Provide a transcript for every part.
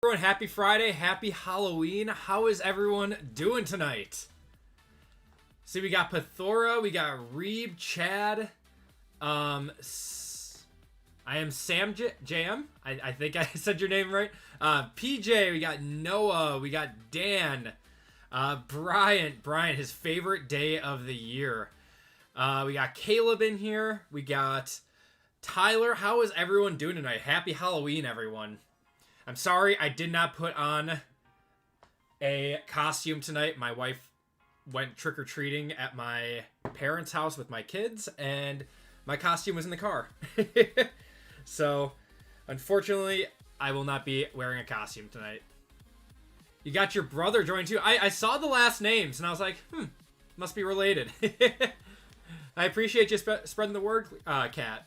Everyone, happy Friday, happy Halloween. How is everyone doing tonight? See, we got Pathora, we got Reeb, Chad, I am Sam JM. I think I said your name right. PJ, we got Noah, we got Dan, Brian, his favorite day of the year. We got Caleb in here. We got Tyler. How is everyone doing tonight? Happy Halloween, everyone. I'm sorry I did not put on a costume tonight. My wife went trick-or-treating at my parents' house with my kids, and my costume was in the car. So, unfortunately, I will not be wearing a costume tonight. You got your brother joined too. I saw the last names, and I was like, must be related. I appreciate you spreading the word, Kat.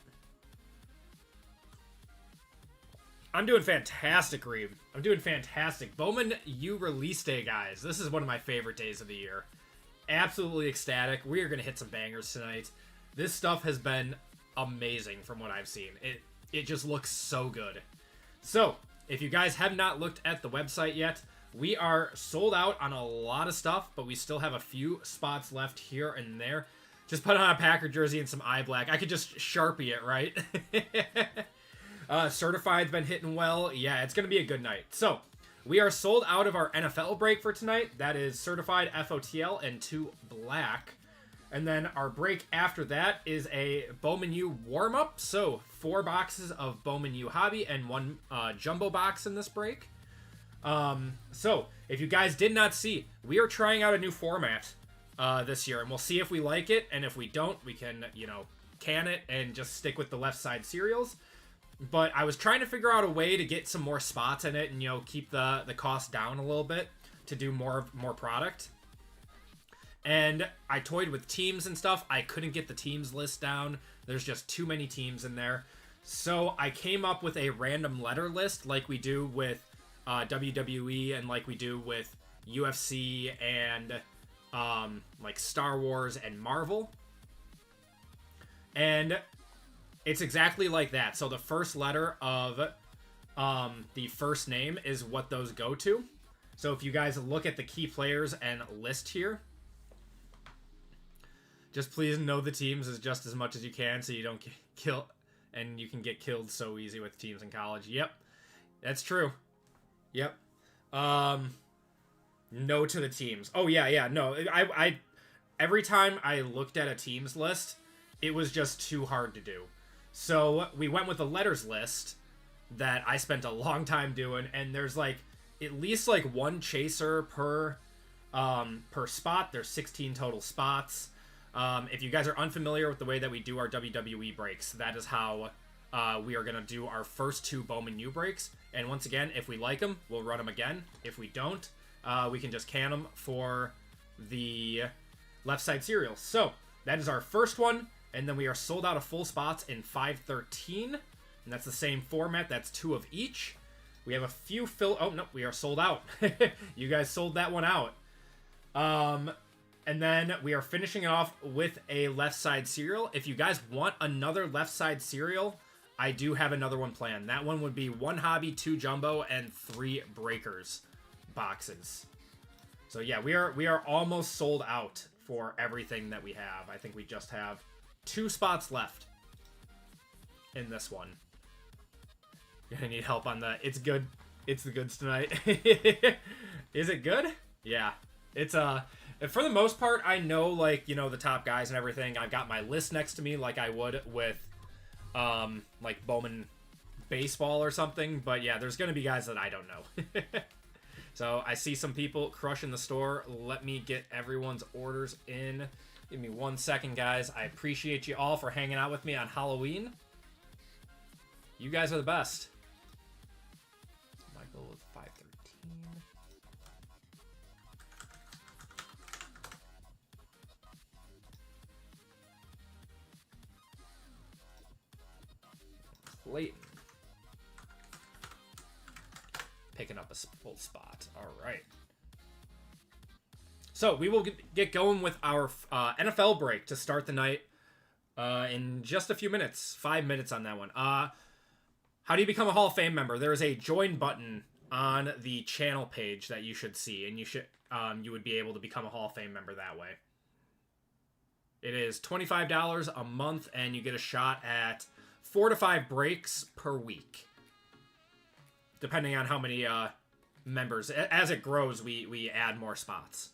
I'm doing fantastic, Reeb. I'm doing fantastic. Bowman U release day, guys. This is one of my favorite days of the year. Absolutely ecstatic. We are going to hit some bangers tonight. This stuff has been amazing from what I've seen. It just looks so good. So, if you guys have not looked at the website yet, we are sold out on a lot of stuff, but we still have a few spots left here and there. Just put on a Packer jersey and some eye black. I could just Sharpie it, right? Certified's been hitting well. Yeah, it's going to be a good night. So, we are sold out of our NFL break for tonight. That is Certified FOTL and 2 black. And then our break after that is a Bowman U warm-up. So, 4 boxes of Bowman U Hobby and 1 jumbo box in this break. So, if you guys did not see, we are trying out a new format this year. And we'll see if we like it. And if we don't, we can, can it and just stick with the left side serials. But I was trying to figure out a way to get some more spots in it and, keep the cost down a little bit to do more product. And I toyed with teams and stuff. I couldn't get the teams list down. There's just too many teams in there. So I came up with a random letter list like we do with WWE and like we do with UFC and like Star Wars and Marvel. And it's exactly like that. So the first letter of the first name is what those go to. So if you guys look at the key players and list here, just please know the teams as just as much as you can so you don't get killed, and you can get killed so easy with teams in college. Yep, that's true. Yep. No to the teams. Oh yeah, no. I every time I looked at a teams list, it was just too hard to do. So we went with a letters list that I spent a long time doing, and there's at least 1 chaser per spot. There's 16 total spots. If you guys are unfamiliar with the way that we do our WWE breaks, that is how we are going to do our first 2 Bowman U breaks. And once again, if we like them, we'll run them again. If we don't, we can just can them for the left side serials. So that is our first one. And then we are sold out of full spots in 513. And that's the same format. That's 2 of each. We have a few oh, no, we are sold out. You guys sold that one out. And then we are finishing it off with a left side serial. If you guys want another left side serial, I do have another one planned. That one would be 1 hobby, 2 jumbo, and 3 breakers boxes. So yeah, we are almost sold out for everything that we have. I think we just have 2 spots left in this one. You're gonna need help on the it's good. It's the goods tonight. Is it good? Yeah. It's for the most part, I know the top guys and everything. I've got my list next to me like I would with Bowman baseball or something, but yeah, there's gonna be guys that I don't know. So I see some people crushing the store. Let me get everyone's orders in. Give me 1 second, guys. I appreciate you all for hanging out with me on Halloween. You guys are the best. Michael with 513. Clayton. Picking up a full spot. All right. So we will get going with our NFL break to start the night in just a few minutes. 5 minutes on that one. How do you become a Hall of Fame member? There is a join button on the channel page that you should see, and you would be able to become a Hall of Fame member that way. It is $25 a month, and you get a shot at 4 to 5 breaks per week, depending on how many members. As it grows, we add more spots.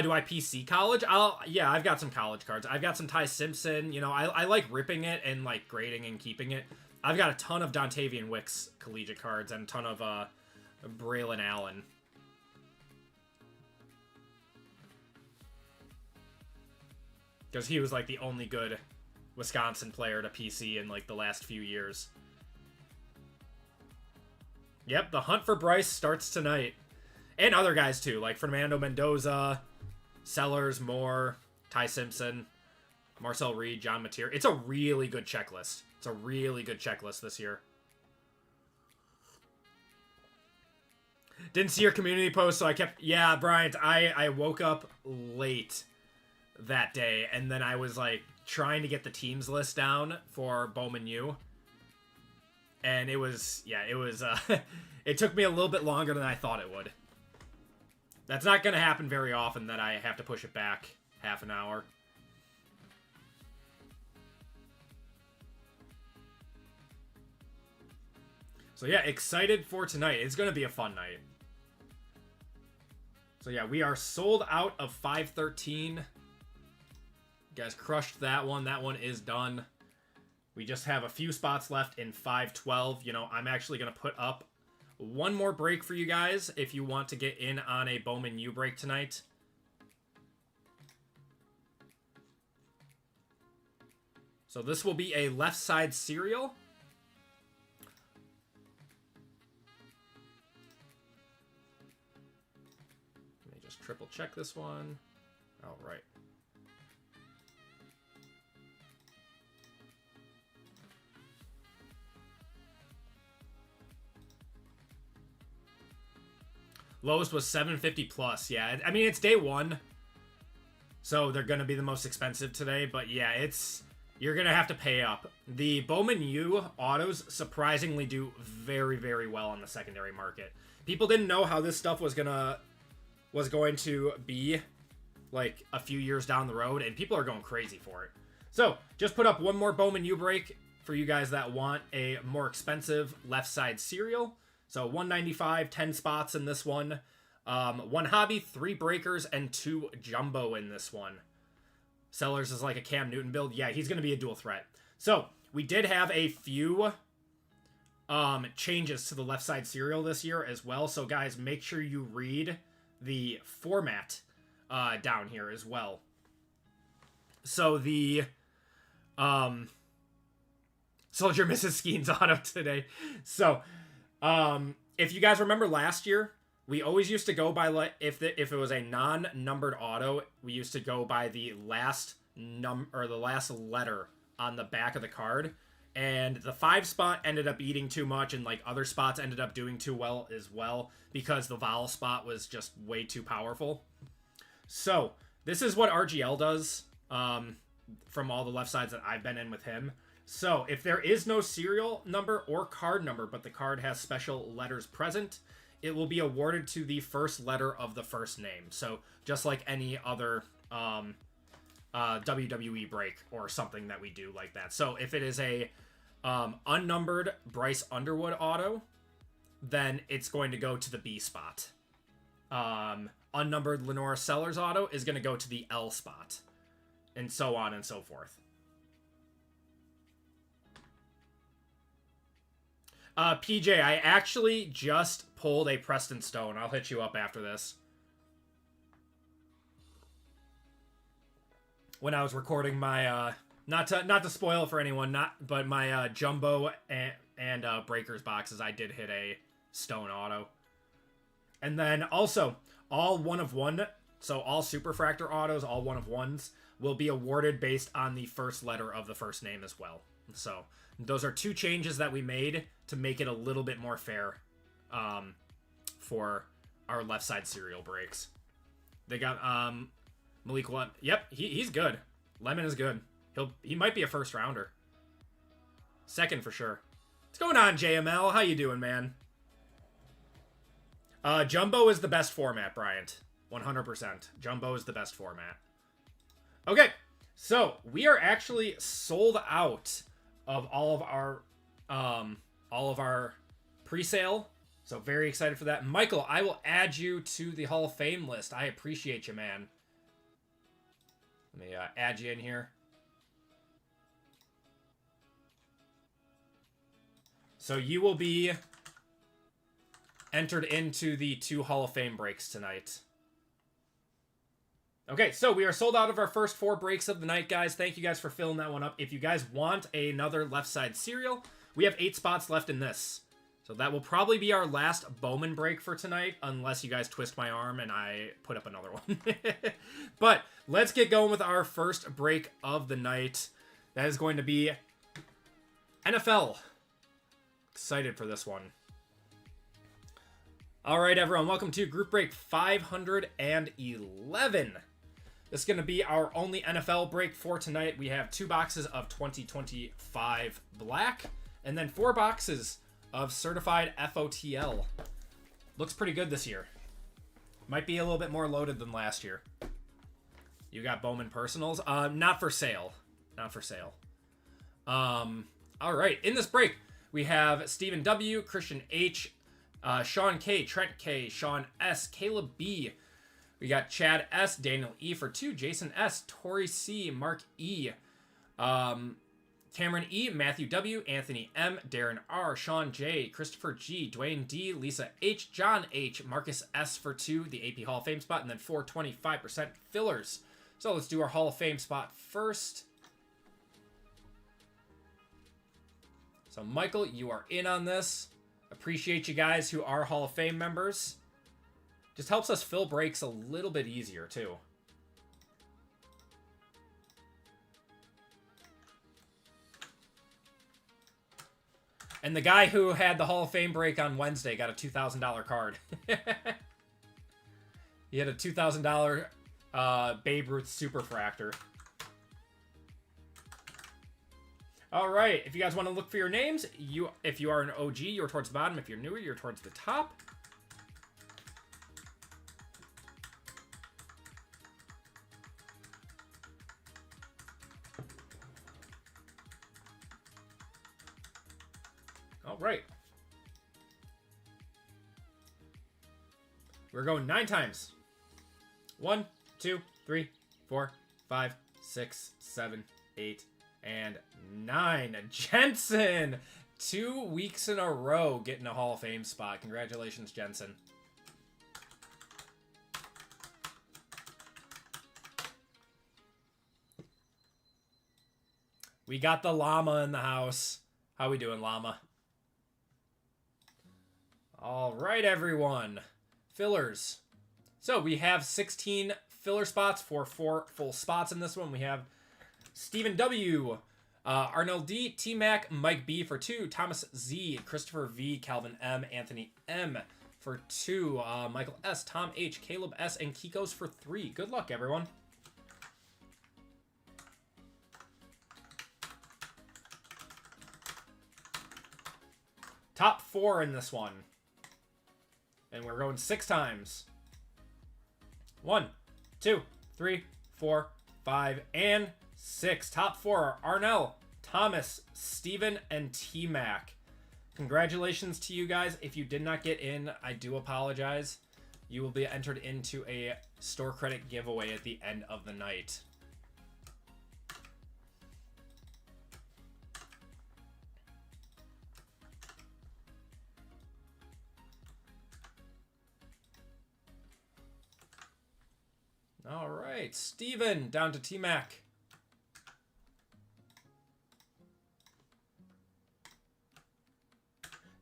Do I PC college? Yeah, I've got some college cards. I've got some Ty Simpson. You know, I like ripping it and like grading and keeping it. I've got a ton of Dontavian Wicks collegiate cards and a ton of Braylon Allen. Because he was like the only good Wisconsin player to PC in like the last few years. Yep, the hunt for Bryce starts tonight. And other guys too, like Fernando Mendoza, Sellers, Moore, Ty Simpson, Marcel Reed, John Mateer. It's a really good checklist. It's a really good checklist this year. Didn't see your community post, so I kept... Yeah, Bryant, I woke up late that day, and then I was, like, trying to get the teams list down for Bowman U. And it was... Yeah, it was... it took me a little bit longer than I thought it would. That's not going to happen very often that I have to push it back half an hour. So yeah, excited for tonight. It's going to be a fun night. So yeah, we are sold out of 513. You guys crushed that one. That one is done. We just have a few spots left in 512. You know, I'm actually going to put up one more break for you guys if you want to get in on a Bowman U break tonight. So this will be a left side serial. Let me just triple check this one. All right. Lowest was 750 plus. Yeah, I mean, it's day one, so they're going to be the most expensive today. But yeah, you're going to have to pay up. The Bowman U autos surprisingly do very, very well on the secondary market. People didn't know how this stuff was going to be like a few years down the road, and people are going crazy for it. So just put up one more Bowman U break for you guys that want a more expensive left side serial. So 195, 10 spots in this one. One hobby, 3 breakers, and 2 jumbo in this one. Sellers is like a Cam Newton build. Yeah, he's going to be a dual threat. So we did have a few changes to the left side serial this year as well. So guys, make sure you read the format down here as well. So the Soldier misses Skeen's auto today. So if you guys remember last year, we always used to go by, like, if it was a non-numbered auto, we used to go by the last the last letter on the back of the card, and the 5 spot ended up eating too much, and like other spots ended up doing too well as well because the vowel spot was just way too powerful. So this is what RGL does from all the left sides that I've been in with him. So if there is no serial number or card number, but the card has special letters present, it will be awarded to the first letter of the first name. So just like any other WWE break or something that we do like that. So if it is a unnumbered Bryce Underwood auto, then it's going to go to the B spot. Unnumbered Lenora Sellers auto is going to go to the L spot, and so on and so forth. PJ, I actually just pulled a Preston Stone. I'll hit you up after this. When I was recording my, not to spoil it for anyone, but my Jumbo and Breakers boxes, I did hit a Stone auto. And then also, all 1 of 1, so all Superfractor autos, all 1 of 1s, will be awarded based on the first letter of the first name as well. So those are 2 changes that we made to make it a little bit more fair for our left side serial breaks. They got Malik Lemon. Yep, he's good. Lemon is good. He might be a first rounder. Second for sure. What's going on, JML? How you doing, man? Jumbo is the best format, Bryant. 100%. Jumbo is the best format. Okay, so we are actually sold out of all of our pre-sale. So very excited for that. Michael, I will add you to the Hall of Fame list. I appreciate you, man. Let me add you in here. So you will be entered into the 2 Hall of Fame breaks tonight. Okay, so we are sold out of our first 4 breaks of the night, guys. Thank you guys for filling that one up. If you guys want another left side serial, we have 8 spots left in this. So that will probably be our last Bowman break for tonight, unless you guys twist my arm and I put up another one. But let's get going with our first break of the night. That is going to be NFL. Excited for this one. All right, everyone. Welcome to Group Break 511. This is going to be our only NFL break for tonight. We have 2 boxes of 2025 black and then 4 boxes of certified FOTL. Looks pretty good this year. Might be a little bit more loaded than last year. You got Bowman personals. Not for sale. Not for sale. All right. In this break, we have Stephen W., Christian H., Sean K., Trent K., Sean S., Caleb B., we got Chad S., Daniel E. for 2, Jason S., Tori C., Mark E., Cameron E., Matthew W., Anthony M., Darren R., Sean J., Christopher G., Dwayne D., Lisa H., John H., Marcus S. for 2, the AP Hall of Fame spot, and then 4 25% fillers. So let's do our Hall of Fame spot first. So Michael, you are in on this. Appreciate you guys who are Hall of Fame members. Just helps us fill breaks a little bit easier, too. And the guy who had the Hall of Fame break on Wednesday got a $2,000 card. He had a $2,000 Babe Ruth Superfractor. All right, if you guys want to look for your names, if you are an OG, you're towards the bottom. If you're newer, you're towards the top. All right. We're going 9 times. 1, 2, 3, 4, 5, 6, 7, 8, and 9. Jensen! 2 weeks in a row getting a Hall of Fame spot. Congratulations, Jensen. We got the llama in the house. How we doing, llama? All right, everyone. Fillers. So we have 16 filler spots for 4 full spots in this one. We have Stephen W., Arnold D., T-Mac, Mike B. for 2, Thomas Z., Christopher V., Calvin M., Anthony M. for 2, Michael S., Tom H., Caleb S., and Kikos for 3. Good luck, everyone. Top 4 in this one. And we're going 6 times. 1, 2, 3, 4, 5, and 6. Top 4 are Arnell, Thomas, Steven, and T-Mac. Congratulations to you guys. If you did not get in, I do apologize. You will be entered into a store credit giveaway at the end of the night. All right, Steven, down to T-Mac.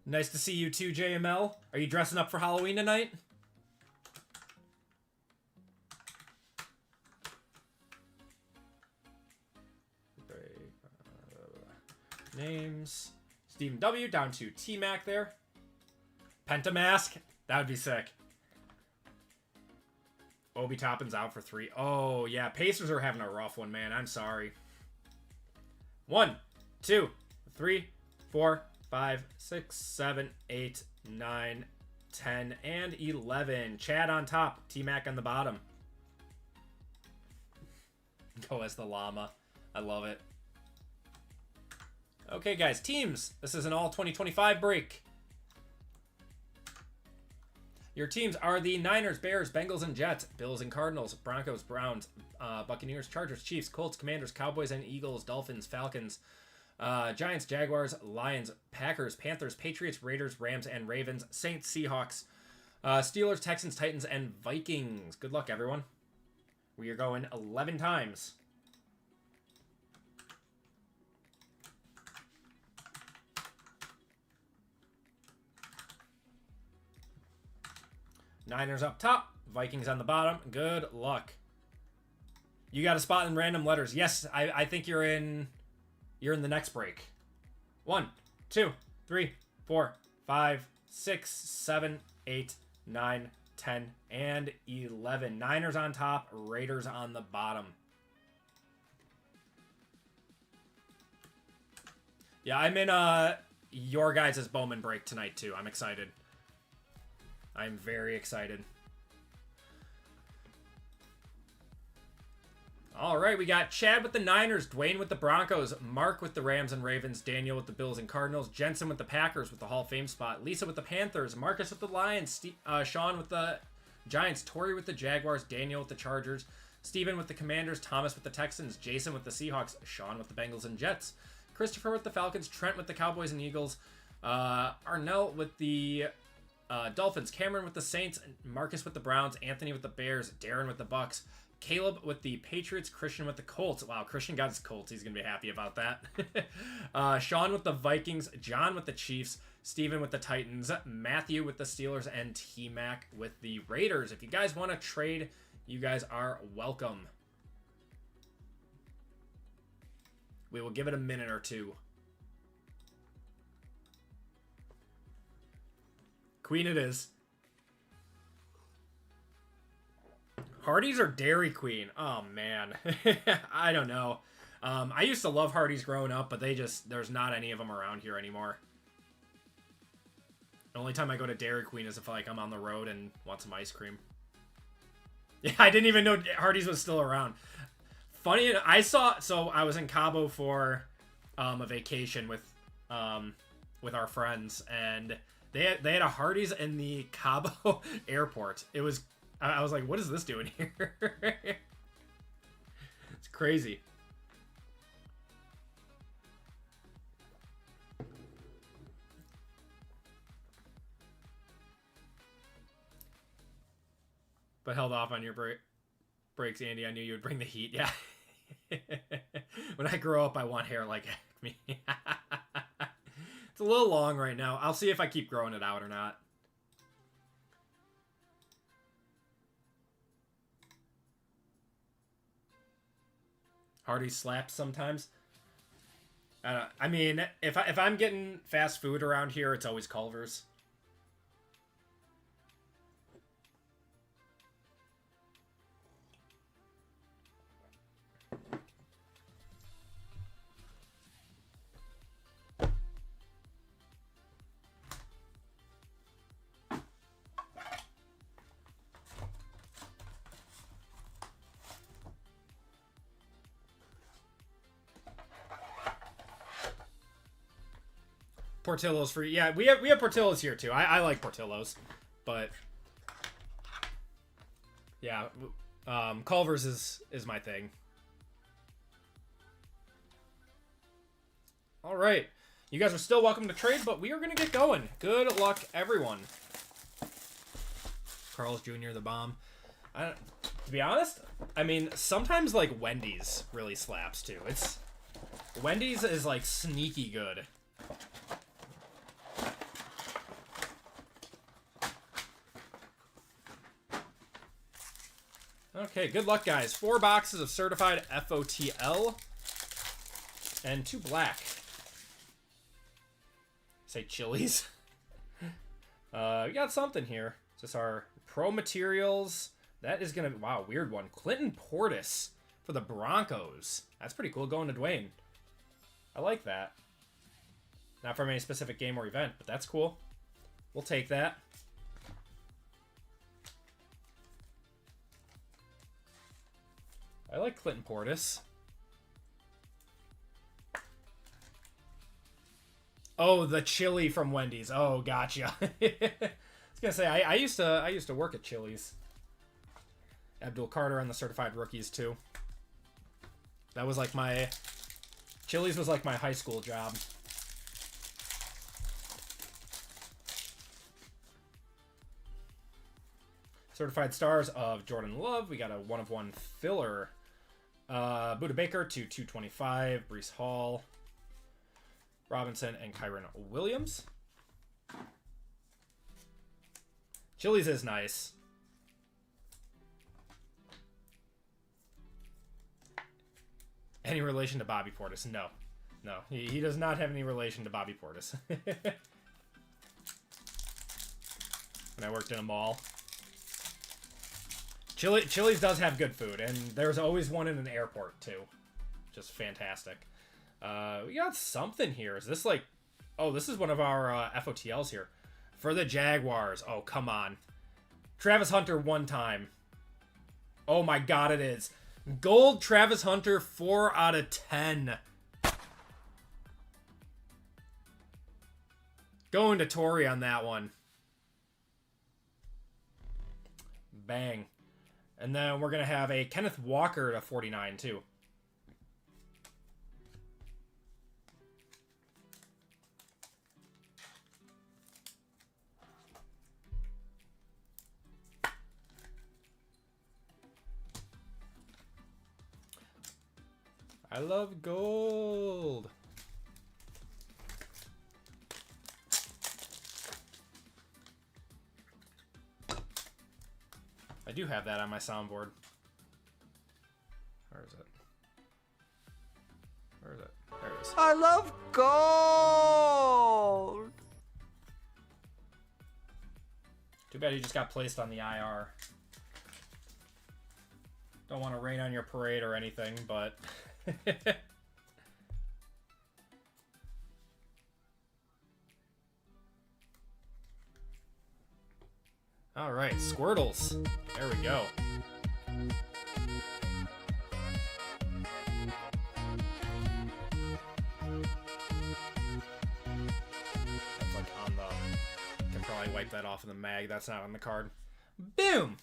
Nice to see you too, JML. Are you dressing up for Halloween tonight? Names. Steven W, down to T-Mac there. Pentamask, that would be sick. Obi Toppin's out for 3. Oh, yeah. Pacers are having a rough one, man. I'm sorry. 1, 2, 3, 4, 5, 6, 7, 8, 9, 10, and 11. Chad on top, T-Mac on the bottom. Go as the llama. I love it. Okay, guys, teams. This is an all 2025 break. Your teams are the Niners, Bears, Bengals, and Jets, Bills and Cardinals, Broncos, Browns, Buccaneers, Chargers, Chiefs, Colts, Commanders, Cowboys and Eagles, Dolphins, Falcons, Giants, Jaguars, Lions, Packers, Panthers, Patriots, Raiders, Rams, and Ravens, Saints, Seahawks, Steelers, Texans, Titans, and Vikings. Good luck, everyone. We are going 11 times. Niners up top, Vikings on the bottom. Good luck. You got a spot in random letters. Yes, I think you're in the next break. 1, 2, 3, 4, 5, 6, 7, 8, 9, 10, and 11. Niners on top, Raiders on the bottom. Yeah, I'm in your guys' Bowman break tonight too. I'm excited. I'm very excited. All right, we got Chad with the Niners, Dwayne with the Broncos, Mark with the Rams and Ravens, Daniel with the Bills and Cardinals, Jensen with the Packers with the Hall of Fame spot, Lisa with the Panthers, Marcus with the Lions, Sean with the Giants, Tori with the Jaguars, Daniel with the Chargers, Steven with the Commanders, Thomas with the Texans, Jason with the Seahawks, Sean with the Bengals and Jets, Christopher with the Falcons, Trent with the Cowboys and Eagles, Arnell with the Dolphins, Cameron with the Saints, Marcus with the Browns, Anthony with the Bears, Darren with the Bucks, Caleb with the Patriots, Christian with the Colts. Wow, Christian got his Colts. He's going to be happy about that. Sean with the Vikings, John with the Chiefs, Steven with the Titans, Matthew with the Steelers, and T-Mac with the Raiders. If you guys want to trade, you guys are welcome. We will give it a minute or two. Queen it is. Hardee's or Dairy Queen? Oh, man. I don't know. I used to love Hardee's growing up, but there's not any of them around here anymore. The only time I go to Dairy Queen is if like I'm on the road and want some ice cream. Yeah, I didn't even know Hardee's was still around. Funny, I was in Cabo for a vacation with our friends, and they had a Hardee's in the Cabo airport. I was like, what is this doing here? It's crazy. But held off on your breaks, Andy. I knew you would bring the heat. Yeah. When I grow up, I want hair like me. It's a little long right now. I'll see if I keep growing it out or not. Hardee's slaps sometimes. I mean, if I'm getting fast food around here, it's always Culver's. Portillo's free. Yeah, we have Portillo's here too. I like Portillo's, but yeah, Culver's is my thing. All right, you guys are still welcome to trade, but we are gonna get going. Good luck, everyone. Carl's Jr. the bomb. To be honest, I mean sometimes like Wendy's really slaps too. Wendy's is like sneaky good. Okay, good luck, guys. 4 boxes of certified FOTL and 2 black. Say Chili's. We got something here. Just our Pro Materials. That is going to... Wow, weird one. Clinton Portis for the Broncos. That's pretty cool going to Dwayne. I like that. Not from any specific game or event, but that's cool. We'll take that. I like Clinton Portis. Oh, the chili from Wendy's. Oh, gotcha. I was gonna say I used to work at Chili's. Abdul Carter on the certified rookies too. That was like my Chili's was like my high school job. Certified stars of Jordan Love. We got a 1/1 filler. Buda Baker to 225. Breece Hall, Robinson, and Kyron Williams. Chili's is nice. Any relation to Bobby Portis? No. No, he does not have any relation to Bobby Portis. When I worked in a mall. Chili's does have good food, and there's always one in an airport, too. Just fantastic. We got something here. Is this like... Oh, this is one of our FOTLs here. For the Jaguars. Oh, come on. Travis Hunter one time. Oh my god, it is. Gold Travis Hunter 4 out of 10. Going to Torrey on that one. Bang. And then we're going to have a Kenneth Walker to 49, too. I love gold. I do have that on my soundboard. Where is it? Where is it? There it is. I love gold. Too bad you just got placed on the IR. Don't want to rain on your parade or anything, but... All right, Squirtles. There we go. That's like on the... Can probably wipe that off in the mag. That's not on the card. Boom!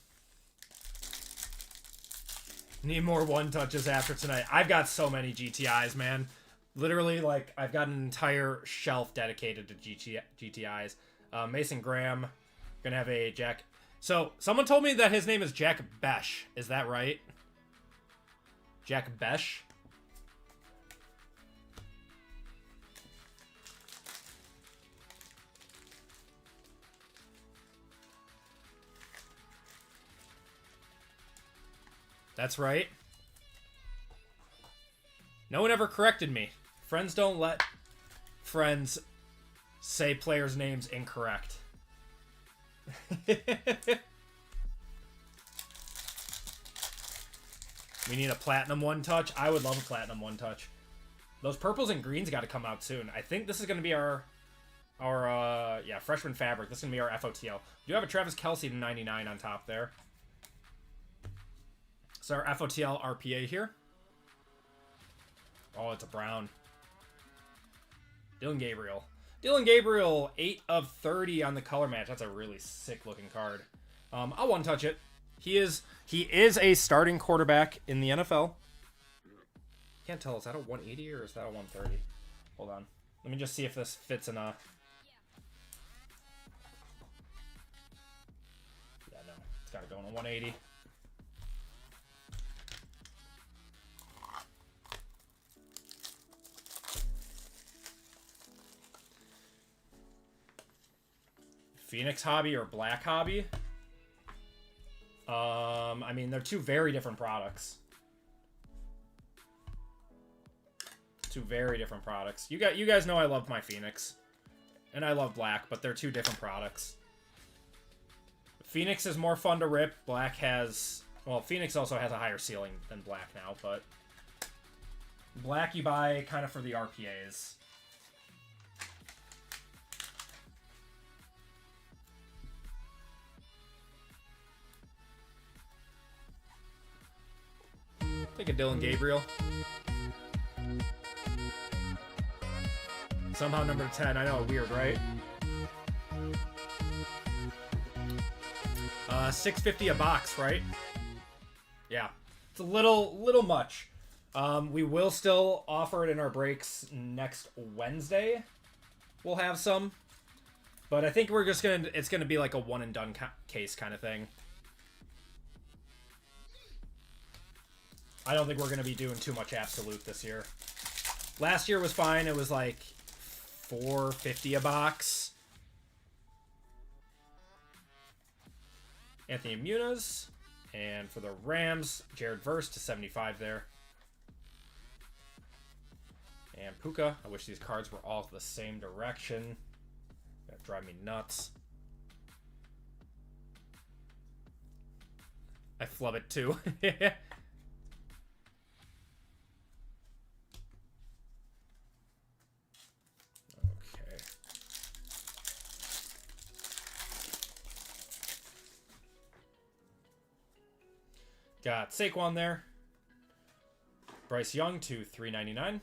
Need more one touches after tonight. I've got so many GTIs, man. Literally, like, I've got an entire shelf dedicated to GTIs. Mason Graham. Gonna have a Jack. So, someone told me that his name is Jack Besh. Is that right? Jack Besh? That's right. No one ever corrected me. Friends don't let friends say players' names incorrect. We need a platinum one touch. I would love a platinum one touch. Those purples and greens got to come out soon. I think this is going to be our freshman fabric. This is going to be our FOTL. We do have a Travis Kelce to 99 on top there. So our FOTL RPA here. Oh, it's a brown. Dylan Gabriel. Dylan Gabriel, 8 of 30 on the color match. That's a really sick looking card. I'll one touch it. He is a starting quarterback in the NFL. Can't tell, is that a 180 or is that a 130? Hold on. Let me just see if this fits in a... Yeah, no. It's got to go in a 180. Phoenix Hobby or Black Hobby? I mean, they're two very different products. Two very different products. You guys know I love my Phoenix. And I love Black, but they're two different products. Phoenix is more fun to rip. Black has... Well, Phoenix also has a higher ceiling than Black now, but... Black you buy kind of for the RPAs. Take a Dylan Gabriel. Somehow number 10. I know, weird, right? $6.50 a box, right? Yeah, it's a little much. We will still offer it in our breaks next Wednesday. We'll have some, but I think we're just it's gonna be like a one and done case kind of thing. I don't think we're gonna be doing too much absolute this year. Last year was fine. It was like $4.50 a box. Anthony Muniz. And for the Rams, Jared Verse to 75 there. And Puka. I wish these cards were all the same direction. That drive me nuts. I flub it too. Okay. Got Saquon there. Bryce Young to $3.99.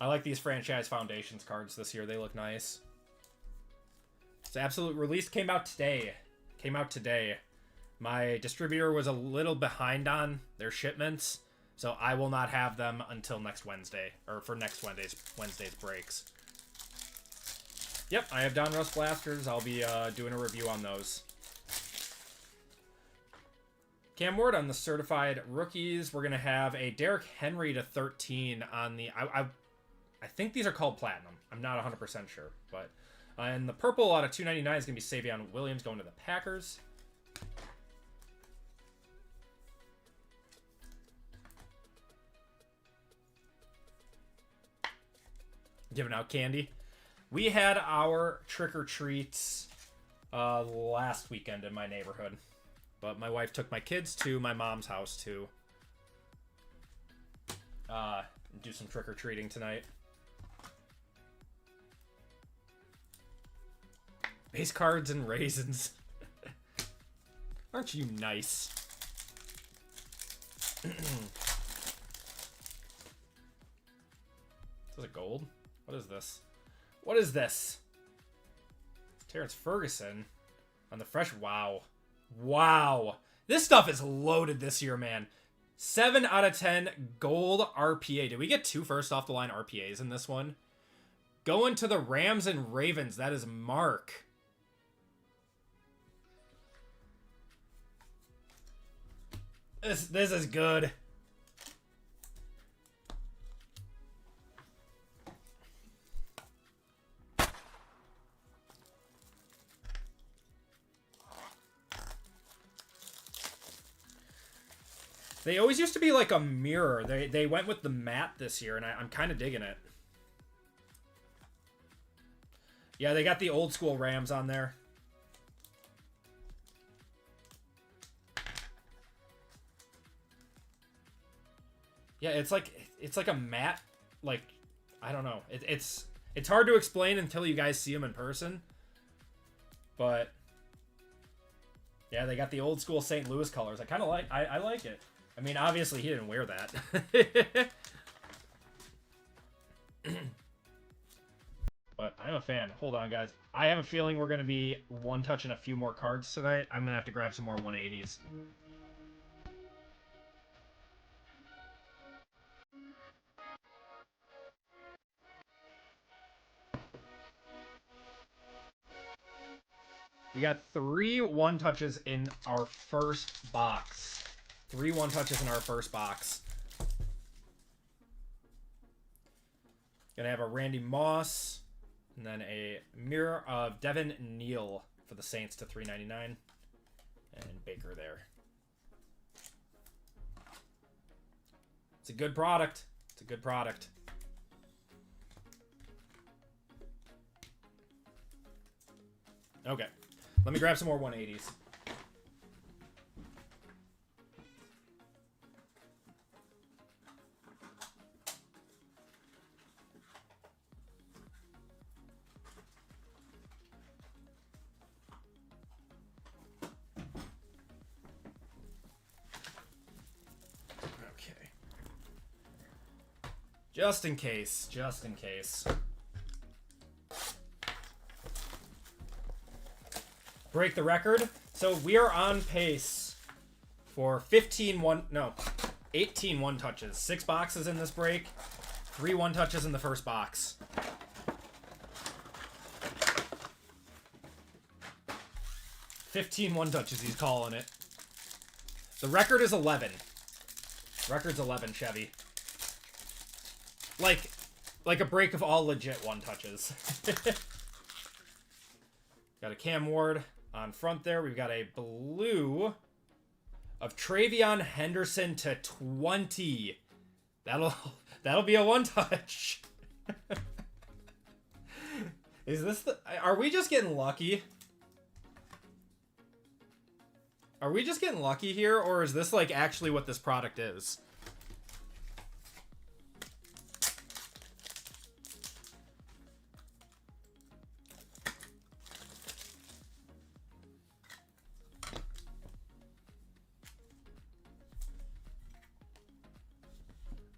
I like these franchise foundations cards this year. They look nice. It's absolute release came out today. My distributor was a little behind on their shipments, so I will not have them until next Wednesday, or for next Wednesday's breaks. Yep, I have Donruss Blasters. I'll be doing a review on those. Cam Ward on the certified rookies. We're going to have a Derrick Henry to 13 on the... I think these are called Platinum. I'm not 100% sure. But and the purple out of 299 is going to be Savion Williams going to the Packers. Giving out candy. We had our trick-or-treats last weekend in my neighborhood. But my wife took my kids to my mom's house to do some trick-or-treating tonight. Base cards and raisins. Aren't you nice? Is this a gold? What is this? What is this? Terrence Ferguson on the fresh. Wow. Wow. This stuff is loaded this year, man. 7 out of 10 gold RPA. Did we get 2 first off the line RPAs in this one? Going to the Rams and Ravens. That is Mark. This is good. They always used to be like a mirror. They went with the matte this year, and I'm kind of digging it. Yeah, they got the old school Rams on there. Yeah, it's like a matte, like, I don't know. It's hard to explain until you guys see them in person. But yeah, they got the old school St. Louis colors. I kind of like I like it. I mean, obviously he didn't wear that. But I'm a fan. Hold on, guys. I have a feeling we're going to be one touching a few more cards tonight. I'm going to have to grab some more 180s. We got 3 one-touches in our first box. 3 one-touches in our first box. Gonna have a Randy Moss, and then a mirror of Devin Neal for the Saints to $3.99, and Baker there. It's a good product. It's a good product. Okay, let me grab some more 180s. Just in case. Just in case. Break the record. So we are on pace for 18 one touches. 6 boxes in this break. 3 one touches in the first box. One touches, he's calling it. The record is 11. Record's 11, Chevy. Like a break of all legit one touches. Got a Cam Ward on front there. We've got a blue of Travion Henderson to 20. That'll be a one touch. Is this are we just getting lucky? Are we just getting lucky here, or is this like actually what this product is?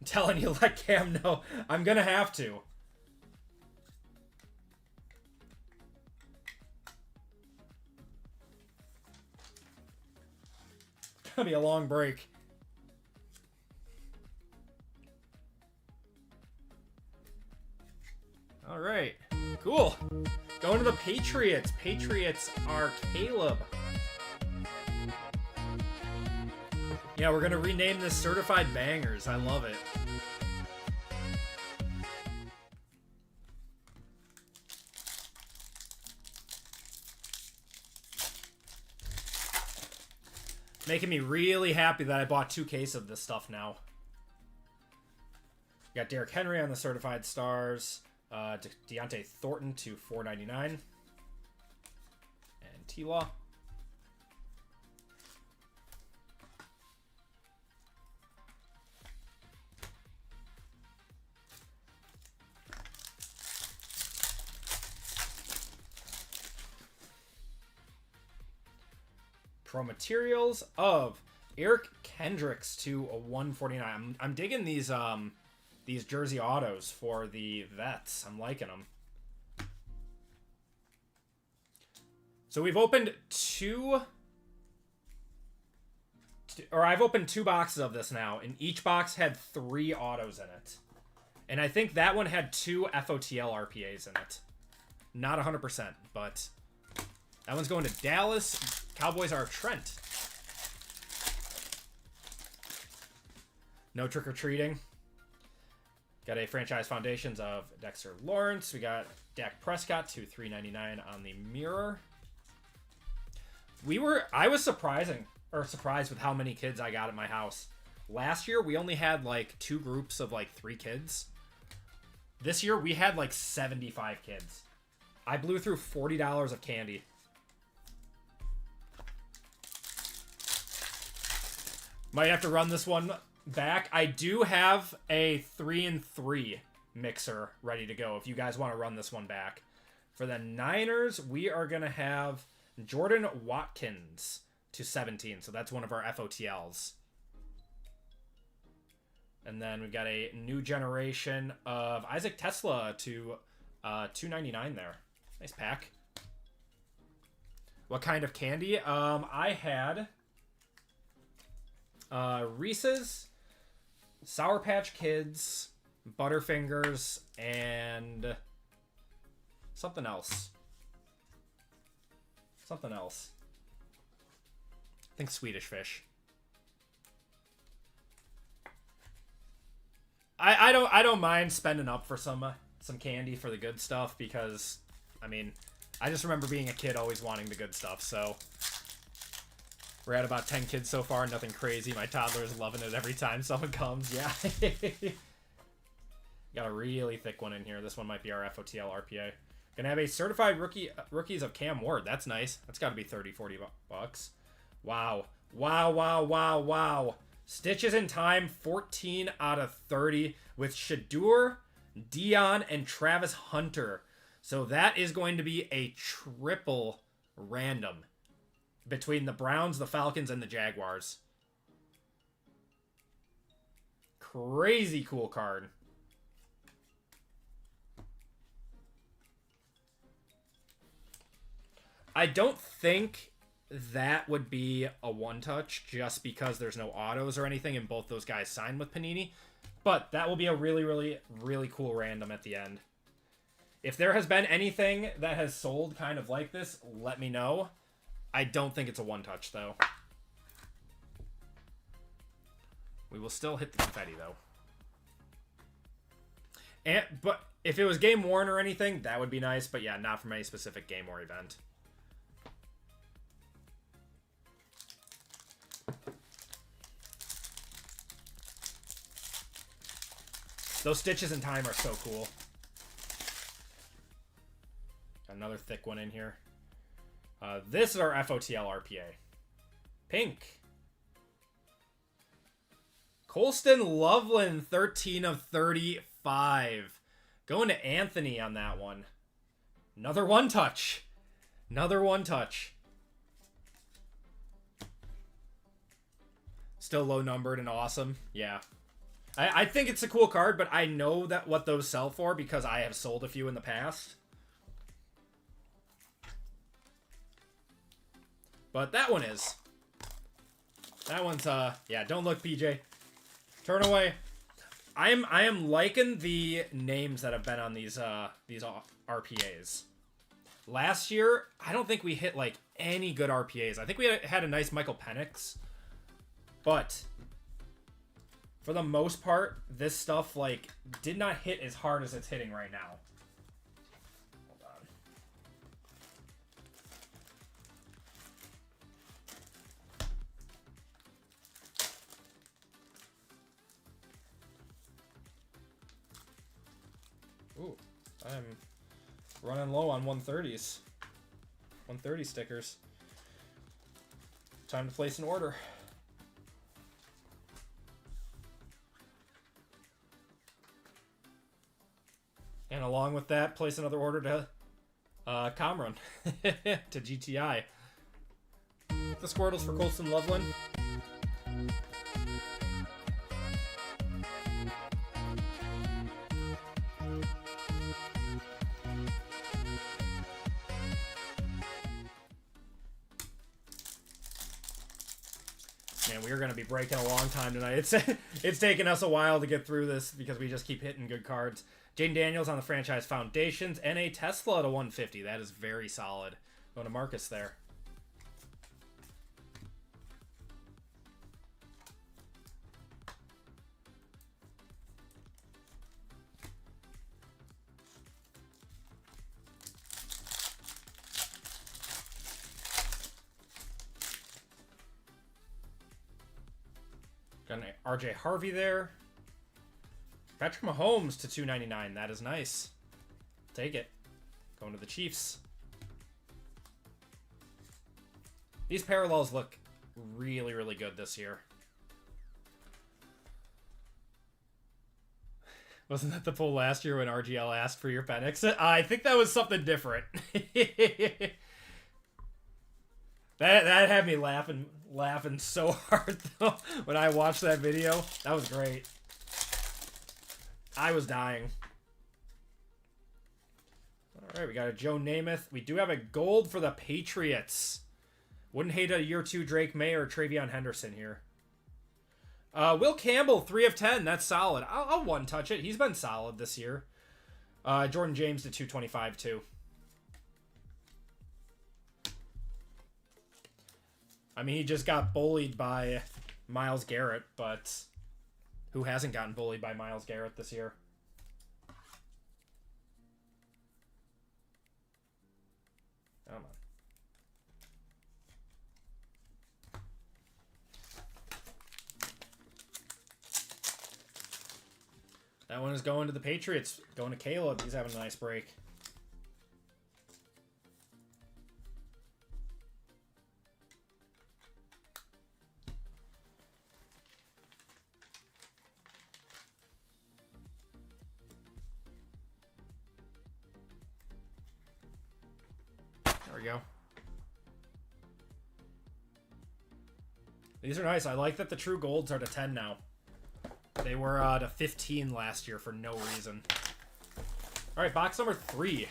I'm telling you, let Cam know. I'm gonna have to. Gonna be a long break. All right, cool. Going to the Patriots. Patriots are Caleb. Yeah, we're gonna rename this Certified Bangers. I love it. Making me really happy that I bought 2 cases of this stuff now. Got Derrick Henry on the Certified Stars. Deontay Thornton to 499. And T-Law. Pro Materials of Eric Kendricks to a 149. I'm digging these jersey autos for the vets. I'm liking them. So we've opened I've opened 2 boxes of this now, and each box had 3 autos in it. And I think that one had 2 FOTL RPAs in it. Not 100%, but that one's going to Dallas. Cowboys are Trent. No trick-or-treating. Got a Franchise Foundations of Dexter Lawrence. We got Dak Prescott to 399 on the mirror. I was surprised with how many kids I got at my house. Last year, we only had like 2 groups of like 3 kids. This year, we had like 75 kids. I blew through $40 of candy. Might have to run this one back. I do have a 3-and-3 mixer ready to go if you guys want to run this one back. For the Niners, we are going to have Jordan Watkins to 17. So that's one of our FOTLs. And then we've got a new generation of Isaac Tesla to 299 there. Nice pack. What kind of candy? I had Reese's, Sour Patch Kids, Butterfingers, and something else. Something else. I think Swedish Fish. I don't mind spending up for some candy for the good stuff because, I mean, I just remember being a kid always wanting the good stuff, so we're at about 10 kids so far, nothing crazy. My toddler is loving it every time someone comes. Yeah. Got a really thick one in here. This one might be our FOTL RPA. Gonna have a certified rookies of Cam Ward. That's nice. That's got to be 30, 40 bucks. Wow. Wow, wow, wow, wow. Stitches in Time, 14 out of 30 with Shadur, Dion, and Travis Hunter. So that is going to be a triple random between the Browns, the Falcons, and the Jaguars. Crazy cool card. I don't think that would be a one-touch just because there's no autos or anything and both those guys signed with Panini. But that will be a really, really, really cool random at the end. If there has been anything that has sold kind of like this, let me know. I don't think it's a one-touch, though. We will still hit the confetti, though. But if it was game worn or anything, that would be nice. But yeah, not from any specific game or event. Those stitches in time are so cool. Another thick one in here. This is our FOTL RPA. Pink. Colston Loveland, 13 of 35. Going to Anthony on that one. Another one-touch. Another one-touch. Still low-numbered and awesome. Yeah. I think it's a cool card, but I know that what those sell for because I have sold a few in the past. But that one is. That one's, yeah, don't look, PJ. Turn away. I am liking the names that have been on these RPAs. Last year, I don't think we hit, like, any good RPAs. I think we had a nice Michael Penix. But for the most part, this stuff, like, did not hit as hard as it's hitting right now. Hold on. Ooh, I'm running low on 130s. 130 stickers. Time to place an order. And along with that, place another order to Comrun, to GTI. The Squirtles for Colston Loveland. Man, we are going to be breaking a long time tonight. It's taken us a while to get through this because we just keep hitting good cards. Jaden Daniels on the franchise foundations and a Tesla to 150. That is very solid. Going to Marcus there. Got an RJ Harvey there. Patrick Mahomes to 299. That is nice. Take it. Going to the Chiefs. These parallels look really, really good this year. Wasn't that the pull last year when RGL asked for your Penix? I think that was something different. That had me laughing so hard though when I watched that video. That was great. I was dying. All right, we got a Joe Namath. We do have a gold for the Patriots. Wouldn't hate a year 2 Drake May or Travion Henderson here. Will Campbell, 3 of 10. That's solid. I'll one-touch it. He's been solid this year. Jordan James to 225 too. I mean, he just got bullied by Myles Garrett, but who hasn't gotten bullied by Myles Garrett this year? Come on. That one is going to the Patriots. Going to Caleb. He's having a nice break. There we go. These are nice. I like that the true golds are to 10 now. They were to 15 last year for no reason. All right, box number 3.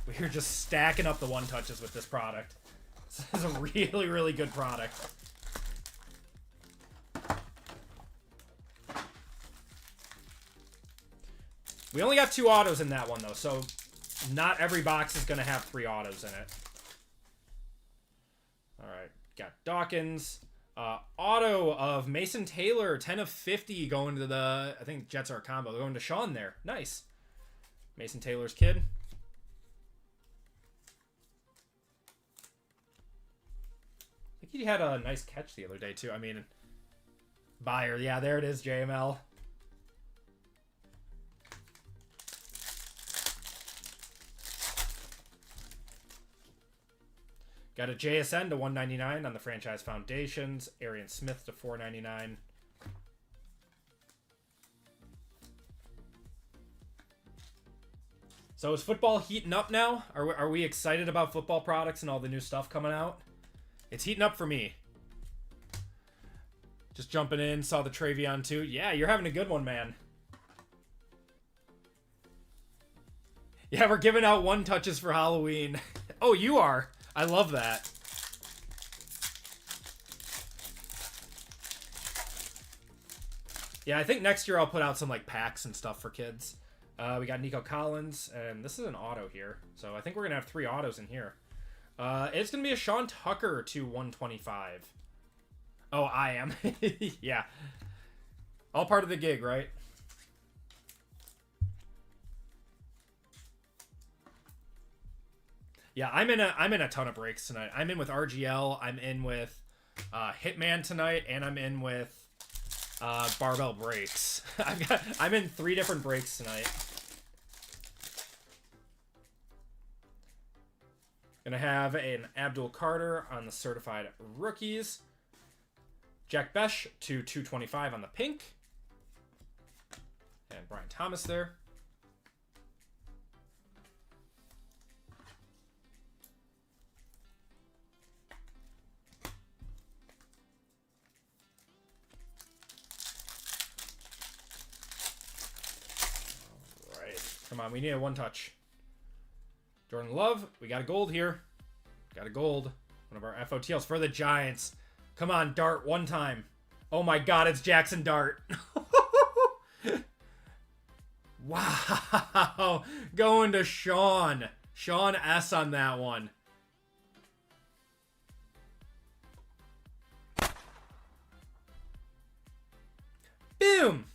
We're just stacking up the one-touches with this product. This is a really, really good product. We only got 2 autos in that one, though, so not every box is going to have 3 autos in it. All right, got Dawkins. Auto of Mason Taylor, 10 of 50 going to the, I think Jets are a combo. They're going to Sean there. Nice. Mason Taylor's kid. I think he had a nice catch the other day, too. I mean, Buyer. Yeah, there it is, JML. Got a JSN to 199 on the Franchise Foundations. Arian Smith to 499. So is football heating up now? Are we excited about football products and all the new stuff coming out? It's heating up for me. Just jumping in, saw the Travion too. Yeah, you're having a good one, man. Yeah, we're giving out 1 touches for Halloween. Oh, you are. I love that. Yeah, I think next year I'll put out some like packs and stuff for kids. We got Nico Collins, and this is an auto here. So I think we're going to have 3 autos in here. It's going to be a Sean Tucker to 125. Oh, I am. Yeah. All part of the gig, right? Yeah, I'm in a ton of breaks tonight. I'm in with RGL, I'm in with Hitman tonight, and I'm in with Barbell Breaks. I'm in 3 different breaks tonight. Gonna have an Abdul Carter on the certified rookies. Jack Besh to 225 on the pink. And Brian Thomas there. Come on, we need a 1 touch. Jordan Love, we got a gold here. Got a gold. One of our FOTLs for the Giants. Come on, Dart, 1 time. Oh my god, it's Jackson Dart. Wow. Going to Sean. Sean S on that one. Boom.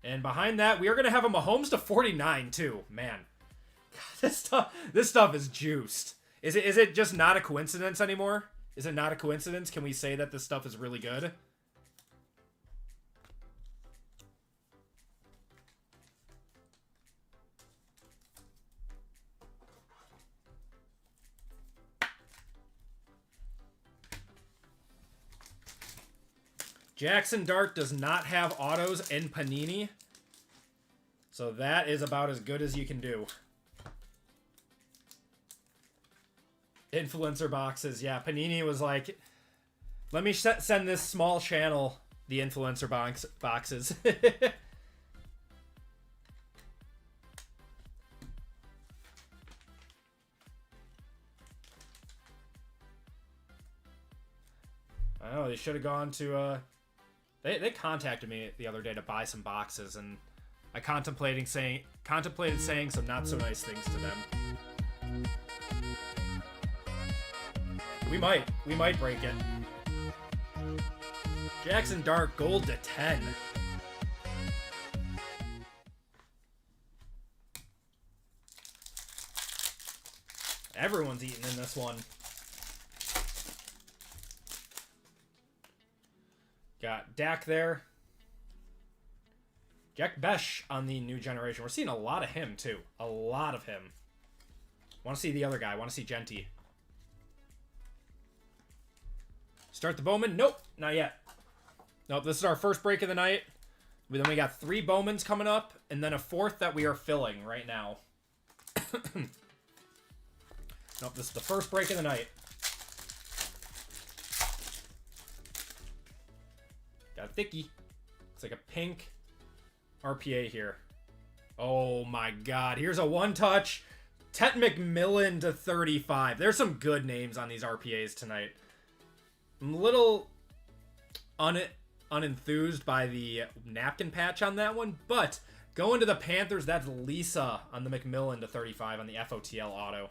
And behind that, we are going to have a Mahomes to 49 too. Man, God, this stuff is juiced. Is it just not a coincidence anymore? Is it not a coincidence? Can we say that this stuff is really good? Jackson Dart does not have autos in Panini. So that is about as good as you can do. Influencer boxes. Yeah, Panini was like, let me send this small channel the influencer boxes. I know, they should have gone to... They contacted me the other day to buy some boxes, and I contemplated saying some not so nice things to them. We might break it. Jackson Dart gold to 10. Everyone's eating in this one. Got Dak there. Jack Besh on the new generation. We're seeing a lot of him, too. A lot of him. Want to see the other guy. Want to see Genty. Start the Bowman. Nope, not yet. Nope, this is our first break of the night. Then we got 3 Bowmans coming up, and then a 4th that we are filling right now. Nope, this is the first break of the night. Got a thickie. It's like a pink RPA here. Oh my god. Here's a 1 touch. Tet McMillan to 35. There's some good names on these RPAs tonight. I'm a little unenthused by the napkin patch on that one, but going to the Panthers, that's Lisa on the McMillan to 35 on the FOTL auto.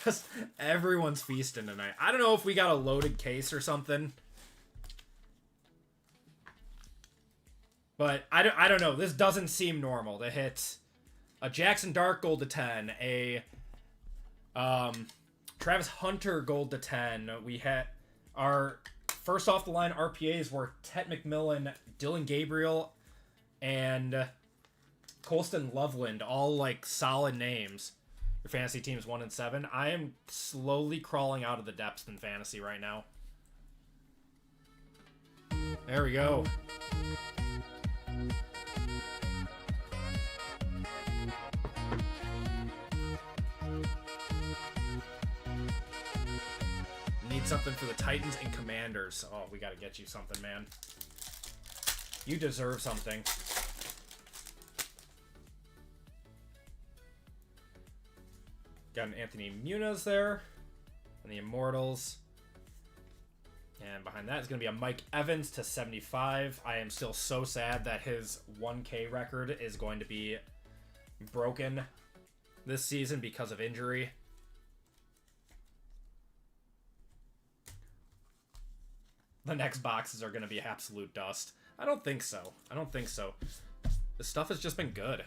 Just everyone's feasting tonight. I don't know if we got a loaded case or something. But I don't know. This doesn't seem normal to hit a Jackson Dark gold to 10, a Travis Hunter gold to 10. We had our first off the line RPAs were Tet McMillan, Dylan Gabriel, and Colston Loveland, all like solid names. Your fantasy team's 1-7. I am slowly crawling out of the depths in fantasy right now. There we go. Need something for the Titans and Commanders. Oh, we got to get you something, man. You deserve something. Got an Anthony Muniz there. And the Immortals. And behind that is going to be a Mike Evans to 75. I am still so sad that his 1K record is going to be broken this season because of injury. The next boxes are going to be absolute dust. I don't think so. I don't think so. This stuff has just been good.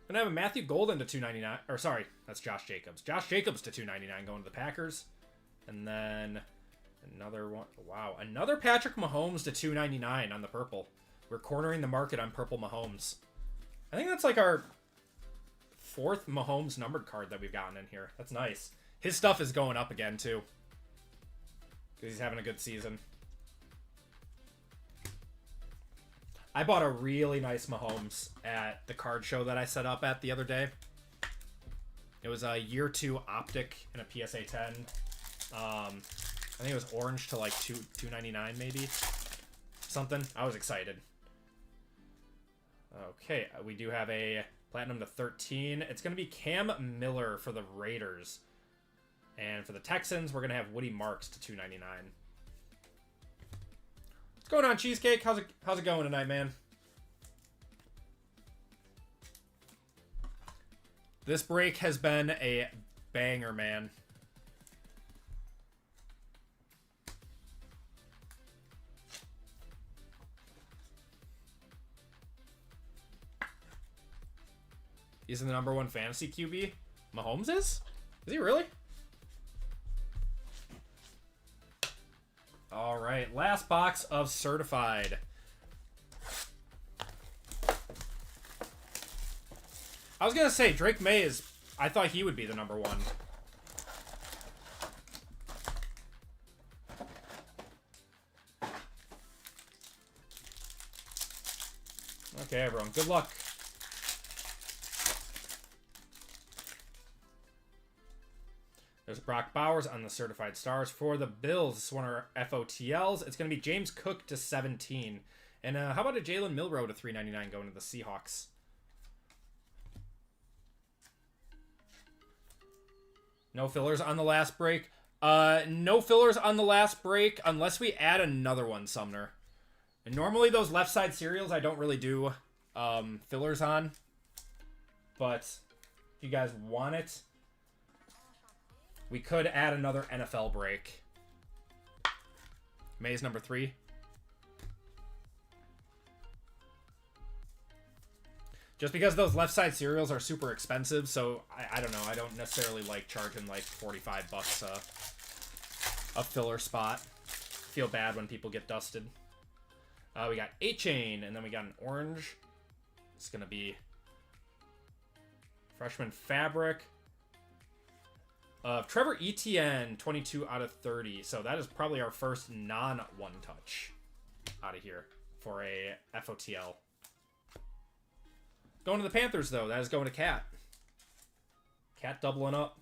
Gonna have a Matthew Golden to 299. Or sorry, that's Josh Jacobs. Josh Jacobs to 299 going to the Packers. And then another one. Wow, another Patrick Mahomes to 299 on the purple. We're cornering the market on purple Mahomes. I think that's like our fourth Mahomes numbered card that we've gotten in here. That's nice. His stuff is going up again too, because he's having a good season. I bought a really nice Mahomes at the card show that I set up at the other day. It was a year 2 optic in a PSA 10. I think it was orange to like $2.99 maybe. Something. I was excited. Okay, we do have a platinum to 13. It's going to be Cam Miller for the Raiders. And for the Texans, we're going to have Woody Marks to $2.99. What's going on, Cheesecake? How's it going tonight, man? This break has been a banger, man. He's the #1 fantasy QB. Mahomes is? Is he really? All right, last box of certified. I was gonna say Drake May is. I thought he would be the #1. Okay, everyone, good luck. There's Brock Bowers on the certified stars for the Bills. This is one of our FOTLs. It's going to be James Cook to 17. And how about a Jalen Milroe to 399 going to the Seahawks? No fillers on the last break. No fillers on the last break unless we add another one, Sumner. And normally those left side serials I don't really do fillers on. But if you guys want it, we could add another NFL break. May's #3. Just because those left side serials are super expensive, so I don't know. I don't necessarily like charging like $45 a filler spot. Feel bad when people get dusted. We got A-Chain, and then we got an orange. It's going to be freshman fabric. Trevor Etienne, 22 out of 30. So that is probably our first non-one touch out of here for a FOTL. Going to the Panthers, though. That is going to Cat. Cat doubling up.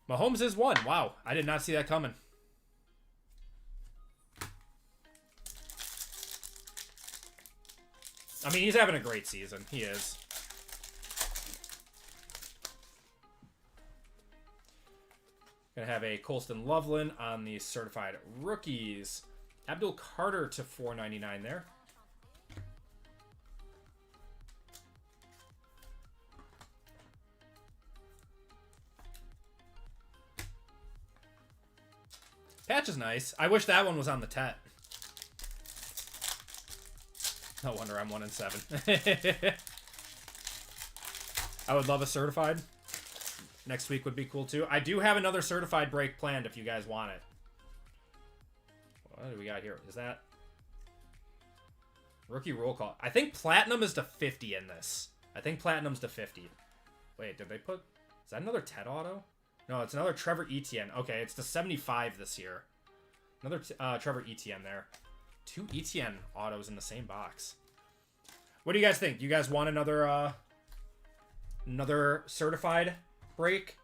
Mahomes is 1. Wow, I did not see that coming. I mean, he's having a great season. He is. Gonna have a Colston Loveland on the certified rookies. Abdul Carter to 499 there. Patch is nice. I wish that one was on the Tet. No wonder I'm 1-7. I would love a certified. Next week would be cool too. I do have another certified break planned if you guys want it. What do we got here? Is that rookie roll call? I think platinum is to 50 in this. I think platinum's to 50. Wait, did they put... Is that another Ted auto? No, it's another Trevor Etienne. Okay, it's to 75 this year. Another Trevor Etienne there. 2 Etienne autos in the same box. What do you guys think? You guys want another another certified break?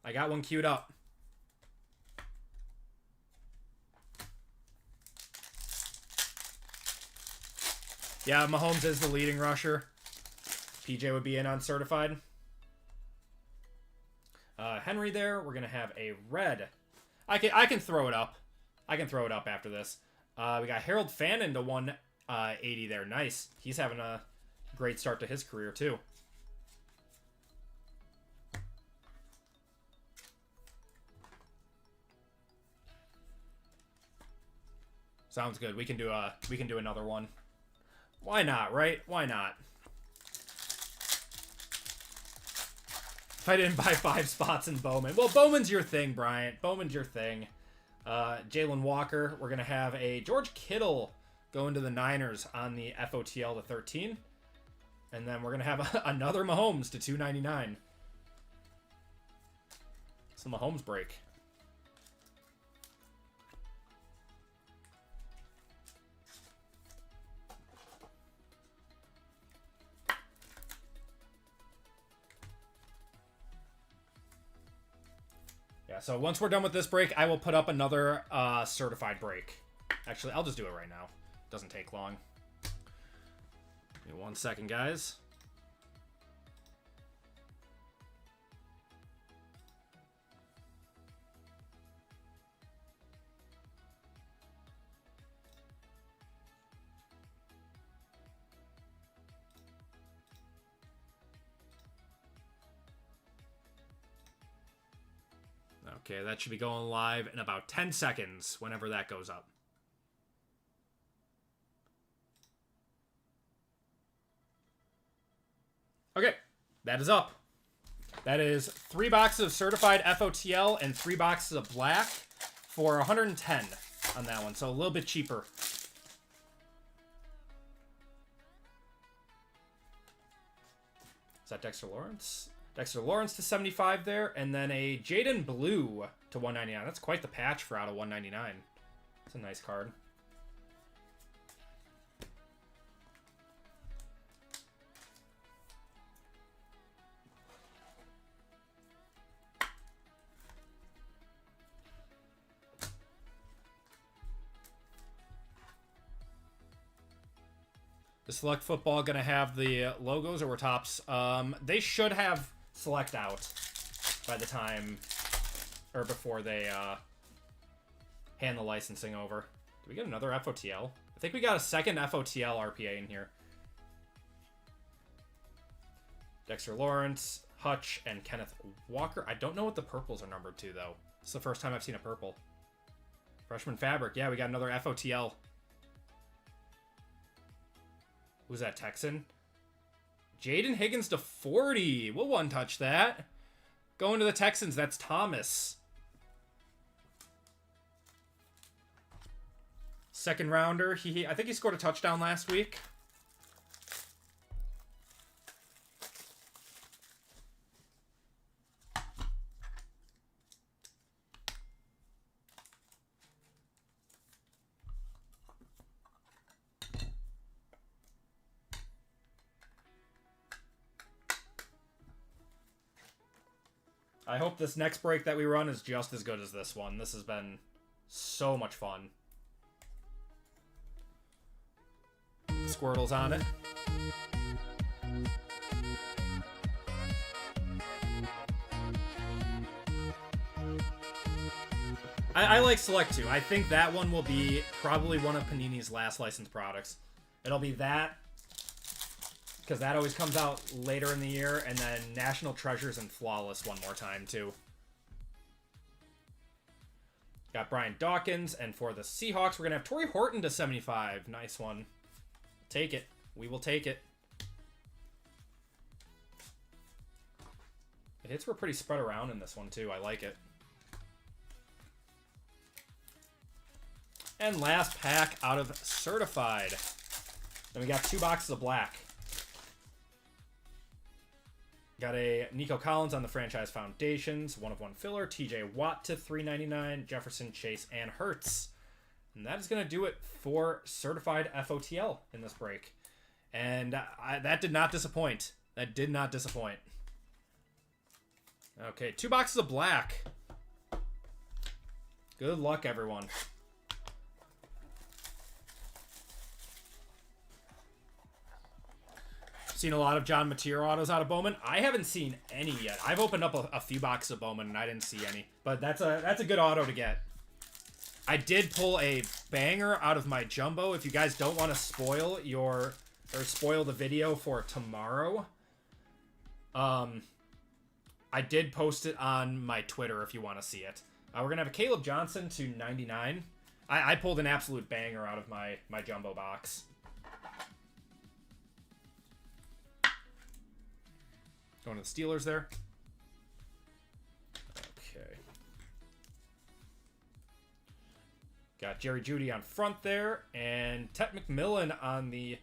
I got one queued up. Yeah, Mahomes is the leading rusher. PJ would be in on certified. Henry there. We're gonna have a red. I can throw it up. I can throw it up after this. We got Harold Fannin to 180 there. Nice. He's having a great start to his career too. Sounds good. We can do another one. Why not, right? Why not? If I didn't buy 5 spots in Bowman. Well, Bowman's your thing, Bryant. Bowman's your thing. Jalen Walker. We're going to have a George Kittle going to the Niners on the FOTL to 13. And then we're going to have another Mahomes to 299. It's a Mahomes break. Yeah, so once we're done with this break, I will put up another certified break. Actually, I'll just do it right now. Doesn't take long. Give me 1 second, guys. Okay, that should be going live in about 10 seconds whenever that goes up. Okay, that is up. That is 3 boxes of certified FOTL and 3 boxes of black for 110 on that one, so a little bit cheaper. Is that Dexter Lawrence? Dexter Lawrence to 75 there, and then a Jaden Blue to 199. That's quite the patch for out of 199. That's a nice card. The Select Football going to have the logos over tops. They should have Select out by the time, or before they hand the licensing over. Do we get another FOTL? I think we got a second FOTL RPA in here. Dexter Lawrence, Hutch, and Kenneth Walker. I don't know what the purples are numbered to, though. It's the first time I've seen a purple. Freshman Fabric. Yeah, we got another FOTL. Who's that, Texan? Jaden Higgins to 40. We'll one-touch that. Going to the Texans, that's Thomas. Second rounder. I think he scored a touchdown last week. I hope this next break that we run is just as good as this one. This has been so much fun. Squirtle's on it. I like Select 2. I think that one will be probably one of Panini's last licensed products. It'll be that, because that always comes out later in the year, and then National Treasures and Flawless one more time, too. Got Brian Dawkins, and for the Seahawks, we're going to have Torrey Horton to 75. Nice one. Take it. We will take it. The hits were pretty spread around in this one, too. I like it. And last pack out of Certified. Then we got 2 boxes of black. Got a Nico Collins on the Franchise Foundations, 1/1 filler, TJ Watt to 399, Jefferson, Chase, and Hurts. And that is going to do it for Certified FOTL in this break. And that did not disappoint. That did not disappoint. Okay, 2 boxes of black. Good luck, everyone. Seen a lot of John Mateer autos out of Bowman. I haven't seen any yet. I've opened up a few boxes of Bowman and I didn't see any. But that's a good auto to get. I did pull a banger out of my jumbo. If you guys don't want to spoil the video for tomorrow, I did post it on my Twitter if you want to see it. We're gonna have a Caleb Johnson to 99. I pulled an absolute banger out of my jumbo box. Going to the Steelers there. Okay. Got Jerry Jeudy on front there, and Tet McMillan on the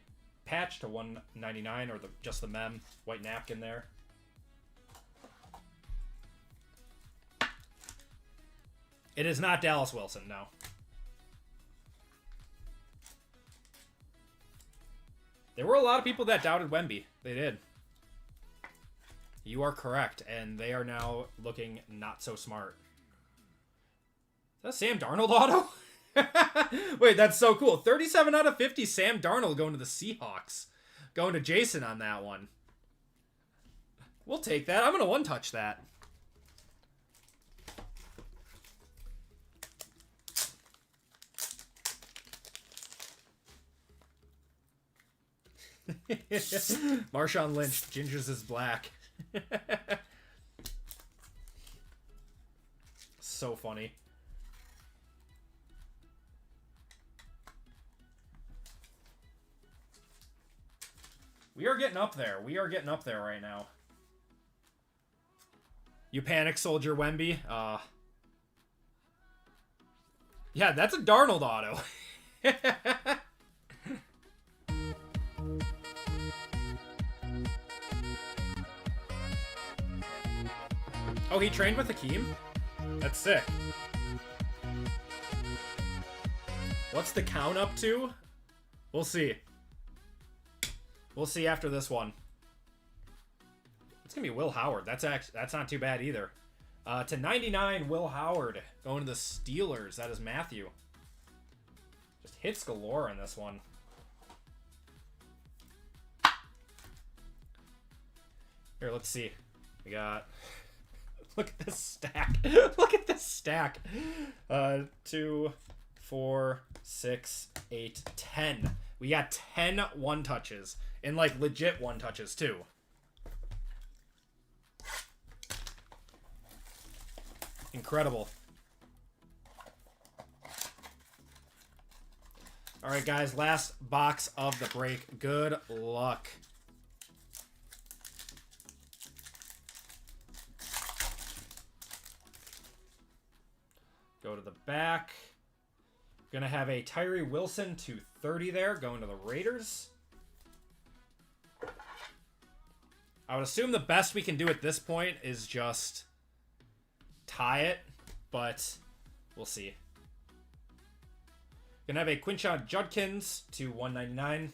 patch to 199, or just the mem white napkin there. It is not Dallas Wilson, no. There were a lot of people that doubted Wemby. They did. You are correct, and they are now looking not so smart. Is that Sam Darnold auto? Wait, that's so cool. 37 out of 50, Sam Darnold going to the Seahawks. Going to Jason on that one. We'll take that. I'm going to one-touch that. Marshawn Lynch, Ginger's is black. So funny. We are getting up there. We are getting up there right now. You panic, Soldier Wemby. Yeah, that's a Darnold auto. Oh, he trained with Hakeem? That's sick. What's the count up to? We'll see. We'll see after this one. It's gonna be Will Howard. That's not too bad either. To 99, Will Howard going to the Steelers. That is Matthew. Just hits galore in this one. Here, let's see. We got. Look at this stack. Look at this stack. 2, 4, 6, 8, 10. We got 10 one-touches. And, like, legit one-touches, too. Incredible. All right, guys. Last box of the break. Good luck. Go to the back. Gonna have a Tyree Wilson to 30 there, going to the Raiders. I would assume the best we can do at this point is just tie it, but we'll see. Gonna have a Quinshon Judkins to 199,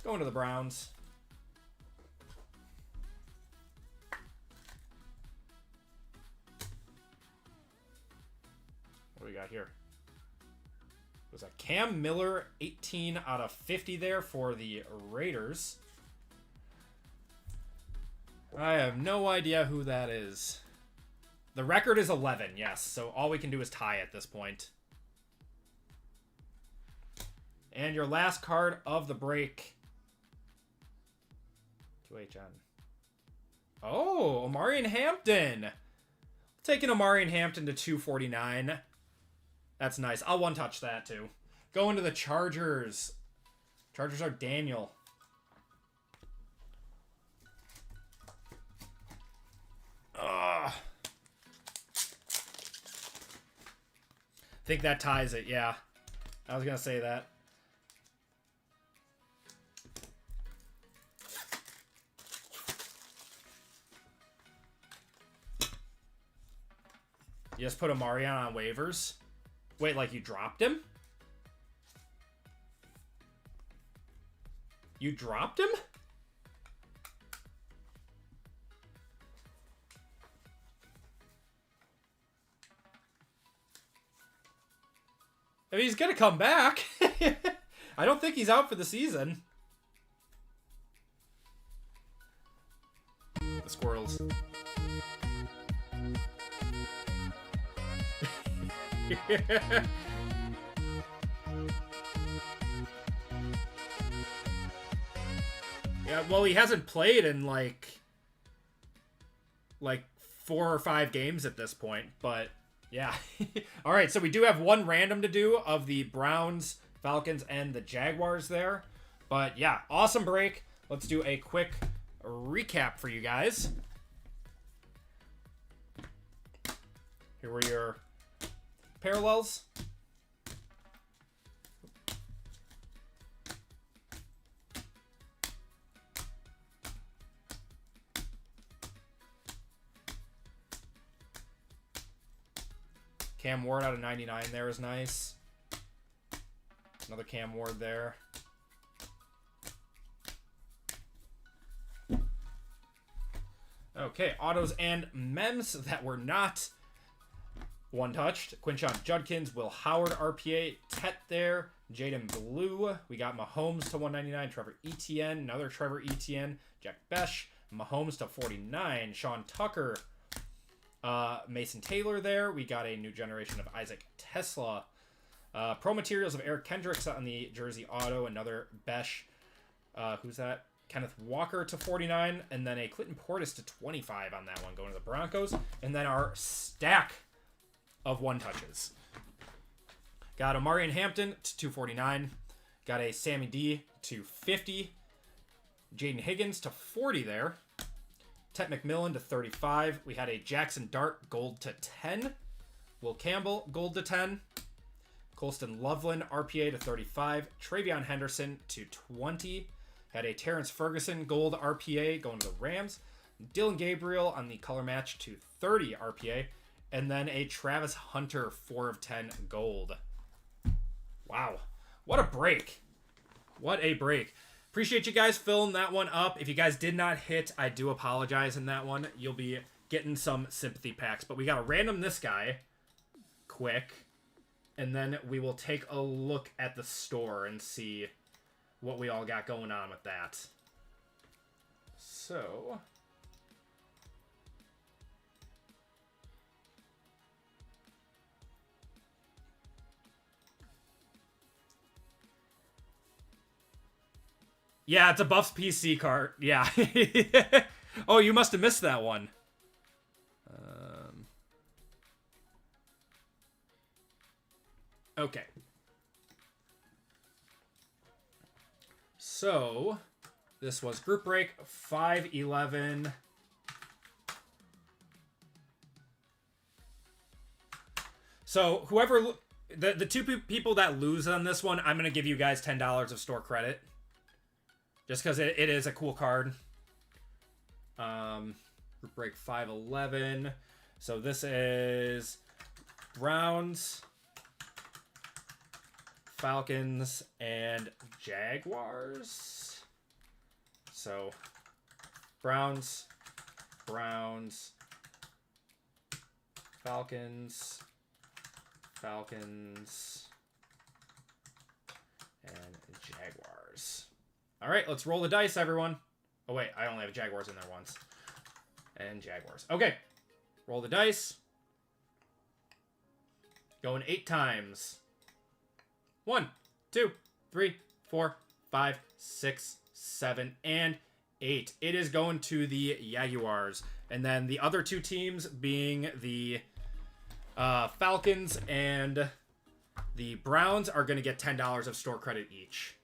going to the Browns. got here? Was that Cam Miller, 18 out of 50 there for the Raiders. I have no idea who that is. The record is 11, yes. So all we can do is tie at this point. And your last card of the break. 2HN. Oh, Omarion Hampton. Taking Omarion Hampton to 249. That's nice. I'll one-touch that, too. Going to the Chargers. Chargers are Daniel. Ugh. I think that ties it, yeah. I was going to say that. You just put Omarion on waivers? Wait, like you dropped him? You dropped him? I mean, he's gonna come back. I don't think he's out for the season. The squirrels. Yeah, well, he hasn't played in like 4 or 5 games at this point, but yeah. All right, so we do have one random to do of the Browns, Falcons, and the Jaguars there. But yeah, awesome break. Let's do a quick recap for you guys. Here were your parallels. Cam Ward out of 99 there is nice. Another Cam Ward there. Okay, autos and mems that were not one-touched. Quinshon Judkins, Will Howard RPA, Tet there, Jaden Blue. We got Mahomes to 199, Trevor Etienne, another Trevor Etienne, Jack Besh, Mahomes to 49, Sean Tucker, Mason Taylor there. We got a new generation of Isaac Tesla. Pro materials of Eric Kendricks on the jersey auto, another Besh. Who's that? Kenneth Walker to 49, and then a Clinton Portis to 25 on that one, going to the Broncos. And then our stack of one-touches. Got Omarion Hampton to 249. Got a Sammy D to 50. Jaden Higgins to 40 there. Tet McMillan to 35. We had a Jackson Dart gold to 10. Will Campbell gold to 10. Colston Loveland RPA to 35. Travion Henderson to 20. Had a Terrence Ferguson gold RPA going to the Rams. Dylan Gabriel on the color match to 30 RPA. And then a Travis Hunter 4 of 10 gold. Wow. What a break. What a break. Appreciate you guys filling that one up. If you guys did not hit, I do apologize in that one. You'll be getting some sympathy packs. But we got to random this guy quick. And then we will take a look at the store and see what we all got going on with that. So... yeah, it's a Buffs PC card. Yeah. Oh, you must have missed that one. Okay. So, this was group break 511. So, whoever... The two people that lose on this one, I'm going to give you guys $10 of store credit. Just because it is a cool card. Group break 511. So this is Browns, Falcons, and Jaguars. So Browns, Falcons, Falcons, and Jaguars. All right, let's roll the dice, everyone. Oh, wait, I only have Jaguars in there once. And Jaguars. Okay, roll the dice. Going 8 times. 1, 2, 3, 4, 5, 6, 7, and 8. It is going to the Jaguars. And then the other 2 teams being the Falcons and the Browns are going to get $10 of store credit each.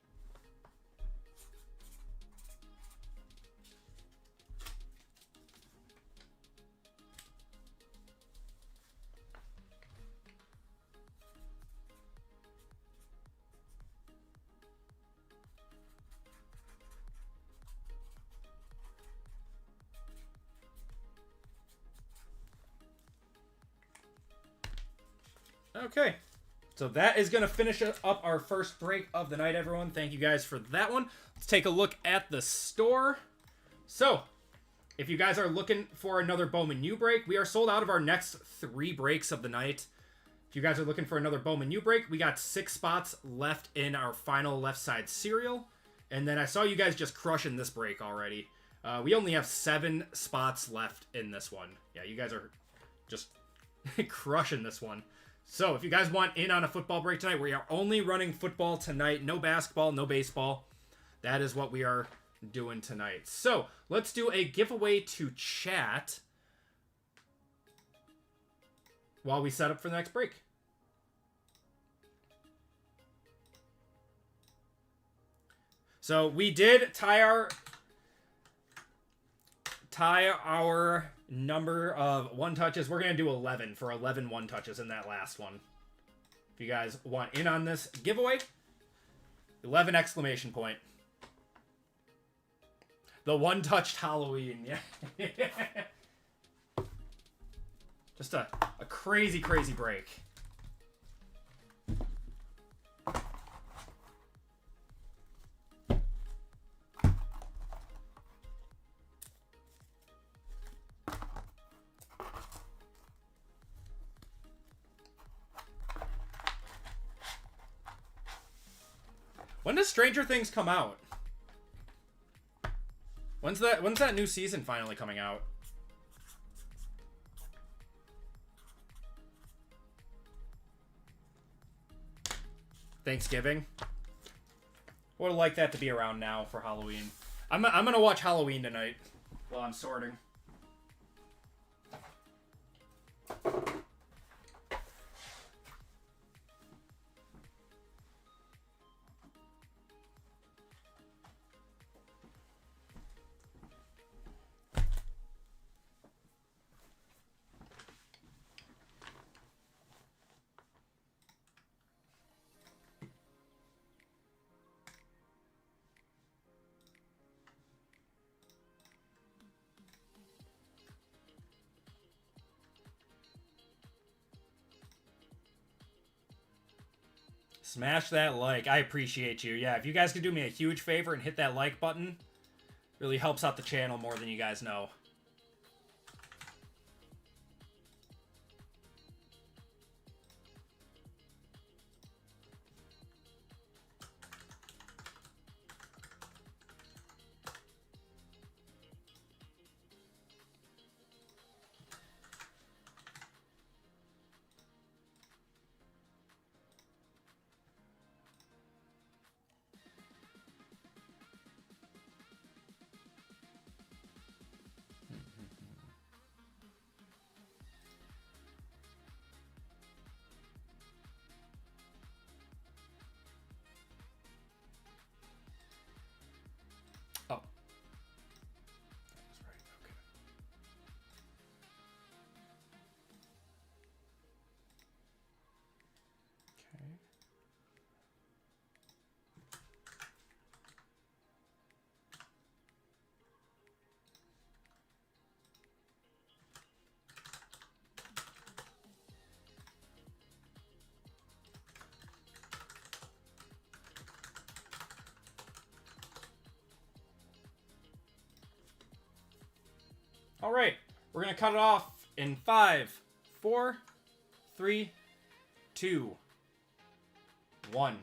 Okay, so that is going to finish up our first break of the night, everyone. Thank you guys for that one. Let's take a look at the store. So, if you guys are looking for another Bowman U break, we are sold out of our next 3 breaks of the night. If you guys are looking for another Bowman U break, we got 6 spots left in our final left side serial. And then I saw you guys just crushing this break already. We only have 7 spots left in this one. Yeah, you guys are just crushing this one. So, if you guys want in on a football break tonight, we are only running football tonight. No basketball, no baseball. That is what we are doing tonight. So, let's do a giveaway to chat while we set up for the next break. So, we did tie our number of 1 touches. We're going to do 11 for 11 1 touches in that last one. If you guys want in on this giveaway, 11 exclamation point. The 1-touched Halloween. Yeah. Just a crazy, crazy break. When does Stranger Things come out? When's that new season finally coming out? Thanksgiving? Would like that to be around now for Halloween. I'm gonna watch Halloween tonight while I'm sorting. Smash that like. I appreciate you. Yeah, if you guys could do me a huge favor and hit that like button, really helps out the channel more than you guys know. Oh. That was right. Okay. Okay. All right, we're gonna cut it off in 5, 4, 3, 2, 1.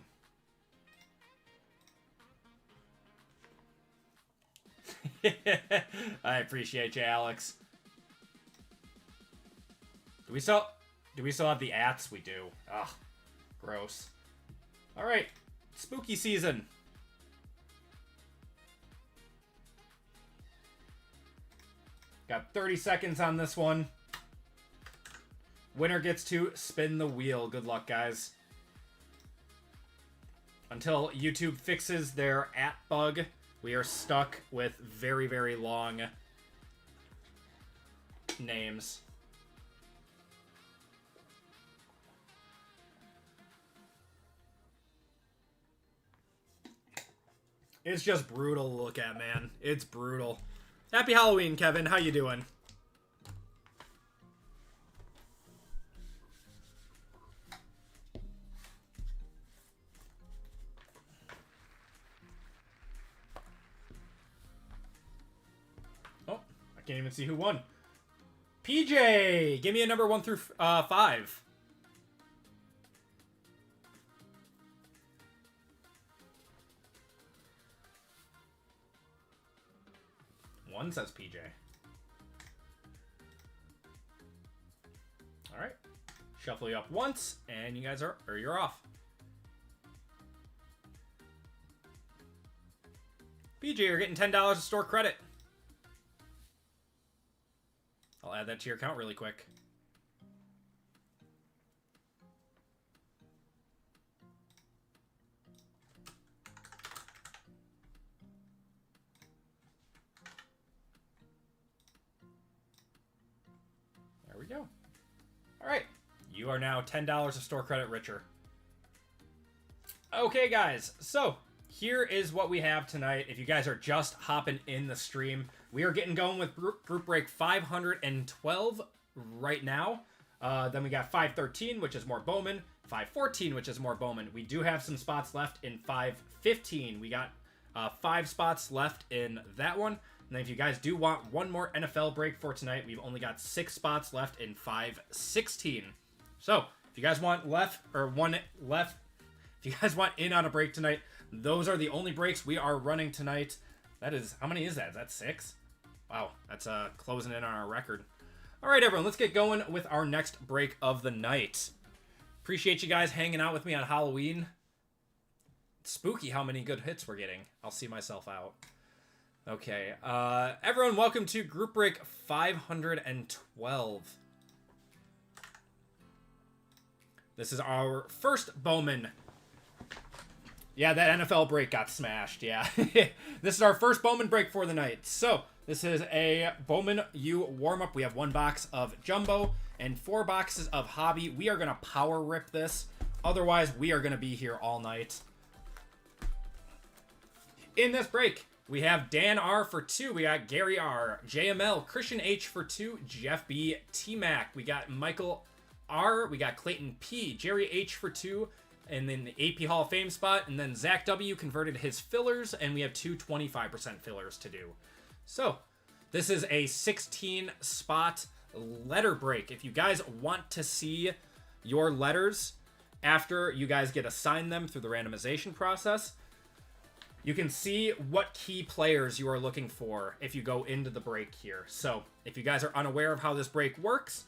I appreciate you, Alex. Do we still have the ats? We do. Ugh. Gross. Alright. Spooky season. Got 30 seconds on this one. Winner gets to spin the wheel. Good luck, guys. Until YouTube fixes their at bug, we are stuck with very, very long names. It's just brutal to look at, man. It's brutal. Happy Halloween, Kevin. How you doing? Oh, I can't even see who won. PJ! Give me a number 1 through 5. 1 says PJ. Alright. Shuffle you up once, and you guys you're off. PJ, you're getting $10 of store credit. I'll add that to your account really quick. There we go. All right. You are now $10 of store credit richer. Okay, guys. So here is what we have tonight. If you guys are just hopping in the stream, we are getting going with group break 512 right now. Then we got 513, which is more Bowman. 514, which is more Bowman. We do have some spots left in 515. We got 5 spots left in that one. And then if you guys do want one more NFL break for tonight, we've only got 6 spots left in 516. So if you guys want if you guys want in on a break tonight, those are the only breaks we are running tonight. That is, how many is that? Is that 6? Wow, that's closing in on our record. All right, everyone, let's get going with our next break of the night. Appreciate you guys hanging out with me on Halloween. It's spooky how many good hits we're getting. I'll see myself out. Okay, everyone, welcome to group break 512. This is our first Bowman. Yeah, that NFL break got smashed, yeah. This is our first Bowman break for the night. So, this is a Bowman U warm-up. We have 1 box of Jumbo and 4 boxes of Hobby. We are going to power rip this. Otherwise, we are going to be here all night. In this break, we have Dan R for 2. We got Gary R, JML, Christian H for 2, Jeff B, T-Mac. We got Michael R. We got Clayton P, Jerry H for 2. And then the AP Hall of Fame spot. And then Zach W converted his fillers. And we have 2 25% fillers to do. So, this is a 16 spot letter break. If you guys want to see your letters after you guys get assigned them through the randomization process, you can see what key players you are looking for if you go into the break here. So, if you guys are unaware of how this break works,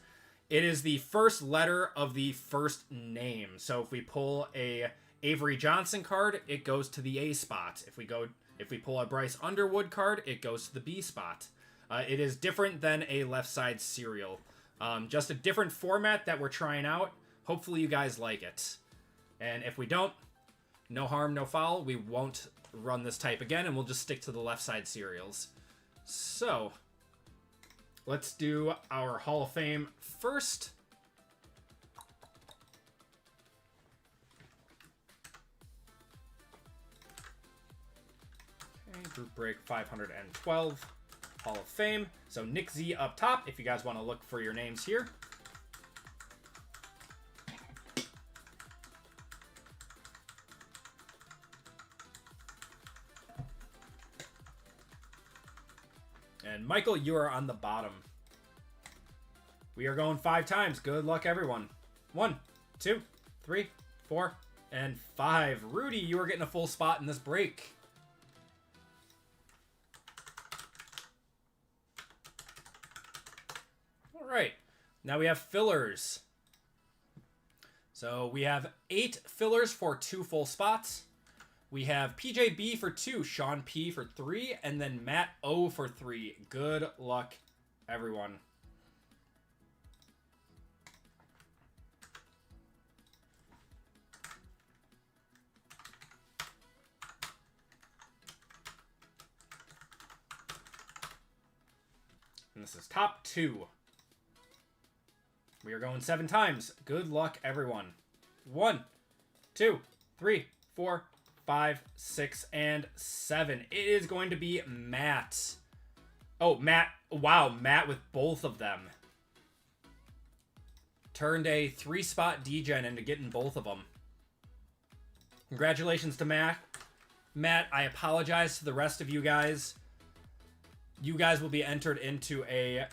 it is the first letter of the first name. So if we pull a Avery Johnson card, it goes to the A spot. If we pull a Bryce Underwood card, it goes to the B spot. It is different than a left side serial. Just a different format that we're trying out. Hopefully you guys like it. And if we don't, no harm, no foul. We won't run this type again, and we'll just stick to the left side serials. So let's do our Hall of Fame first. Okay, group break 512, Hall of Fame. So Nick Z up top, if you guys want to look for your names here. And Michael, you are on the bottom. We are going 5 times. Good luck, everyone. 1, 2, 3, 4, and 5. Rudy, you are getting a full spot in this break. All right. Now we have fillers. So we have 8 fillers for 2 full spots. We have PJB for 2, Sean P for 3, and then Matt O for 3. Good luck, everyone. And this is top 2. We are going 7 times. Good luck, everyone. 1, 2, 3, 4, 5, 6, and 7. It is going to be Matt. Oh, Matt. Wow, Matt with both of them. Turned a 3-spot D-Gen into getting both of them. Congratulations to Matt. Matt, I apologize to the rest of you guys. You guys will be entered into a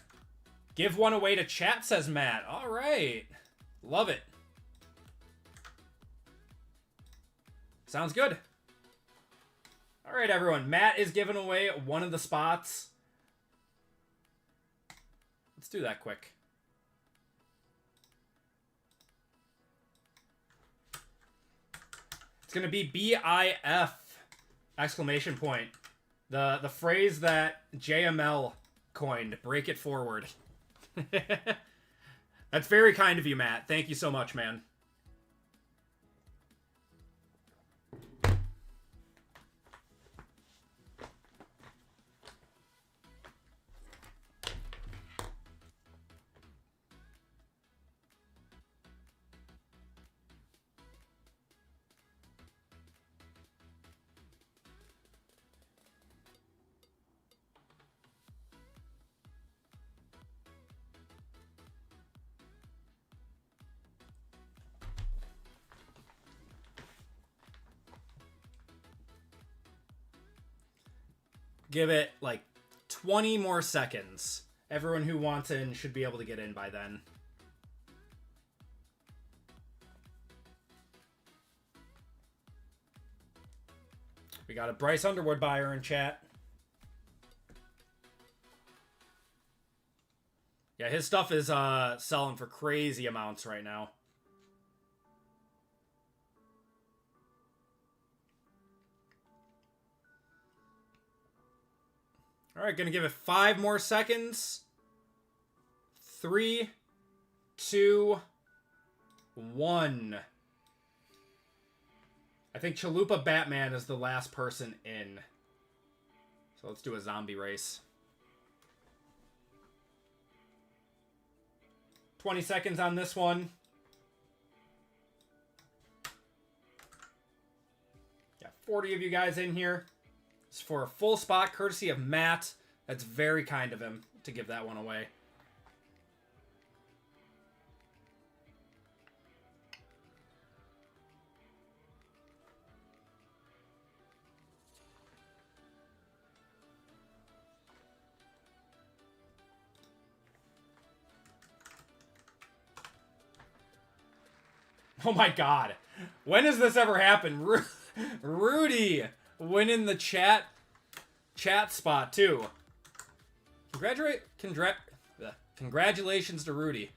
give one away to chat, says Matt. All right. Love it. Sounds good. All right, everyone. Matt is giving away one of the spots. Let's do that quick. It's going to be BIF! Exclamation point. The phrase that JML coined. Break it forward. That's very kind of you, Matt. Thank you so much, man. Give it like 20 more seconds. Everyone who wants in should be able to get in by then. We got a Bryce Underwood buyer in chat. Yeah, his stuff is selling for crazy amounts right now. All right, gonna give it 5 more seconds. 3, 2, 1. I think Chalupa Batman is the last person in. So let's do a zombie race. 20 seconds on this one. Got 40 of you guys in here. It's for a full spot, courtesy of Matt. That's very kind of him to give that one away. Oh my god. When has this ever happened? Rudy winning the chat spot too. Congratulations to Rudy.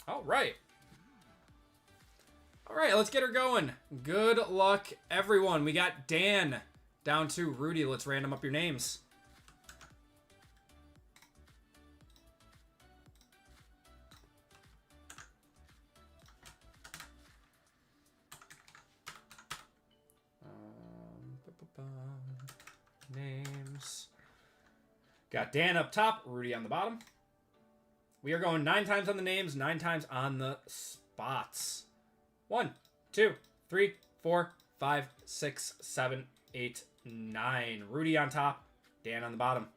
All right. All right, let's get her going. Good luck, everyone. We got Dan down to Rudy. Let's random up your names. Names. Got Dan up top, Rudy on the bottom. We are going 9 times on the names, 9 times on the spots. 1, 2, 3, 4, 5, 6, 7, 8, 9. Rudy on top, Dan on the bottom.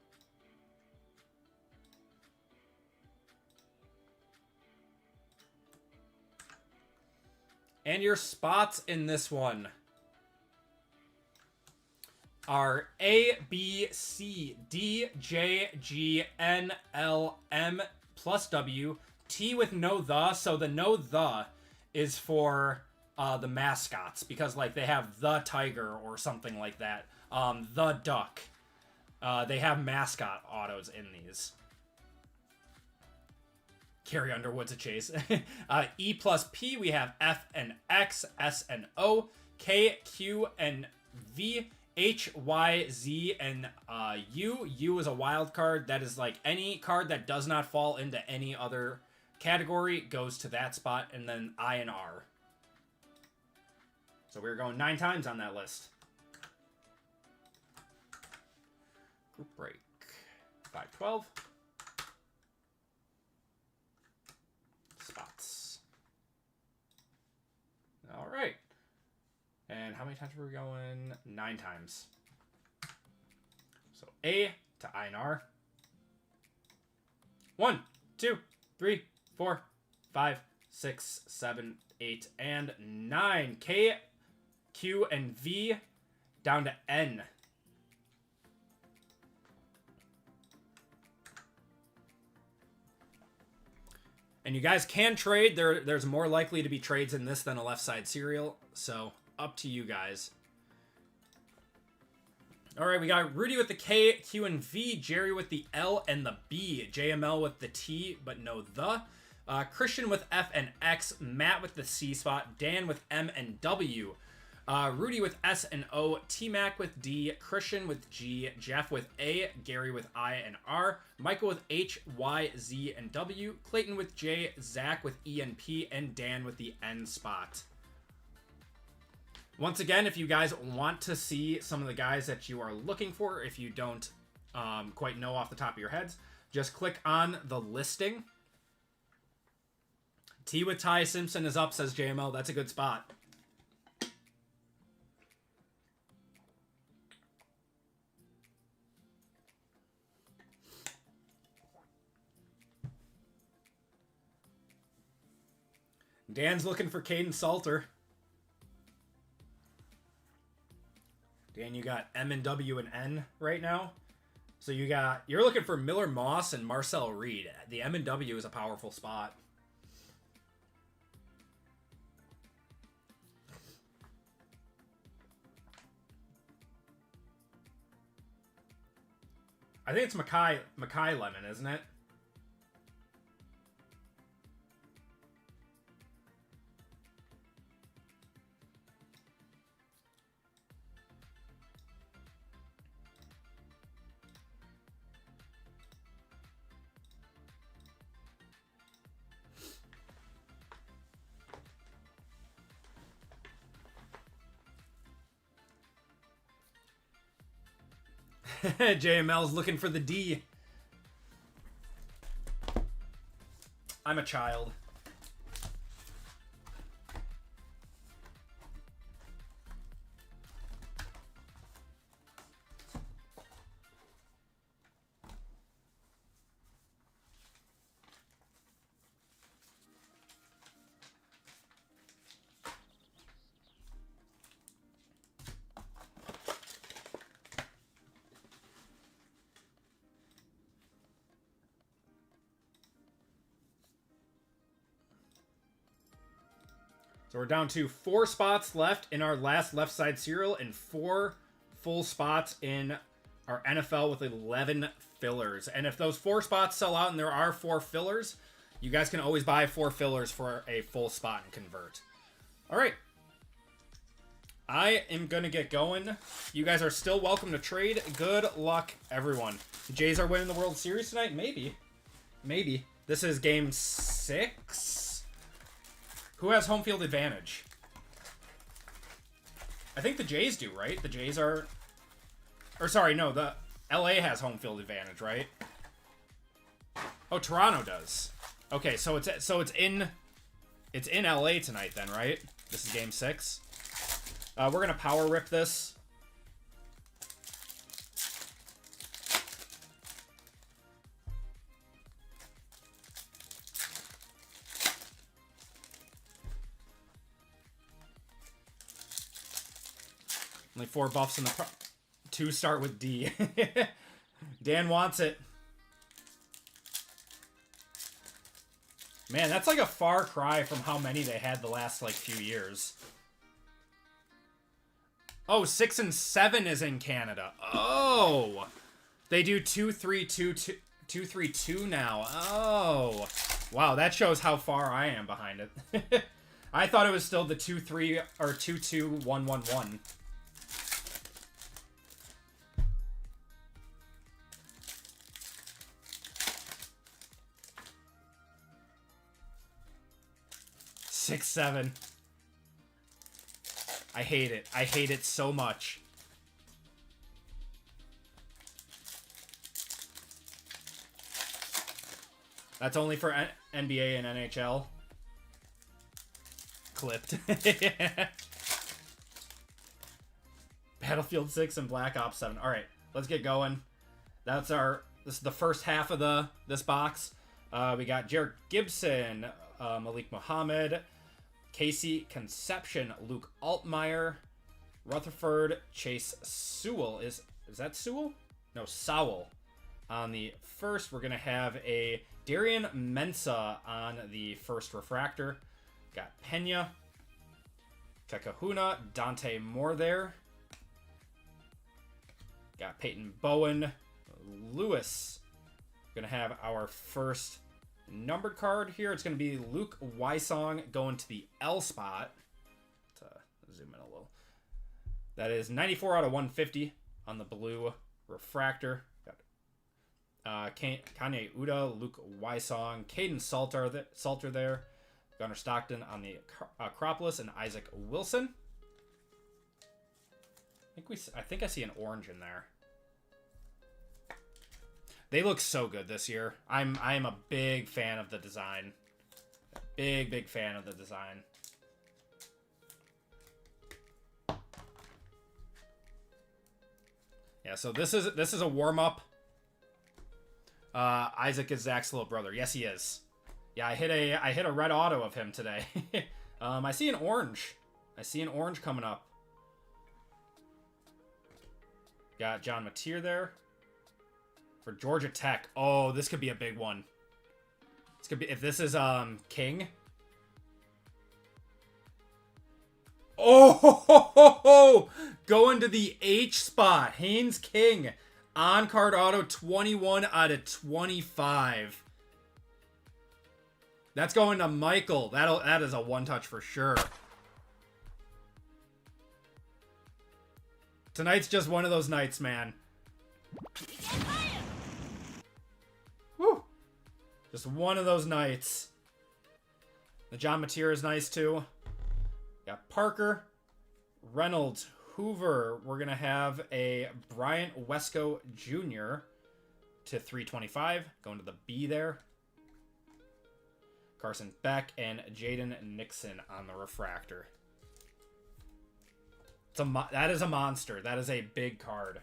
And your spots in this one. are A, B, C, D, J, G, N, L, M plus W, T with no the. So the no the is for the mascots, because like they have the tiger or something like that. The duck. They have mascot autos in these. Carrie Underwood's a chase. E plus P, we have F and X, S and O, K, Q, and V, H, Y, Z, and U. U is a wild card. That is like any card that does not fall into any other category goes to that spot, and then I and R. So we're going 9 times on that list. Group break. 512. Spots. All right. And how many times were we going? 9 times. So A to I and R. 1, 2, 3, 4, 5, 6, 7, 8, and 9. K, Q, and V down to N. And you guys can trade. There's more likely to be trades in this than a left side serial. So up to you guys. All right, we got Rudy with the K, Q, and V. Jerry with the L and the B. JML with the T, but no the. Christian with F and X. Matt with the C spot. Dan with M and W. Rudy with S and O, T-Mac with D, Christian with G, Jeff with A, Gary with I and R, Michael with H, Y, Z, and W, Clayton with J, Zach with E and P, and Dan with the N spot. Once again, if you guys want to see some of the guys that you are looking for, if you don't quite know off the top of your heads, just click on the listing. T with Ty Simpson is up, says JML. That's a good spot. Dan's looking for Caden Salter. Dan, you got M and W and N right now. So you're looking for Miller Moss and Marcel Reed. The M and W is a powerful spot. I think it's Mackay Lemon, isn't it? JML's looking for the D. I'm a child. So we're down to 4 spots left in our last left side serial and 4 full spots in our NFL with 11 fillers. And if those 4 spots sell out and there are 4 fillers, you guys can always buy 4 fillers for a full spot and convert. All right. I am going to get going. You guys are still welcome to trade. Good luck, everyone. The Jays are winning the World Series tonight? Maybe. Maybe. This is game 6. Who has home field advantage? I think the Jays do, right? The Jays are... Or sorry, no, the LA has home field advantage, right? Oh, Toronto does. Okay, so it's in LA tonight then, right? This is game 6. We're gonna power rip this. Only 4 buffs in the Two start with D. Dan wants it. Man, that's like a far cry from how many they had the last, like, few years. Oh, 6 and 7 is in Canada. Oh! They do 2-3-2 now. Oh. Wow, that shows how far I am behind it. I thought it was still the 2-3 or 2-2-1-1-1. Six, 7. I hate it. I hate it so much. That's only for NBA and NHL. Clipped. Battlefield 6 and Black Ops 7. All right, let's get going. This is the first half of this box. We got Jarrett Gibson, Malik Muhammad, Casey Conception, Luke Altmaier, Rutherford, Chase Sewell. Is that Sewell? No, Sowell. On the first, we're going to have a Darian Mensah on the first refractor. Got Pena, Kakahuna, Dante Moore there. Got Peyton Bowen, Lewis. Going to have our first numbered card here. It's going to be Luke Wysong going to the L spot. Let's zoom in a little. That is 94 out of 150 on the blue refractor. Got Kanye Uda, Luke Wysong, Caden Salter there. Gunnar Stockton on the Acropolis, and Isaac Wilson. I think I see an orange in there. They look so good this year. I'm a big fan of the design. Big fan of the design. Yeah, so this is a warm up. Isaac is Zach's little brother. Yes, he is. Yeah, I hit a red auto of him today. I see an orange. I see an orange coming up. Got John Mateer there. For Georgia Tech. Oh, this could be a big one. This could be, if this is King. Oh, going to the H spot. Haynes King. On card auto 21 out of 25. That's going to Michael. That is a one touch for sure. Tonight's just one of those nights, man. Woo! Just one of those nights. The John Mateer is nice too. Got Parker, Reynolds, Hoover. We're going to have a Bryant Wesco Jr. to 325. Going to the B there. Carson Beck and Jaden Nixon on the refractor. That is a monster. That is a big card.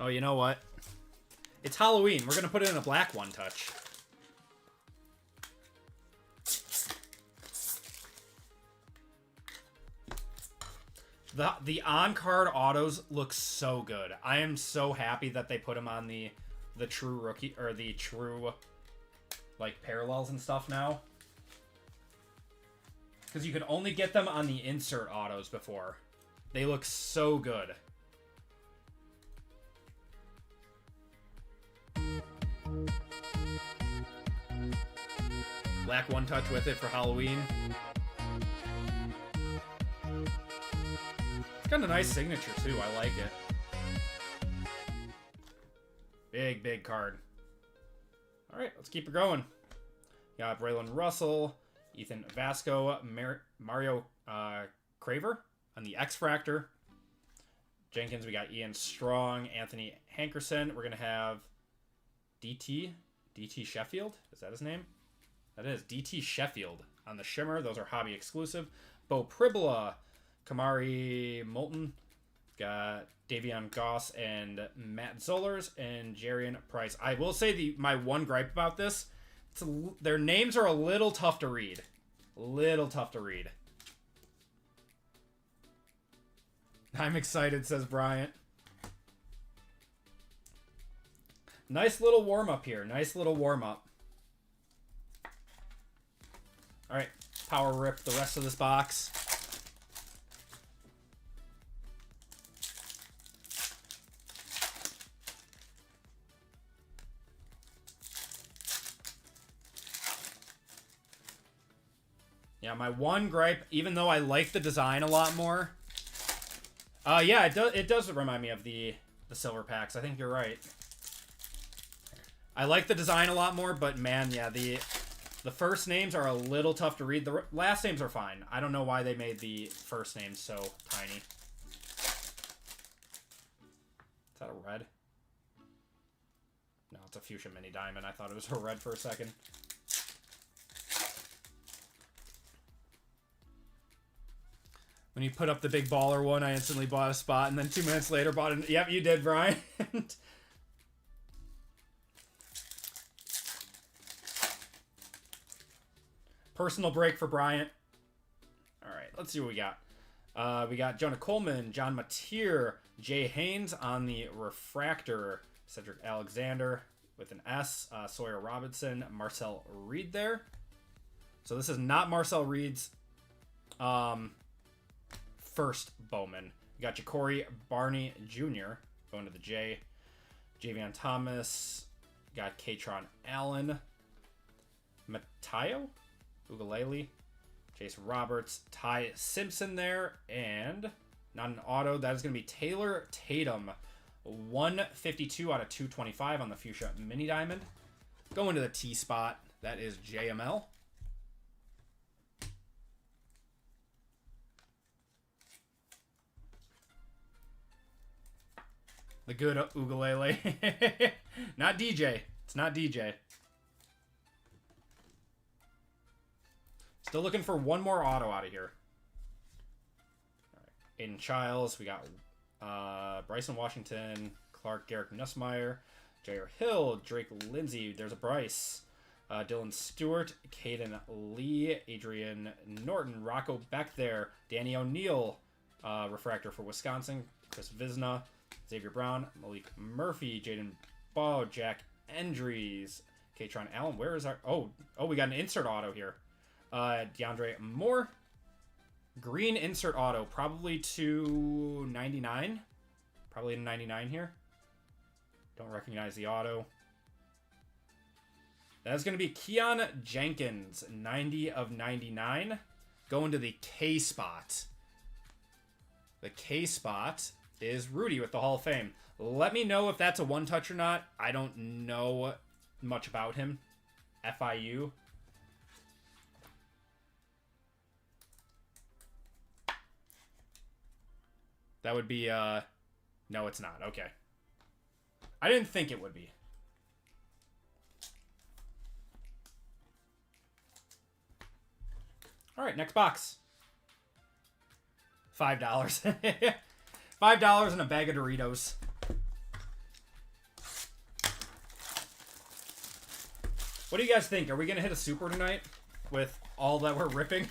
Oh, you know what? It's Halloween. We're going to put it in a black one touch. The on-card autos look so good. I am so happy that they put them on the true rookie, or the true, like, parallels and stuff now. Because you could only get them on the insert autos before. They look so good. Black one touch with it for Halloween. It's got a nice signature too. I like it. Big card. All right, let's keep it going. Got Braylon Russell, Ethan Vasco, Mario Craver on the X-Fractor. Jenkins, we got Ian Strong, Anthony Hankerson. We're gonna have DT Sheffield. Is that his name? That is DT Sheffield on the Shimmer. Those are hobby exclusive. Bo Pribula, Kamari Moulton. Got Davion Goss and Matt Zollers and Jarian Price. I will say my one gripe about this, their names are a little tough to read. I'm excited, says Bryant. Nice little warm-up here. All right, power rip the rest of this box. Yeah, my one gripe, even though I like the design a lot more. Yeah, it does remind me of the silver packs. I think you're right. I like the design a lot more, but man, yeah, the first names are a little tough to read. The last names are fine. I don't know why they made the first names so tiny. Is that a red? No, it's a fuchsia mini diamond. I thought it was a red for a second. When you put up the big baller one, I instantly bought a spot, and then 2 minutes later bought an... Yep, you did, Brian. Personal break for Bryant. All right, let's see what we got. We got Jonah Coleman, John Mateer, Jay Haynes on the refractor, Cedric Alexander with an S, Sawyer Robinson, Marcel Reed there. So this is not Marcel Reed's first Bowman. You got Ja'Cory Barney Jr. going to the J. Javion Thomas. You got Katron Allen. Matayo Ugalele. Chase Roberts. Ty Simpson there. And not an auto. That is going to be Taylor Tatum. 152 out of 225 on the Fuchsia Mini Diamond. Going to the T spot. That is JML. The good Ugalele. Not DJ. It's not DJ. Still looking for one more auto out of here. All right. Aiden Childs. We got Bryson Washington, Clark Garrick Nussmeier, Jair Hill, Drake Lindsay. There's a Bryce. Dylan Stewart, Caden Lee, Adrian Norton, Rocco Beck there, Danny O'Neill, refractor for Wisconsin, Chris Vizna, Xavier Brown, Malik Murphy, Jaden Baugh, Jack Endries, Katron Allen. Where is our... Oh, we got an insert auto here. DeAndre Moore. Green insert auto. Probably to 99. Probably to 99 here. Don't recognize the auto. That's going to be Keon Jenkins. 90 of 99. Going to the K spot. The K spot is Rudy with the Hall of Fame. Let me know if that's a one-touch or not. I don't know much about him. FIU. That would be, no, it's not. Okay. I didn't think it would be. All right, next box. $5. $5 and a bag of Doritos. What do you guys think? Are we going to hit a super tonight with all that we're ripping?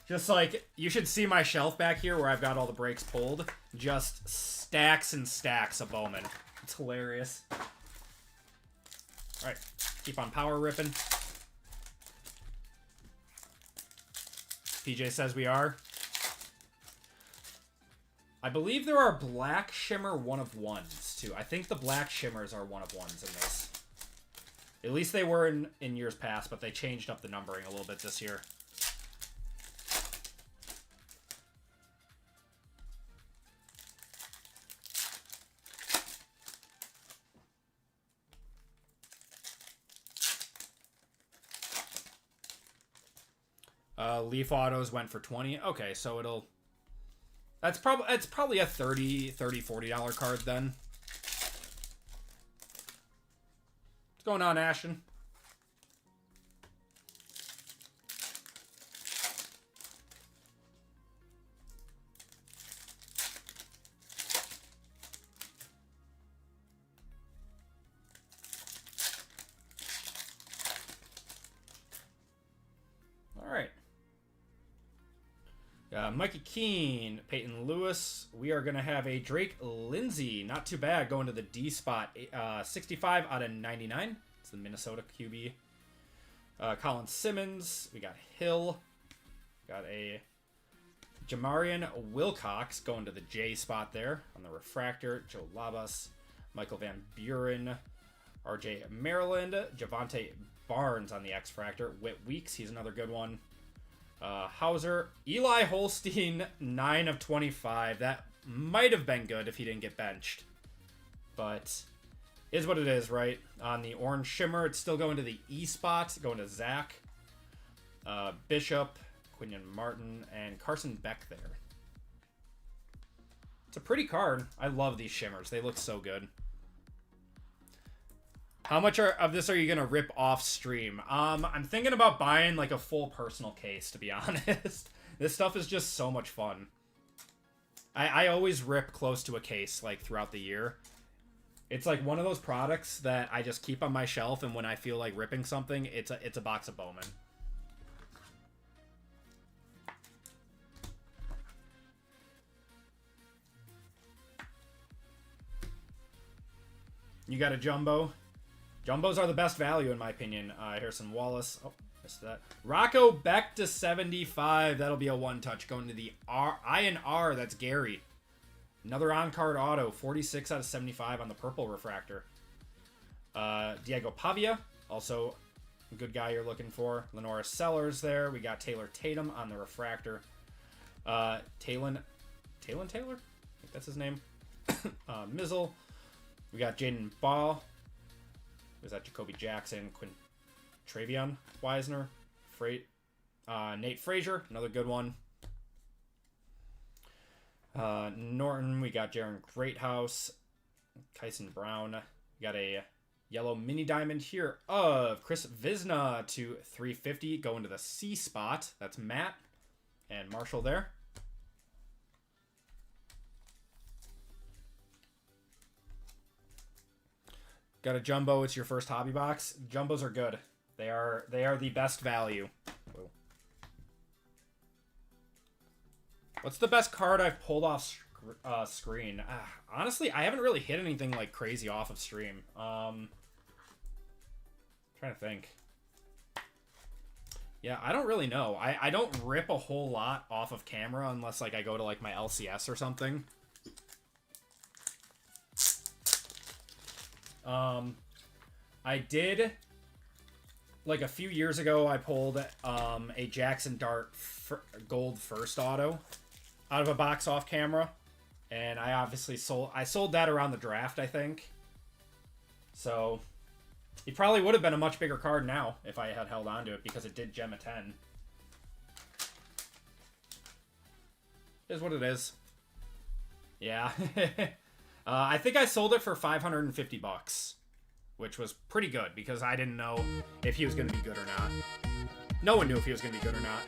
Just like, you should see my shelf back here where I've got all the breaks pulled. Just stacks and stacks of Bowman. It's hilarious. All right, keep on power ripping. PJ says we are. I believe there are black shimmer 1-of-1s too. I think the black shimmers are 1-of-1s in this. At least they were in years past, but they changed up the numbering a little bit this year. Leaf autos went for 20. Okay, so it'll... It's probably a $30, $40 card then. What's going on, Ashton? All right. Mikey Keene, Peyton Lewis. We are going to have a Drake Lindsay. Not too bad, going to the D spot. 65 out of 99. It's the Minnesota QB. Colin Simmons. We got Hill. Got a Jamarian Wilcox going to the J spot there on the refractor. Joe Labas. Michael Van Buren. RJ Maryland. Javante Barnes on the X-Fractor. Whit Weeks, he's another good one. Hauser. Eli Holstein, 9 of 25. That might have been good if he didn't get benched. But is what it is, right? On the Orange Shimmer, it's still going to the E spot. Going to Zach. Bishop. Quinion Martin. And Carson Beck there. It's a pretty card. I love these Shimmers. They look so good. How much of this are you going to rip off stream? I'm thinking about buying like a full personal case, to be honest. This stuff is just so much fun. I always rip close to a case like throughout the year. It's like one of those products that I just keep on my shelf, and when I feel like ripping something, it's a box of Bowman. You got a jumbo? Jumbos are the best value, in my opinion. Harrison Wallace. Oh, missed that. Rocco Beck to 75. That'll be a one-touch. Going to the I&R. That's Gary. Another on-card auto. 46 out of 75 on the purple refractor. Diego Pavia. Also a good guy you're looking for. Lenora Sellers there. We got Taylor Tatum on the refractor. Taylor? I think that's his name. Mizzle. We got Jaden Ball. Was that Jacoby Jackson, Travion Wisner, Nate Frazier, another good one. Norton, we got Jaron Greathouse, Kyson Brown. We got a yellow mini diamond here of Chris Visna to 350, going to the C spot. That's Matt and Marshall there. Got a jumbo. It's your first hobby box. Jumbos are good. They are the best value. Whoa. What's the best card I've pulled off screen? Honestly, I haven't really hit anything like crazy off of stream. Trying to think. Yeah, I don't really know. I don't rip a whole lot off of camera unless like I go to like my LCS or something. I did, like a few years ago, I pulled a Jackson Dart gold first auto out of a box off camera, and I obviously sold that around the draft, I think. So it probably would have been a much bigger card now if I had held on to it, because it did gem a 10. Is what it is. Yeah. I think I sold it for 550 bucks, which was pretty good because I didn't know if he was going to be good or not. No one knew if he was going to be good or not.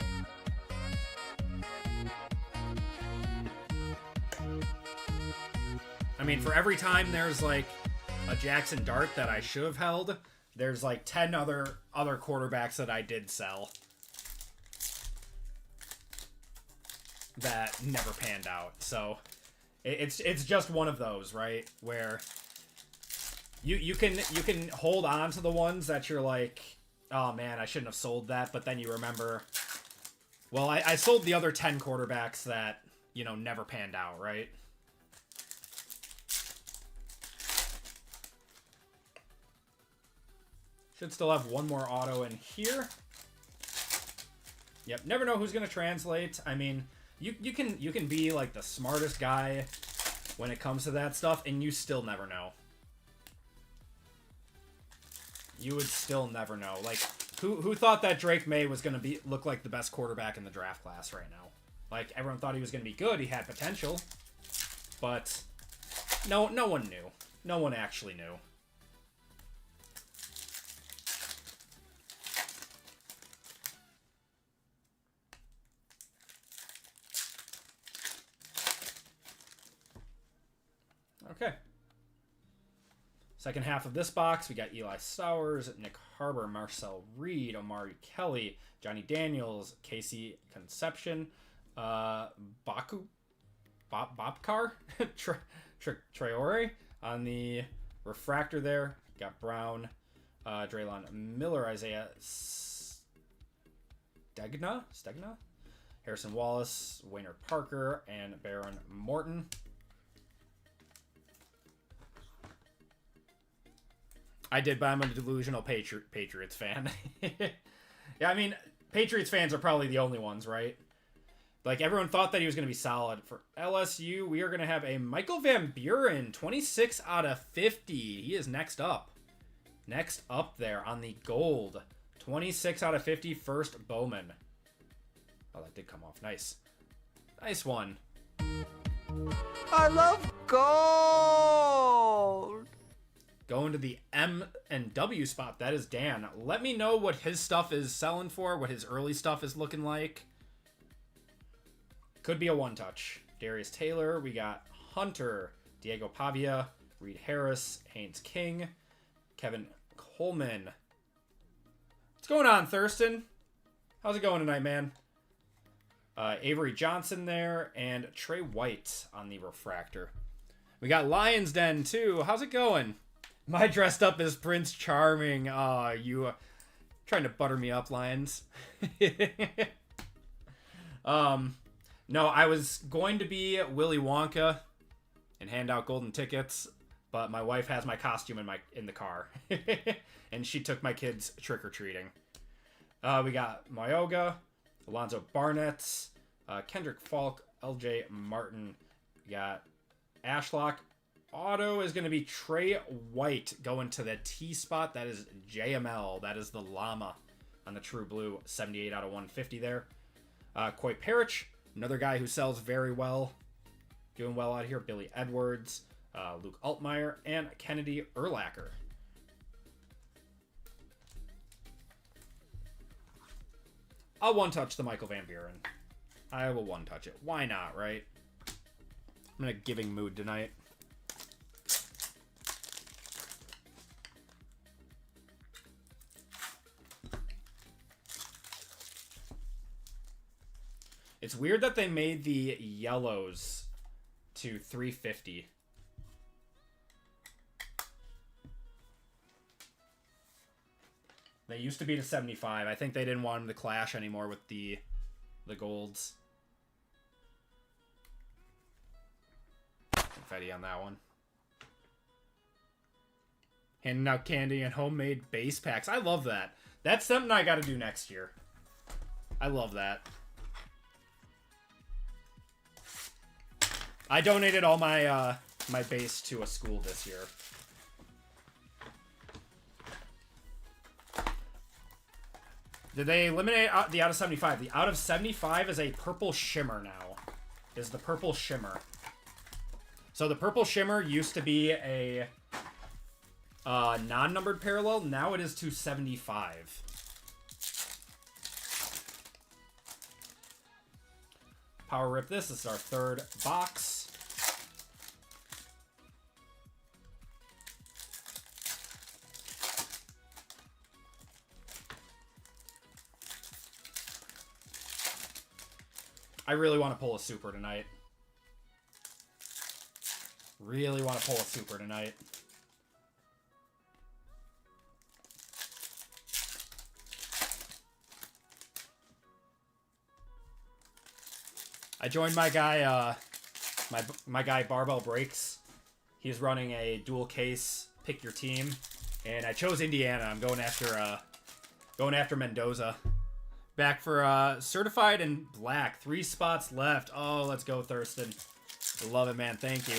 I mean, for every time there's like a Jackson Dart that I should have held, there's like 10 other quarterbacks that I did sell that never panned out. So it's just one of those, right? Where you can hold on to the ones that you're like, oh man, I shouldn't have sold that, but then you remember, well, I sold the other 10 quarterbacks that, you know, never panned out, right? Should still have one more auto in here. Yep, never know who's gonna translate. I mean, you can be like the smartest guy when it comes to that stuff, and you still never know. You would still never know. Like, who thought that Drake May was gonna look like the best quarterback in the draft class right now? Like, everyone thought he was gonna be good. He had potential, but no one knew. No one actually knew. Okay. Second half of this box, we got Eli Sowers, Nick Harbor, Marcel Reed, Omari Kelly, Johnny Daniels, Casey Conception, Bobkar, Traore on the refractor there. Got Brown, Draylon Miller, Isaiah Stegna, Harrison Wallace, Waynard Parker, and Baron Morton. I did, but I'm a delusional Patriots fan. Yeah, I mean, Patriots fans are probably the only ones, right? Like, everyone thought that he was going to be solid. For LSU, we are going to have a Michael Van Buren, 26 out of 50. He is next up. Next up there on the gold. 26 out of 50, first Bowman. Oh, that did come off. Nice. Nice one. I love gold! Going to the M and W spot. That is Dan. Let me know what his stuff is selling for, what his early stuff is looking like. Could be a one-touch. Darius Taylor. We got Hunter, Diego Pavia, Reed Harris, Haynes King, Kevin Coleman. What's going on, Thurston? How's it going tonight, man? Avery Johnson there, and Trey White on the refractor. We got Lions Den, too. How's it going? Am I dressed up as Prince Charming? You trying to butter me up, Lions. No, I was going to be Willy Wonka and hand out golden tickets, but my wife has my costume in the car. And she took my kids trick-or-treating. We got Myoga, Alonzo Barnett, Kendrick Falk, LJ Martin. We got Ashlock. Auto is going to be Trey White going to the T spot. That is JML. That is the Llama on the True Blue. 78 out of 150 there. Coy Parrish, another guy who sells very well. Doing well out here. Billy Edwards, Luke Altmaier, and Kennedy Urlacher. I'll one-touch the Michael Van Buren. I will one-touch it. Why not, right? I'm in a giving mood tonight. It's weird that they made the yellows to 350. They used to be to 75. I think they didn't want them to clash anymore with the golds. Confetti on that one. Handing out candy and homemade base packs. I love that. That's something I got to do next year. I love that. I donated all my my base to a school this year. Did they eliminate the out of 75? The out of 75 is a purple shimmer now. Is the purple shimmer. So the purple shimmer used to be a non-numbered parallel. Now it is to 75. Power rip this. This is our third box. I really want to pull a super tonight. Really want to pull a super tonight. I joined my guy, my guy Barbell Breaks. He's running a dual case, pick your team, and I chose Indiana. I'm going after Mendoza. Back for certified in black. 3 spots left. Oh, let's go, Thurston. Love it, man. Thank you.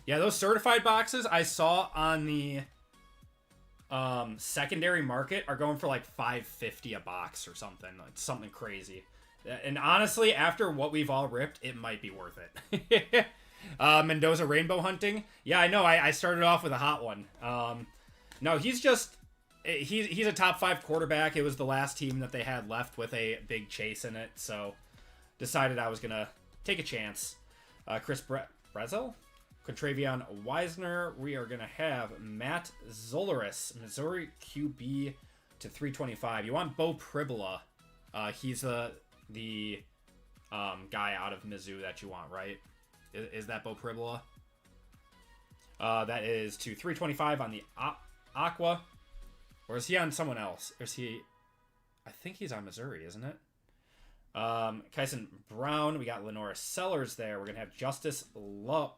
Yeah, those certified boxes I saw on the secondary market are going for like $5.50 a box or something. It's something crazy. And honestly, after what we've all ripped, it might be worth it. Mendoza rainbow hunting. Yeah, I know. I started off with a hot one. No, he's a top 5 quarterback. It was the last team that they had left with a big chase in it. So decided I was going to take a chance. Chris Brezel, Contravion Wisner. We are going to have Matt Zolaris, Missouri QB to 325. You want Bo Pribula. He's the guy out of Mizzou that you want, right? Is that Bo Pribula? That is to 325 on the Aqua. Or is he on someone else? Or is he... I think he's on Missouri, isn't it? Kyson Brown. We got Lenora Sellers there. We're going to have Justice Lowe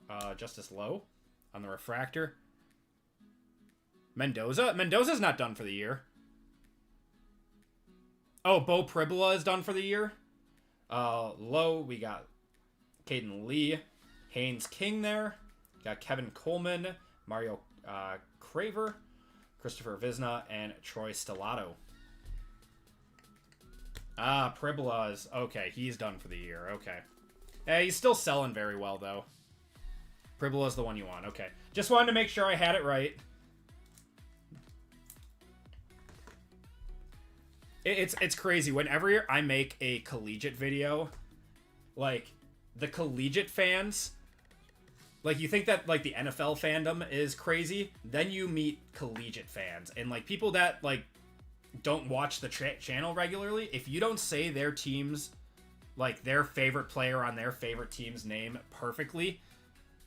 on the refractor. Mendoza? Mendoza's not done for the year. Oh, Bo Pribula is done for the year. Lowe, we got Caden Lee. Haynes King there. Got Kevin Coleman, Mario Craver, Christopher Visna, and Troy Stellato. Pribula is... Okay, he's done for the year. Okay. He's still selling very well, though. Pribula is the one you want. Okay. Just wanted to make sure I had it right. It's crazy. Whenever I make a collegiate video, like, the collegiate fans... Like, you think that, like, the NFL fandom is crazy, then you meet collegiate fans. And, like, people that, like, don't watch the channel regularly, if you don't say their team's, like, their favorite player on their favorite team's name perfectly,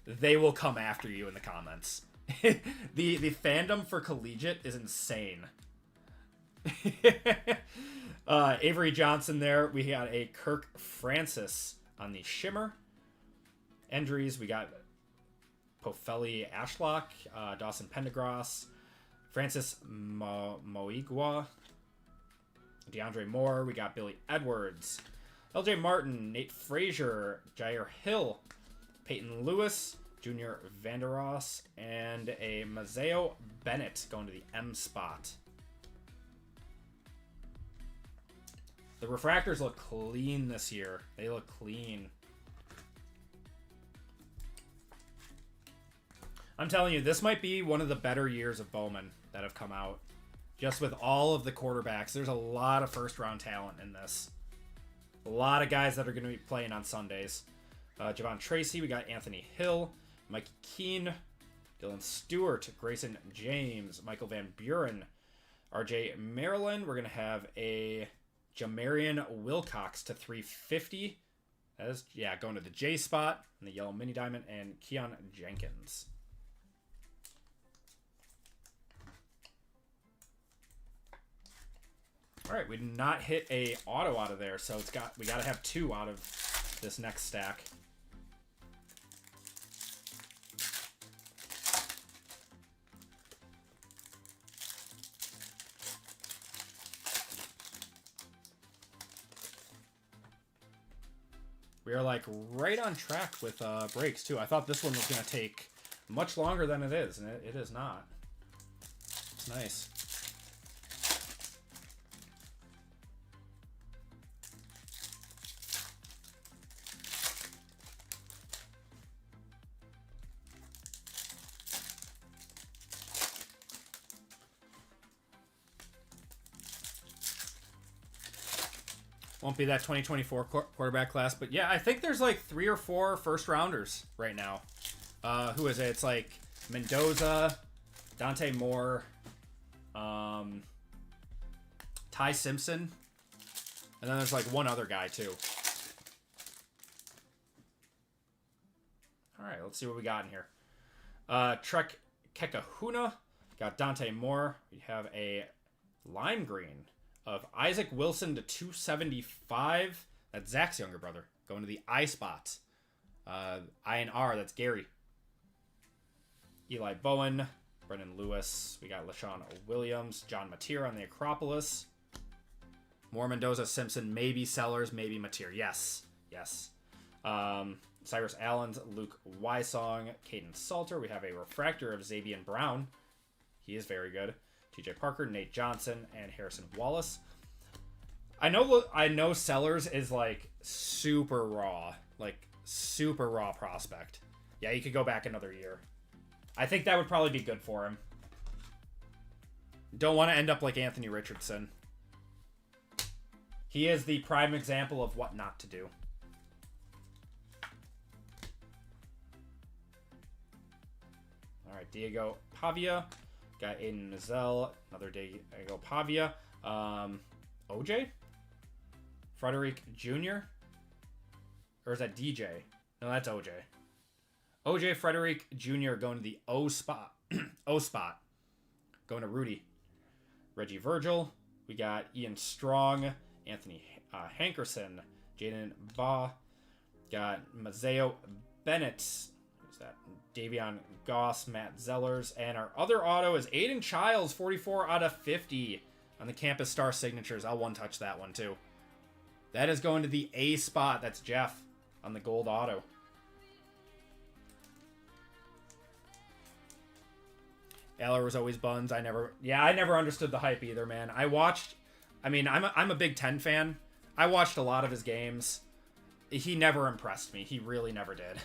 they will come after you in the comments. the fandom for collegiate is insane. Avery Johnson there. We got a Kirk Francis on the Shimmer. Injuries, we got Pofeli Ashlock, Dawson Pendergrass, Francis Moigua, DeAndre Moore. We got Billy Edwards, LJ Martin, Nate Frazier, Jair Hill, Peyton Lewis, Junior Vandeross, and a Mazeo Bennett going to the M spot. The refractors look clean this year. They look clean. I'm telling you, this might be one of the better years of Bowman that have come out. Just with all of the quarterbacks. There's a lot of first-round talent in this. A lot of guys that are going to be playing on Sundays. Javon Tracy, we got Anthony Hill, Mike Keene, Dylan Stewart, Grayson James, Michael Van Buren, RJ Maryland. We're going to have a Jamarian Wilcox to 350. That is, yeah, going to the J spot in the yellow mini diamond, and Keon Jenkins. All right, we did not hit a auto out of there, so we got to have 2 out of this next stack. We are like right on track with breaks too. I thought this one was going to take much longer than it is, and it is not. It's nice. Won't be that 2024 quarterback class, but yeah, I think there's like 3 or 4 first rounders right now. Who is it? It's like Mendoza, Dante Moore, Ty Simpson, and then there's like one other guy too. All right, let's see what we got in here. Trek Kekahuna, got Dante Moore. We have a lime green of Isaac Wilson to 275. That's Zach's younger brother. Going to the I spot. I and R, that's Gary. Eli Bowen, Brendan Lewis. We got LaShawn Williams, John Mateer on the Acropolis. More Mendoza, Simpson, maybe Sellers, maybe Mateer. Yes. Yes. Cyrus Allens, Luke Wysong, Caden Salter. We have a refractor of Xavier Brown. He is very good. TJ Parker, Nate Johnson, and Harrison Wallace. I know Sellers is like super raw prospect. Yeah, he could go back another year. I think that would probably be good for him. Don't want to end up like Anthony Richardson. He is the prime example of what not to do. right, Diego Pavia. Got Aiden Mazel. Another Diego Pavia. OJ? Frederick Jr.? Or is that DJ? No, that's OJ. OJ Frederick Jr. going to the O spot. O spot. Going to Rudy. Reggie Virgil. We got Ian Strong. Anthony Hankerson. Jaden Baugh. Got Mazeo Bennett. Who's that? Davion Goss. Matt Zellers. And our other auto is Aiden Childs. 44 out of 50 on the Campus Star Signatures. I'll one-touch that one, too. That is going to the A spot. That's Jeff on the gold auto. Aller was always buns. I never understood the hype either, man. I'm a Big Ten fan. I watched a lot of his games. He never impressed me. He really never did.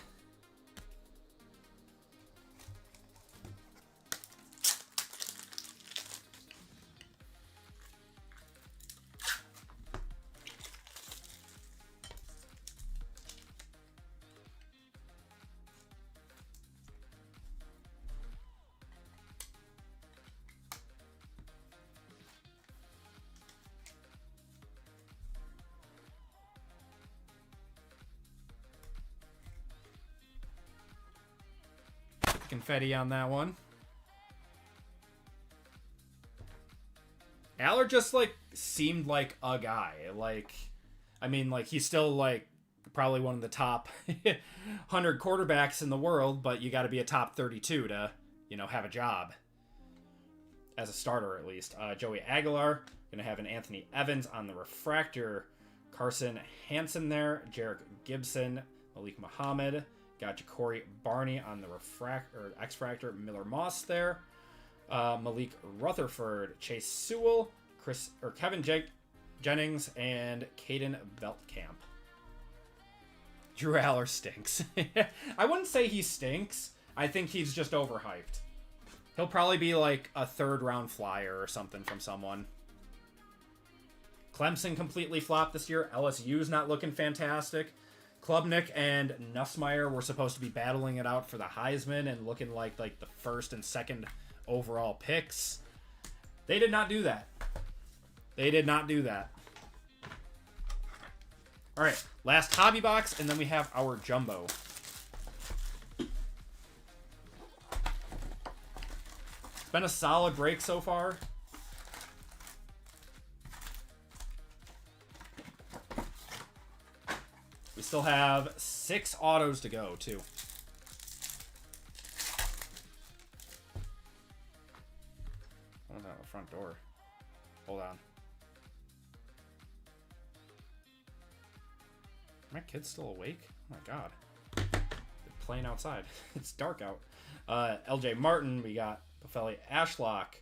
Confetti on that one. Aller just seemed like a guy. He's still probably one of the top 100 quarterbacks in the world, but you got to be a top 32 to have a job as a starter at least. Joey Aguilar, gonna have an Anthony Evans on the refractor. Carson Hansen there. Jarek Gibson, Malik Muhammad. Got Ja'Cory Barney on the X-Fractor. Miller Moss there. Malik Rutherford. Chase Sewell. Kevin Jennings. And Caden Beltcamp. Drew Aller stinks. I wouldn't say he stinks. I think he's just overhyped. He'll probably be a third-round flyer or something from someone. Clemson completely flopped this year. LSU's not looking fantastic. Klubnik and Nussmeier were supposed to be battling it out for the Heisman and looking like the first and second overall picks. They did not do that. All right, last hobby box, and then we have our jumbo. It's been a solid break so far. We still have 6 autos to go, too. What's out the front door? Hold on. Are my kids still awake? Oh my god. They're playing outside. It's dark out. LJ Martin, we got Buffelli Ashlock.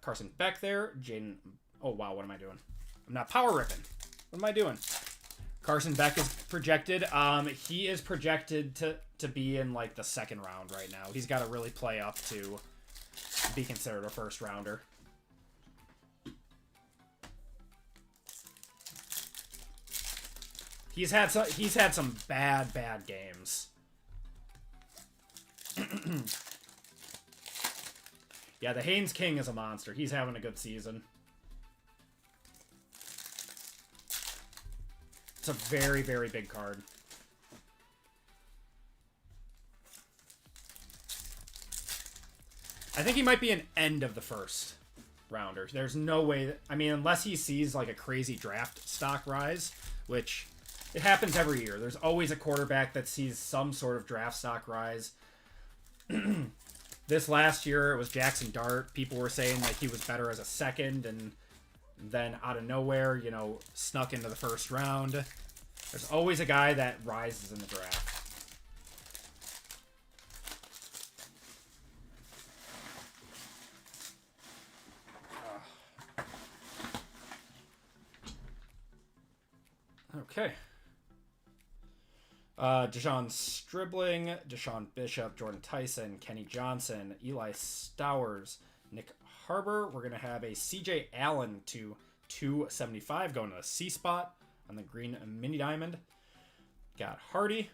Carson Beck there. Jaden. Oh wow, what am I doing? I'm not power ripping. What am I doing? Carson Beck is projected. He is projected to be in the second round right now. He's got to really play up to be considered a first rounder. He's had some bad games. Yeah, the Haynes King is a monster. He's having a good season. It's a very, very big card. I think he might be an end of the first rounder. There's no way that, unless he sees a crazy draft stock rise, which it happens every year. There's always a quarterback that sees some sort of draft stock rise. This last year, it was Jackson Dart. People were saying he was better as a second, and then out of nowhere, snuck into the first round. There's always a guy that rises in the draft. Okay. Deshaun Stribling, Deshaun Bishop, Jordan Tyson, Kenny Johnson, Eli Stowers, Nick Harbor. We're going to have a CJ Allen to 275 going to the C spot on the green mini diamond. Got Hardy,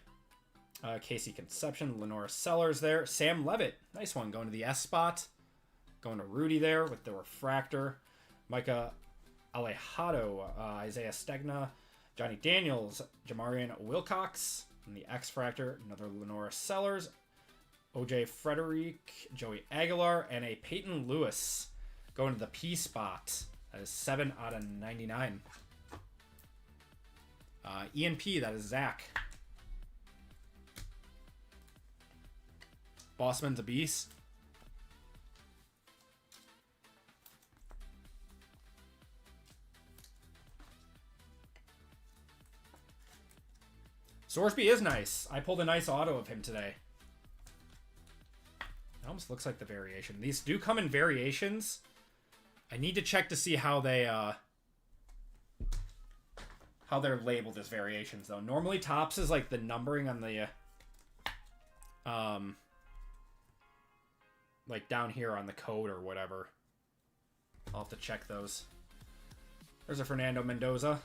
Casey Conception, Lenora Sellers there. Sam Levitt, nice one, going to the S spot. Going to Rudy there with the refractor. Micah Alejado, Isaiah Stegna, Johnny Daniels, Jamarian Wilcox, and the X Fractor, another Lenora Sellers, OJ Frederick, Joey Aguilar, and a Peyton Lewis going to the P spot. That is 7 out of 99. ENP, that is Zach. Bossman's a beast. Sorsby is nice. I pulled a nice auto of him today. It almost looks like the variation. These do come in variations. I need to check to see how they're labeled as variations though. Normally Topps is like the numbering on the like down here on the code or whatever. I'll have to check those. There's a Fernando Mendoza,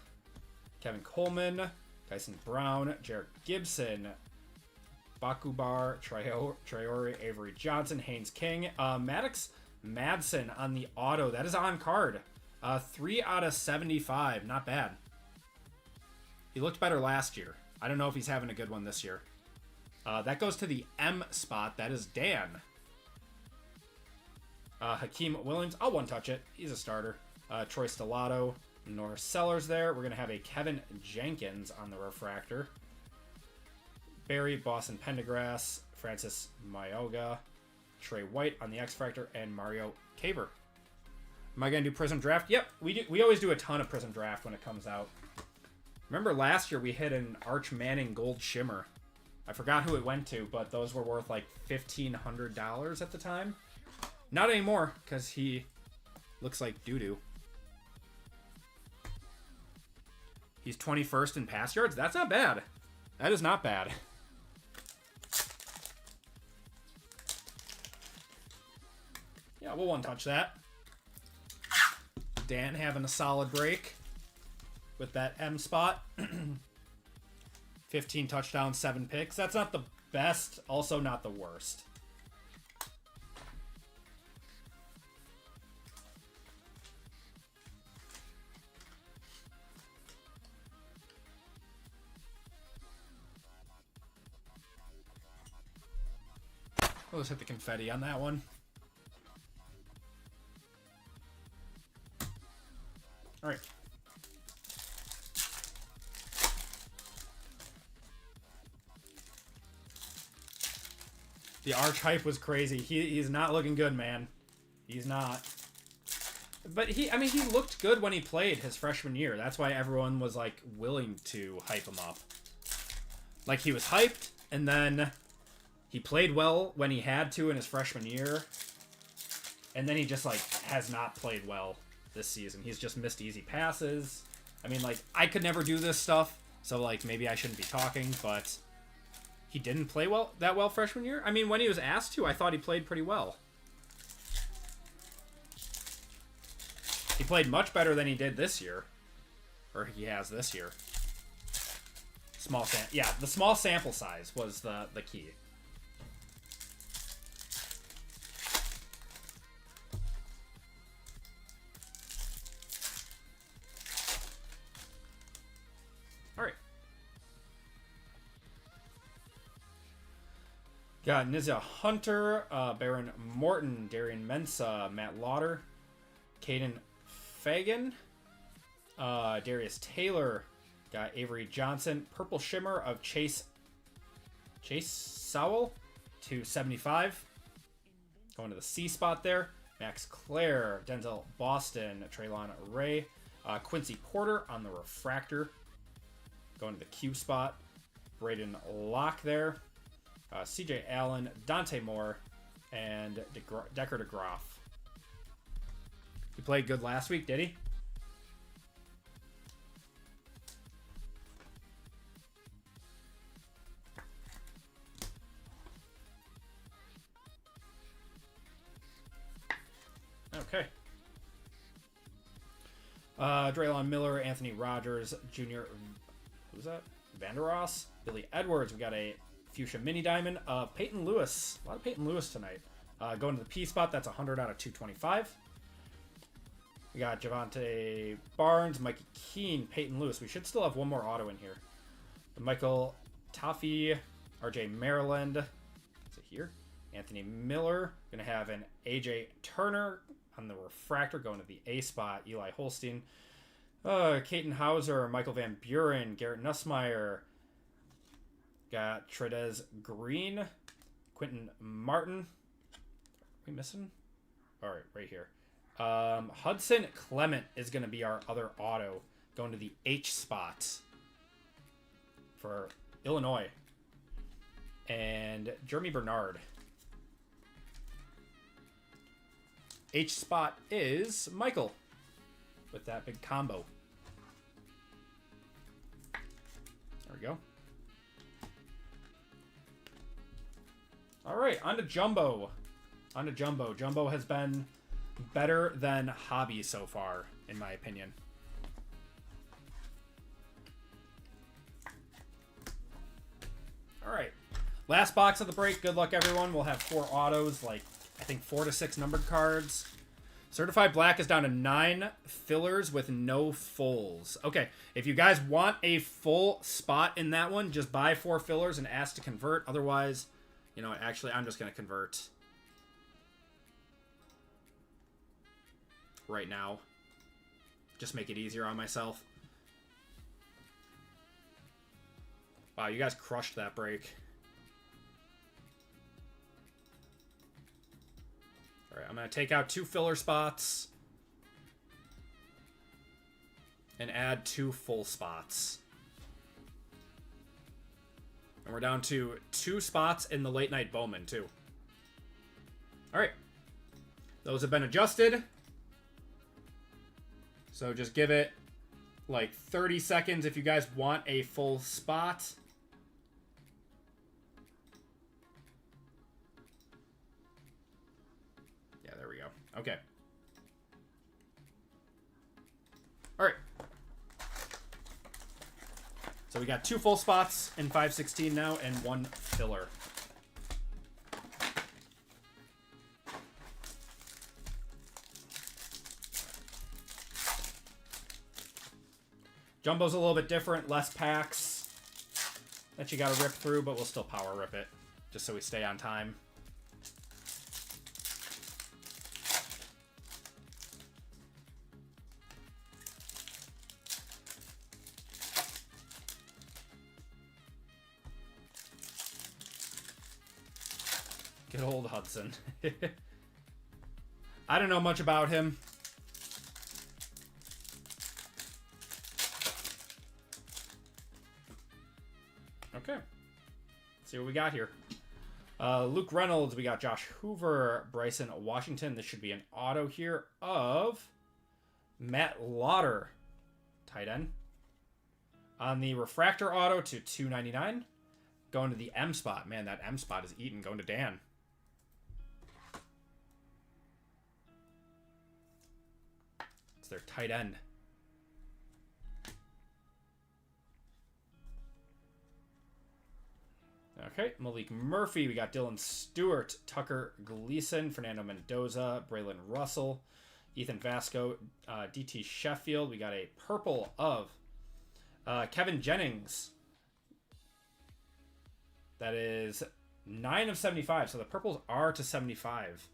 Kevin Coleman, Tyson Brown, Jarrett Gibson, Bakubar, Traore, Avery Johnson, Haynes King, Maddox Madsen on the auto. That is on card. 3 out of 75. Not bad. He looked better last year. I don't know if he's having a good one this year. That goes to the M spot. That is Dan. Hakeem Williams. I'll one-touch it. He's a starter. Troy Stellato. Norris Sellers there. We're going to have a Kevin Jenkins on the refractor. Barry, Boston Pendergrass, Francis Mayoga, Trey White on the X Factor, and Mario Caver. Am I going to do Prism Draft? Yep, we always do a ton of Prism Draft when it comes out. Remember last year we hit an Arch Manning Gold Shimmer. I forgot who it went to, but those were worth like $1,500 at the time. Not anymore, because he looks like doo-doo. He's 21st in pass yards. That's not bad. That is not bad. Yeah, we'll one-touch that. Dan having a solid break with that M spot. 15 touchdowns, 7 picks. That's not the best, also not the worst. We'll just hit the confetti on that one. All right. The Arch hype was crazy. He's not looking good, man. He's not. But he looked good when he played his freshman year. That's why everyone was like willing to hype him up. Like he was hyped, and then he played well when he had to in his freshman year. And then he just like has not played well this season. He's just missed easy passes. I mean, like, I could never do this stuff, so like maybe I shouldn't be talking, but he didn't play that well freshman year. I mean, when he was asked to, I thought he played pretty well. He played much better than he did this year. Or he has this year. The small sample size was the key. All right. Got Nizia Hunter, Baron Morton, Darian Mensa, Matt Lauder, Caden Fagan, Darius Taylor, got Avery Johnson, Purple Shimmer of Chase Sowell to 75. Going to the C spot there. Max Clare, Denzel Boston, Traylon Ray, Quincy Porter on the refractor. Going to the Q spot. Braden Locke there. CJ Allen, Dante Moore, and Decker DeGroff. He played good last week, did he? Okay. Draylon Miller, Anthony Rogers, Jr. Who's that? Vandeross, Billy Edwards. We got a Fuchsia Mini Diamond of Peyton Lewis. A lot of Peyton Lewis tonight. Going to the P spot, that's 100 out of 225. We got Javante Barnes, Mikey Keene, Peyton Lewis. We should still have one more auto in here. Michael Toffee, RJ Maryland. Is it here? Anthony Miller. Going to have an AJ Turner on the refractor going to the A spot. Eli Holstein. Caton Hauser, Michael Van Buren, Garrett Nussmeyer. Got Tredez Green, Quentin Martin. Are we missing? All right, right here. Hudson Clement is going to be our other auto going to the H spot for Illinois. And Jeremy Bernard. H spot is Michael with that big combo. There we go. All right, on to Jumbo. Jumbo has been better than Hobby so far, in my opinion. All right. Last box of the break. Good luck, everyone. We'll have 4 autos, like, I think 4 to 6 numbered cards. Certified Black is down to 9 fillers with no fulls. Okay, if you guys want a full spot in that one, just buy 4 fillers and ask to convert. Otherwise, you know, actually, I'm just going to convert right now. Just make it easier on myself. Wow, you guys crushed that break. All right, I'm going to take out 2 filler spots and add 2 full spots. And we're down to 2 spots in the late night Bowman, too. All right. Those have been adjusted. So just give it like 30 seconds if you guys want a full spot. Yeah, there we go. Okay. All right. So we got 2 full spots in 516 now and 1 filler. Jumbo's a little bit different, less packs that you got to rip through, but we'll still power rip it just so we stay on time. Good old Hudson. I don't know much about him. Okay. Let's see what we got here. Luke Reynolds, we got Josh Hoover, Bryson Washington. This should be an auto here of Matt Lauder, tight end. On the refractor auto to 299. Going to the M spot. Man, that M spot is eaten. Going to Dan. It's their tight end. Okay, Malik Murphy. We got Dylan Stewart, Tucker Gleason, Fernando Mendoza, Braylon Russell, Ethan Vasco, DT Sheffield. We got a purple of Kevin Jennings. That is 9 of 75. So the purples are to 75.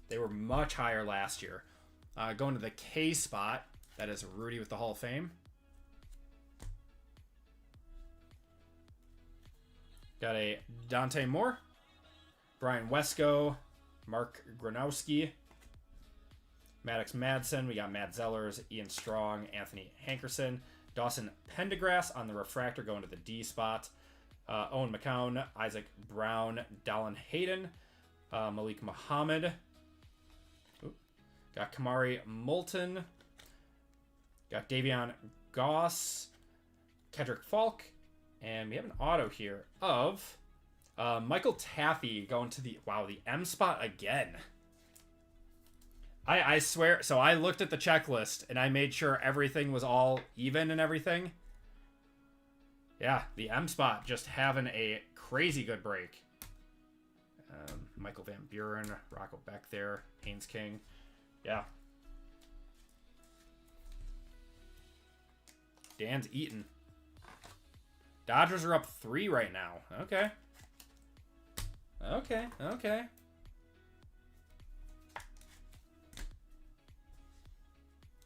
They were much higher last year. Going to the K spot. That is Rudy with the Hall of Fame. Got a Dante Moore, Brian Wesco, Mark Gronowski, Maddox Madsen. We got Matt Zellers, Ian Strong, Anthony Hankerson, Dawson Pendergrass on the refractor going to the D spot. Owen McCown, Isaac Brown, Dallin Hayden, Malik Muhammad. Got Kamari Moulton. Got Davion Goss, Kedrick Falk. And we have an auto here of Michael Taffy going to the M spot again. I swear, so I looked at the checklist and I made sure everything was all even and everything. Yeah, the M spot just having a crazy good break. Michael Van Buren, Rocco Beck there, Haynes King. Yeah. Dan's eating. Dodgers are up 3 right now. Okay. Okay.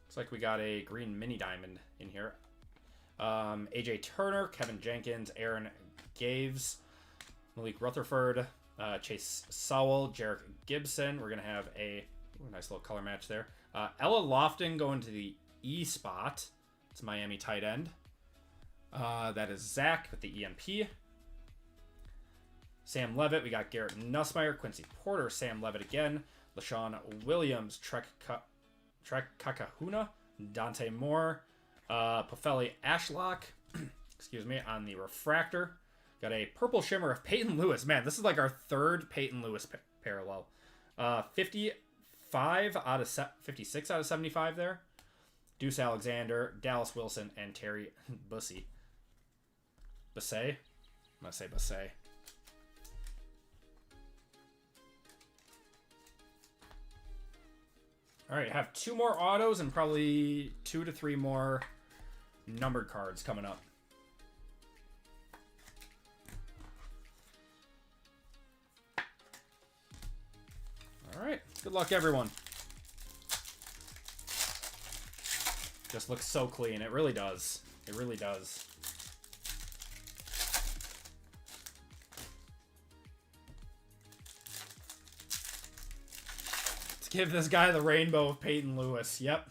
Looks like we got a green mini diamond in here. AJ Turner, Kevin Jenkins, Aaron Gaves, Malik Rutherford, Chase Sowell, Jarek Gibson. We're going to have a nice little color match there. Ella Lofton going to the E spot. It's Miami tight end. That is Zach with the EMP. Sam Levitt. We got Garrett Nussmeier, Quincy Porter, Sam Levitt again. LaShawn Williams, Trek Kakahuna, Dante Moore, Poffelli Ashlock, excuse me, on the refractor. Got a purple shimmer of Peyton Lewis. Man, this is like our third Peyton Lewis parallel. 55 out of 56 out of 75 there. Deuce Alexander, Dallas Wilson, and Terry Bussey. Bussey? I'm going to say Bussey. All right, have 2 more autos and probably 2 to 3 more numbered cards coming up. All right, good luck, everyone. Just looks so clean. It really does. It really does. Let's give this guy the rainbow of Peyton Lewis. Yep.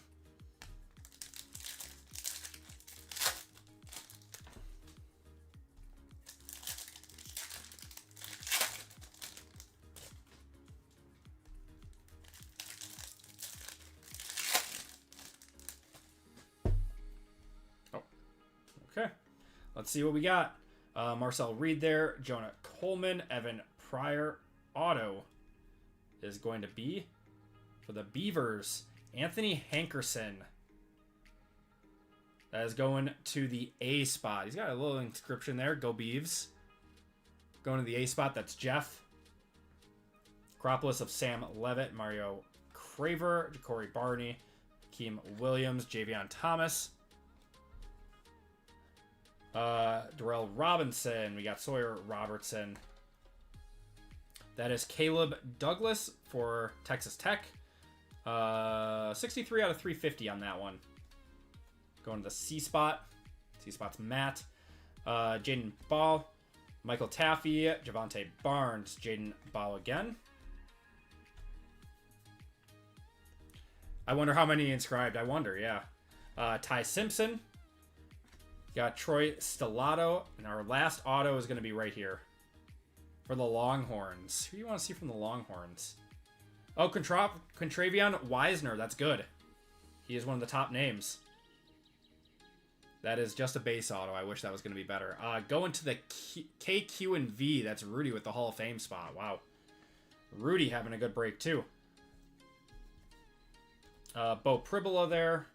Okay, let's see what we got. Marcel Reed there, Jonah Coleman, Evan Pryor. Auto is going to be for the Beavers, Anthony Hankerson. That is going to the A spot. He's got a little inscription there. Go Beavs. Going to the A spot, that's Jeff. Acropolis of Sam Levitt, Mario Craver, Ja'Cory Barney, Keem Williams, Javion Thomas. Darrell Robinson. We got Sawyer Robertson. That is Caleb Douglas for Texas Tech. 63 out of 350 on that one. Going to the C spot. C spot's Matt. Jaden Ball. Michael Taffy. Javante Barnes. Jaden Ball again. I wonder how many inscribed. I wonder, yeah. Ty Simpson. Got Troy Stellato, and our last auto is going to be right here for the Longhorns. Who do you want to see from the Longhorns? Oh, Contravion Wisner. That's good. He is one of the top names. That is just a base auto. I wish that was going to be better. Going to the KQ and V. That's Rudy with the Hall of Fame spot. Wow. Rudy having a good break, too. Bo Pribola there.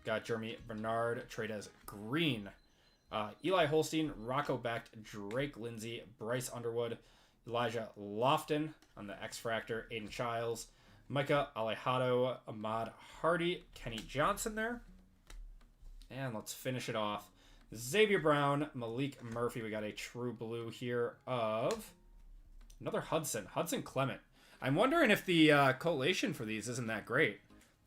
Got Jeremy Bernard, Tradez Green. Eli Holstein, Rocco Beck, Drake Lindsay, Bryce Underwood, Elijah Lofton on the X-Fractor, Aiden Childs, Micah Alejado, Ahmad Hardy, Kenny Johnson there. And let's finish it off. Xavier Brown, Malik Murphy. We got a true blue here of another Hudson Clement. I'm wondering if the collation for these isn't that great.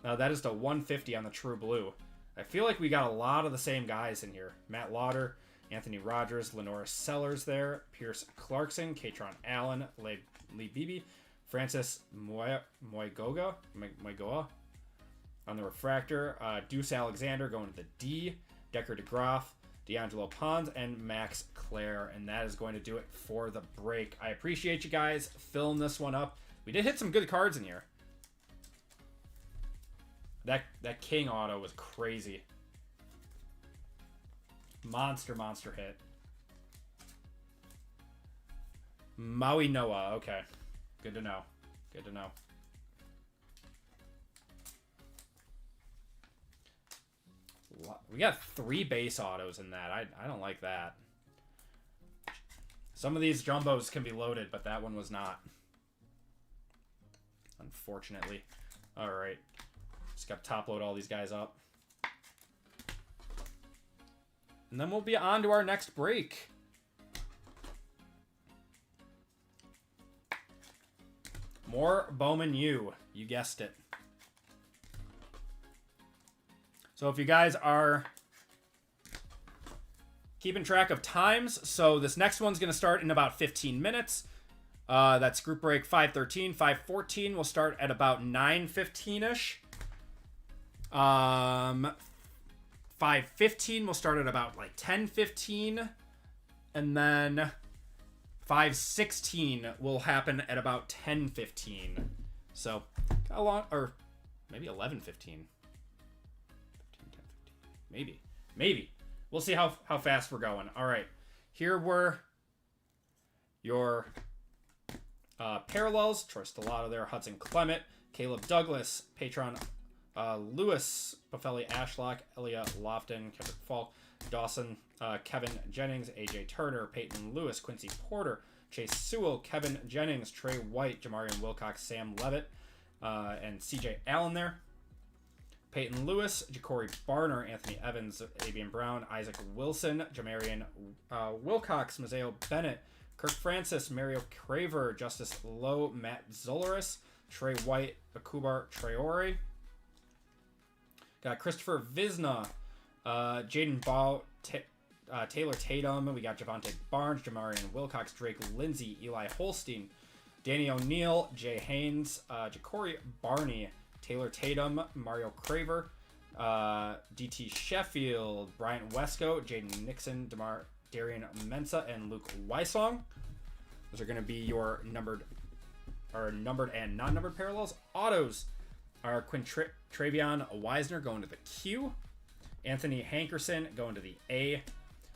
That is the 150 on the true blue. I feel like we got a lot of the same guys in here. Matt Lauder, Anthony Rogers, Lenora Sellers there, Pierce Clarkson, Katron Allen, Lee Beebe, Francis Moigoa on the refractor, Deuce Alexander going to the D, Decker DeGroff, D'Angelo Pons, and Max Clare. And that is going to do it for the break. I appreciate you guys filling this one up. We did hit some good cards in here. That King auto was crazy. Monster hit. Maui Noah. Okay. Good to know. Good to know. We got 3 base autos in that. I don't like that. Some of these jumbos can be loaded, but that one was not. Unfortunately. Alright. Just got to top load all these guys up. And then we'll be on to our next break. More Bowman U. You guessed it. So if you guys are keeping track of times, so this next one's going to start in about 15 minutes. That's group break 513. 514 will start at about 9:15-ish. 515 will start at about like 10:15. And then 516 will happen at about 10:15. So, how long, or maybe 11:15. Maybe. We'll see how fast we're going. All right. Here were your parallels. Troy Stellato there. Hudson Clement. Caleb Douglas. Patron Lewis. Buffelli Ashlock. Elia Lofton. Kevin Falk. Dawson. Kevin Jennings. AJ Turner. Peyton Lewis. Quincy Porter. Chase Sewell. Kevin Jennings. Trey White. Jamarian Wilcox. Sam Levitt. And CJ Allen there. Peyton Lewis, Ja'Cory Barner, Anthony Evans, Avian Brown, Isaac Wilson, Jamarian Wilcox, Mazeo Bennett, Kirk Francis, Mario Craver, Justice Lowe, Matt Zolaris, Trey White, Akubar Traore. Got Christopher Visna, Jaden Ball, Taylor Tatum. We got Javonte Barnes, Jamarian Wilcox, Drake Lindsay, Eli Holstein, Danny O'Neal, Jay Haynes, Ja'Cory Barney, Taylor Tatum, Mario Craver, DT Sheffield, Bryant Wesco, Jaden Nixon, Darian Mensa, and Luke Wysong. Those are going to be your numbered and non-numbered parallels. Autos are Quinn Travion Wisner going to the Q, Anthony Hankerson going to the A,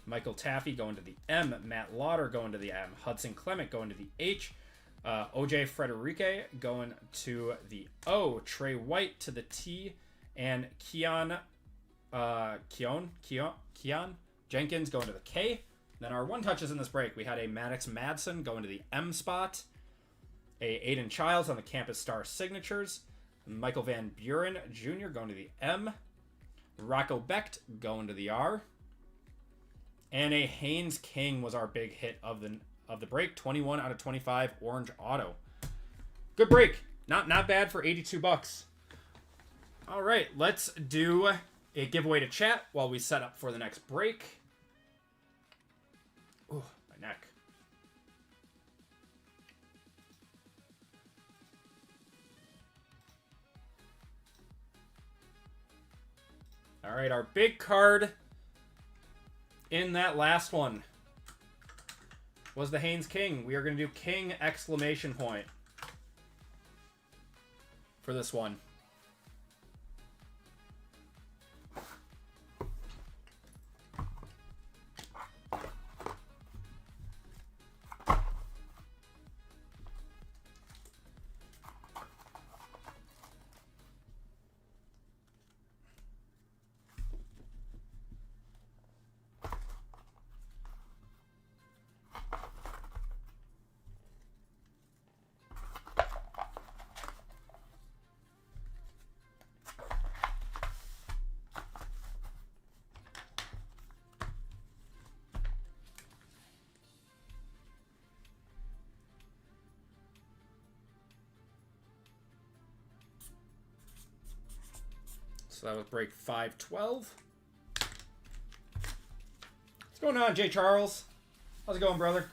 Michael Taffy going to the M, Matt Lauder going to the M, Hudson Clement going to the H, OJ Frederique going to the O, Trey White to the T, and Keon Jenkins going to the K. Then our one touches in this break, we had a Maddox Madsen going to the M spot, a Aiden Childs on the Campus Star Signatures, Michael Van Buren Jr. going to the M, Rocco Becht going to the R, and a Haynes King was our big hit of the break. 21 out of 25 orange auto. Good break. Not bad for $82. All right, let's do a giveaway to chat while we set up for the next break. Ooh, my neck. All right, our big card in that last one was the Haynes King. We are going to do King exclamation point for this one. So that was break 512. What's going on, Jay Charles? How's it going, brother?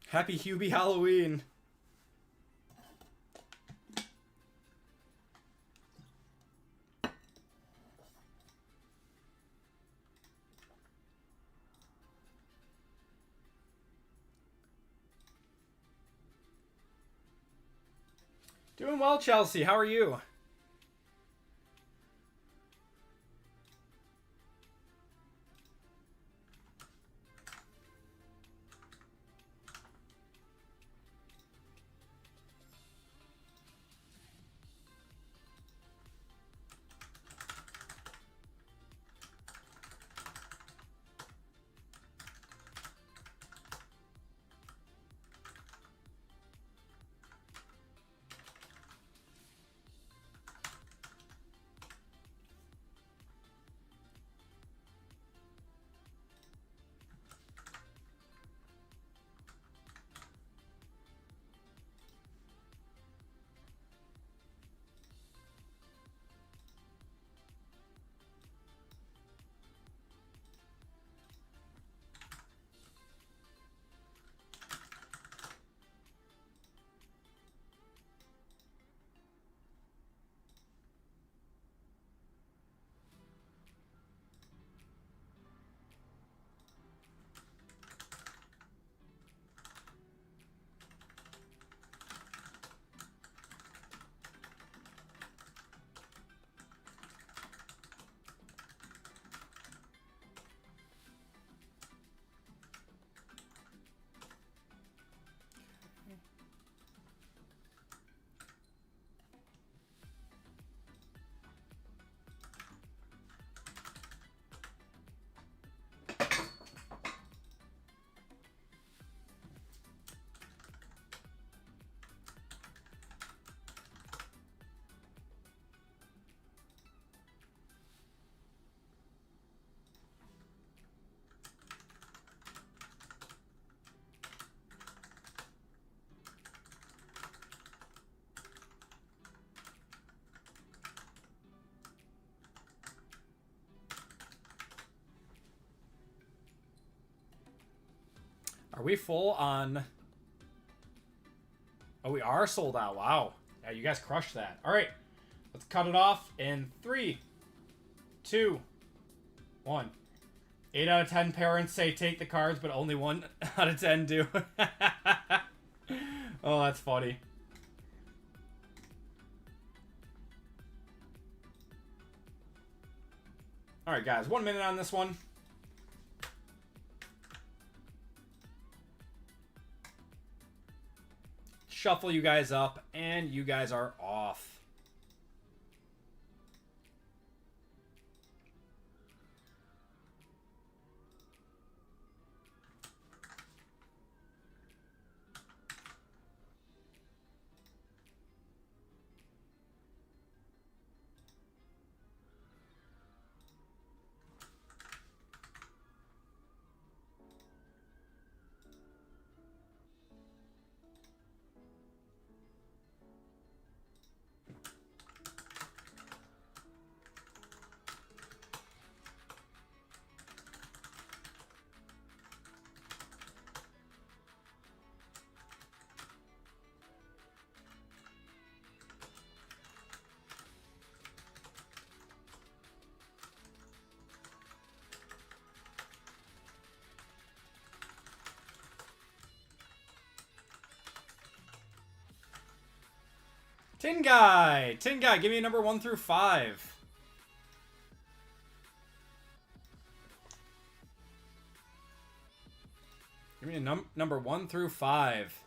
Happy Hubie Halloween. Doing well, Chelsea. How are you? Are we full on... Oh, we are sold out. Wow. Yeah, you guys crushed that. All right. Let's cut it off in 3, 2, 1. 8 out of 10 parents say take the cards, but only 1 out of 10 do. Oh, that's funny. All right, guys. 1 minute on this one. Shuffle you guys up, and you guys are off. Tin Guy! Tin Guy, give me a number 1 through 5. Give me a number 1 through 5.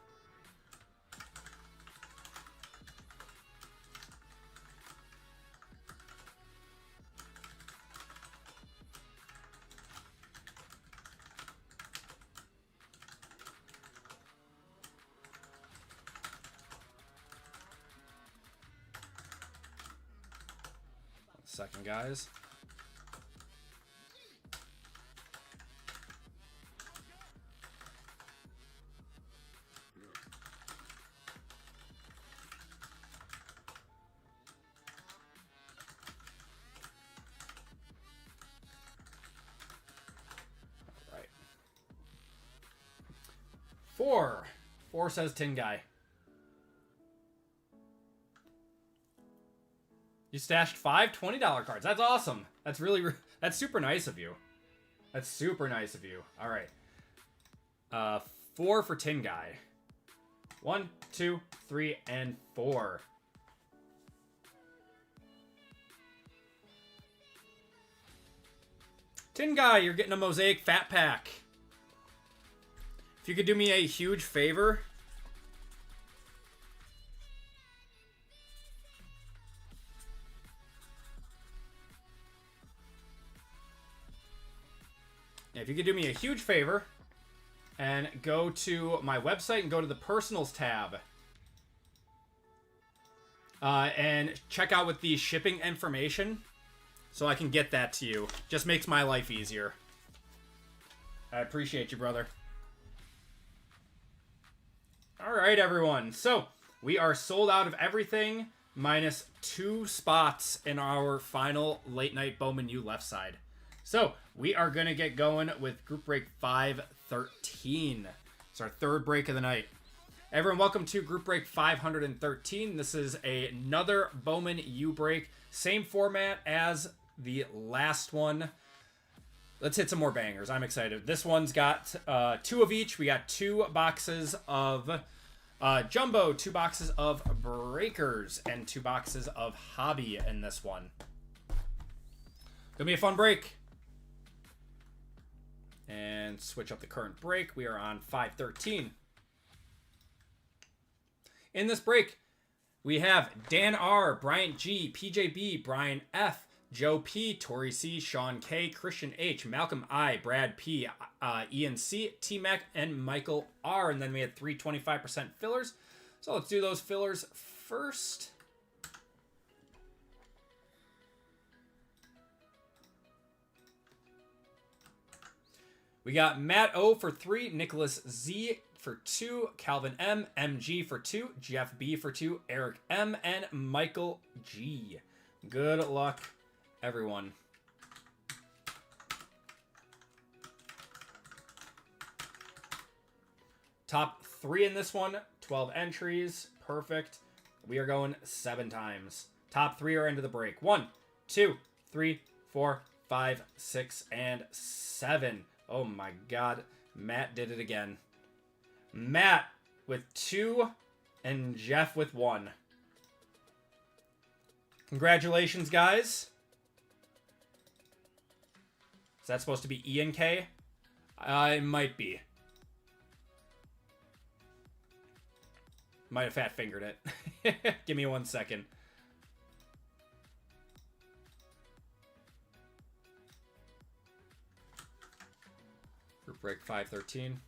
Second, guys. All right. 4. 4 says Tin Guy. You stashed 5 $20 cards. That's awesome. That's that's super nice of you. That's super nice of you. All right. 4 for Tin Guy. 1, 2, 3, and 4. Tin Guy, you're getting a Mosaic Fat Pack. If you could do me a huge favor. If you could do me a huge favor and go to my website and go to the Personals tab. And check out with the shipping information so I can get that to you. Just makes my life easier. I appreciate you, brother. All right, everyone. So we are sold out of everything minus 2 spots in our final late night Bowman U left side. So we are going to get going with group break 513. It's our 3rd break of the night. Everyone, welcome to group break 513. This is another Bowman U break. Same format as the last one. Let's hit some more bangers. I'm excited. This one's got 2 of each. We got 2 boxes of Jumbo, 2 boxes of Breakers, and 2 boxes of Hobby in this one. Gonna be a fun break. And switch up the current break. We are on 513. In this break, we have Dan R, Bryant G, PJB, Brian F, Joe P, Tori C, Sean K, Christian H, Malcolm I, Brad P, Ian C, T Mac, and Michael R. And then we had 3 25% fillers. So let's do those fillers first. We got Matt O for 3, Nicholas Z for 2, Calvin M, MG for 2, Jeff B for 2, Eric M, and Michael G. Good luck, everyone. Top 3 in this one, 12 entries. Perfect. We are going 7 times. Top 3 are into the break. 1, 2, 3, 4, 5, 6, and 7. Oh my God. Matt did it again. Matt with 2 and Jeff with 1. Congratulations, guys. Is that supposed to be Ian K? It might be. Might have fat fingered it. Give me 1 second. Group break 513.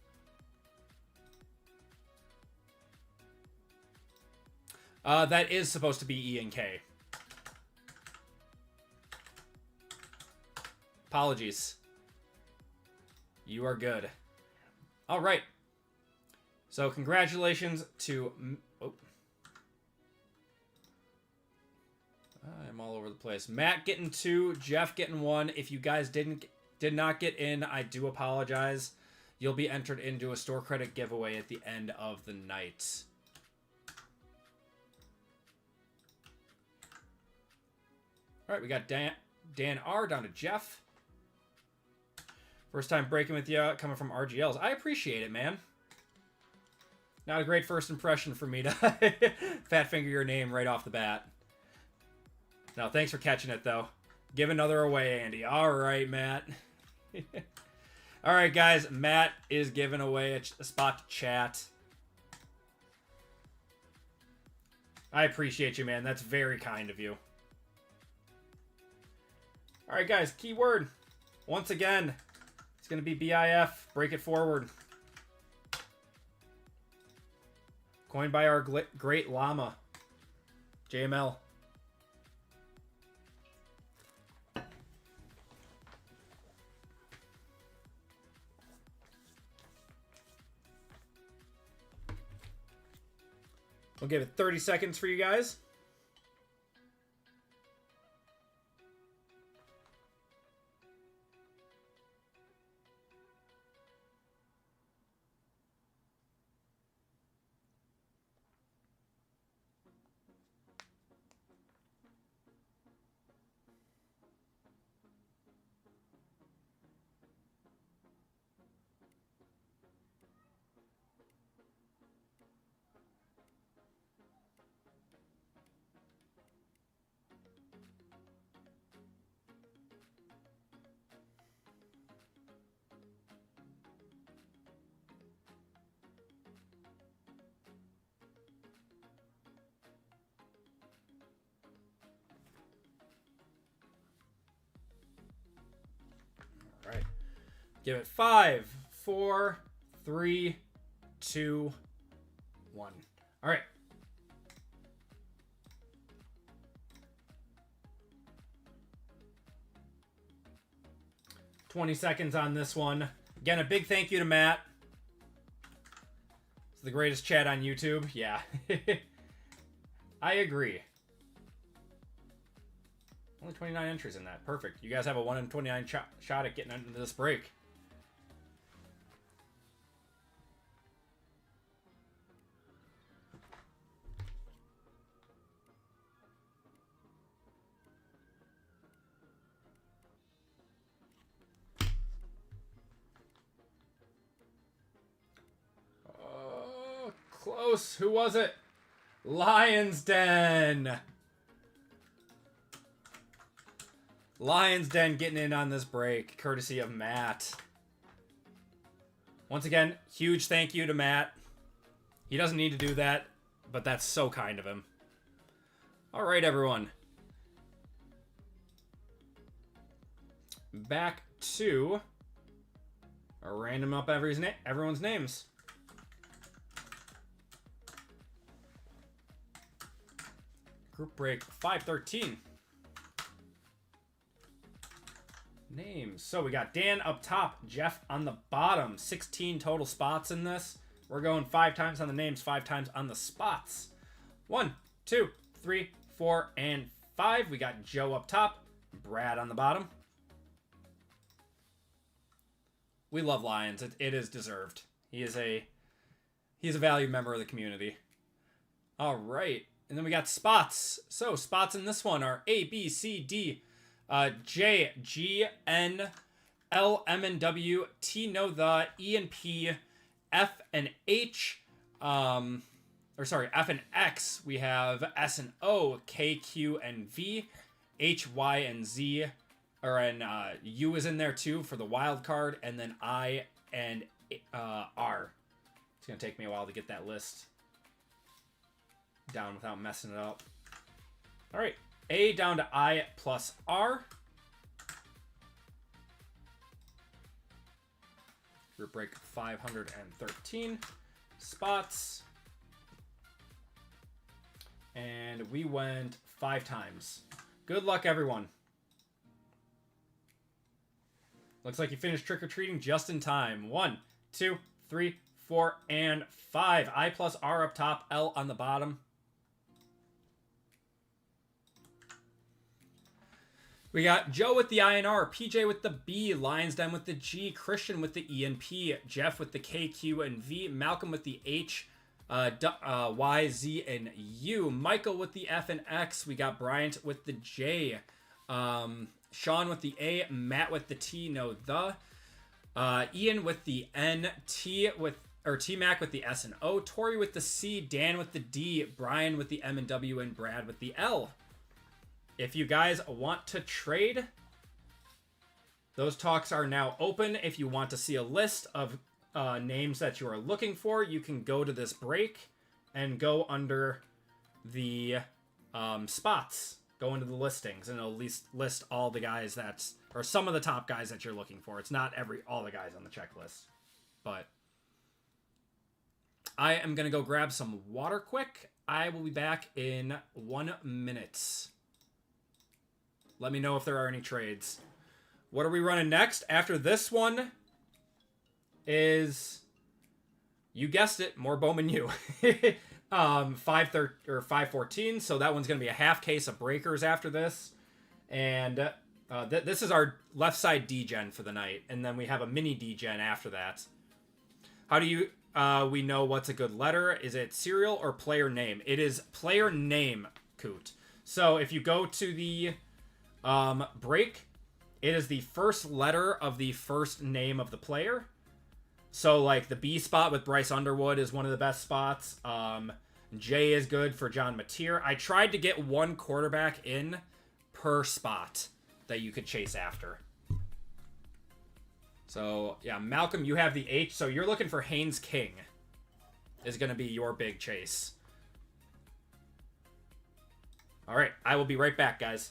That is supposed to be Ian K. Apologies. You are good. All right. So congratulations to... Oh. I'm all over the place. Matt getting 2, Jeff getting 1. If you guys did not get in, I do apologize. You'll be entered into a store credit giveaway at the end of the night. All right, we got Dan R down to Jeff. First time breaking with you, coming from RGLs. I appreciate it, man. Not a great first impression for me to fat finger your name right off the bat. No, thanks for catching it, though. Give another away, Andy. All right, Matt. All right, guys. Matt is giving away a spot to chat. I appreciate you, man. That's very kind of you. All right, guys. Keyword. Once again, it's going to be BIF. Break it forward. Coined by our great llama, JML. We'll give it 30 seconds for you guys. Give it 5, 4, 3, 2, 1. All right. $20 seconds on this one. Again, a big thank you to Matt. It's the greatest chat on YouTube. Yeah. I agree. Only 29 entries in that. Perfect. You guys have a 1 in 29 shot at getting into this break. Oh, close. Who was it? Lion's Den. Lion's Den getting in on this break, courtesy of Matt. Once again, huge thank you to Matt. He doesn't need to do that, but that's so kind of him. All right, everyone. Back to random up everyone's names. Group break 513. Names. So we got Dan up top, Jeff on the bottom. 16 total spots in this. We're going 5 times on the names, 5 times on the spots. 1, 2, 3, 4, and 5. We got Joe up top, Brad on the bottom. We love Lions. It is deserved. He's a valued member of the community. All right. And then we got spots. So spots in this one are A, B, C, D, J, G, N, L, M, and W, T, no, the, E, and P, F, and H, F and X. We have S and O, K, Q, and V, H, Y, and Z, U is in there too for the wild card, and then I and R. It's going to take me a while to get that list down without messing it up. All right. A down to I plus R. Group break 513 spots. And we went 5 times. Good luck, everyone. Looks like you finished trick-or-treating just in time. 1, 2, 3, 4, and 5. I plus R up top, L on the bottom. We got Joe with the I and R, PJ with the B, Lions Den with the G, Christian with the E and P, Jeff with the K, Q, and V, Malcolm with the H, Y, Z, and U, Michael with the F and X. We got Bryant with the J, Sean with the A, Matt with the T, no the, Ian with the N, T-Mac with the S and O, Tori with the C, Dan with the D, Brian with the M and W, and Brad with the L. If you guys want to trade, those talks are now open. If you want to see a list of names that you are looking for, you can go to this break and go under the spots. Go into the listings, and it'll list all the guys or some of the top guys that you're looking for. It's not all the guys on the checklist. But I am going to go grab some water quick. I will be back in 1 minute. Let me know if there are any trades. What are we running next? After this one is, you guessed it, more Bowman U. 514. So that one's going to be a half case of breakers after this. And this is our left side D-Gen for the night. And then we have a mini D-Gen after that. How do you we know what's a good letter? Is it serial or player name? It is player name, Coot. So if you go to the break, it is the first letter of the first name of the player. So like the B spot with Bryce Underwood is one of the best spots. J is good for John Mateer. I tried to get 1 quarterback in per spot that you could chase after. So yeah, Malcolm, you have the H, so you're looking for Haynes King is going to be your big chase. All right, I will be right back, guys.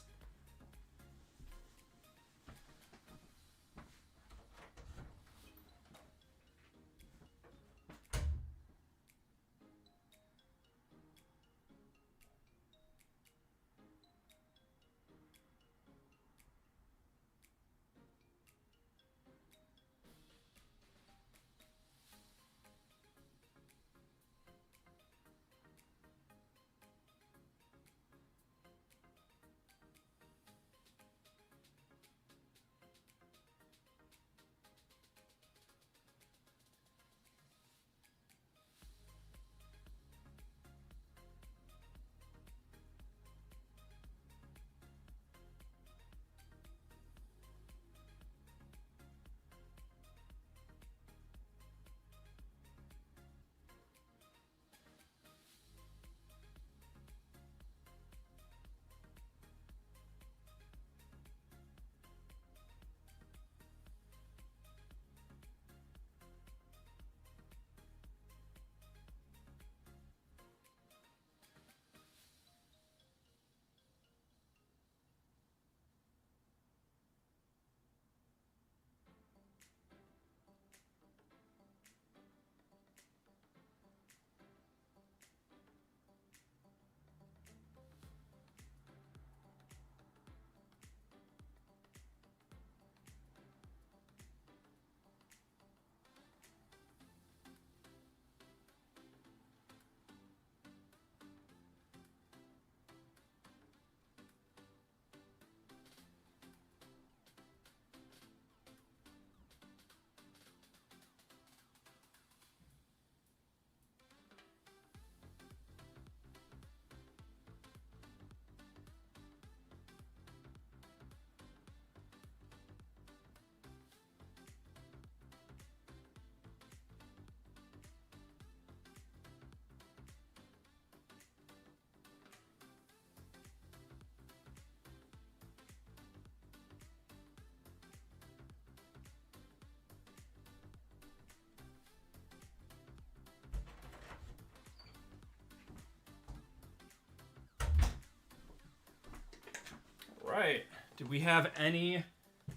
Do we have any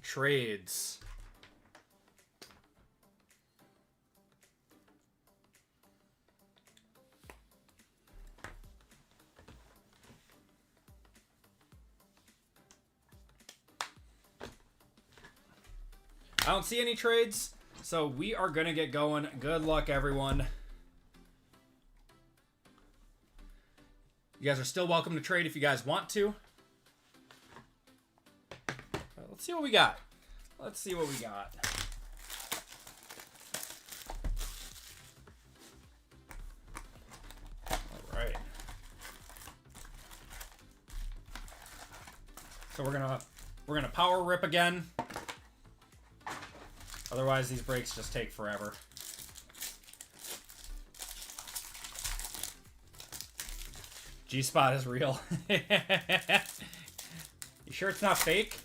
trades? I don't see any trades, so we are going to get going. Good luck, everyone. You guys are still welcome to trade if you guys want to. Let's see what we got. Let's see what we got. All right. So we're gonna power rip again. Otherwise, these breaks just take forever. G-Spot is real. You sure it's not fake?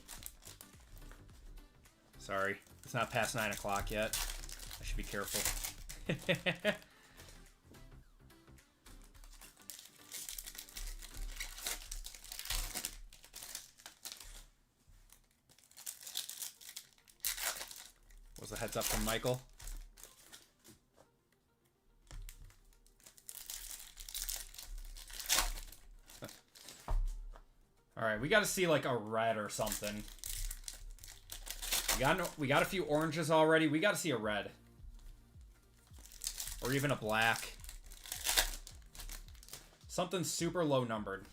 Sorry, it's not past 9 o'clock yet. I should be careful. Was the heads up from Michael? All right, we got to see like a red or something. We got a few oranges already. We got to see a red. Or even a black. Something super low numbered.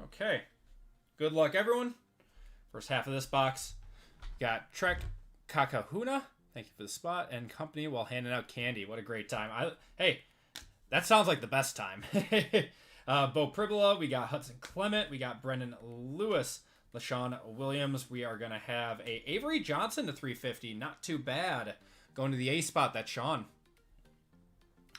Okay. Good luck, everyone. First half of this box. Got Trek Kakahuna. Thank you for the spot and company while handing out candy. What a great time. Hey, that sounds like the best time. Bo Pribola. We got Hudson Clement. We got Brendan Lewis. LaShawn Williams. We are going to have a Avery Johnson to 350. Not too bad. Going to the A spot. That's Sean.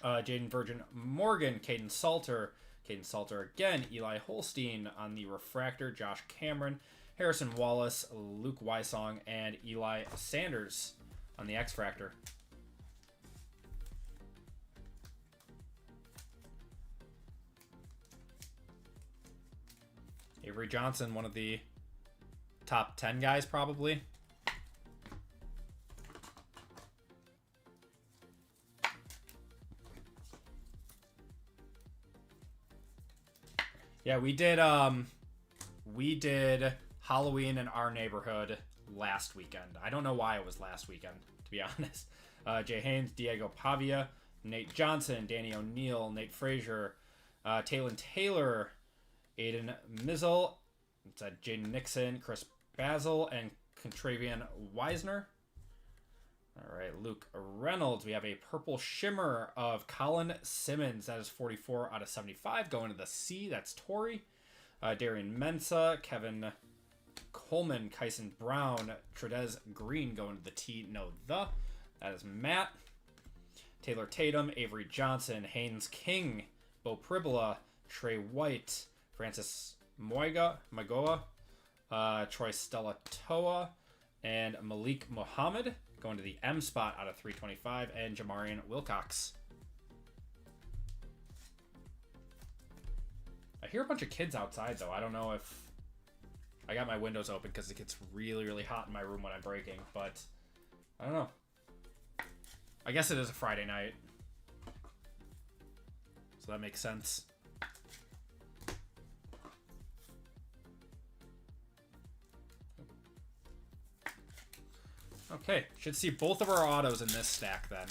Jaden Virgin Morgan. Caden Salter. Caden Salter again. Eli Holstein on the refractor. Josh Cameron. Harrison Wallace. Luke Wysong. And Eli Sanders on the X-Fractor. Avery Johnson, one of the top 10 guys probably. Yeah, we did Halloween in our neighborhood last weekend. I don't know why it was last weekend, to be honest. Jay Haynes, Diego Pavia, Nate Johnson, Danny O'Neill, Nate Frazier, Taylon Taylor, Aiden Mizzle, Jaden Nixon, Chris Basil, and Contravian Weisner. All right, Luke Reynolds. We have a purple shimmer of Colin Simmons. That is 44 out of 75. Going to the C, that's Torrey. Darian Mensah, Kevin Coleman, Kyson Brown, Tredez Green going to the T, no the. That is Matt. Taylor Tatum, Avery Johnson, Haynes King, Bo Pribola, Trey White, Francis Magoa, Troy Stellatoa, and Malik Muhammad going to the M spot out of 325, and Jamarian Wilcox. I hear a bunch of kids outside, though. I don't know if... I got my windows open because it gets really, really hot in my room when I'm breaking, but I don't know. I guess it is a Friday night, so that makes sense. Okay, should see both of our autos in this stack then.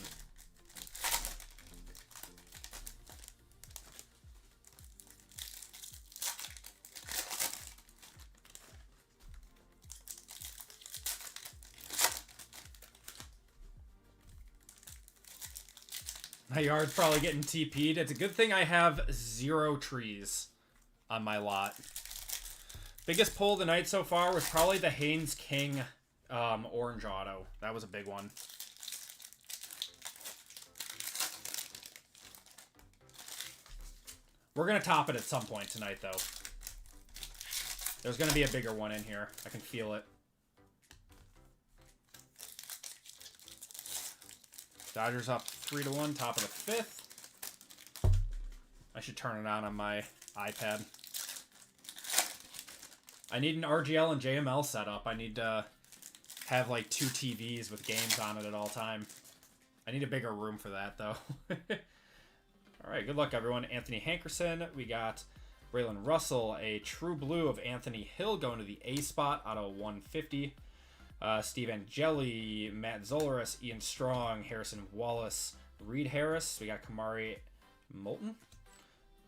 My yard's probably getting TP'd. It's a good thing I have 0 trees on my lot. Biggest pull of the night so far was probably the Haynes King orange auto. That was a big one. We're going to top it at some point tonight, though. There's going to be a bigger one in here. I can feel it. Dodgers up 3-1, top of the fifth. I should turn it on my iPad. I need an RGL and JML setup. I need to have like 2 TVs with games on it at all time. I need a bigger room for that, though. All right, good luck, everyone. Anthony Hankerson. We got Braylon Russell, a true blue of Anthony Hill going to the A spot out of 150. Steve Angeli, Matt Zolaris, Ian Strong, Harrison Wallace, Reed Harris. We got Kamari Moulton,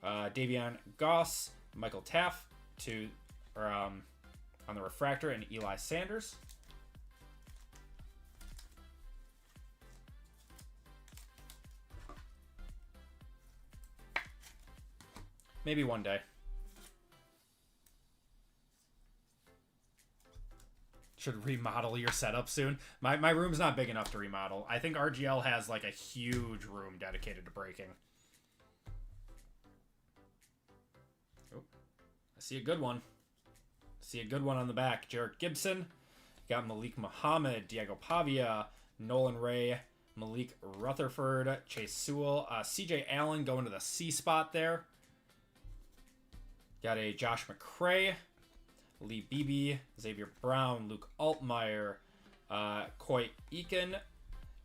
Davion Goss, Michael Taff on the refractor, and Eli Sanders. Maybe one day. Should remodel your setup soon. My room's not big enough to remodel. I think RGL has like a huge room dedicated to breaking. Oh, I see a good one. See a good one on the back. Jarrett Gibson. Got Malik Muhammad, Diego Pavia, Nolan Ray, Malik Rutherford, Chase Sewell, CJ Allen going to the C spot there. Got a Josh McCray, Lee Beebe, Xavier Brown, Luke Altmaier, Coy Eakin.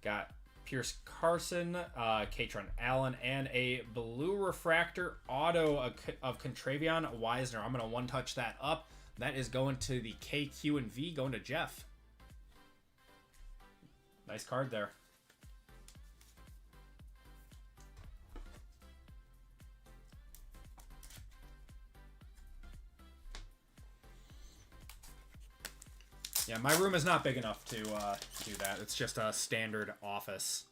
Got Pierce Carson, Katron Allen, and a blue refractor auto of Contravion Wisner. I'm going to one-touch that up. That is going to the K, Q, and V, going to Jeff. Nice card there. Yeah, my room is not big enough to do that. It's just a standard office.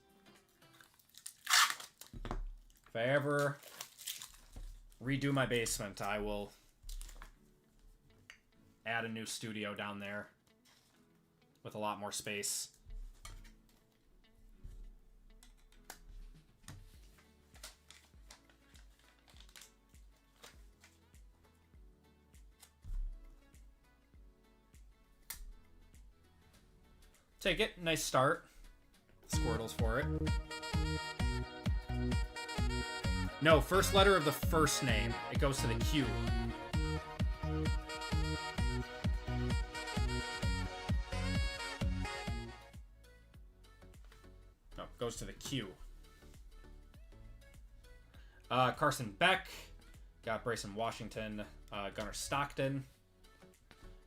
If I ever redo my basement, I will add a new studio down there with a lot more space. Take it. Nice start. Squirtles for it. No, first letter of the first name. It goes to the Q. No, goes to the Q. Carson Beck. Got Brayson Washington. Gunnar Stockton.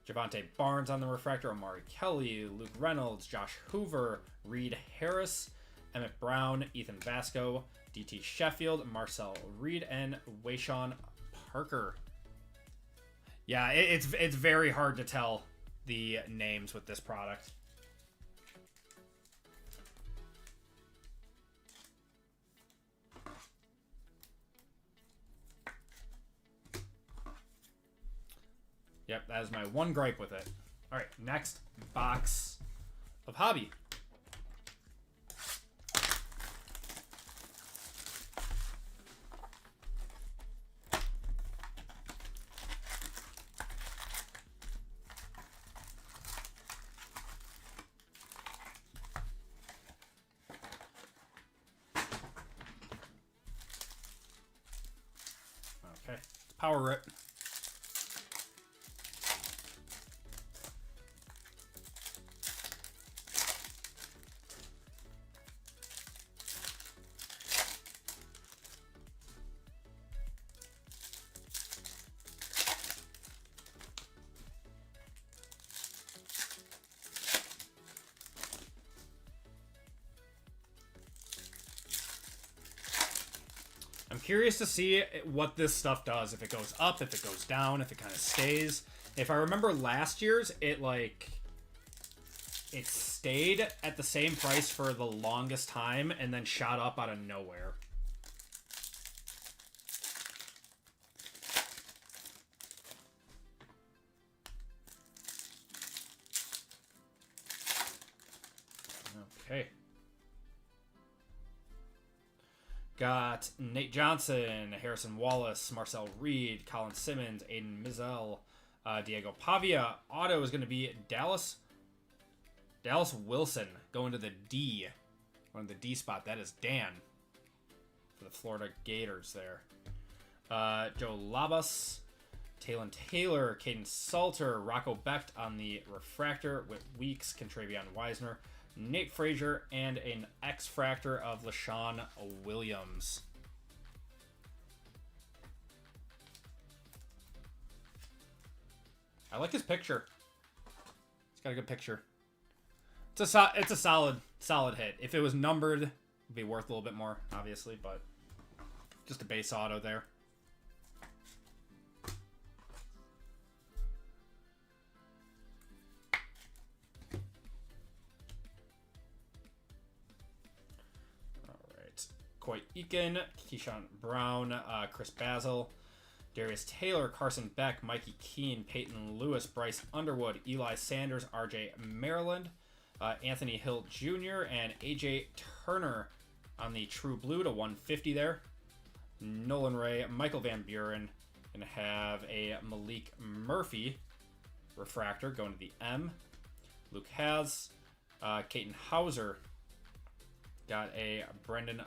Javante Barnes on the refractor, Amari Kelly, Luke Reynolds, Josh Hoover, Reed Harris, Emmett Brown, Ethan Vasco, DT Sheffield, Marcel Reed, and Wayshawn Parker. Yeah, it's very hard to tell the names with this product. Yep, that is my one gripe with it. All right, next box of Hobby. Okay, let's power rip. I'm curious to see what this stuff does. If it goes up, if it goes down, if it kind of stays. If I remember last year's, it stayed at the same price for the longest time and then shot up out of nowhere. Okay. Got Nate Johnson, Harrison Wallace, Marcel Reed, Colin Simmons, Aiden Mizell, Diego Pavia. Auto is going to be Dallas Wilson going to the D. One of the D spot. That is Dan for the Florida Gators there. Joe Labas, Talon Taylor, Caden Salter, Rocco Becht on the refractor with Weeks, Contravion Wisner, Nate Frazier, and an X-Fractor of LaShawn Williams. I like his picture. He's got a good picture. It's a solid hit. If it was numbered, it'd be worth a little bit more, obviously, but just a base auto there. Coy Eakin, Keyshawn Brown, Chris Basil, Darius Taylor, Carson Beck, Mikey Keene, Peyton Lewis, Bryce Underwood, Eli Sanders, RJ Maryland, Anthony Hill Jr., and AJ Turner on the True Blue to 150 there. Nolan Ray, Michael Van Buren, going to have a Malik Murphy refractor going to the M. Luke has Caton Hauser. Got a Brendan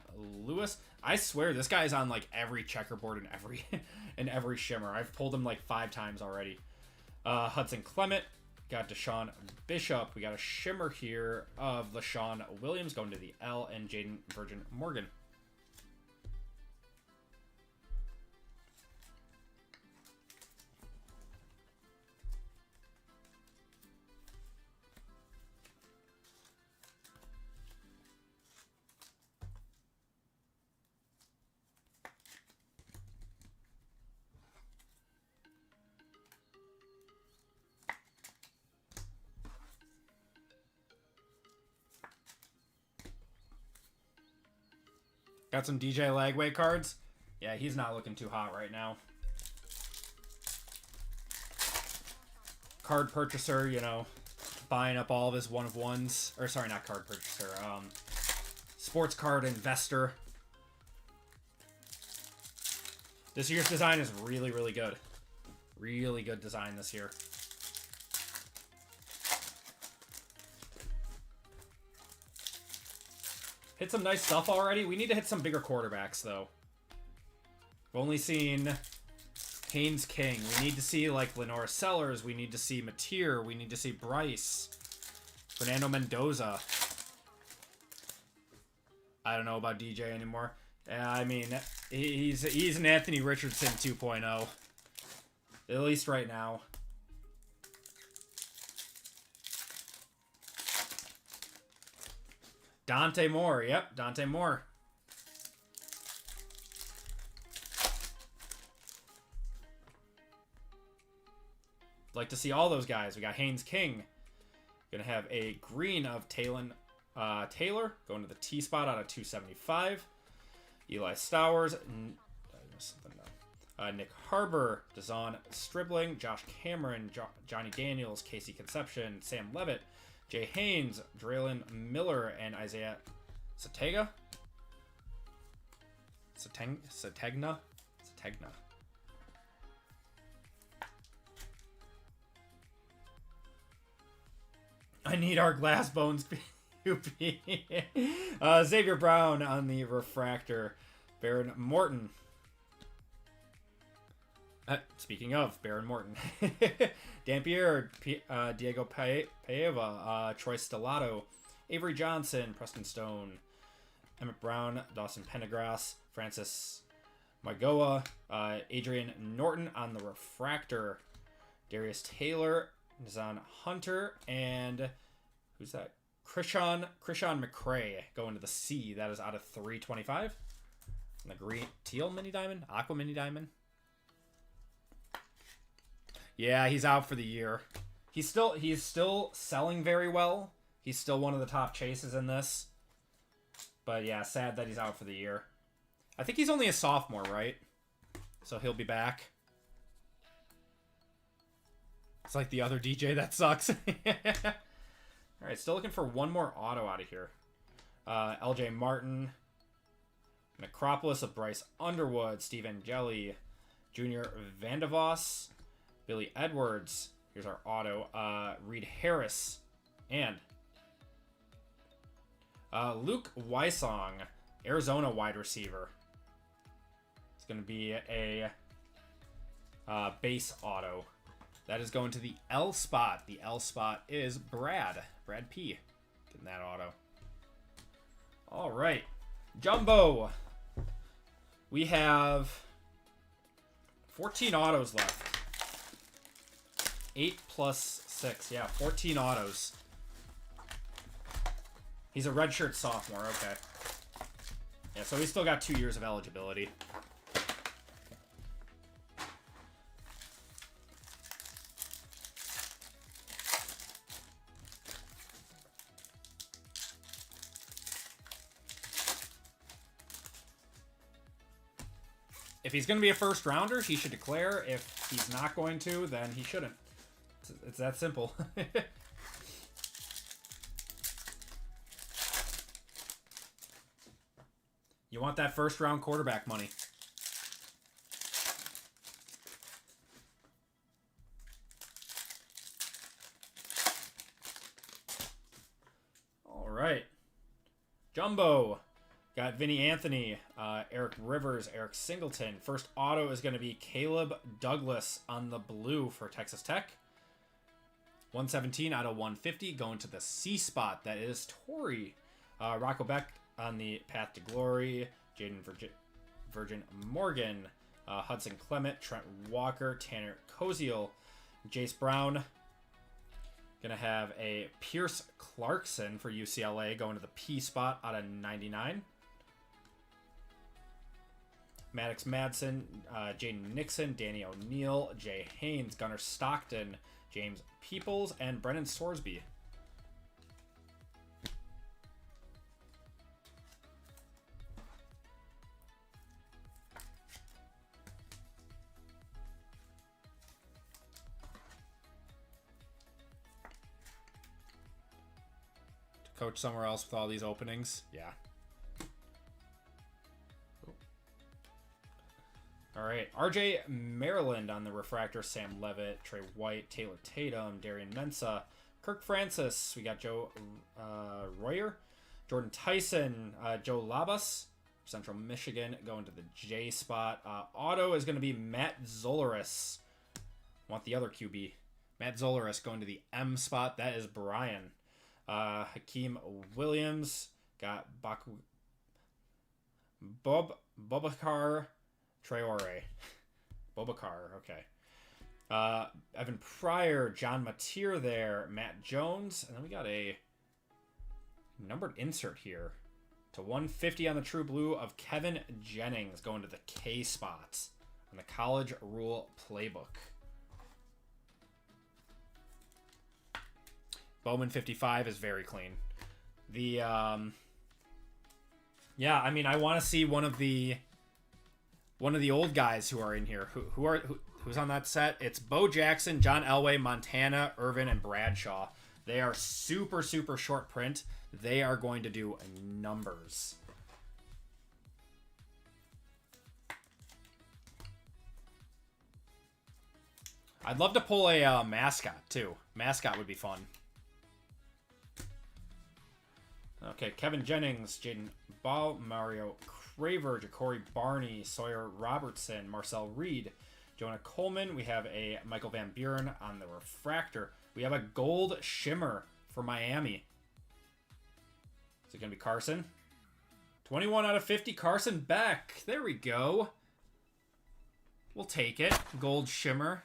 Lewis. I swear this guy's on like every checkerboard and every shimmer. I've pulled him like 5 times already. Hudson Clement. Got Deshaun Bishop. We got a shimmer here of LaShawn Williams going to the L, and Jaden Virgin Morgan. Got some DJ Lagway cards. Yeah, he's not looking too hot right now. Card purchaser, you know, buying up all of his one-of-ones. Or, sorry, not card purchaser. Sports card investor. This year's design is really, really good. Really good design this year. Hit some nice stuff already. We need to hit some bigger quarterbacks, though. We've only seen Haynes King. We need to see, like, Lenora Sellers. We need to see Mateer. We need to see Bryce. Fernando Mendoza. I don't know about DJ anymore. I mean, he's an Anthony Richardson 2.0. At least right now. Dante Moore. Yep, Dante Moore. Like to see all those guys. We got Haynes King. Gonna have a green of Taylor going to the T spot out of 275. Eli Stowers. Nick Harbour, Dazon Stribling, Josh Cameron, Johnny Daniels, Casey Conception, Sam Levitt, Jay Haynes, Draylon Miller, and Isaiah Sategna. Sategna. I need our glass bones PUP. Xavier Brown on the refractor. Baron Morton. Speaking of Baron Morton. Dampier, Diego Paeva, Troy Stellato, Avery Johnson, Preston Stone, Emmett Brown, Dawson Pendergrass, Francis Magoa, Adrian Norton on the refractor, Darius Taylor, Nazan Hunter, and who's that? Krishan McCray going to the C. That is out of 325. And the green teal mini diamond, aqua mini diamond. Yeah, he's out for the year. He's still selling very well. He's still one of the top chases in this. But yeah, sad that he's out for the year. I think he's only a sophomore, right? So he'll be back. It's like the other DJ that sucks. Alright, still looking for one more auto out of here. LJ Martin. Necropolis of Bryce Underwood. Steve Angeli. Junior Vandevos. Billy Edwards. Here's our auto. Reed Harris. And Luke Weissong, Arizona wide receiver. It's going to be a base auto. That is going to the L spot. The L spot is Brad P. Getting that auto. All right. Jumbo. We have 14 autos left. 8 plus 6. Yeah, 14 autos. He's a redshirt sophomore. Okay. Yeah, so he's still got 2 years of eligibility. If he's going to be a first rounder, he should declare. If he's not going to, then he shouldn't. It's that simple. You want that first round quarterback money. All right. Jumbo. Got Vinny Anthony, Eric Rivers, Eric Singleton. First auto is going to be Caleb Douglas on the blue for Texas Tech. 117 out of 150 going to the C spot. That is Torrey. Rocco Beck on the path to glory. Jaden Virgin Morgan. Hudson Clement, Trent Walker, Tanner Koziel, Jace Brown. Going to have a Pierce Clarkson for UCLA going to the P spot out of 99. Maddox Madsen, Jaden Nixon, Danny O'Neill, Jay Haynes, Gunnar Stockton, James Peoples, and Brennan Sorsby. To coach somewhere else with all these openings? Yeah. All right, RJ Maryland on the refractor, Sam Levitt, Trey White, Taylor Tatum, Darian Mensa, Kirk Francis. We got Joe Royer, Jordan Tyson, Joe Labas, Central Michigan, going to the J spot. Auto is going to be Matt Zolaris. Want the other QB. Matt Zolaris going to the M spot. That is Brian. Hakeem Williams, got Bobakar Traore. Bobakar, okay. Evan Pryor, John Mateer there, Matt Jones, and then we got a numbered insert here to 150 on the True Blue of Kevin Jennings going to the K spots on the College Rule Playbook. Bowman 55 is very clean. The yeah, I mean, I want to see one of the old guys who are in here. Who's on that set? It's Bo Jackson, John Elway, Montana, Irvin, and Bradshaw. They are super, super short print. They are going to do numbers. I'd love to pull a mascot, too. Mascot would be fun. Okay, Kevin Jennings, Jaden Ball, Mario Craver, Ja'Cory Barney, Sawyer Robertson, Marcel Reed, Jonah Coleman. We have a Michael Van Buren on the refractor. We have a gold shimmer for Miami. Is it going to be Carson? 21 out of 50, Carson Beck. There we go. We'll take it. Gold shimmer.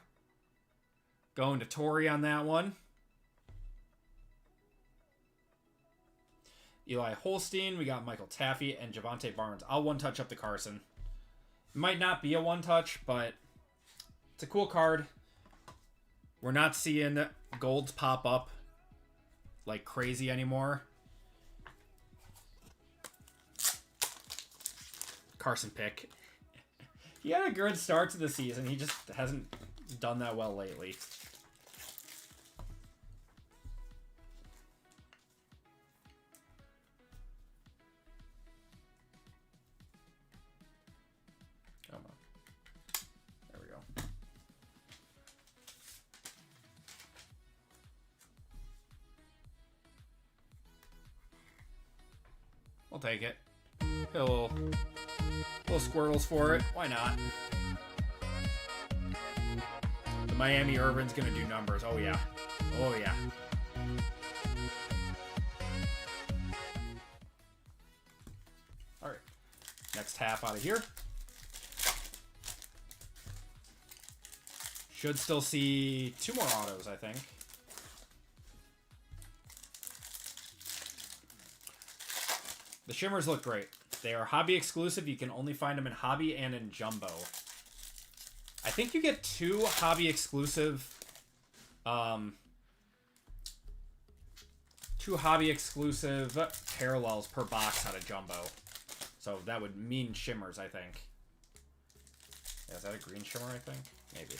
Going to Torrey on that one. Eli Holstein, we got Michael Taffy, and Javonte Barnes. I'll one-touch up the Carson. It might not be a one-touch, but it's a cool card. We're not seeing golds pop up like crazy anymore. Carson pick. He had a good start to the season. He just hasn't done that well lately. take it. Get a little Squirtles for it. Why not? The Miami Irvin's gonna do numbers. Oh yeah. Oh yeah. Alright. Next half out of here. Should still see 2 more autos, I think. The shimmers look great. They are hobby exclusive. You can only find them in hobby and in jumbo. I think you get 2 hobby exclusive 2 hobby exclusive parallels per box out of jumbo. So that would mean shimmers, I think. Yeah, is that a green shimmer, I think? Maybe.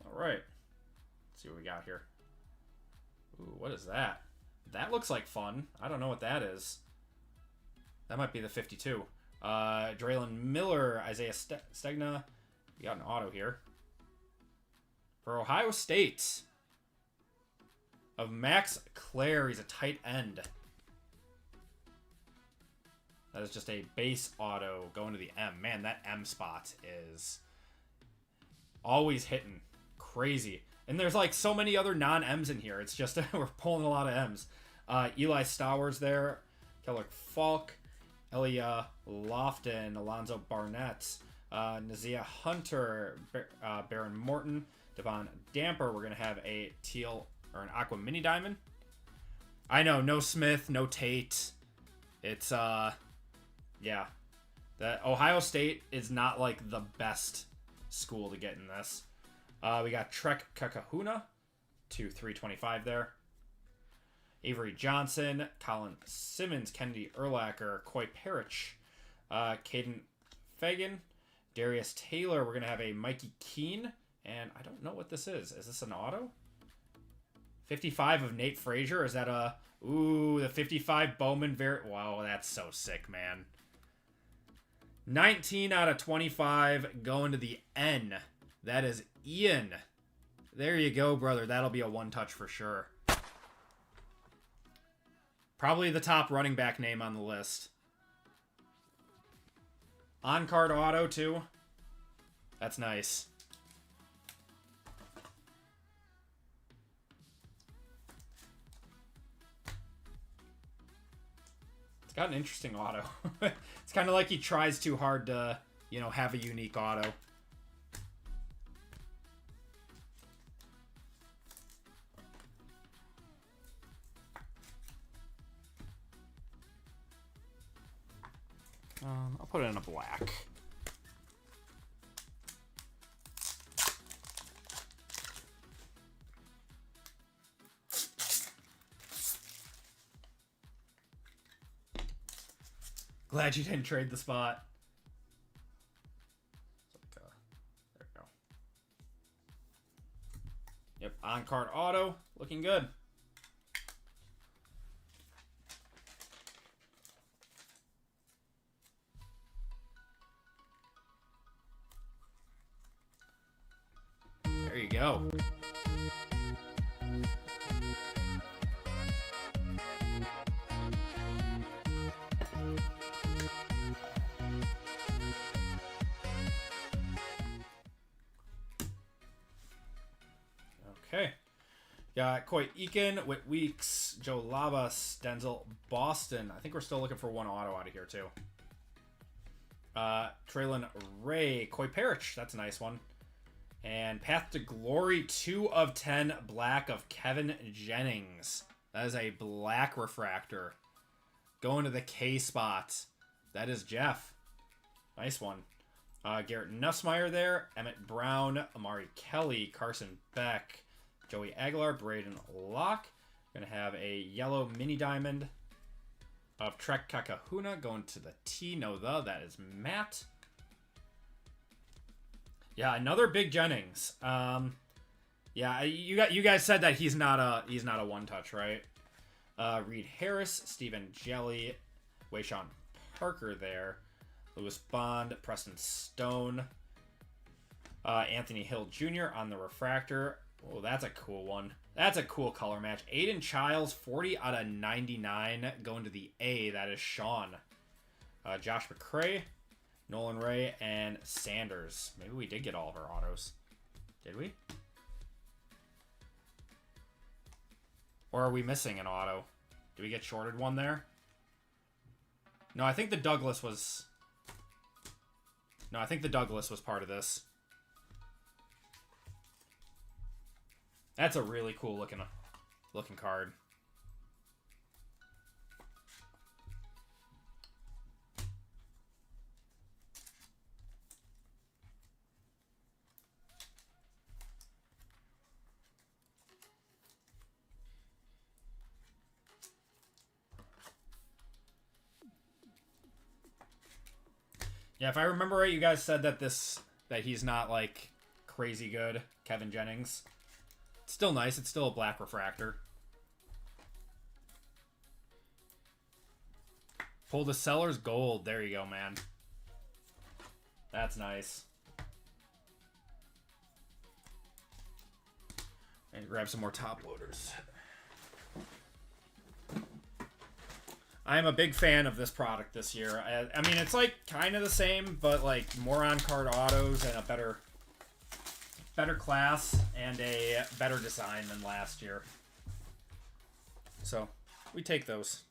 Alright. Let's see what we got here. Ooh, what is that? That looks like fun. I don't know what that is. That might be the 52. Draylon Miller, Isaiah Stegna. We got an auto here. For Ohio State. Of Max Clare. He's a tight end. That is just a base auto going to the M. Man, that M spot is always hitting. Crazy. And there's like so many other non-M's in here. It's just we're pulling a lot of M's. Eli Stowers there. Keller Falk. Elia Lofton. Alonzo Barnett. Nazia Hunter. Baron Morton. Devon Damper. We're going to have a teal or an aqua mini diamond. I know. No Smith. No Tate. It's, yeah. The Ohio State is not like the best school to get in this. We got Trek Kakahuna to 325 there. Avery Johnson, Colin Simmons, Kennedy Urlacher, Coy Parrish, Caden Fagan, Darius Taylor. We're going to have a Mikey Keene, and I don't know what this is. Is this an auto? 55 of Nate Frazier. Is that a... Ooh, the 55 Bowman. Wow, that's so sick, man. 19 out of 25 going to the N. That is Ian. There you go, brother. That'll be a one-touch for sure. Probably the top running back name on the list. On-card auto, too. That's nice. It's got an interesting auto. It's kind of like he tries too hard to, you know, have a unique auto. I'll put it in a black. Glad you didn't trade the spot. There we go. Yep, on-card auto. Looking good. There you go. Okay. Got Coy Eakin, Whit Weeks, Joe Labas, Denzel Boston. I think we're still looking for one auto out of here, too. Traylon Ray, Coy Parrish. That's a nice one. And Path to Glory, 2 of 10 black of Kevin Jennings. That is a black refractor. Going to the K spot. That is Jeff. Nice one. Garrett Nussmeyer there. Emmett Brown, Amari Kelly, Carson Beck, Joey Aguilar, Braden Locke. Going to have a yellow mini diamond of Trek Kakahuna going to the T. No, that is Matt. Yeah, another big Jennings. Yeah, you guys said that he's not a one touch, right? Reed Harris, Stephen Jelly, Wayshawn Parker there, Lewis Bond, Preston Stone, Anthony Hill Jr. on the refractor. Oh, that's a cool one. That's a cool color match. Aiden Childs, 40 out of 99, going to the A. That is Sean. Josh McCray, Nolan Ray, and Sanders. Maybe we did get all of our autos. Did we? Or are we missing an auto? Did we get shorted one there? No, I think the Douglas was... No, I think the Douglas was part of this. That's a really cool looking card. Yeah, if I remember right, you guys said that he's not like crazy good, Kevin Jennings. It's still nice. It's still a black refractor. Pull the seller's gold. There you go, man. That's nice. And grab some more top loaders. I am a big fan of this product this year. I mean, it's like kind of the same, but like more on-card autos and a better class and a better design than last year. So, we take those.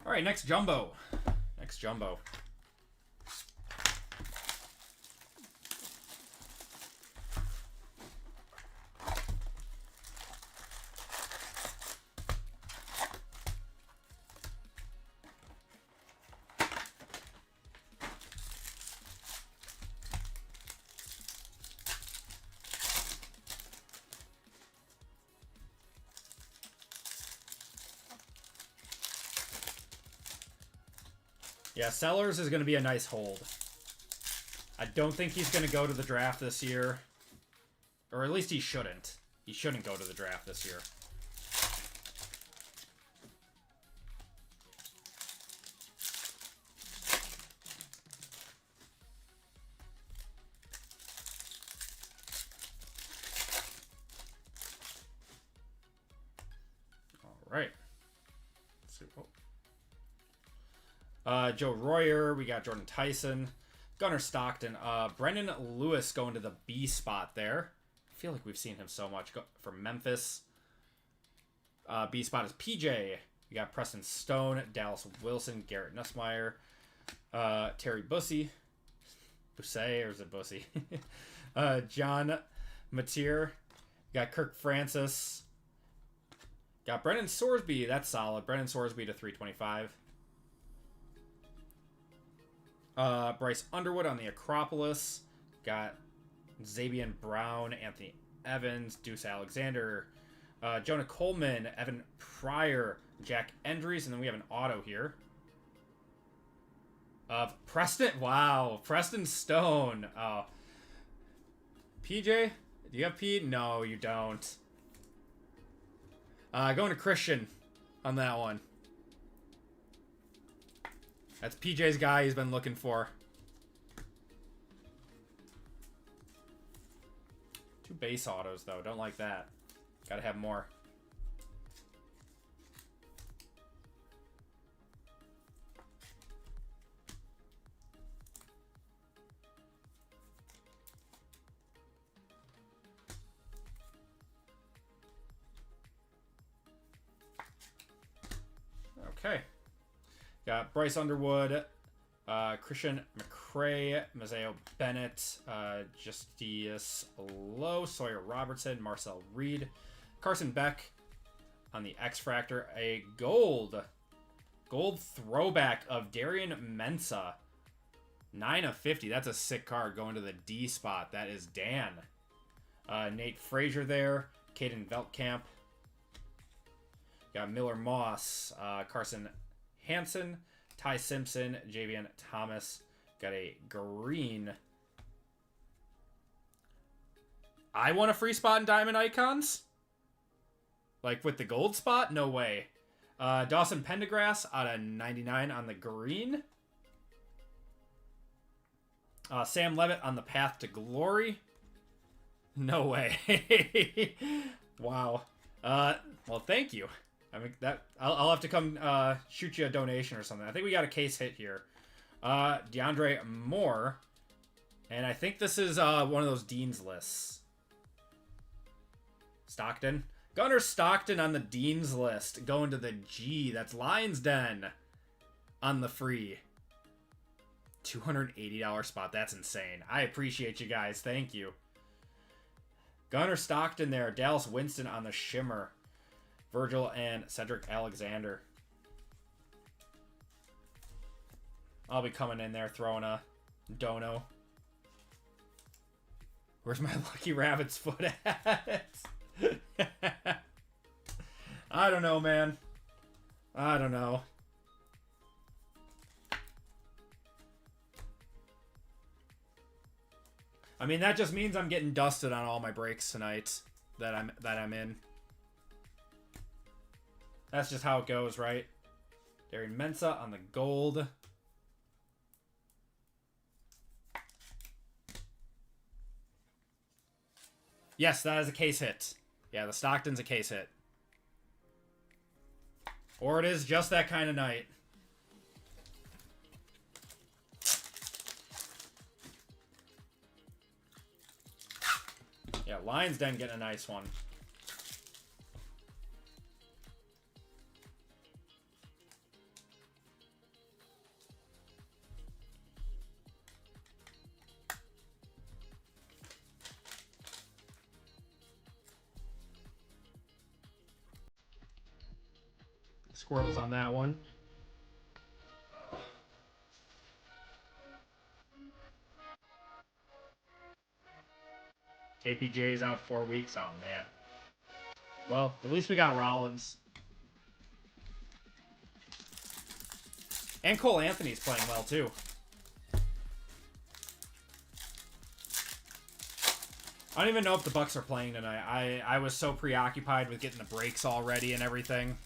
All right, next jumbo. Yeah, Sellers is going to be a nice hold. I don't think he's going to go to the draft this year. Or at least he shouldn't. He shouldn't go to the draft this year. All right. Let's see. Joe Royer, we got Jordan Tyson, Gunnar Stockton, Brendan Lewis going to the B spot there. I feel like we've seen him so much from Memphis. B spot is PJ. We got Preston Stone, Dallas Wilson, Garrett Nussmeier, Terry Bussey, or is it Bussey? John Mateer. Got Kirk Francis. Got Brendan Sorsby. That's solid. Brendan Sorsby to 325. Bryce Underwood on the Acropolis. Got Zabian Brown, Anthony Evans, Deuce Alexander, Jonah Coleman, Evan Pryor, Jack Endries, and then we have an auto here of Preston. Wow, Preston Stone. PJ, do you have P? No, you don't. Going to Christian on that one. That's PJ's guy he's been looking for. 2 base autos, though. Don't like that. Gotta have more. Okay. Got Bryce Underwood, Christian McCray, Mazeo Bennett, Justice Lowe, Sawyer Robertson, Marcel Reed, Carson Beck on the X-Fractor, a gold throwback of Darian Mensah, 9 of 50. That's a sick card going to the D spot. That is Dan. Nate Frazier there, Caden Veltkamp. Got Miller Moss, Carson Hansen, Ty Simpson, Javian Thomas. Got a green. I want a free spot in Diamond Icons? Like with the gold spot? No way. Dawson Pendergrass out of 99 on the green. Sam Levitt on the path to glory. No way. Wow. Well, thank you. I mean, that I'll have to come shoot you a donation or something. I think we got a case hit here. DeAndre Moore. And I think this is one of those Dean's lists. Stockton. Gunnar Stockton on the Dean's list. Going to the G. That's Lions Den on the free. $280 spot. That's insane. I appreciate you guys. Thank you. Gunnar Stockton there. Dallas Winston on the Shimmer. Virgil and Cedric Alexander. I'll be coming in there throwing a dono. Where's my Lucky Rabbit's foot at? I don't know, man. I don't know. I mean, that just means I'm getting dusted on all my breaks tonight that I'm in. That's just how it goes, right? Darian Mensa on the gold. Yes, that is a case hit. Yeah, the Stockton's a case hit. Or it is just that kind of night. Yeah, Lions Den getting a nice one. Squirrels on that one. KPJ's out 4 weeks. Oh, man. Well, at least we got Rollins. And Cole Anthony's playing well, too. I don't even know if the Bucks are playing tonight. I was so preoccupied with getting the breaks all ready and everything.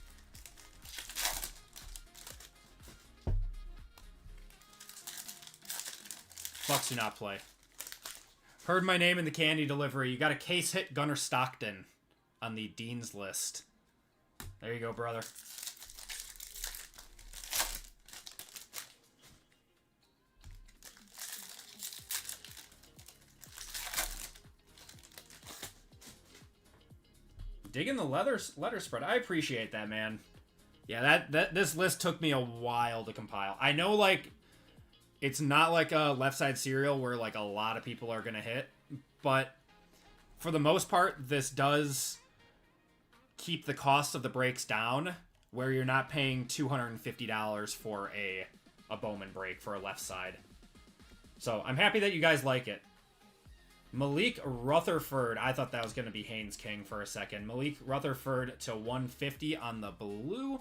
Bucks do not play. Heard my name in the candy delivery. You got a case hit Gunnar Stockton on the Dean's list. There you go, brother. Digging the letter spread. I appreciate that, man. Yeah, this list took me a while to compile. I know, like, it's not like a left side serial where like a lot of people are going to hit, but for the most part, this does keep the cost of the breaks down where you're not paying $250 for a Bowman break for a left side. So I'm happy that you guys like it. Malik Rutherford. I thought that was going to be Haynes King for a second. Malik Rutherford to 150 on the blue.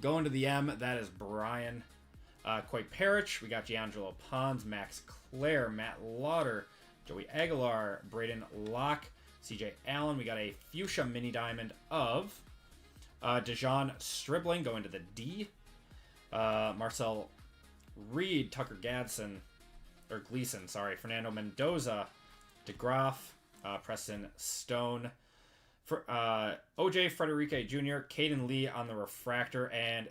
Going to the M, that is Brian. Coy Parrish, we got Giangelo Pons, Max Clare, Matt Lauder, Joey Aguilar, Braden Locke, CJ Allen. We got a fuchsia mini diamond of Dejon Stribling going to the D. Marcel Reed, Tucker Gadsden, or Gleason, sorry, Fernando Mendoza, DeGraff, Preston Stone, OJ Frederique Jr., Caden Lee on the refractor, and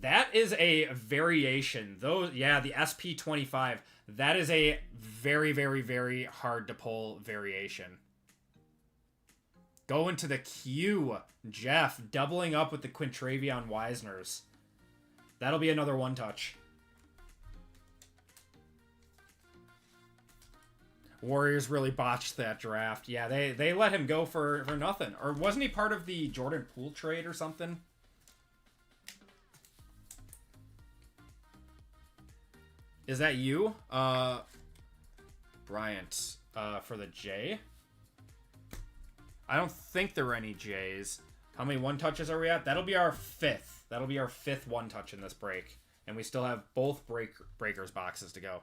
that is a variation. Those, yeah, the SP25. That is a very, very, very hard to pull variation. Going to the Q. Jeff, doubling up with the Quintravion Wisners. That'll be another one-touch. Warriors really botched that draft. Yeah, they let him go for nothing. Or wasn't he part of the Jordan Poole trade or something? Is that you? Bryant, for the J? I don't think there are any J's. How many one-touches are we at? That'll be our fifth. That'll be our fifth one-touch in this break. And we still have both breakers boxes to go.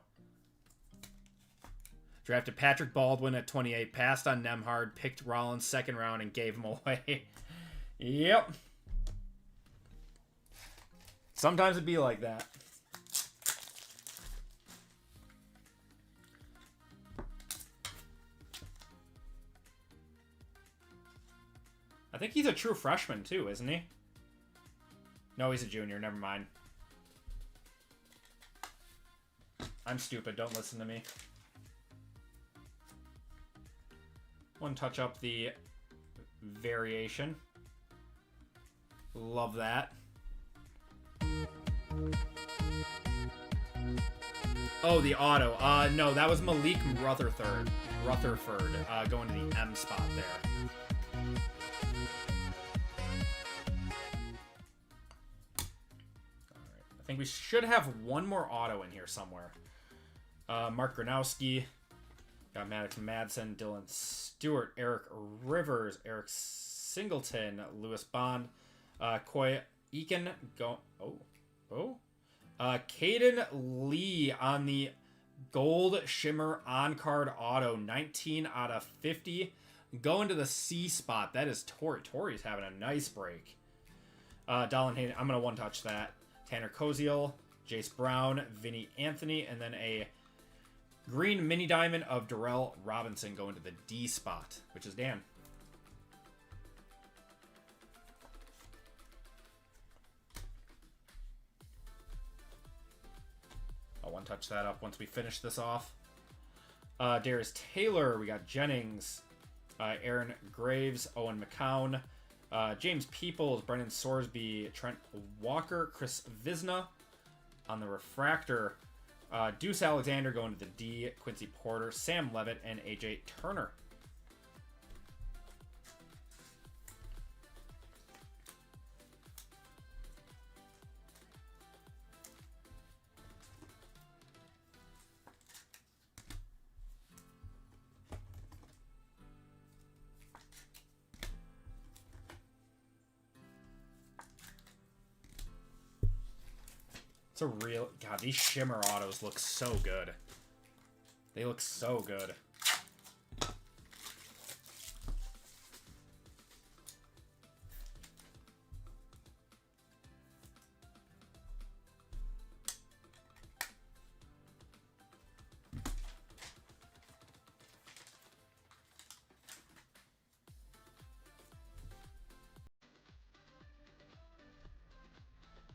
Drafted Patrick Baldwin at 28. Passed on Nemhard. Picked Rollins second round and gave him away. Yep. Sometimes it'd be like that. I think he's a true freshman, too, isn't he? No, he's a junior. Never mind. I'm stupid. Don't listen to me. One touch up the variation. Love that. Oh, the auto. No, that was Malik Rutherford. Going to the M spot there. Alright. I think we should have one more auto in here somewhere. Mark Gronowski. Got Maddox Madsen, Dylan Stewart, Eric Rivers, Eric Singleton, Lewis Bond, Coy Eakin, Caden Lee on the Gold Shimmer on-card auto, 19 out of 50. Going to the C spot. That is Tori. Tori's having a nice break. Dolan Hayden, I'm going to one-touch that. Tanner Koziel, Jace Brown, Vinny Anthony, and then a green mini diamond of Darrell Robinson going to the D spot, which is Dan. I'll one-touch that up once we finish this off. Darius Taylor, we got Jennings, Aaron Graves, Owen McCown, James Peoples, Brendan Sorsby, Trent Walker, Chris Visna on the refractor. Deuce Alexander going to the D, Quincy Porter, Sam Levitt, and AJ Turner. It's a real... God, these Shimmer autos look so good. They look so good.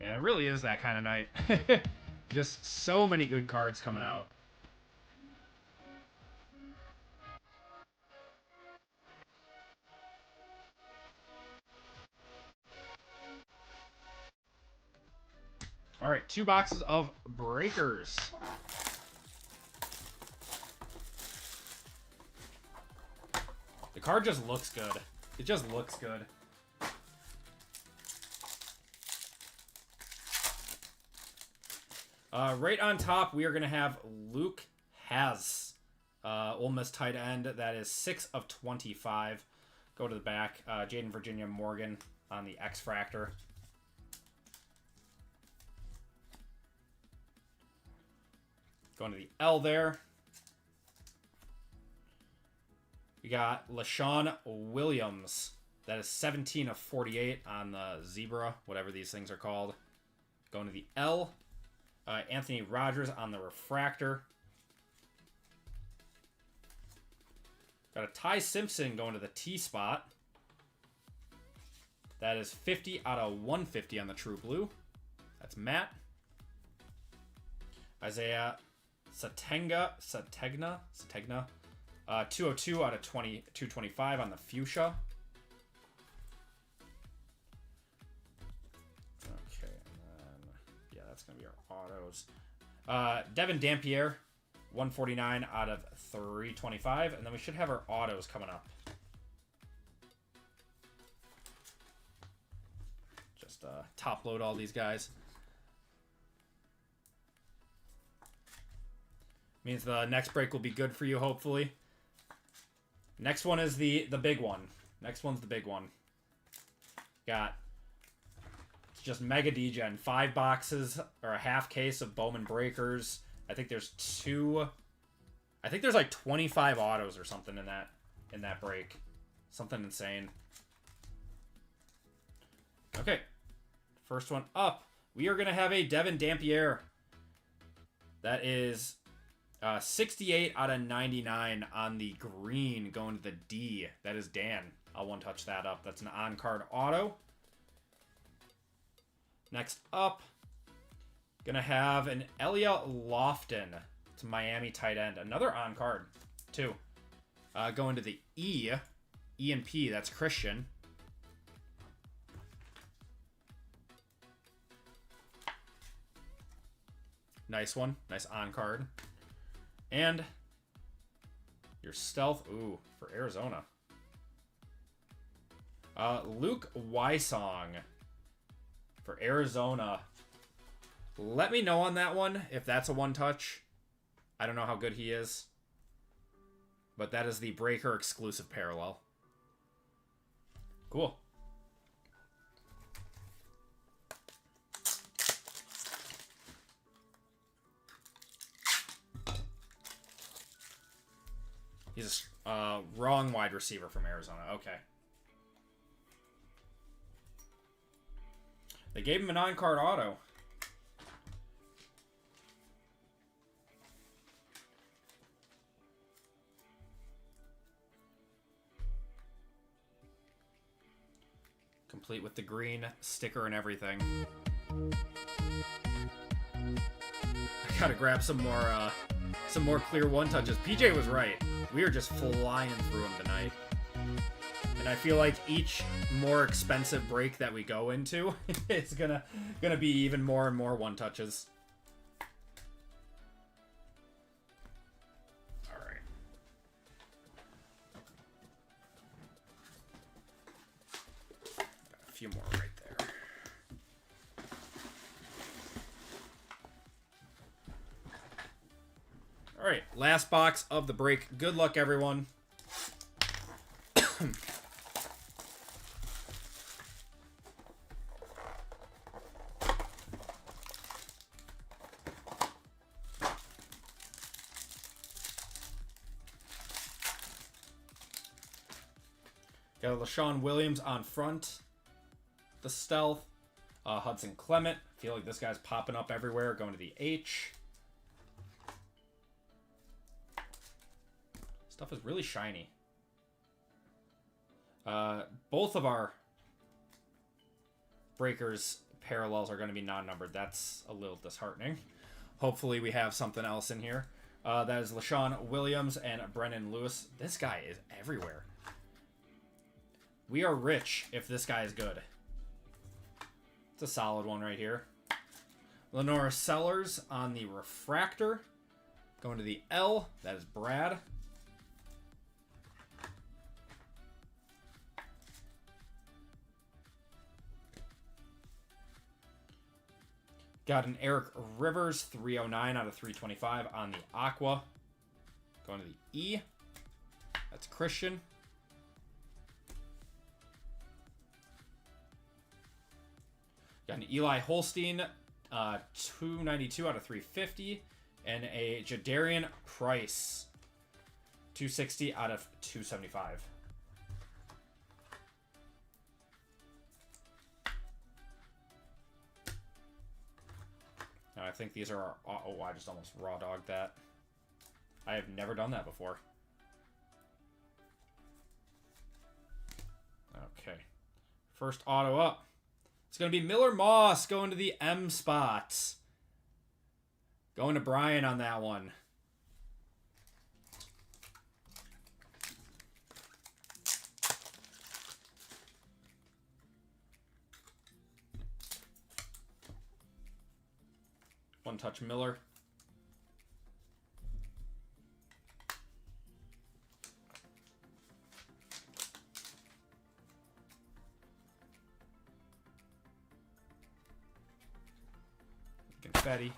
Yeah, it really is that kind of night. Just so many good cards coming out. All right, 2 boxes of breakers. The card just looks good. It just looks good. Right on top, we are going to have Luke Has, Ole Miss tight end. That is 6 of 25. Go to the back. Jaden Virginia Morgan on the X-Fractor. Going to the L there. We got LaShawn Williams. That is 17 of 48 on the Zebra, whatever these things are called. Going to the L. Anthony Rogers on the refractor. Got a Ty Simpson going to the T spot. That is 50 out of 150 on the True Blue. That's Matt. Isaiah Sategna. 202 out of 225 on the Fuchsia. That's going to be our autos. Devin Dampier, 149 out of 325. And then we should have our autos coming up. Just top load all these guys. Means the next break will be good for you, hopefully. Next one is the big one. Next one's the big one. Got... just Mega Degen, 5 boxes or a half case of Bowman breakers. I think there's like 25 autos or something in that break. Something insane. Okay. First one up. We are going to have a Devin Dampier. That is 68 out of 99 on the green, going to the D. That is Dan. I'll one-touch that up. That's an on-card auto. Next up, gonna have an Elia Lofton. It's a Miami tight end. Another on-card, too. Going to the E. E and P, that's Christian. Nice one. Nice on-card. And your stealth, ooh, for Arizona. Luke Wysong for Arizona. Let me know on that one if that's a one-touch. I don't know how good he is. But that is the Breaker exclusive parallel. Cool. He's a wrong wide receiver from Arizona. Okay. They gave him an on-card auto. Complete with the green sticker and everything. I gotta grab some more clear one-touches. PJ was right. We are just flying through them tonight. And I feel like each more expensive break that we go into, it's gonna be even more and more one-touches. Alright. Got a few more right there. Alright, last box of the break. Good luck, everyone. Got a LaShawn Williams on front. The stealth. Hudson Clement. I feel like this guy's popping up everywhere. Going to the H. Stuff is really shiny. Both of our breakers parallels are going to be non-numbered. That's a little disheartening. Hopefully we have something else in here. That is LaShawn Williams and Brennan Lewis. This guy is everywhere. We are rich if this guy is good. It's a solid one right here. Lenora Sellers on the refractor. Going to the L. That is Brad. Got an Eric Rivers, 309 out of 325 on the Aqua. Going to the E. That's Christian. Got an Eli Holstein, 292 out of 350. And a Jadarian Price, 260 out of 275. Now I think these are our... Oh, I just almost raw dogged that. I have never done that before. Okay. First auto up. It's going to be Miller Moss going to the M spots. Going to Brian on that one. One touch Miller. Confetti.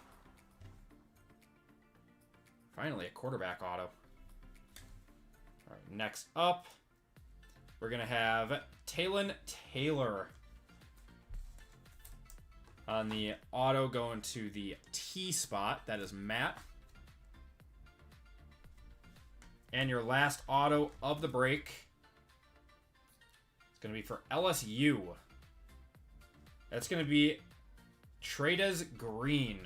Finally, a quarterback auto. All right, next up, we're going to have Talon Taylor on the auto going to the T spot. That is Matt. And your last auto of the break is going to be for LSU. That's going to be Tradez Green.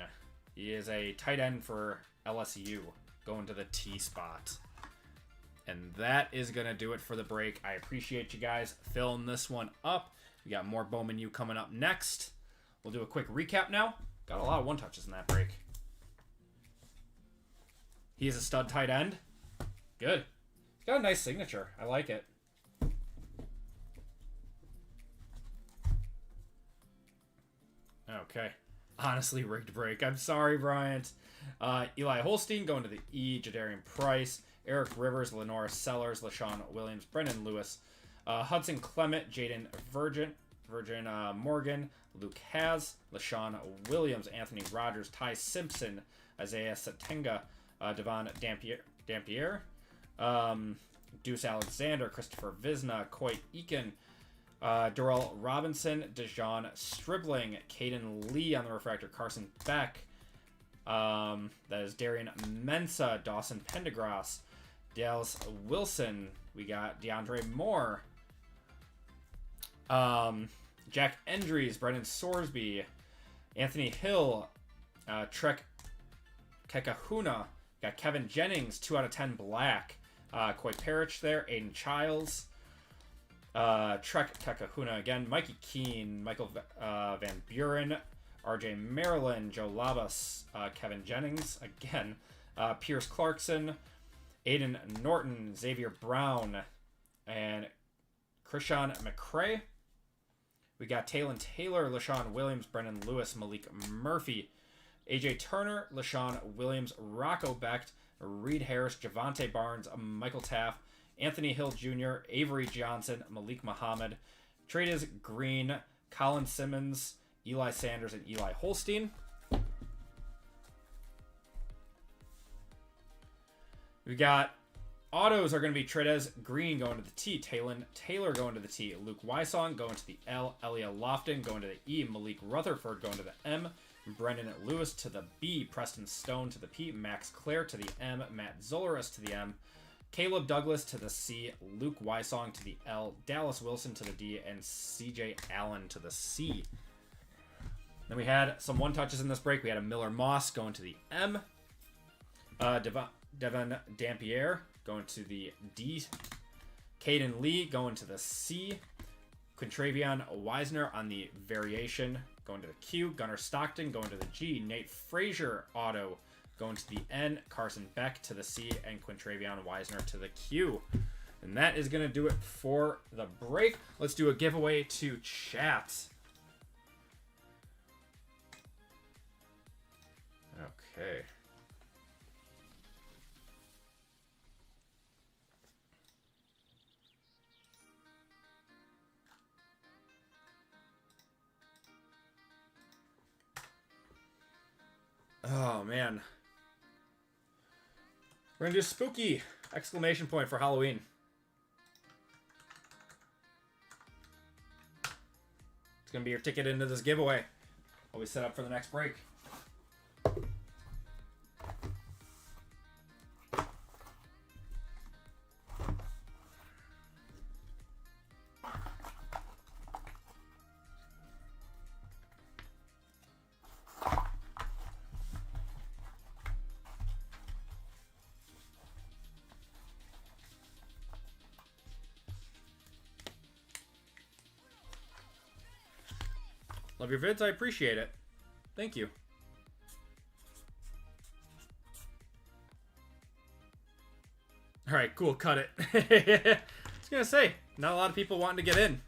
He is a tight end for LSU. going to the T spot. And that is going to do it for the break. I appreciate you guys filling this one up. We got more Bowman U coming up next. We'll do a quick recap now. Got a lot of one-touches in that break. He is a stud tight end. Good. He's got a nice signature. I like it. Okay. Honestly, rigged break. I'm sorry, Bryant. Eli Holstein going to the E. Jadarian Price. Eric Rivers, Lenora Sellers, LaShawn Williams, Brendan Lewis, Hudson Clement, Jaden Virgin Morgan, Luke Haz, LaShawn Williams, Anthony Rogers, Ty Simpson, Isaiah Satenga, Devon Dampier, Deuce Alexander, Christopher Visna, Coy Eakin, Darrell Robinson, Dejon Stribling, Caden Lee on the refractor, Carson Beck, that is Darian Mensa, Dawson Pendergrass, Dallas Wilson, we got DeAndre Moore, Jack Endries, Brendan Sorsby, Anthony Hill, Trek Kekahuna, got Kevin Jennings, 2 out of 10 black, Coy Parrish there, Aiden Childs, Trek Kekahuna again, Mikey Keene, Michael Van Buren, RJ Maryland, Joe Labas, Kevin Jennings again, Pierce Clarkson, Aiden Norton, Xavier Brown, and Krishan McCray. We got Talon Taylor, LaShawn Williams, Brendan Lewis, Malik Murphy, AJ Turner, LaShawn Williams, Rocco Becht, Reed Harris, Javante Barnes, Michael Taff, Anthony Hill Jr., Avery Johnson, Malik Muhammad, Trades Green, Colin Simmons, Eli Sanders, and Eli Holstein. We got autos are going to be Trades Green going to the T, Talon Taylor going to the T, Luke Wysong going to the L, Elia Lofton going to the E, Malik Rutherford going to the M, Brendan Lewis to the B, Preston Stone to the P, Max Clare to the M, Matt Zolaris to the M, Caleb Douglas to the C, Luke Wysong to the L, Dallas Wilson to the D, and CJ Allen to the C. Then we had some one-touches in this break. We had a Miller Moss going to the M, Devon Dampier going to the D, Caden Lee going to the C, Quintravion Wisner on the variation going to the Q, Gunnar Stockton going to the G, Nate Frazier auto going to the N, Carson Beck to the C, and Quintravion Wisner to the Q. And that is going to do it for the break. Let's do a giveaway to chat. Okay. Oh, man. We're going to do spooky exclamation point for Halloween. It's going to be your ticket into this giveaway while we set up for the next break. Love your vids. I appreciate it. Thank you. All right, cool. Cut it. I was going to say, not a lot of people wanting to get in.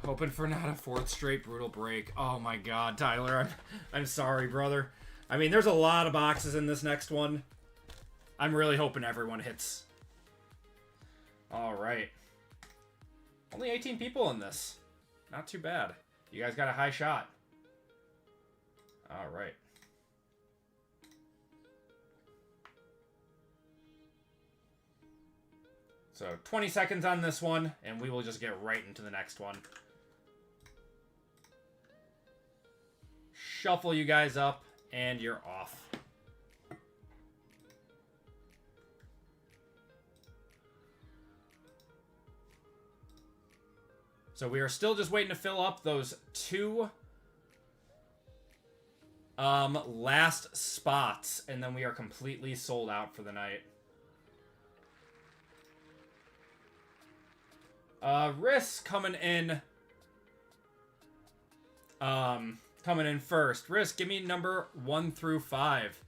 Hoping for not a fourth straight brutal break. Oh my god, Tyler. I'm sorry, brother. I mean, there's a lot of boxes in this next one. I'm really hoping everyone hits. Alright. Only 18 people in this. Not too bad. You guys got a high shot. Alright. So, 20 seconds on this one, and we will just get right into the next one. Shuffle you guys up, and you're off. So we are still just waiting to fill up those two last spots, and then we are completely sold out for the night. Riss coming in first. Riss, give me number 1 through 5.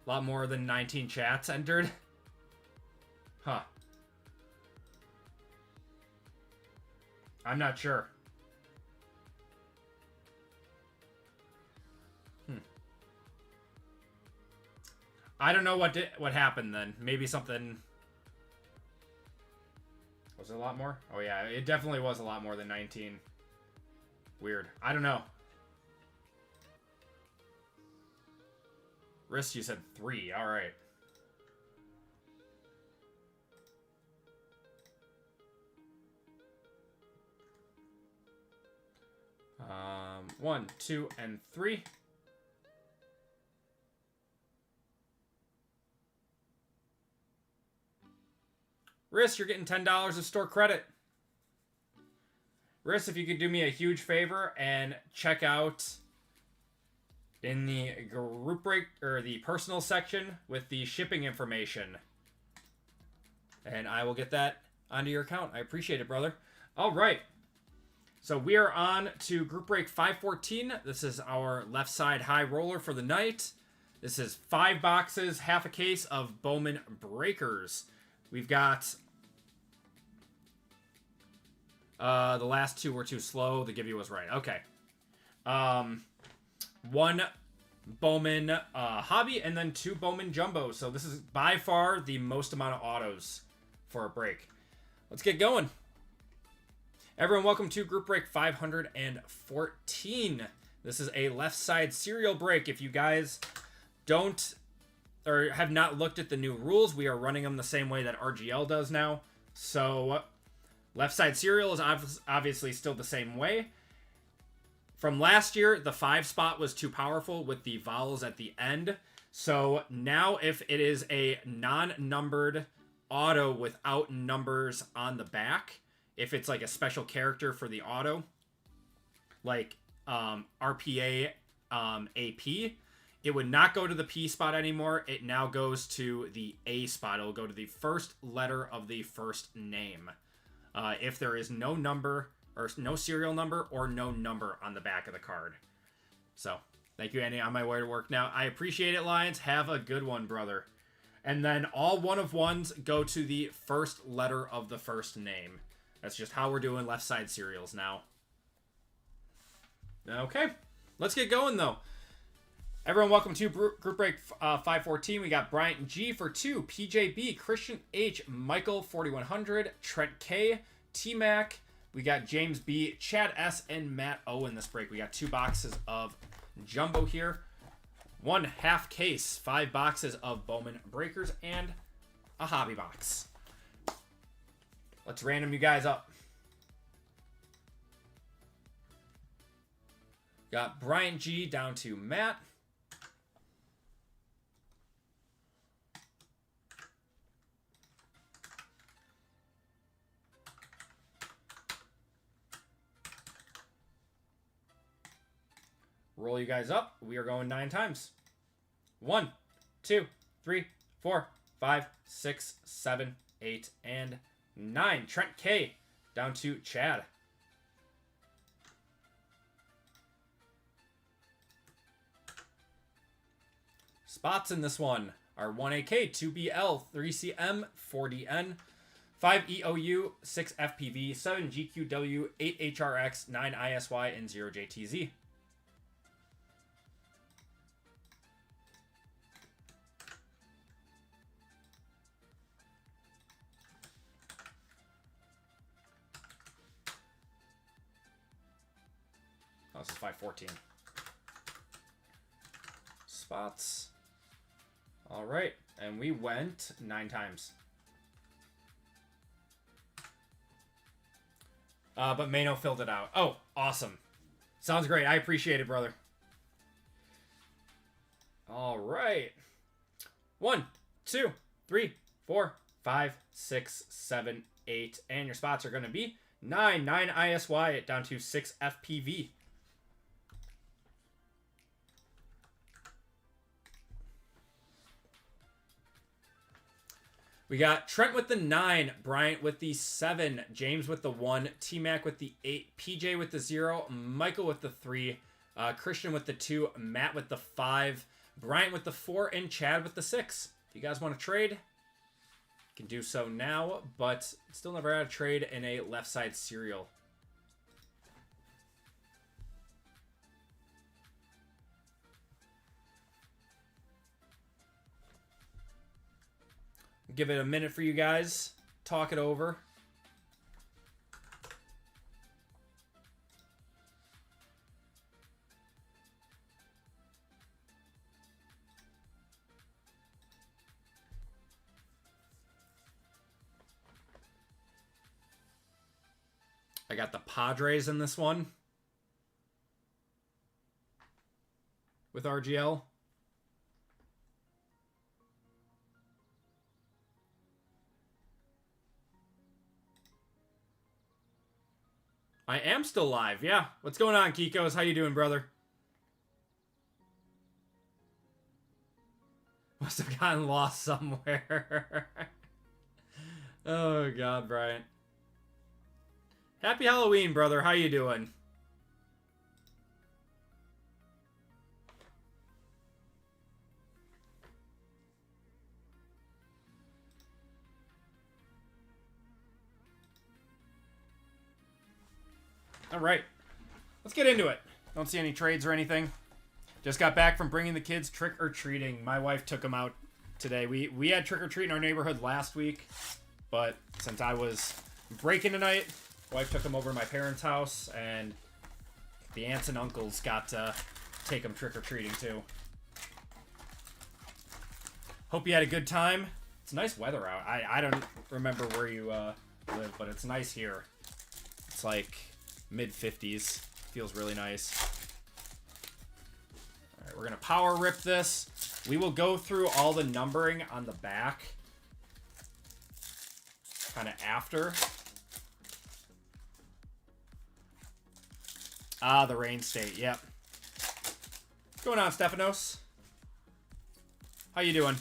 A lot more than 19 chats entered. Huh. I'm not sure. I don't know what happened then. Maybe something... Was it a lot more? Oh yeah, it definitely was a lot more than 19. Weird. I don't know. Risk, you said 3. Alright. One, 2, and 3. Riss, you're getting $10 of store credit. Riss, if you could do me a huge favor and check out in the group break or the personal section with the shipping information. And I will get that onto your account. I appreciate it, brother. All right. So we are on to group break 514. This is our left side high roller for the night. This is 5 boxes, half a case of Bowman breakers. We've got the last 2 were too slow. The give you was right. Okay. 1 Bowman hobby and then 2 Bowman jumbos. So this is by far the most amount of autos for a break. Let's get going. Everyone, welcome to group break 514. This is a left side serial break. If you guys don't or have not looked at the new rules, we are running them the same way that RGL does now. So left side serial is obviously still the same way. From last year, the 5 spot was too powerful with the vowels at the end. So now if it is a non-numbered auto without numbers on the back, if it's like a special character for the auto, like RPA AP, it would not go to the P spot anymore. It now goes to the A spot. It'll go to the first letter of the first name. If there is no number or no serial number or no number on the back of the card. So, thank you, Andy. On my way to work now. I appreciate it, Lions. Have a good one, brother. And then all 1 of 1s go to the first letter of the first name. That's just how we're doing left side serials now. Okay, let's get going though. Everyone, welcome to group break 514. We got Bryant G for 2, PJB, Christian H, Michael 4100, Trent K, T-Mac. We got James B, Chad S, and Matt O in this break. We got 2 boxes of jumbo here. 1 half case, 5 boxes of Bowman breakers, and a hobby box. Let's random you guys up. Got Brian G down to Matt. Roll you guys up. We are going 9 times. 1, 2, 3, 4, 5, 6, 7, 8, and 9. Trent K down to Chad. Spots in this one are 1AK, 2BL, 3CM, 4DN, 5 EOU, 6 FPV, 7 GQW, 8 HRX, 9 ISY, and 0 JTZ. Oh, this is 514. Spots. All right, and we went 9 times. But Mano filled it out. Oh, awesome. Sounds great. I appreciate it, brother. All right. 1, 2, 3, 4, 5, 6, 7, 8. And your spots are going to be 9 ISY down to 6 FPV. We got Trent with the 9, Bryant with the 7, James with the 1, T-Mac with the 8, PJ with the 0, Michael with the 3, Christian with the 2, Matt with the 5, Bryant with the 4, and Chad with the 6. If you guys want to trade, you can do so now, but still never had a trade in a left side serial. Give it a minute for you guys. Talk it over. I got the Padres in this one with RGL. I am still live, yeah. What's going on, Kikos? How you doing, brother? Must have gotten lost somewhere. Oh, God, Brian. Happy Halloween, brother. How you doing? All right, let's get into it. Don't see any trades or anything. Just got back from bringing the kids trick-or-treating. My wife took them out today. We had trick-or-treat in our neighborhood last week, but since I was breaking tonight, wife took them over to my parents' house, and the aunts and uncles got to take them trick-or-treating too. Hope you had a good time. It's nice weather out. I don't remember where you live, but it's nice here. It's like mid-50s. Feels really nice. All right, we're going to power rip this. We will go through all the numbering on the back kind of after. Ah, the rain state. Yep. What's going on, Stefanos? How you doing?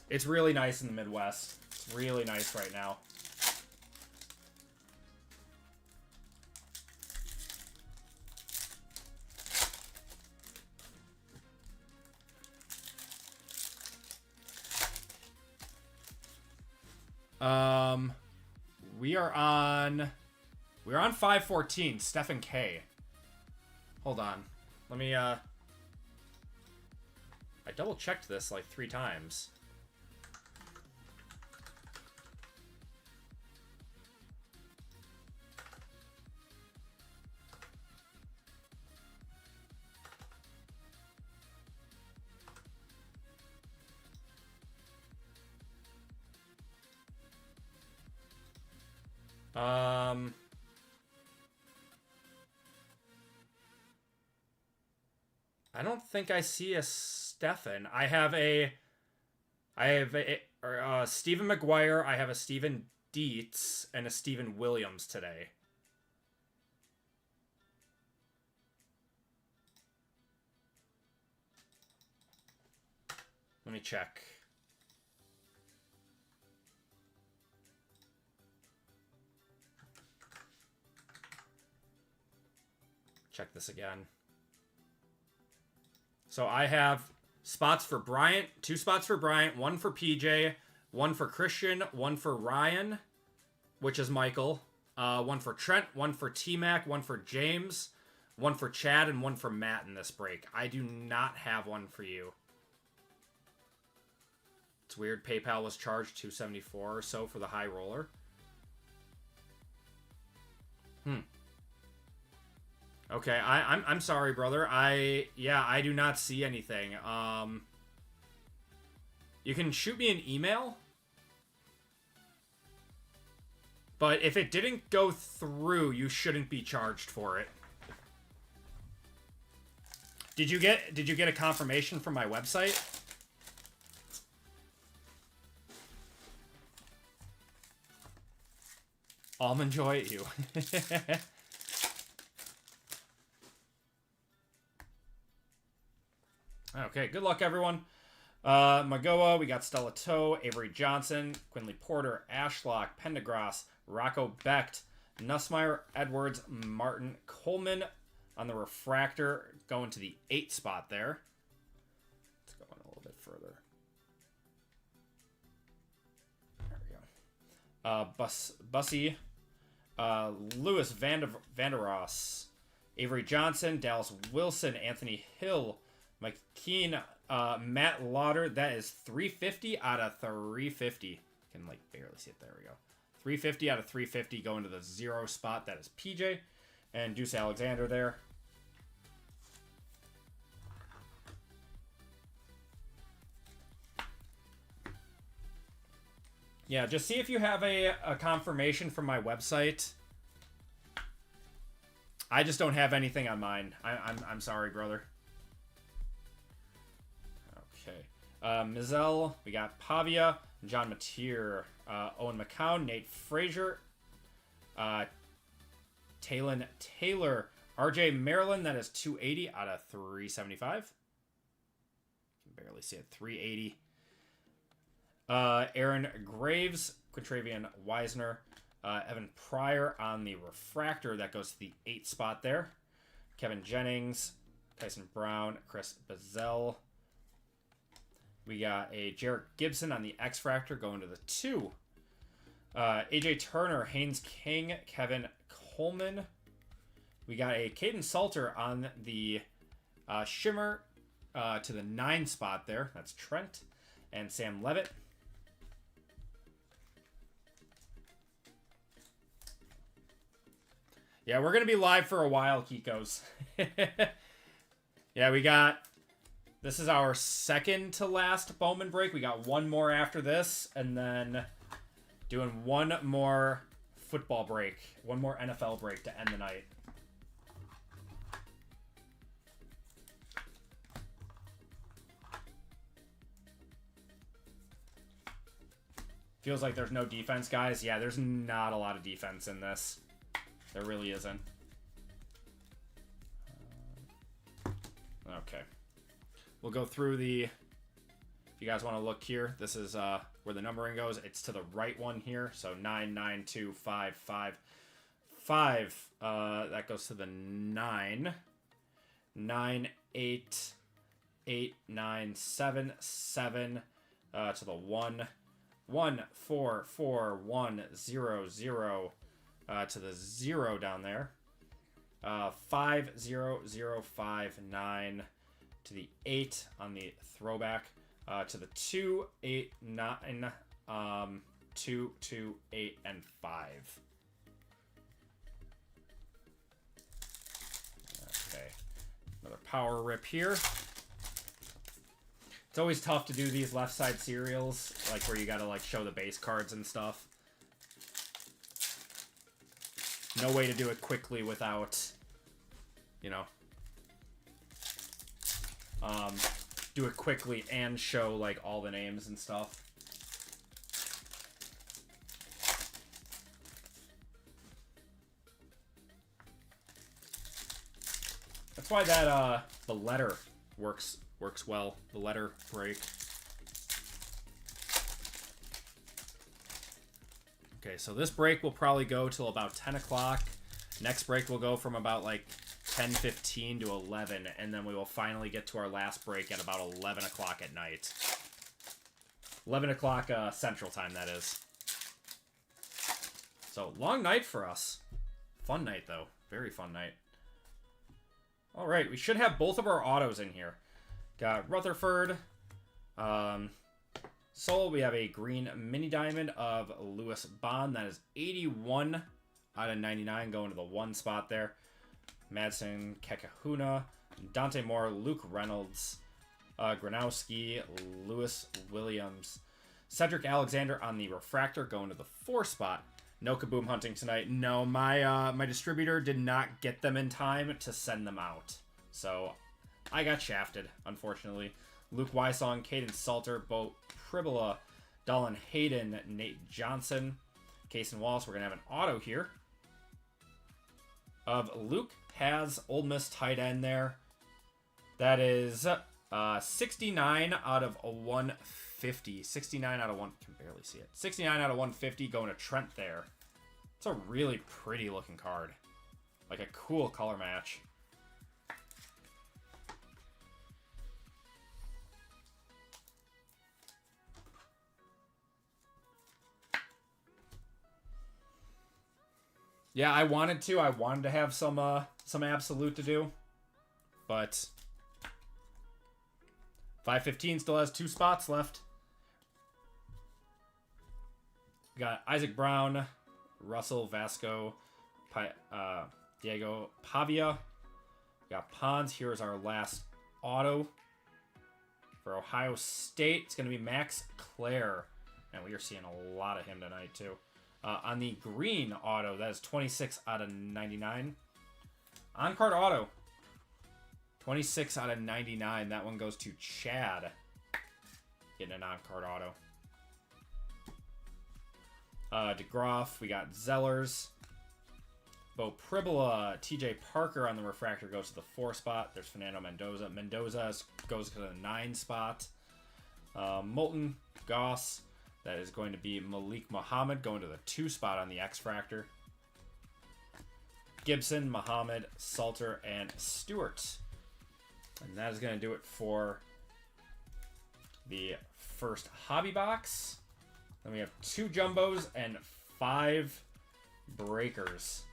It's really nice in the Midwest. It's really nice right now. We're on 514, Stephen K. Hold on. Let me I double checked this like 3 times. I don't think I see a Stefan. I have a Stephen McGuire, I have a Stephen Dietz, and a Stephen Williams today. Let me check. Check this again. So I have spots for Bryant, 2 spots for Bryant, 1 for PJ, 1 for Christian, 1 for Ryan, which is Michael, 1 for Trent, 1 for T-Mac, 1 for James, 1 for Chad, and 1 for Matt in this break. I do not have one for you. It's weird. PayPal was charged $274 or so for the high roller. Okay, I'm sorry, brother. I do not see anything. You can shoot me an email. But if it didn't go through, you shouldn't be charged for it. Did you get a confirmation from my website? Almond Joy at you. Okay, good luck, everyone. Magoa, we got Stella Toe, Avery Johnson, Quinley Porter, Ashlock, Pendergrass, Rocco Becht, Nussmeyer, Edwards, Martin Coleman on the refractor, going to the 8 spot there. Let's go on a little bit further. There we go. Bussy, Lewis Vandeross, Avery Johnson, Dallas Wilson, Anthony Hill, Mike Keene, Matt Lauder. That is 350 out of 350. Can like barely see it. There we go. 350 out of 350 going to the 0 spot. That is PJ and Deuce Alexander there. Yeah, just see if you have a confirmation from my website. I just don't have anything on mine. I'm sorry, brother. Okay. Mizell, we got Pavia, John Mateer, Owen McCown, Nate Frazier, Talon Taylor, RJ Maryland, that is 280 out of 375. Can barely see it. 380. Aaron Graves, Quintravian Wisner, Evan Pryor on the refractor. That goes to the 8 spot there. Kevin Jennings, Tyson Brown, Chris Bazell. We got a Jarrett Gibson on the X-Fractor going to the 2. AJ Turner, Haynes King, Kevin Coleman. We got a Caden Salter on the Shimmer to the 9 spot there. That's Trent and Sam Levitt. Yeah, we're going to be live for a while, Kikos. Yeah, we got... This is our second to last Bowman break. We got one more after this, and then doing one more football break. One more NFL break to end the night. Feels like there's no defense, guys. Yeah, there's not a lot of defense in this. There really isn't. Okay. We'll go through the... If you guys want to look here, this is where the numbering goes. It's to the right one here. So 9, 9, 2, 5, 5, 5. That goes to the 9. 9, 8, 8, 9, 7, 7. To the 1. 1, 4, 4, 1, 0, 0. To the 0 down there. 5, 0, 0, 5, 9. To the 8 on the throwback. To the 2, 8, 9, 2, 2, 8, and 5. Okay. Another power rip here. It's always tough to do these left side serials, like where you gotta like show the base cards and stuff. No way to do it quickly without, you know, do it quickly and show like all the names and stuff. That's why that the letter works well. The letter break. Okay, so this break will probably go till about 10 o'clock. Next break will go from about like 10:15 to 11, and then we will finally get to our last break at about 11 o'clock at night. 11 o'clock Central Time, that is. So, long night for us. Fun night, though. Very fun night. Alright, we should have both of our autos in here. Got Rutherford. Soul, we have a green mini diamond of Lewis Bond. That is 81 out of 99, going to the 1 spot there. Madsen, Kekahuna, Dante Moore, Luke Reynolds, Gronowski, Lewis Williams, Cedric Alexander on the refractor, going to the 4 spot. No Kaboom hunting tonight. No, my distributor did not get them in time to send them out. So I got shafted, unfortunately. Luke Wysong, Caden Salter, Bo Pribola, Dolan Hayden, Nate Johnson, Kason Wallace. We're going to have an auto here of Luke Paz, Ole Miss tight end there. That is 69 out of 150. 69 out of 1... can barely see it. 69 out of 150 going to Trent there. It's a really pretty looking card. Like a cool color match. Yeah, I wanted to. I wanted to have some absolute to do, but 515 still has 2 spots left. We got Isaac Brown, Russell Vasco, Diego Pavia. We got Pons. Here's our last auto for Ohio State. It's going to be Max Clare, and we are seeing a lot of him tonight too. On the green auto, that is 26 out of 99. On-card auto, 26 out of 99. That one goes to Chad. Getting an on-card auto. DeGroff, we got Zellers. Bo Pribola, TJ Parker on the refractor goes to the 4 spot. There's Fernando Mendoza. Mendoza goes to the 9 spot. Moulton, Goss. That is going to be Malik Muhammad going to the 2 spot on the X-Fractor. Gibson, Muhammad, Salter, and Stewart. And that is going to do it for the first hobby box. Then we have 2 jumbos and 5 breakers.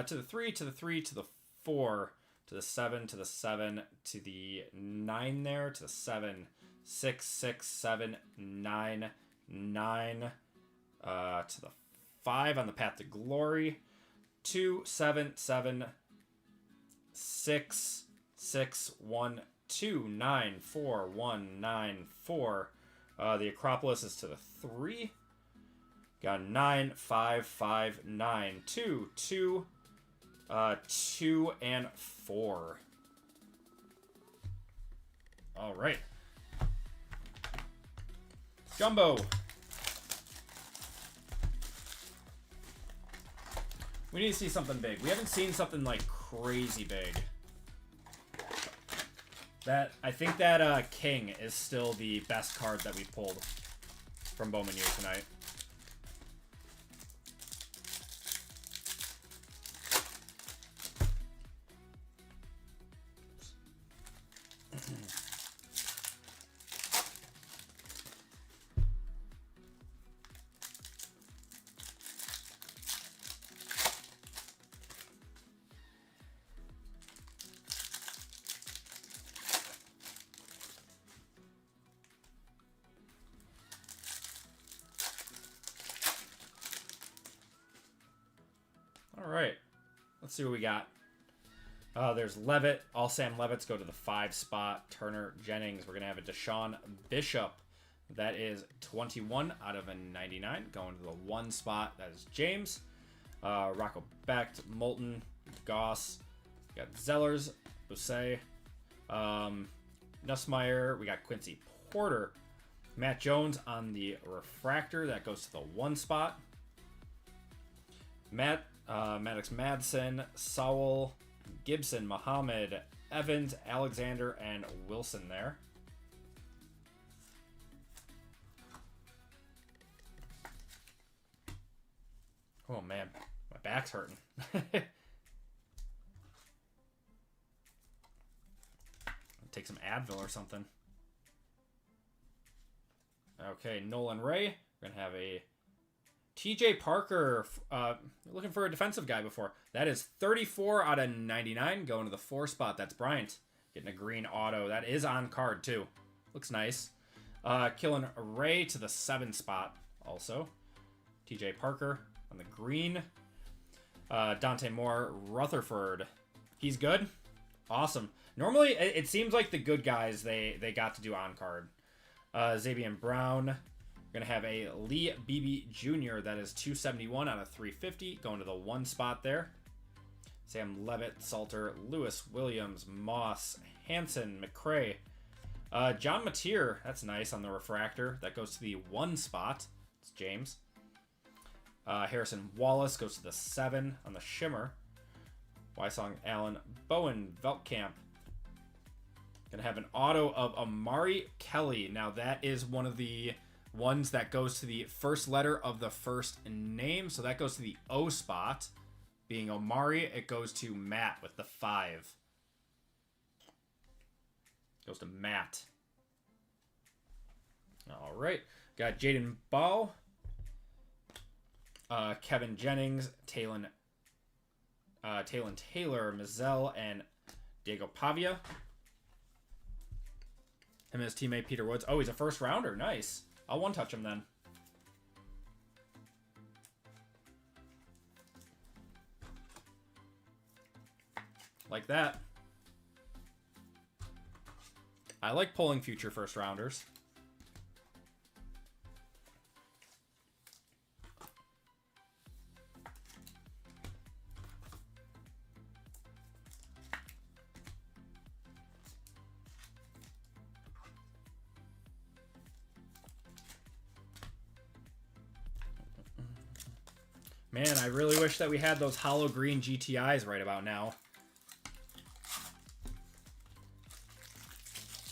To the 3, to the 3, to the 4, to the 7, to the 7, to the 9 there, to the 7, 6, 6, 7, 9, 9, to the 5 on the path to glory, 2, 7, 7, 6, 6, 1, 2, 9, 4, 1, 9, 4. The Acropolis is to the 3. Got 9, 5, 5, 9, 2, 2, 2, and 4. All right. Jumbo. We need to see something big. We haven't seen something like crazy big. I think that King is still the best card that we pulled from Bowman U tonight. All right, let's see what we got. There's Levitt. All Sam Levitts go to the 5 spot. Turner, Jennings. We're going to have a Deshaun Bishop. That is 21 out of a 99. Going to the 1 spot. That is James. Rocco Becht, Moulton, Goss. We got Zellers, Busse. Nussmeyer. We got Quincy Porter. Matt Jones on the refractor. That goes to the 1 spot. Maddox Madsen, Sowell, Gibson, Muhammad, Evans, Alexander, and Wilson there. Oh, man. My back's hurting. Take some Advil or something. Okay, Nolan Ray. We're going to have a TJ Parker. Looking for a defensive guy before. That is 34 out of 99. Going to the 4 spot. That's Bryant. Getting a green auto. That is on card, too. Looks nice. Killing Ray to the 7 spot also. TJ Parker on the green. Dante Moore, Rutherford. He's good. Awesome. Normally, it seems like the good guys, they got to do on card. Xavier Brown. We're going to have a Lee Beebe Jr. That is 271 out of 350. Going to the 1 spot there. Sam Levitt, Salter, Lewis, Williams, Moss, Hanson, McCray. John Mateer. That's nice on the refractor. That goes to the 1 spot. It's James. Harrison Wallace goes to the 7 on the shimmer. Wysong Allen, Bowen, Veltkamp. Gonna have an auto of Amari Kelly. Now that is one of the ones that goes to the first letter of the first name. So that goes to the O spot. Being Omari, it goes to Matt with the 5. Goes to Matt. All right. Got Jaden Ball. Kevin Jennings, Taylor, Mazzell, and Diego Pavia. Him and his teammate Peter Woods. Oh, he's a first rounder. Nice. I'll one-touch him then. Like that. I like pulling future first rounders. Man, I really wish that we had those hollow green GTIs right about now.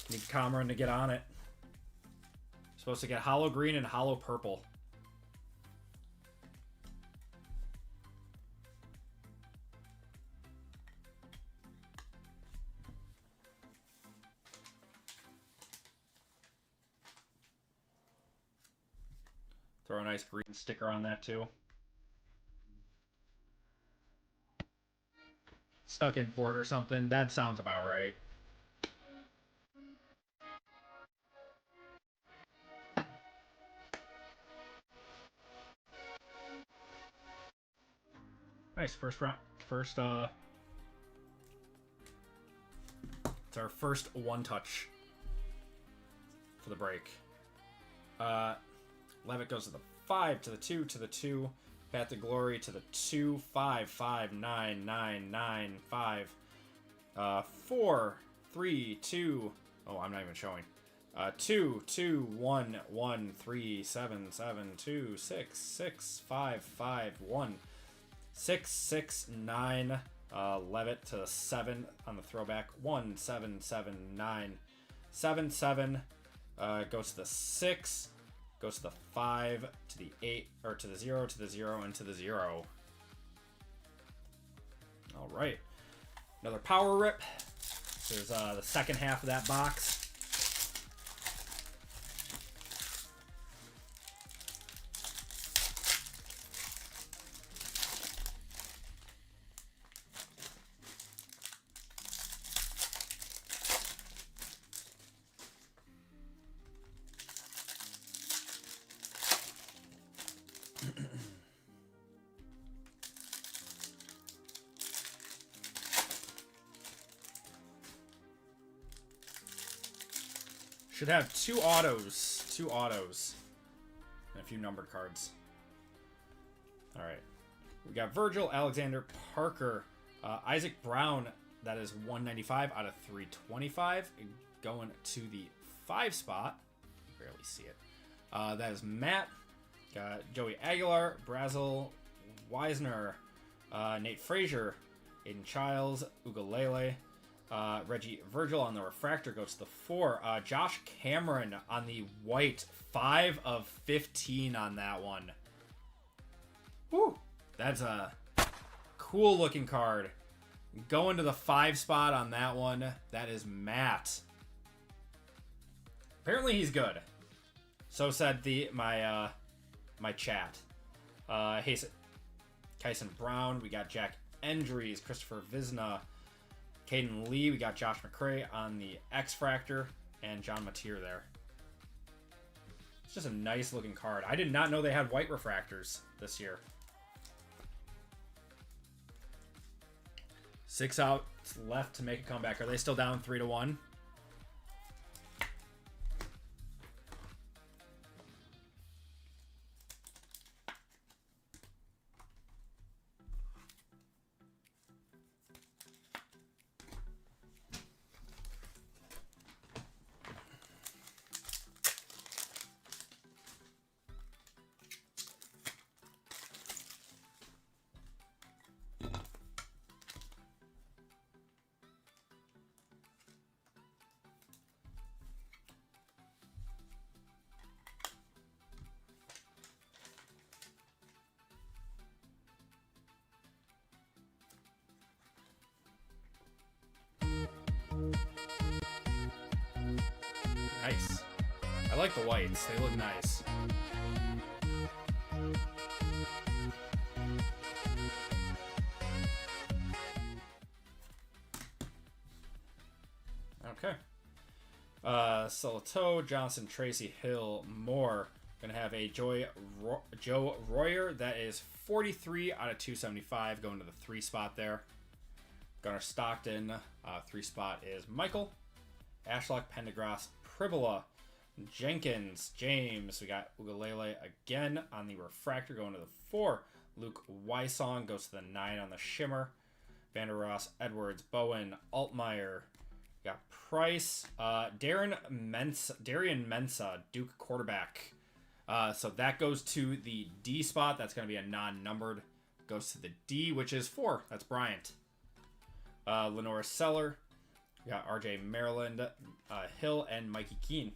Need Cameron to get on it. Supposed to get hollow green and hollow purple. Throw a nice green sticker on that too. Stuck in port or something. That sounds about right. Nice first round. It's our first one touch for the break. Levitt goes to the 5, to the 2, to the 2. Path to Glory to the 2, 5, 5, 9, 9, 9, 5, 4, 3, 2. Oh, I'm not even showing. 2, 2, 1, 1, 3, 7, 7, 2, 6, 6, 5, 5, 1, 6, 6, 9. Levitt to the 7 on the throwback. 1, 7, 7, 9, 7, 7. Goes to the 6. Goes to the 5, to the 8, or to the 0, to the 0, and to the 0. All right. Another power rip. There's the second half of that box. Should have two autos, and a few numbered cards. All right, we got Virgil, Alexander, Parker, Isaac Brown. That is 195 out of 325, going to the 5 spot. Barely see it. That is Matt. Got Joey Aguilar, Brazil, Wisner, Nate Frazier, Aiden Childs, Ugalele. Reggie Virgil on the refractor goes to the 4. Josh Cameron on the white. 5 of 15 on that one. Woo! That's a cool looking card. Going to the 5 spot on that one. That is Matt. Apparently he's good. So said my chat. Kyson Brown. We got Jack Endries, Christopher Visna, Caden Lee. We got Josh McCray on the X-Fractor, and John Mateer there. It's just a nice looking card. I did not know they had white refractors this year. 6 outs left to make a comeback. Are they still down 3-1? Nice. I like the whites. They look nice. Okay. Soloto, Johnson, Tracy, Hill, Moore. Gonna have a Joe Royer. That is 43 out of 275. Going to the 3 spot there. Gunnar Stockton. 3 spot is Michael. Ashlock, Pendergrass, Privola, Jenkins, James. We got Ugalele again on the refractor going to the 4. Luke Wysong goes to the 9 on the shimmer. Vander Ross, Edwards, Bowen, Altmaier. We got Price, Darian Mensa, Duke quarterback. So that goes to the D spot. That's going to be a non-numbered. Goes to the D, which is 4. That's Bryant. Lenora Seller. We got RJ Maryland, Hill, and Mikey Keene.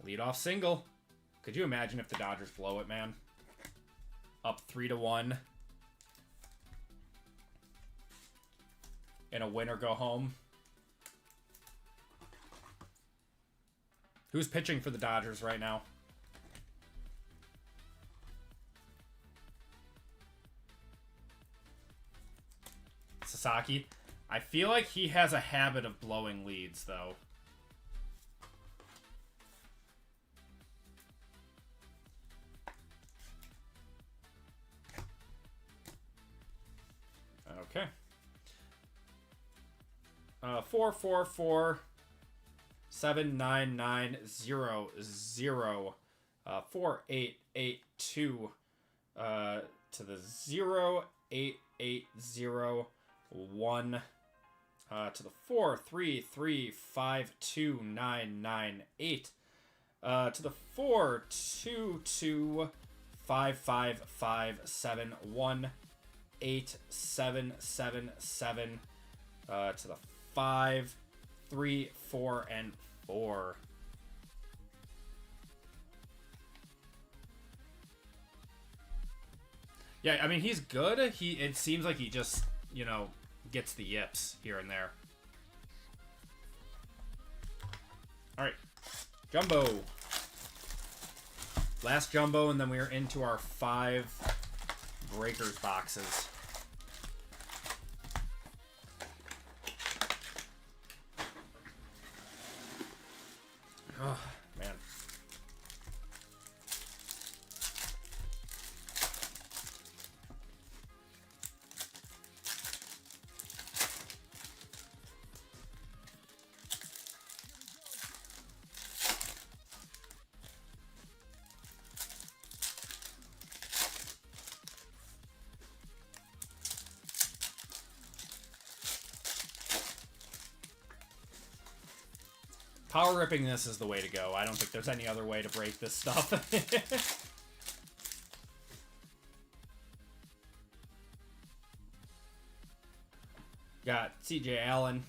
Leadoff single. Could you imagine if the Dodgers blow it, man? Up 3-1. In a win or go home. Who's pitching for the Dodgers right now? Sasaki. I feel like he has a habit of blowing leads, though. Okay. 444 79900 4882 to the 0880 to the 433529998 to the 42255571877 to the 5, 3, 4, and 4. Yeah, I mean, he's good. It seems like he just, you know, gets the yips here and there. All right, jumbo. Last jumbo, and then we are into our 5 breakers boxes. Oh, man. Power ripping this is the way to go. I don't think there's any other way to break this stuff. Got CJ Allen,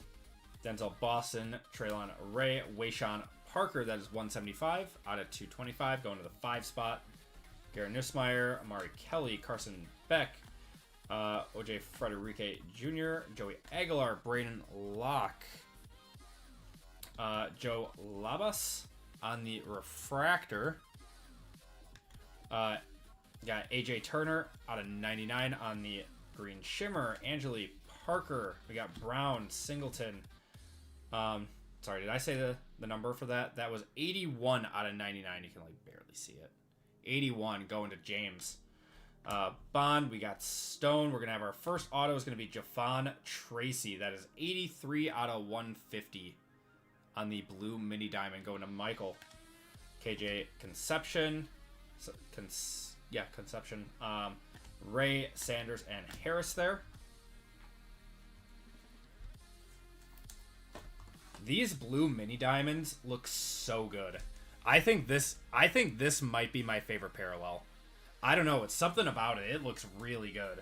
Denzel Boston, Traylon Ray, Wayshawn Parker, that is 175 out of 225, going to the 5 spot. Garrett Nussmeier, Amari Kelly, Carson Beck, OJ Frederique Jr., Joey Aguilar, Braden Locke, Joe Labas on the refractor. Got AJ Turner out of 99 on the green shimmer. Angeli Parker. We got Brown, Singleton. Sorry, did I say the number for that? That was 81 out of 99. You can like barely see it. 81 going to James. Bond, we got Stone. We're going to have our first auto is going to be Jafon Tracy. That is 83 out of 150 on the blue mini diamond going to Michael. KJ Conception. Conception. Ray, Sanders, and Harris there. These blue mini diamonds look so good. I think this might be my favorite parallel. I don't know, it's something about it. It looks really good.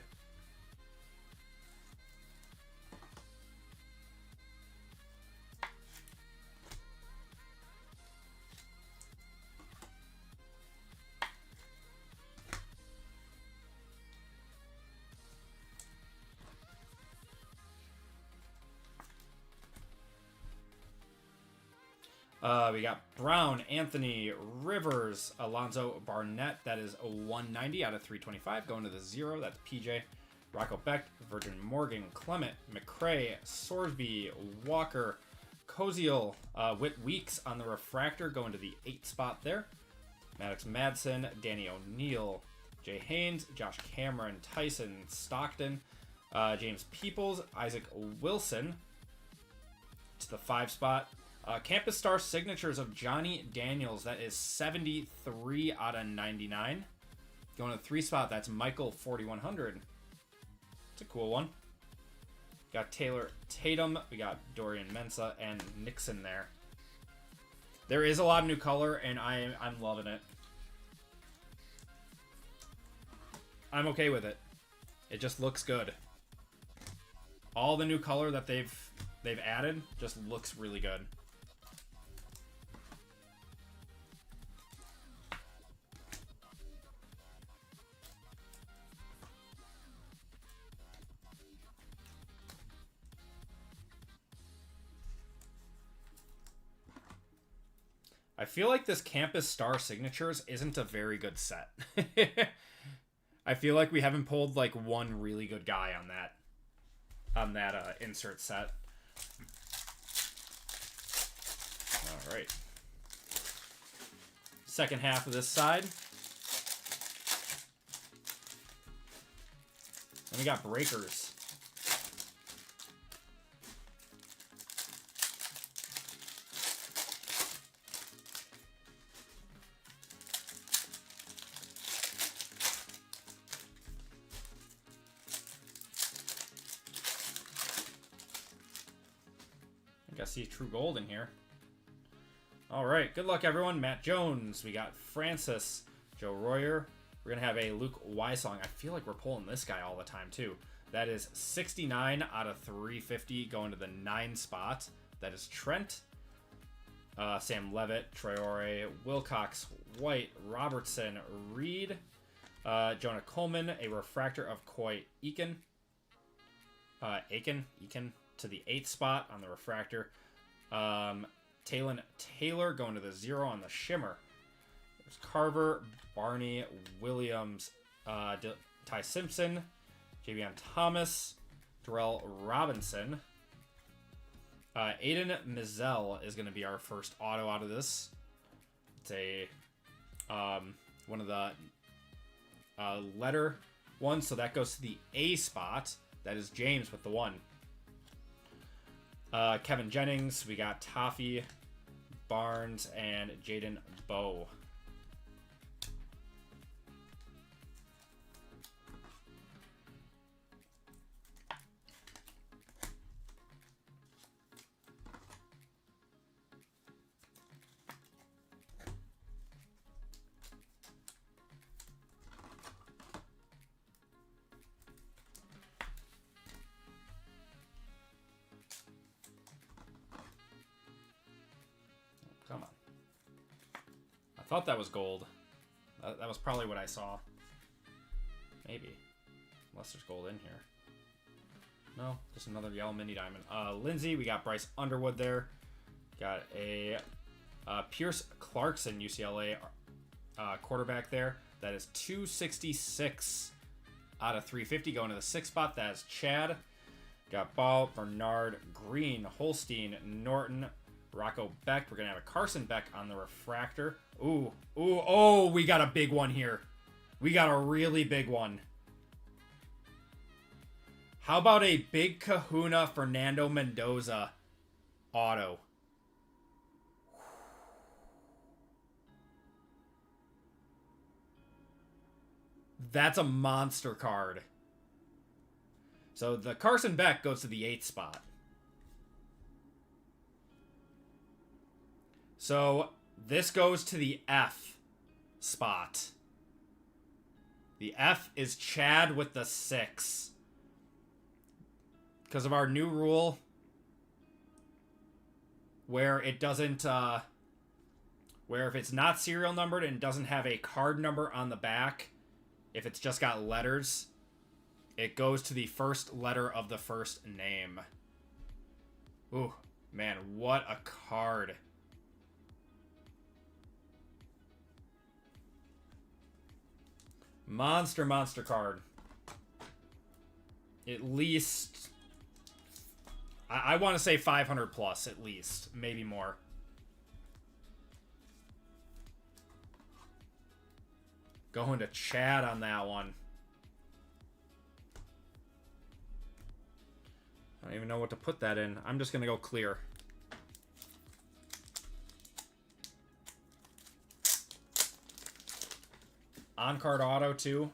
We got Brown, Anthony, Rivers, Alonzo Barnett. That is a 190 out of 325. Going to the 0. That's PJ. Rocco Beck, Virgin Morgan, Clement, McCray, Sorsby, Walker, Koziel, Whit Weeks on the refractor. Going to the 8 spot there. Maddox Madsen, Danny O'Neill, Jay Haynes, Josh Cameron, Tyson, Stockton, James Peoples, Isaac Wilson to the 5 spot. Campus Star signatures of Johnny Daniels. That is 73 out of 99. Going to the 3 spot, that's Michael 4100. It's a cool one. Got Taylor Tatum. We got Dorian Mensa and Nixon there. There is a lot of new color, and I'm loving it. I'm okay with it. It just looks good. All the new color that they've added just looks really good. I feel like this Campus Star Signatures isn't a very good set. I feel like we haven't pulled like one really good guy on that insert set. All right. Second half of this side. And we got breakers. I see True Gold in here. All right, good luck, everyone. Matt Jones. We got Francis, Joe Royer. We're going to have a Luke Wysong. I feel like we're pulling this guy all the time, too. That is 69 out of 350 going to the 9 spot. That is Trent, Sam Levitt, Traore, Wilcox, White, Robertson, Reed, Jonah Coleman, a refractor of Koi Eakin. Aiken to the 8th spot on the refractor. Talon Taylor going to the 0 on the shimmer. There's Carver, Barney, Williams, Ty Simpson, Javion Thomas, Darrell Robinson. Aiden Mizell is going to be our first auto out of this. It's a one of the letter ones, so that goes to the A spot. That is James with the 1. Kevin Jennings, we got Toffee, Barnes, and Jaden Bowe. Come on. thought that was gold. That was probably what I saw. Maybe. Unless there's gold in here. No, just another yellow mini diamond. Lindsay, we got Bryce Underwood there. Got a Pierce Clarkson, UCLA quarterback there. That is 266 out of 350 going to the 6th spot. That is Chad. Got Ball, Bernard, Green, Holstein, Norton, Rocco Beck. We're going to have a Carson Beck on the refractor. Ooh, oh, we got a big one here. We got a really big one. How about a big kahuna Fernando Mendoza auto? That's a monster card. So the Carson Beck goes to the 8th spot. So this goes to the F spot. The F is Chad with the 6. Because of our new rule where it doesn't, where if it's not serial numbered and doesn't have a card number on the back, if it's just got letters, it goes to the first letter of the first name. Ooh, man, what a card. Monster card. At least, I want to say 500 plus, at least. Maybe more. Going to Chad on that one. I don't even know what to put that in. I'm just going to go clear. On-card auto, too.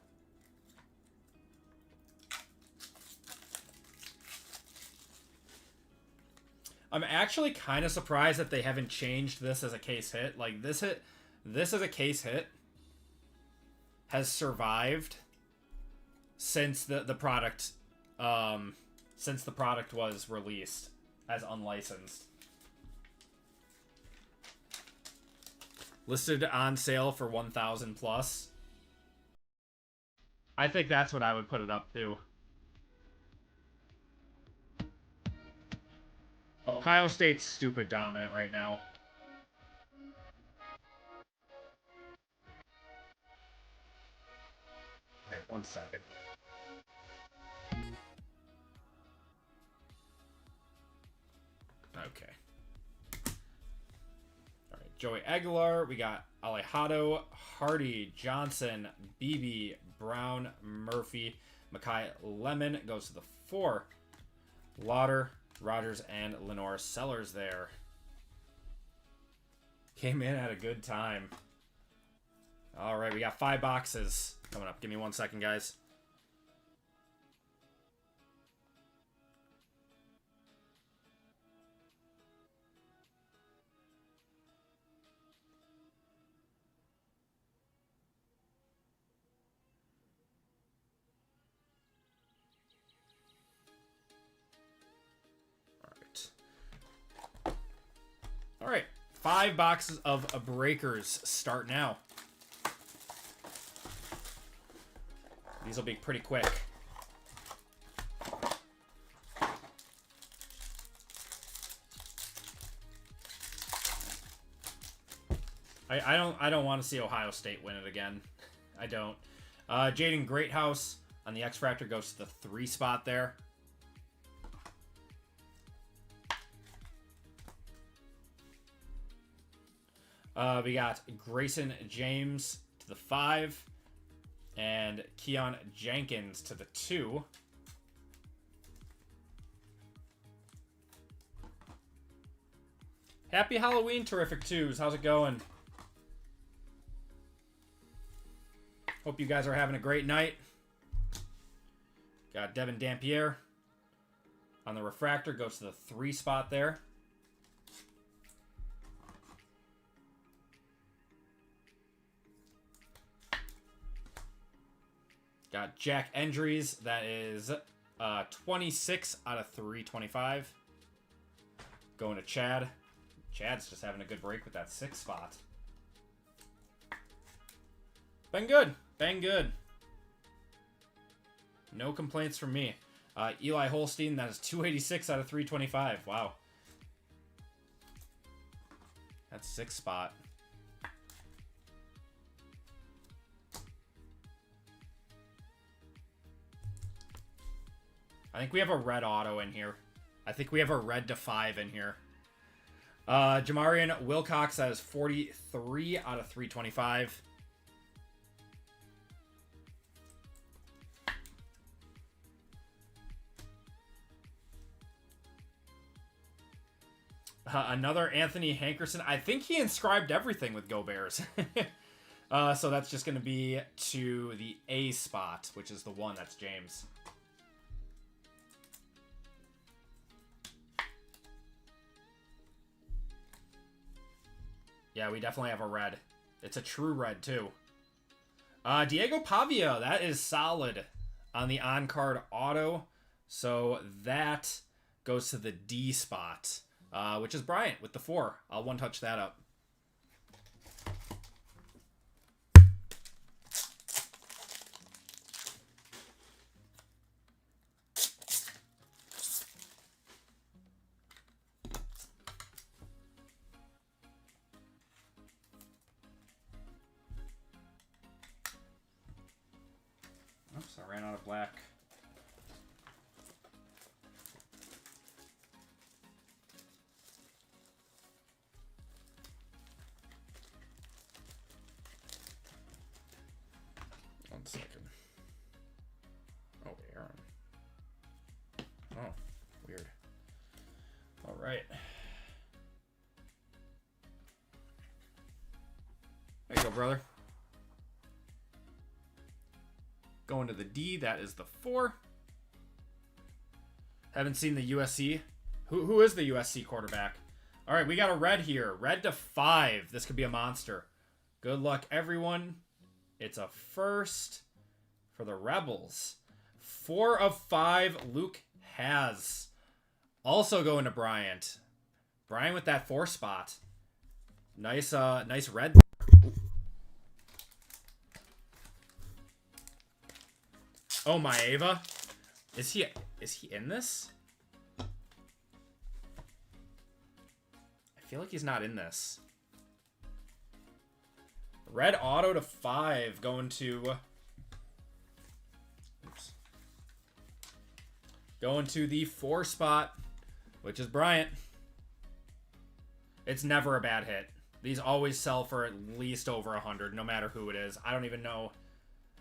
I'm actually kind of surprised that they haven't changed this as a case hit. Like, this as a case hit has survived since the product was released as unlicensed. Listed on sale for 1,000 plus. I think that's what I would put it up to. Ohio State's stupid dominant right now. Okay, 1 second. Okay. All right, Joey Aguilar. We got Alejado, Hardy, Johnson, Beebe, Brown, Murphy, Makai Lemon goes to the 4. Lauder, Rogers, and Lenore Sellers there. Came in at a good time. All right, we got 5 boxes coming up. Give me 1 second, guys. All right, 5 boxes of breakers start now. These will be pretty quick. I don't want to see Ohio State win it again. I don't. Jaden Greathouse on the X-Fractor goes to the 3 spot there. We got Grayson James to the 5 and Keon Jenkins to the 2. Happy Halloween, Terrific Twos. How's it going? Hope you guys are having a great night. Got Devin Dampier on the refractor. Goes to the 3 spot there. Got Jack Endries. That is 26 out of 325. Going to Chad. Chad's just having a good break with that 6 spot. Been good. Been good. No complaints from me. Eli Holstein, that is 286 out of 325. Wow. That's 6th spot. I think we have a red auto in here. I think we have a red to 5 in here. Jamarian Wilcox, that is 43 out of 325. Another Anthony Hankerson. I think he inscribed everything with Go Bears. So that's just going to be to the A spot, which is the one. That's James. Yeah, we definitely have a red. It's a true red, too. Diego Pavia, that is solid on the on-card auto. So that goes to the D spot, which is Bryant with the 4. I'll one-touch that up. Oops, I ran out of black. One second. Oh, Aaron. Oh, weird. All right. There you go, brother. Going to the D, that is the 4. Haven't seen the USC. Who is the USC quarterback? All right, we got a red here. Red to 5. This could be a monster. Good luck, everyone. It's a first for the Rebels. 4 of 5, Luke has. Also going to Bryant. Bryant with that 4 spot. Nice red. Oh, Maeva. Is he in this? I feel like he's not in this. Red auto to 5 going to... Oops. Going to the 4 spot, which is Bryant. It's never a bad hit. These always sell for at least over 100, no matter who it is. I don't even know.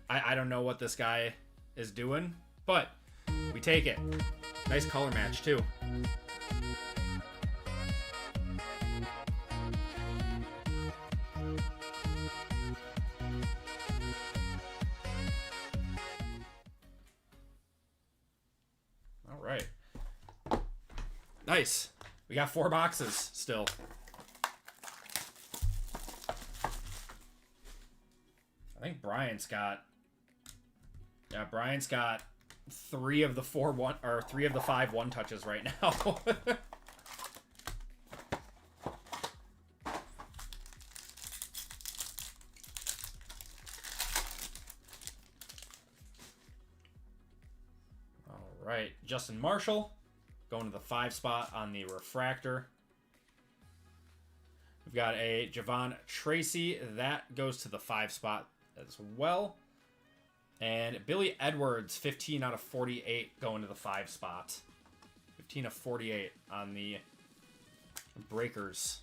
I don't know what this guy is doing, but we take it. Nice color match too. All right. Nice. We got 4 boxes still. I think Brian's got... Yeah, Brian's got 3 of the 3 of the 5 one touches right now. All right, Justin Marshall going to the 5 spot on the refractor. We've got a Javon Tracy that goes to the 5 spot as well. And Billy Edwards, 15 out of 48, going to the 5 spot. 15 of 48 on the Breakers.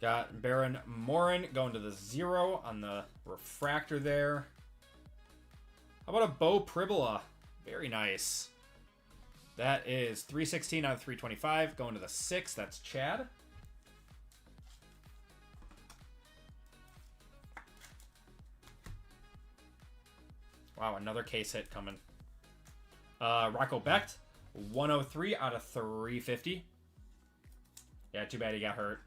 Got Baron Morin going to the 0 on the refractor there. How about a Bo Pribola? Very nice. That is 316 out of 325, going to the 6. That's Chad. Wow, another case hit coming. Rocco Becht, 103 out of 350. Yeah, too bad he got hurt.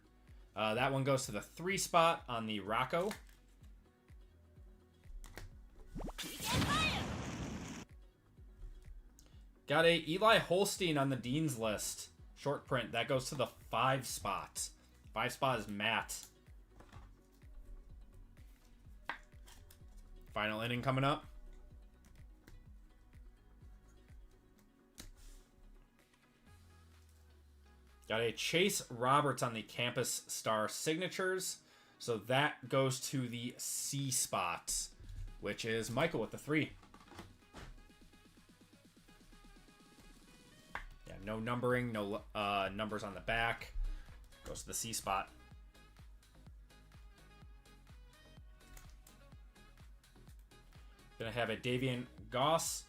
That one goes to the 3 spot on the Rocco. Got a Eli Holstein on the Dean's list. Short print. That goes to the 5 spot. 5 spot is Matt. Final inning coming up. Got a Chase Roberts on the Campus Star signatures. So that goes to the C spot, which is Michael with the 3. Yeah, no numbering, no numbers on the back. Goes to the C spot. Gonna have a Davian Goss.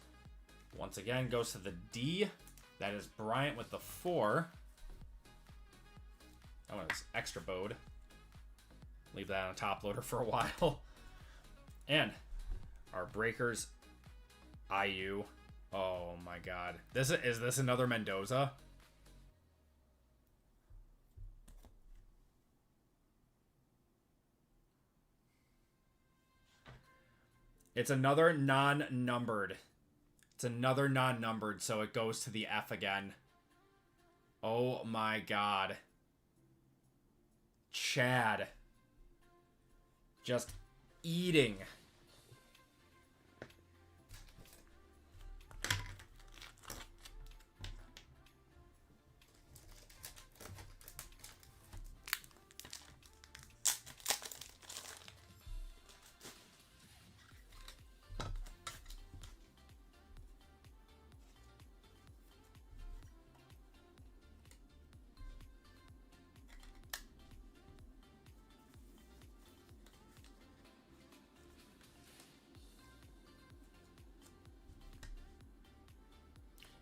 Once again, goes to the D. That is Bryant with the 4. That one is extra bowed. Leave that on top loader for a while. And our breakers, IU. Oh my god. Is this another Mendoza? It's another non-numbered. It's another non-numbered, so it goes to the F again. Oh my god. Chad. Just eating.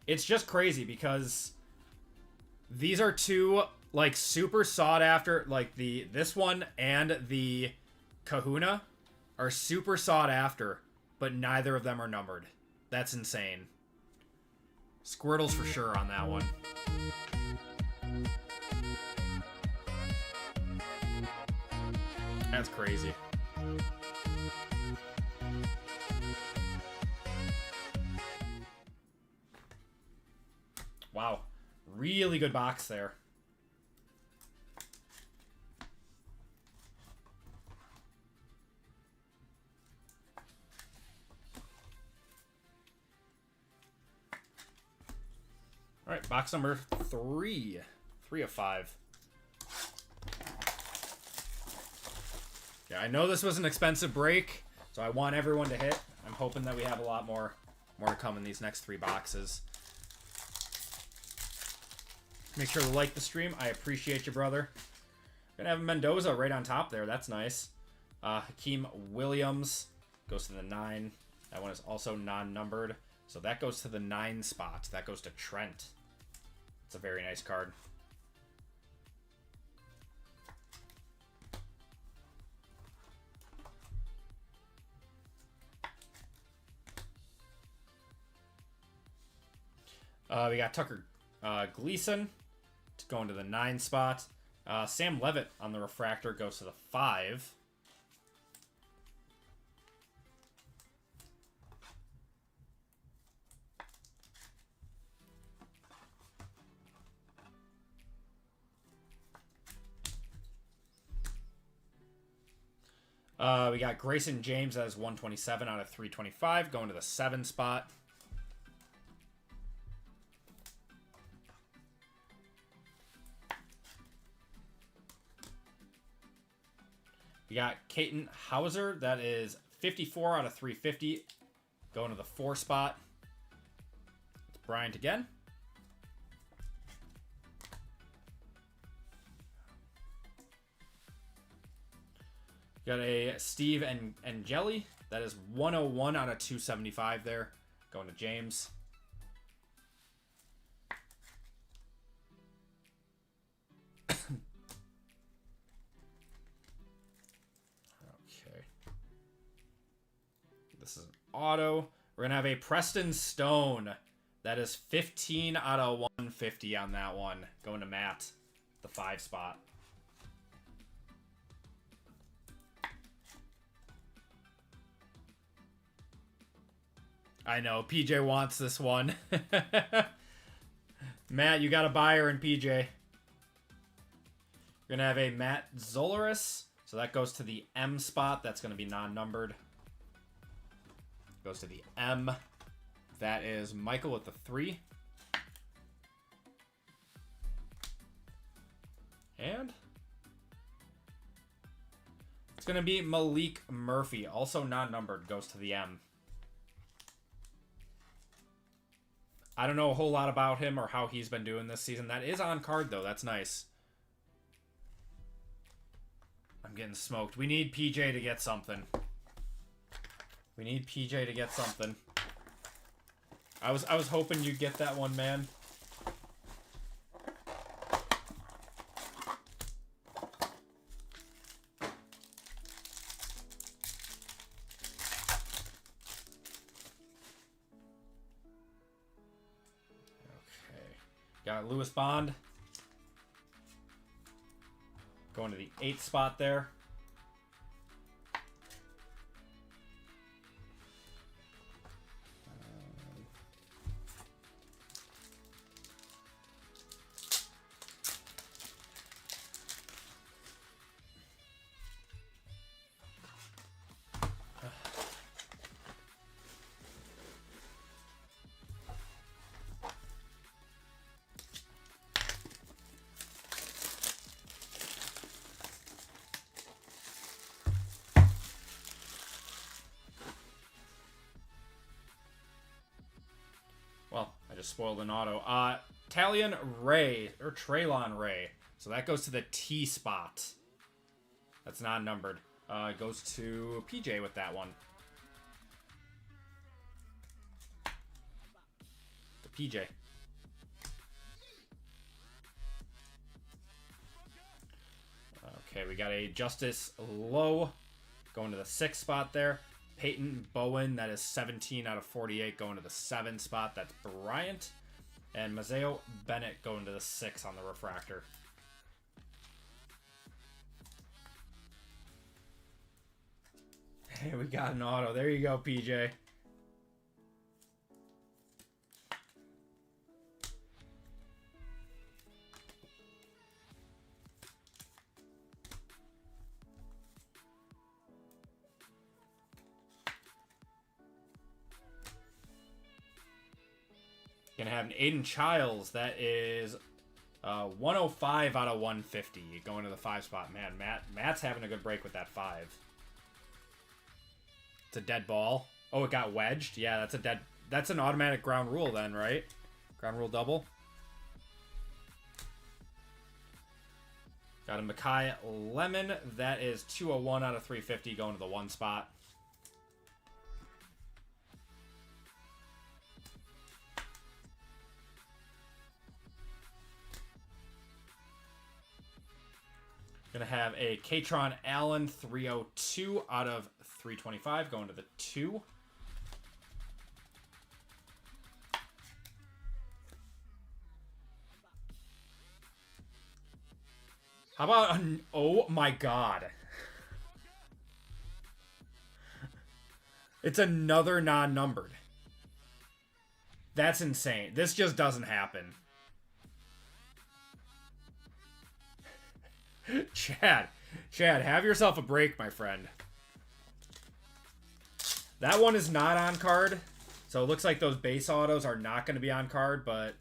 It's just crazy because these are two like super sought after, like this one and the Kahuna are super sought after, but neither of them are numbered. That's insane. Squirtles for sure on that one. That's crazy. Wow. Really good box there. All right, box number 3. 3 of 5. Yeah, I know this was an expensive break, so I want everyone to hit. I'm hoping that we have a lot more to come in these next 3 boxes. Make sure to like the stream. I appreciate you, brother. Gonna have Mendoza right on top there. That's nice. Hakeem Williams goes to the 9. That one is also non-numbered. So that goes to the 9 spot. That goes to Trent. It's a very nice card. We got Tucker Gleason going to the 9 spot. Sam Levitt on the refractor goes to the 5. We got Grayson James as 127 out of 325 going to the 7 spot. We got Caton Hauser. That is 54 out of 350. Going to the 4 spot. It's Bryant again. Got a Steve and Jelly. That is 101 out of 275 there. Going to James. This is an auto. We're going to have a Preston Stone. That is 15 out of 150 on that one. Going to Matt, the 5 spot. I know, PJ wants this one. Matt, you got a buyer in PJ. We're going to have a Matt Zolaris. So that goes to the M spot. That's going to be non-numbered. Goes to the M. That is Michael with the 3. And it's going to be Malik Murphy. Also non-numbered. Goes to the M. I don't know a whole lot about him or how he's been doing this season. That is on card, though. That's nice. I'm getting smoked. We need PJ to get something. We need PJ to get something. I was hoping you'd get that one, man. Got Lewis Bond. Going to the 8th spot there. Well, I just spoiled an auto. Talion Ray, or Traylon Ray. So that goes to the T spot. That's not numbered. It goes to PJ with that one. The PJ. Okay, we got a Justice Low going to the 6th spot there. Peyton Bowen, that is 17 out of 48, going to the 7 spot. That's Bryant. And Mazeo Bennett going to the 6 on the refractor. Hey, we got an auto. There you go, PJ. Gonna have an Aiden Childs. That is 105 out of 150 going to the 5 spot. Man, Matt's having a good break with that 5. It's a dead ball. Oh, it got wedged. Yeah, that's an automatic ground rule then, right? Ground rule double. Got a Makai Lemon. That is 201 out of 350 going to the 1 spot. Gonna have a Katron Allen 302 out of 325 going to the 2. How about oh my god. It's another non-numbered. That's insane. This just doesn't happen. Chad, have yourself a break, my friend. That one is not on card, so it looks like those base autos are not going to be on card, but...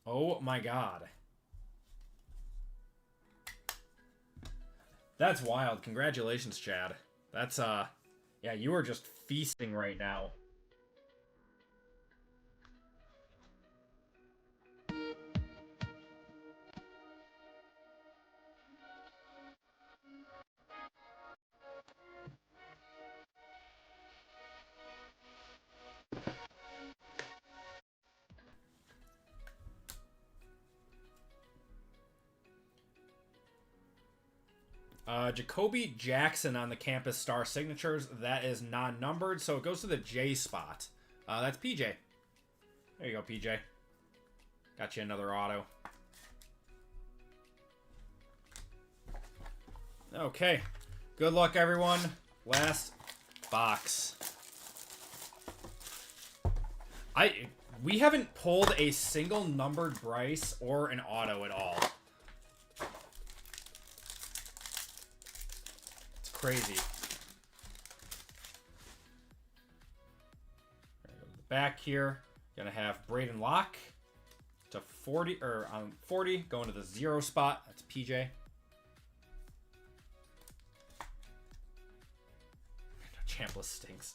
Oh my god. That's wild. Congratulations, Chad. That's, yeah, you are just feasting right now. Jacoby Jackson on the Campus Star Signatures. That is non-numbered, so it goes to the J spot. That's PJ. There you go, PJ. Got you another auto. Okay. Good luck, everyone. Last box. We haven't pulled a single numbered Bryce or an auto at all. It's crazy. Go to the back here. Gonna have Braden Locke to 40 or 40 going to the 0 spot. That's PJ. Chambliss stinks.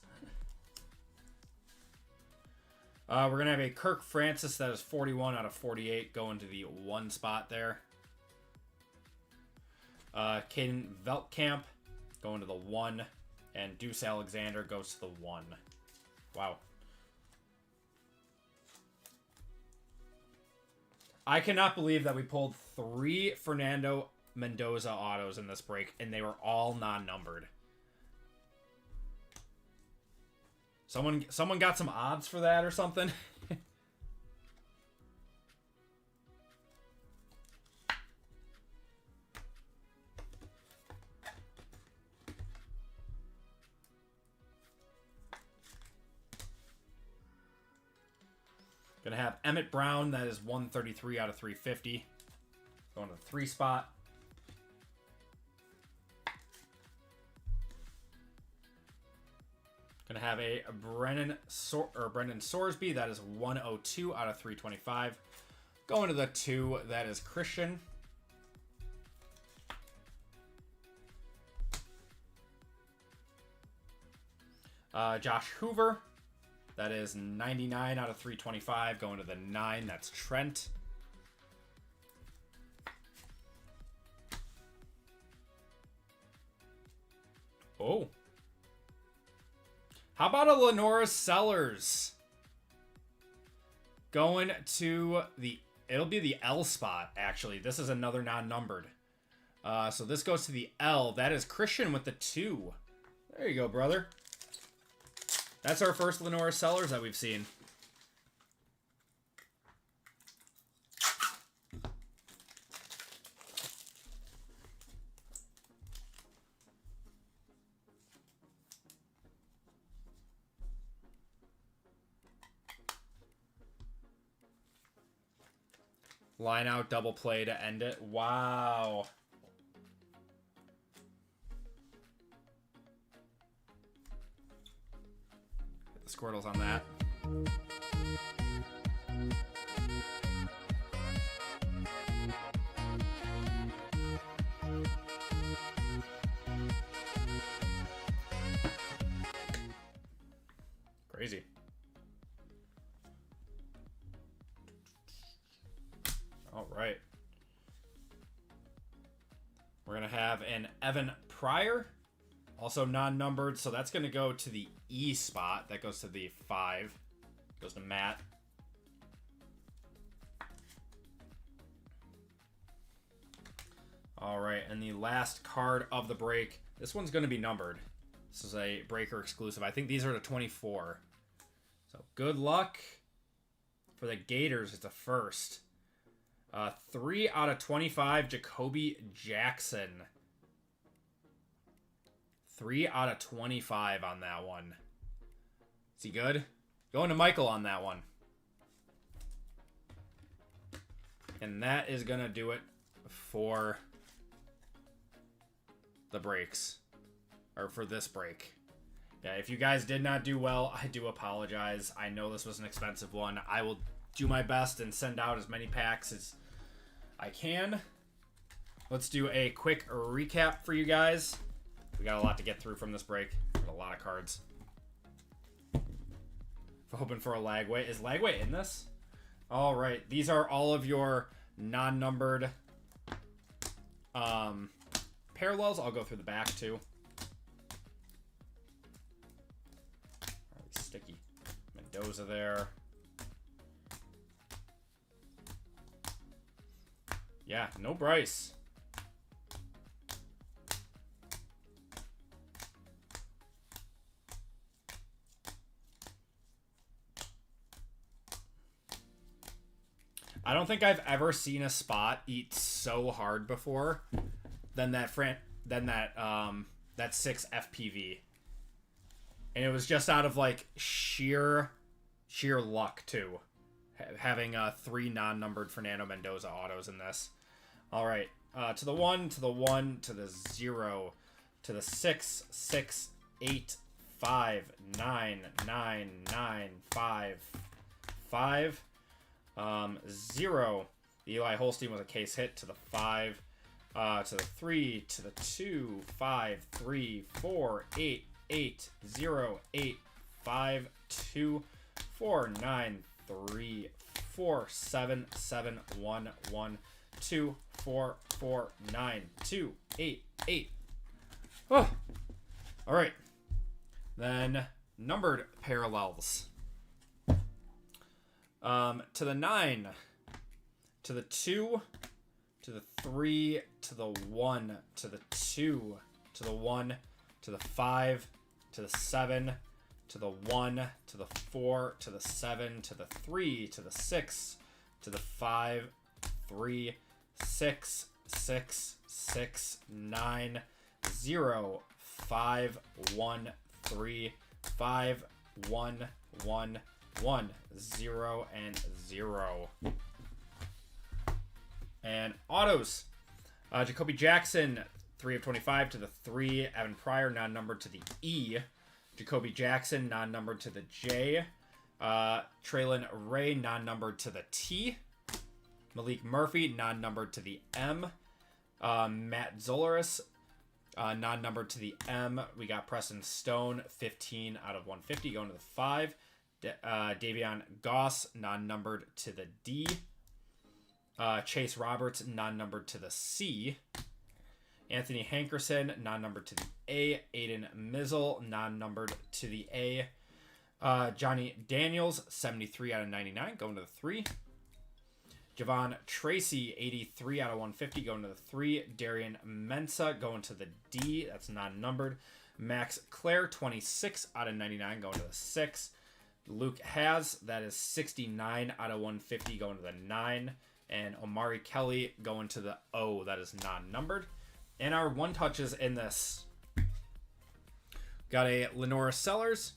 We're going to have a Kirk Francis that is 41 out of 48 going to the 1 spot there. Caden Veltkamp going to the 1. And Deuce Alexander goes to the 1. Wow. I cannot believe that we pulled 3 Fernando Mendoza autos in this break, and they were all non-numbered. Someone got some odds for that or something? Gonna have Emmett Brown, that is 133 out of 350. Going to the 3 spot. Gonna have a Brendan Sorsby, that is 102 out of 325. Going to the 2, that is Christian. Josh Hoover, that is 99 out of 325. Going to the 9, that's Trent. Oh. How about a Lenora Sellers? Going to the... It'll be the L spot, actually. This is another non-numbered. So this goes to the L. That is Christian with the 2. There you go, brother. That's our first Lenora Sellers that we've seen. Line out, double play to end it. Wow. Get the Squirtles on that. Crazy. All right. We're going to have an Evan Pryor, also non-numbered, so that's going to go to the E spot. That goes to the 5. Goes to Matt. All right, and the last card of the break. This one's going to be numbered. This is a breaker exclusive. I think these are the 24. So good luck. For the Gators, it's a first. 3 out of 25, Jacoby Jackson. 3 out of 25 on that one. Is he good? Going to Michael on that one. And that is going to do it for the breaks. Or for this break. Yeah, if you guys did not do well, I do apologize. I know this was an expensive one. I will do my best and send out as many packs as I can. Let's do a quick recap for you guys. We got a lot to get through from this break. Got a lot of cards. Hoping for a Lagway. Is Lagway in this? All right. These are all of your non-numbered parallels. I'll go through the back too. Sticky. Mendoza there. Yeah, no Bryce. I don't think I've ever seen a spot eat so hard before than that 6 FPV. And it was just out of like sheer sheer luck, too. Having 3 non-numbered Fernando Mendoza autos in this. All right. To the 1, to the 1, to the 0, to the 6, 6, 8, 5, 9, 9, 9, 5, 5, 0. Eli Holstein was a case hit. To the 5, to the 3, to the 2, 5, 3, 4, 8, 8, 0, 8, 5, 2, 4, 9, 3, 4, 7, 7, 1, 1, 2, 4, 4, 9, 2, 8, 8. Oh. All right. Then numbered parallels. To the 9, to the 2, to the 3, to the 1, to the 2, to the 1, to the 5, to the 7, to the 1, to the 4, to the 7, to the 3, to the 6, to the 5, 3, 6, 6, 6, 9, 0, 5, 1, 3, 5, 1, 1, 1, 0, and 0. And autos. Jacoby Jackson, 3 of 25 to the 3. Evan Pryor, non-numbered to the E. Jacoby Jackson, non-numbered to the J. Traylon Ray, non-numbered to the T. Malik Murphy, non-numbered to the M. Matt Zolaris, non-numbered to the M. We got Preston Stone, 15 out of 150, going to the 5. Davion Goss, non-numbered to the D. Chase Roberts, non-numbered to the C. Anthony Hankerson, non-numbered to the A. Aiden Mizzle, non-numbered to the A. Johnny Daniels, 73 out of 99, going to the 3. Javon Tracy, 83 out of 150, going to the 3. Darian Mensa, going to the D. That's non-numbered. Max Clare, 26 out of 99, going to the 6. Luke Has, that is 69 out of 150, going to the 9. And Omari Kelly going to the O, that is non-numbered. And our one touches in this. Got a Lenora Sellers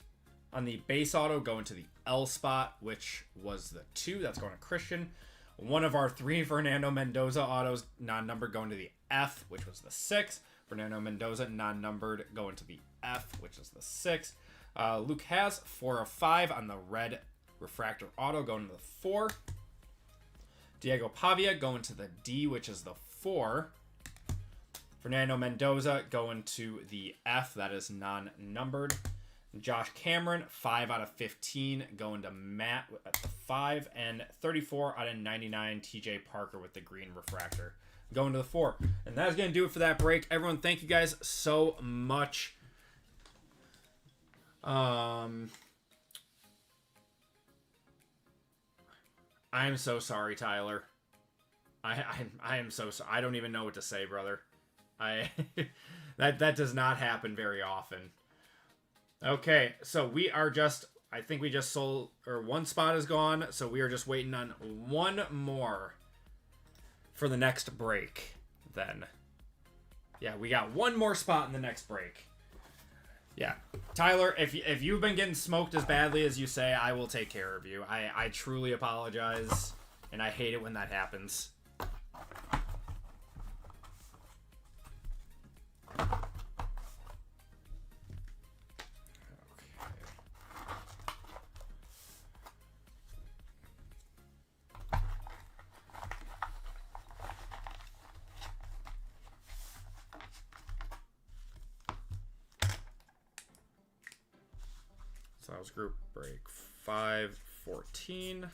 on the base auto going to the L spot, which was the 2. That's going to Christian. One of our 3 Fernando Mendoza autos, non-numbered, going to the F, which was the 6. Fernando Mendoza, non-numbered, going to the F, which is the 6. Luke Has, 4 of 5 on the red refractor auto, going to the 4. Diego Pavia going to the D, which is the 4. Fernando Mendoza going to the F, that is non-numbered. Josh Cameron, 5 out of 15, going to Matt at the 5. And 34 out of 99, TJ Parker with the green refractor, going to the 4. And that's going to do it for that break. Everyone, thank you guys so much. I'm so sorry, Tyler. I am so sorry. I don't even know what to say, brother. That does not happen very often. Okay, so we are just, I think we just sold, or one spot is gone, so we are just waiting on one more for the next break then. Yeah, we got one more spot in the next break. Yeah. Tyler, if you've been getting smoked as badly as you say, I will take care of you. I truly apologize, and I hate it when that happens. So that was group break 514.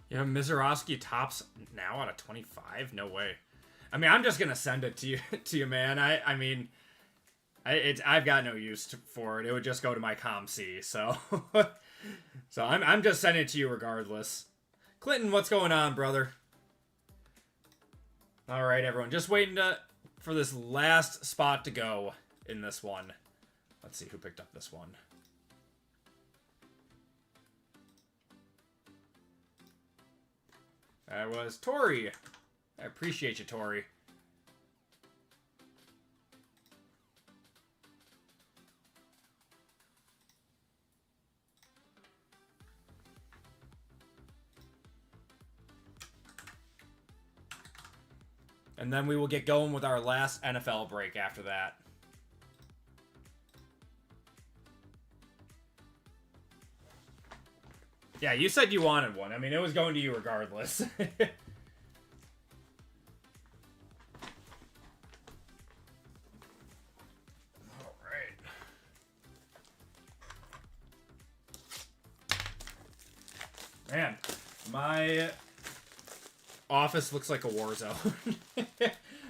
Yeah, Mizorowski tops now out of 25? No way. I mean, I'm just gonna send it to you, man. I mean, I've got no use for it. It would just go to my ComC, so so I'm just sending it to you regardless. Clinton, what's going on, brother? All right, everyone, just waiting for this last spot to go in this one. Let's see who picked up this one. That was Tori. I appreciate you, Tori. And then we will get going with our last NFL break after that. Yeah, you said you wanted one. I mean, it was going to you regardless. Man, my office looks like a war zone.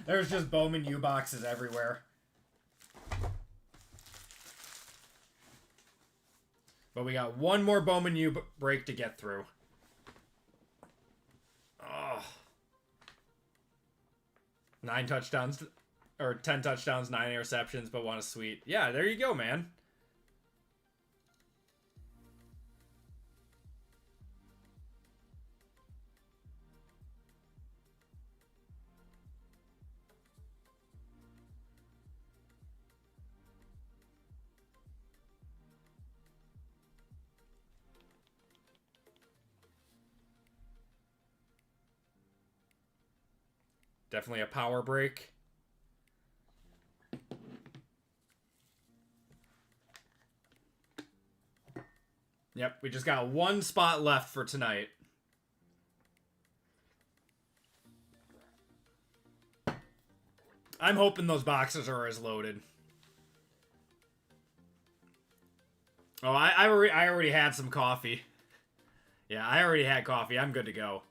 There's just Bowman U boxes everywhere. But we got one more Bowman U break to get through. Oh. 9 touchdowns, or 10 touchdowns, 9 interceptions, but 1 a sweet. Yeah, there you go, man. Definitely a power break. Yep, we just got 1 spot left for tonight. I'm hoping those boxes are as loaded. Oh, I already had some coffee. Yeah, I already had coffee. I'm good to go.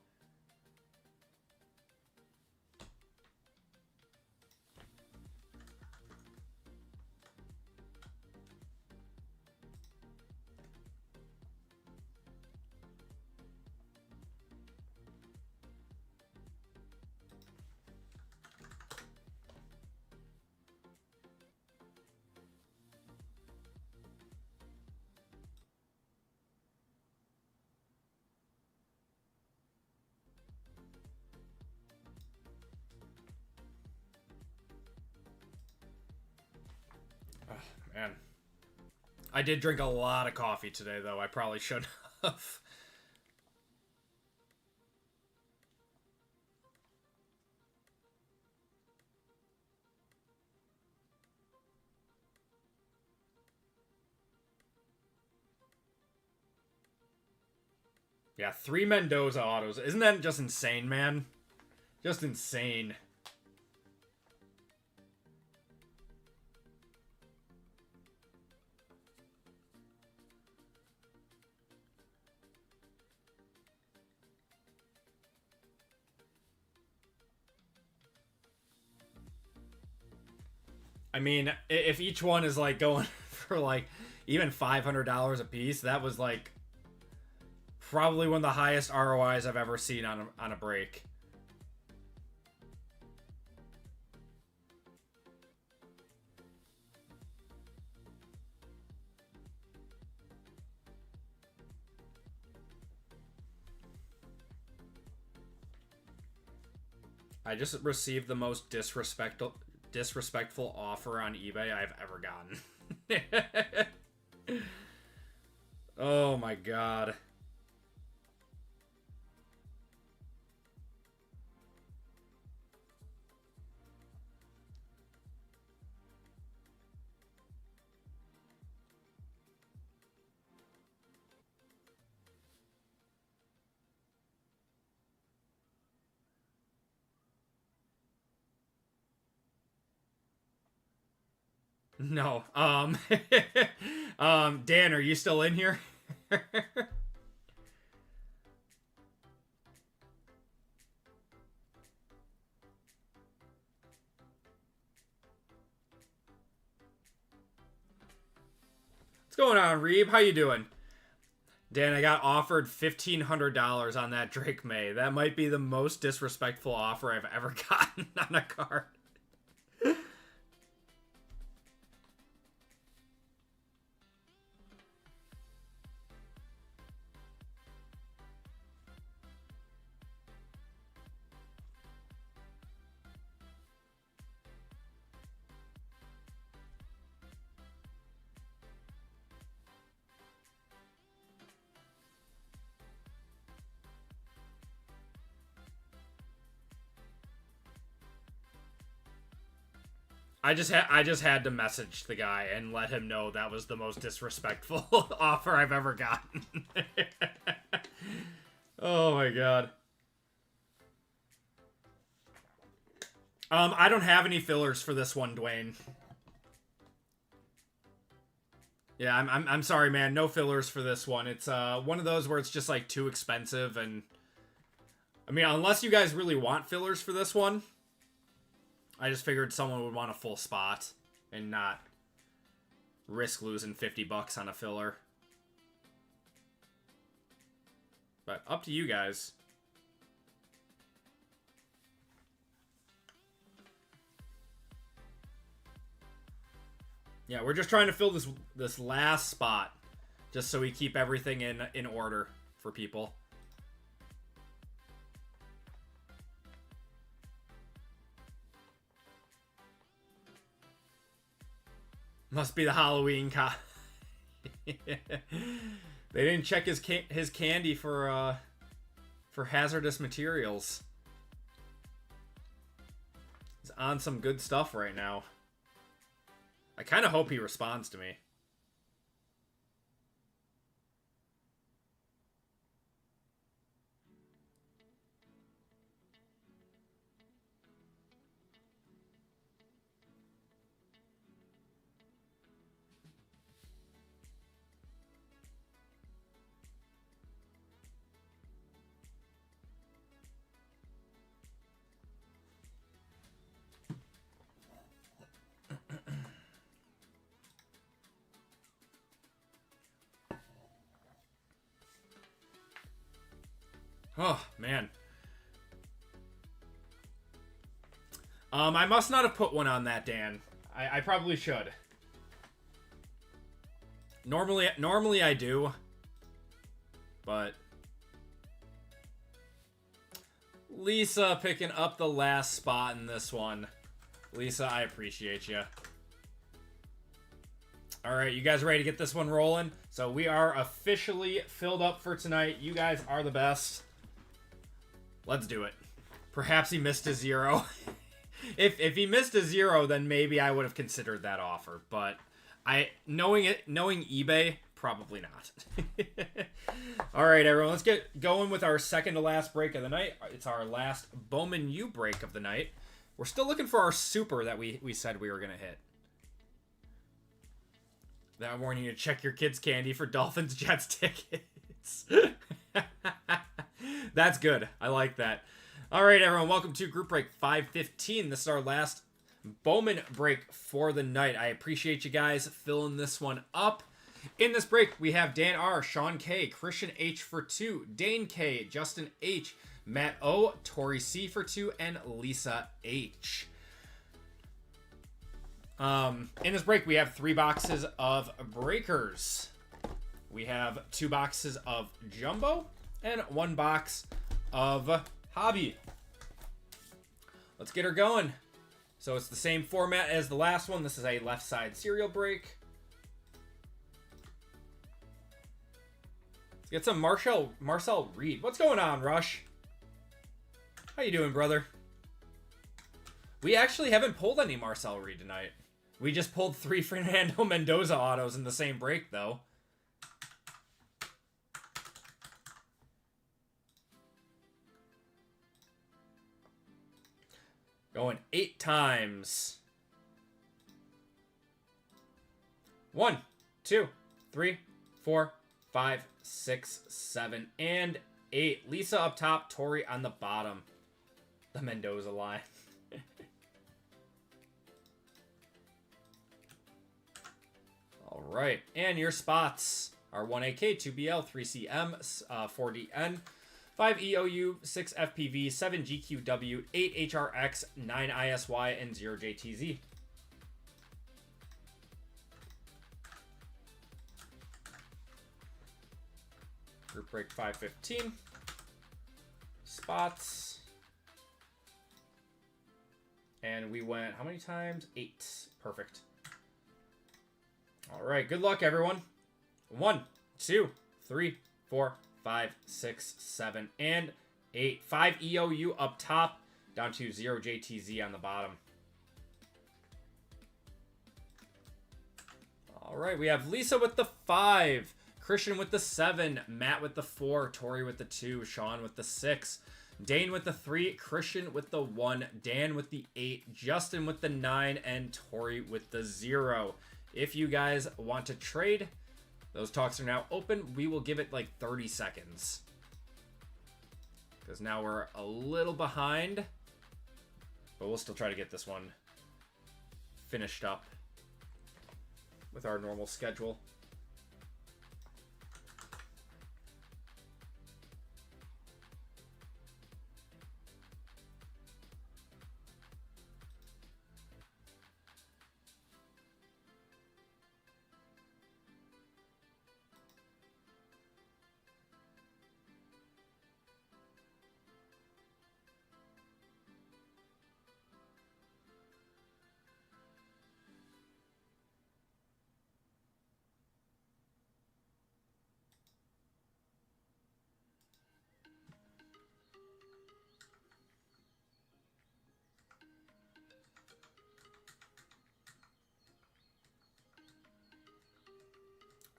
Man. I did drink a lot of coffee today, though. I probably should have. Yeah, 3 Mendoza autos. Isn't that just insane, man? Just insane. I mean, if each one is like going for like even $500 a piece, that was like probably one of the highest ROIs I've ever seen on a break. I just received the most disrespectful offer on eBay I've ever gotten. Oh my god. No. Dan, are you still in here? going on, Reeb? How you doing? Dan, I got offered $1,500 on that Drake May. That might be the most disrespectful offer I've ever gotten on a card. I just had to message the guy and let him know that was the most disrespectful offer I've ever gotten. Oh my god. I don't have any fillers for this one, Dwayne. Yeah, I'm sorry, man. No fillers for this one. It's one of those where it's just like too expensive, and I mean, unless you guys really want fillers for this one, I just figured someone would want a full spot and not risk losing $50 on a filler. But up to you guys. Yeah, we're just trying to fill this last spot just so we keep everything in order for people. Must be the Halloween They didn't check his candy for hazardous materials. He's on some good stuff right now. I kind of hope he responds to me. Oh, man. I must not have put one on that, Dan. I probably should. Normally I do. But Lisa picking up the last spot in this one. Lisa, I appreciate you. Alright, you guys ready to get this one rolling? So we are officially filled up for tonight. You guys are the best. Let's do it. Perhaps he missed a zero. If he missed a zero, then maybe I would have considered that offer. But knowing eBay, probably not. All right, everyone, let's get going with our second to last break of the night. It's our last Bowman U break of the night. We're still looking for our super that we said we were gonna hit. That warning you to check your kids' candy for Dolphins Jets tickets. That's good. I like that. All right, everyone. Welcome to Group Break 515. This is our last Bowman break for the night. I appreciate you guys filling this one up. In this break, we have Dan R., Sean K., Christian H. for 2, Dane K., Justin H., Matt O., Tori C. for 2, and Lisa H. In this break, we have 3 boxes of breakers. We have 2 boxes of jumbo and 1 box of hobby. Let's get her going. So it's the same format as the last one. This is a left side serial break. Let's get some Marcel Reed. What's going on, Rush? How you doing, brother? We actually haven't pulled any Marcel Reed tonight. We just pulled 3 Fernando Mendoza autos in the same break, though. Going 8 times. 1, 2, 3, 4, 5, 6, 7, and 8. Lisa up top, Tori on the bottom. The Mendoza line. All right, and your spots are 1AK, 2BL, 3CM, 4DN, 5 EOU, 6 FPV, 7 GQW, 8 HRX, 9 ISY, and 0 JTZ. Group break 515. Spots. And we went, how many times? 8. Perfect. All right, good luck, everyone. 1, 2, 3, 4, 5, 6, 7, and 8. 5 EOU up top, down to 0 JTZ on the bottom. All right, we have Lisa with the 5, Christian with the 7, Matt with the 4, Tori with the 2, Sean with the 6, Dane with the 3, Christian with the 1, Dan with the 8, Justin with the 9, and Tori with the 0. If you guys want to trade, those talks are now open. We will give it like 30 seconds. Because now we're a little behind. But we'll still try to get this one finished up with our normal schedule.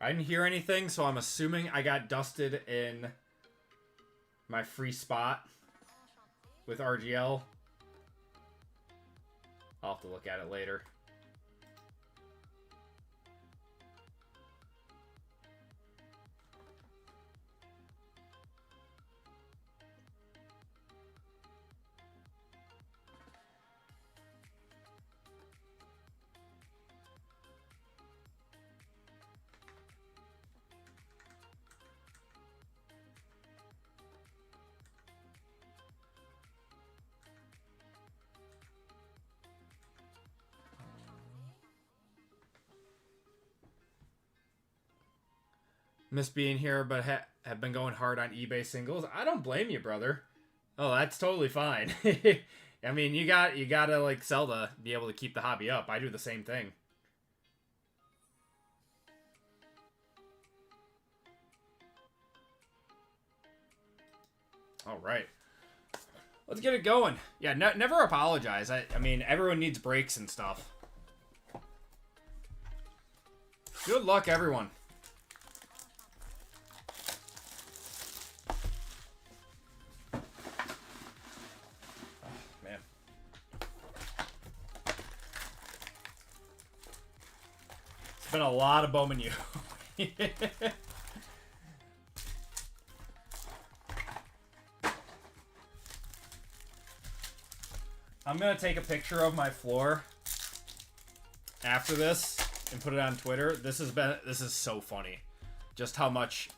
I didn't hear anything, so I'm assuming I got dusted in my free spot with RGL. I'll have to look at it later. Miss being here, but have been going hard on eBay singles. I don't blame you, brother. Oh, that's totally fine. I mean, you gotta like sell to be able to keep the hobby up. I do the same thing. All right, let's get it going. Yeah, never apologize. I mean, everyone needs breaks and stuff. Good luck, everyone. Been a lot of Bowman U. I'm gonna take a picture of my floor after this and put it on Twitter. This is so funny. Just how much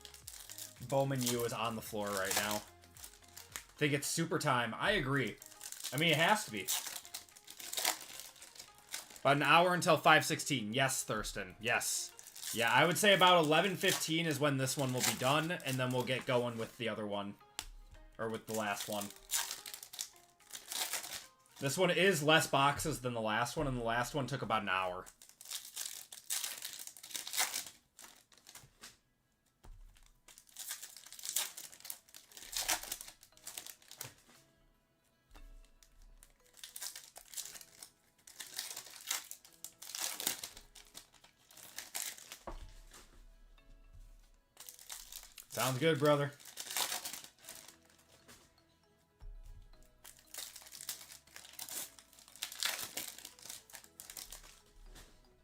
Bowman U is on the floor right now. I think it's super time. I agree. I mean, it has to be. About an hour until 5:16. Yes, Thurston. Yes. Yeah, I would say about 11:15 is when this one will be done, and then we'll get going with the other one. Or with the last one. This one is less boxes than the last one, and the last one took about an hour. Sounds good, brother.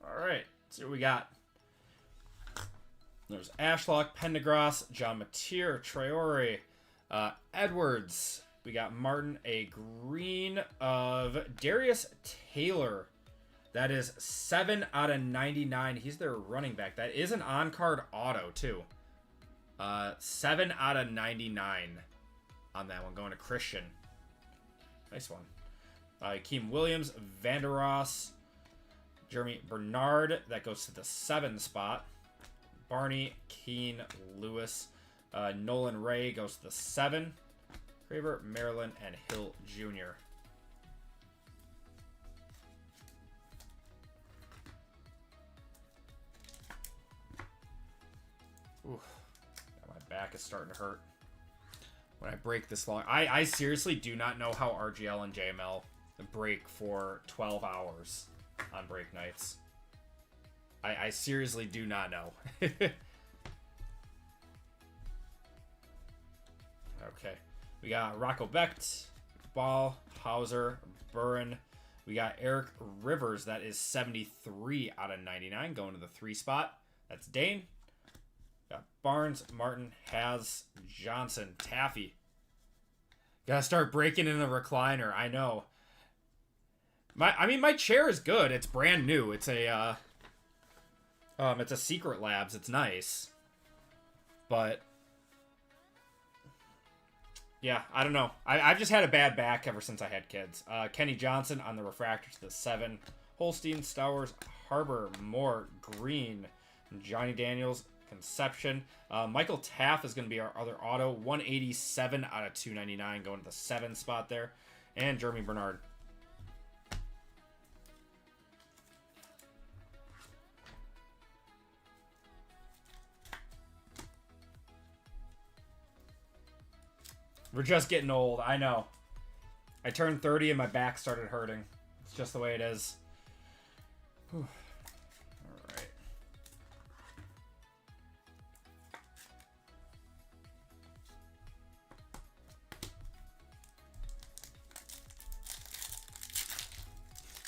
All right, let's see what we got. There's Ashlock, Pendergrass, John Mateer, Traore, Edwards. We got Martin, a green of Darius Taylor. That is 7 out of 99. He's their running back. That is an on-card auto, too. 7 out of 99 on that one. Going to Christian. Nice one. Akeem Williams, Vander Ross, Jeremy Bernard. That goes to the 7 spot. Barney, Keen, Lewis. Nolan Ray goes to the 7. Craver, Maryland, and Hill Jr. Ooh, my back is starting to hurt when I break this long. I seriously do not know how RGL and JML break for 12 hours on break nights. I seriously do not know. Okay. We got Rocco Becht, Ball, Hauser, Buren. We got Eric Rivers. That is 73 out of 99 going to the 3 spot. That's Dane. Got Barnes, Martin, Haz, Johnson, Taffy. Gotta start breaking in the recliner. I know. My chair is good. It's brand new. It's a Secret Labs. It's nice. But yeah, I don't know. I've just had a bad back ever since I had kids. Kenny Johnson on the refractor to the 7. Holstein, Stowers, Harbor, Moore, Green, Johnny Daniels, Conception. Michael Taff is going to be our other auto. 187 out of 299 going to the 7 spot there. And Jeremy Bernard. We're just getting old. I know. I turned 30 and my back started hurting. It's just the way it is. Whew. All right.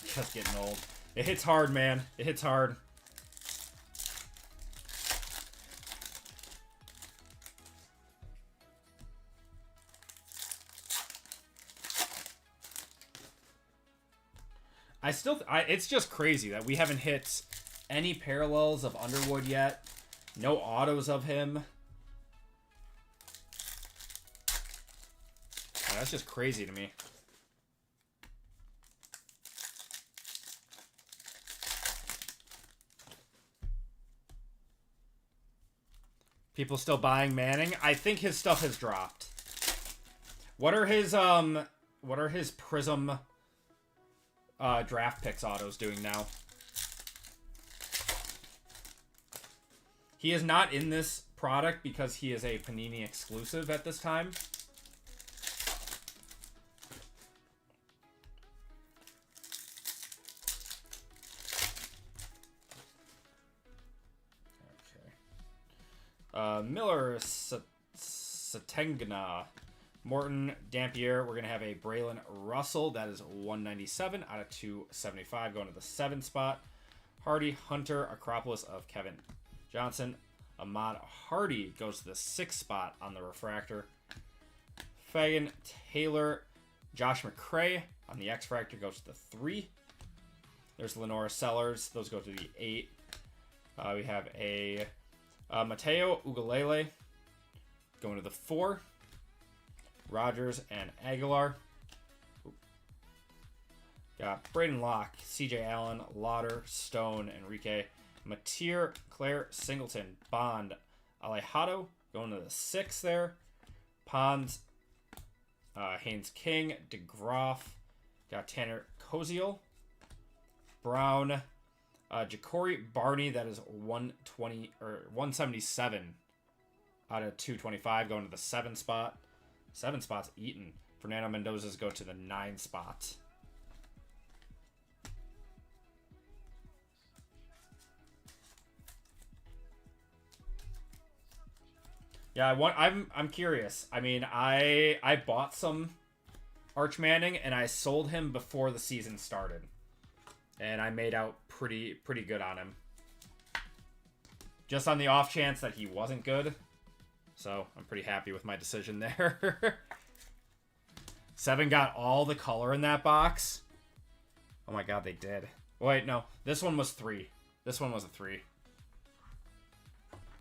Just getting old. It hits hard, man. It hits hard. It's just crazy that we haven't hit any parallels of Underwood yet. No autos of him. That's just crazy to me. People still buying Manning? I think his stuff has dropped. What are his Prism draft picks autos doing now? He is not in this product because he is a Panini exclusive at this time. Okay. Miller, Satengna, Morton, Dampier. We're going to have a Braylon Russell. That is 197 out of 275 going to the 7 spot. Hardy, Hunter, Acropolis of Kevin Johnson. Ahmad Hardy goes to the 6th spot on the refractor. Fagan, Taylor, Josh McCray on the X-Fractor goes to the 3. There's Lenora Sellers. Those go to the 8. We have a Mateo Ugalele going to the 4. Rogers and Aguilar. Got Braden Locke, CJ Allen, Lauder, Stone, Enrique, Mateer, Claire, Singleton, Bond, Alejado going to the 6 there. Pons, Haynes King, DeGroff. Got Tanner Koziel, Brown, Ja'Cory Barney. That is 120 or 177 out of 225 going to the 7 spot. 7 spots eaten. Fernando Mendoza's go to the 9 spot. Yeah, I'm curious. I mean, I bought some Arch Manning and I sold him before the season started, and I made out pretty good on him. Just on the off chance that he wasn't good. So, I'm pretty happy with my decision there. 7 got all the color in that box. Oh my god, they did. Wait, no. This one was 3. This one was a 3.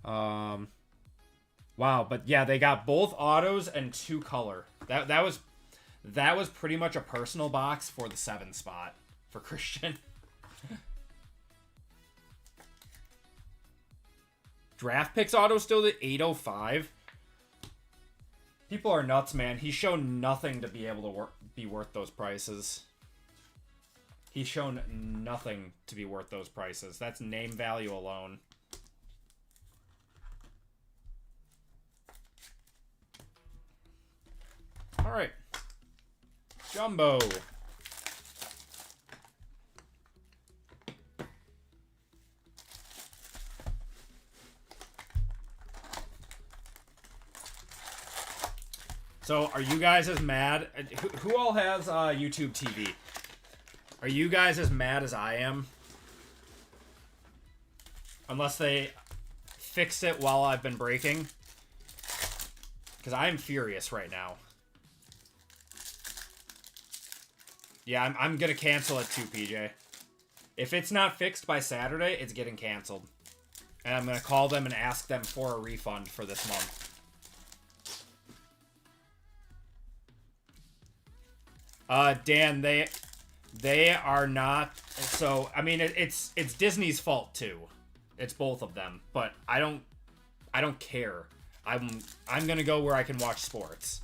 Wow, but yeah, they got both autos and 2 color. That was pretty much a personal box for the 7 spot for Christian. Draft picks auto still at 805. People are nuts, man. He's shown nothing to be able to be worth those prices. He's shown nothing to be worth those prices. That's name value alone. All right. Jumbo. So, are you guys as mad? Who all has YouTube TV? Are you guys as mad as I am? Unless they fixed it while I've been breaking. Because I am furious right now. Yeah, I'm going to cancel it too, PJ. If it's not fixed by Saturday, it's getting canceled. And I'm going to call them and ask them for a refund for this month. Dan, they are not. So I mean, it's Disney's fault too. It's both of them, but I don't care. I'm gonna go where I can watch sports.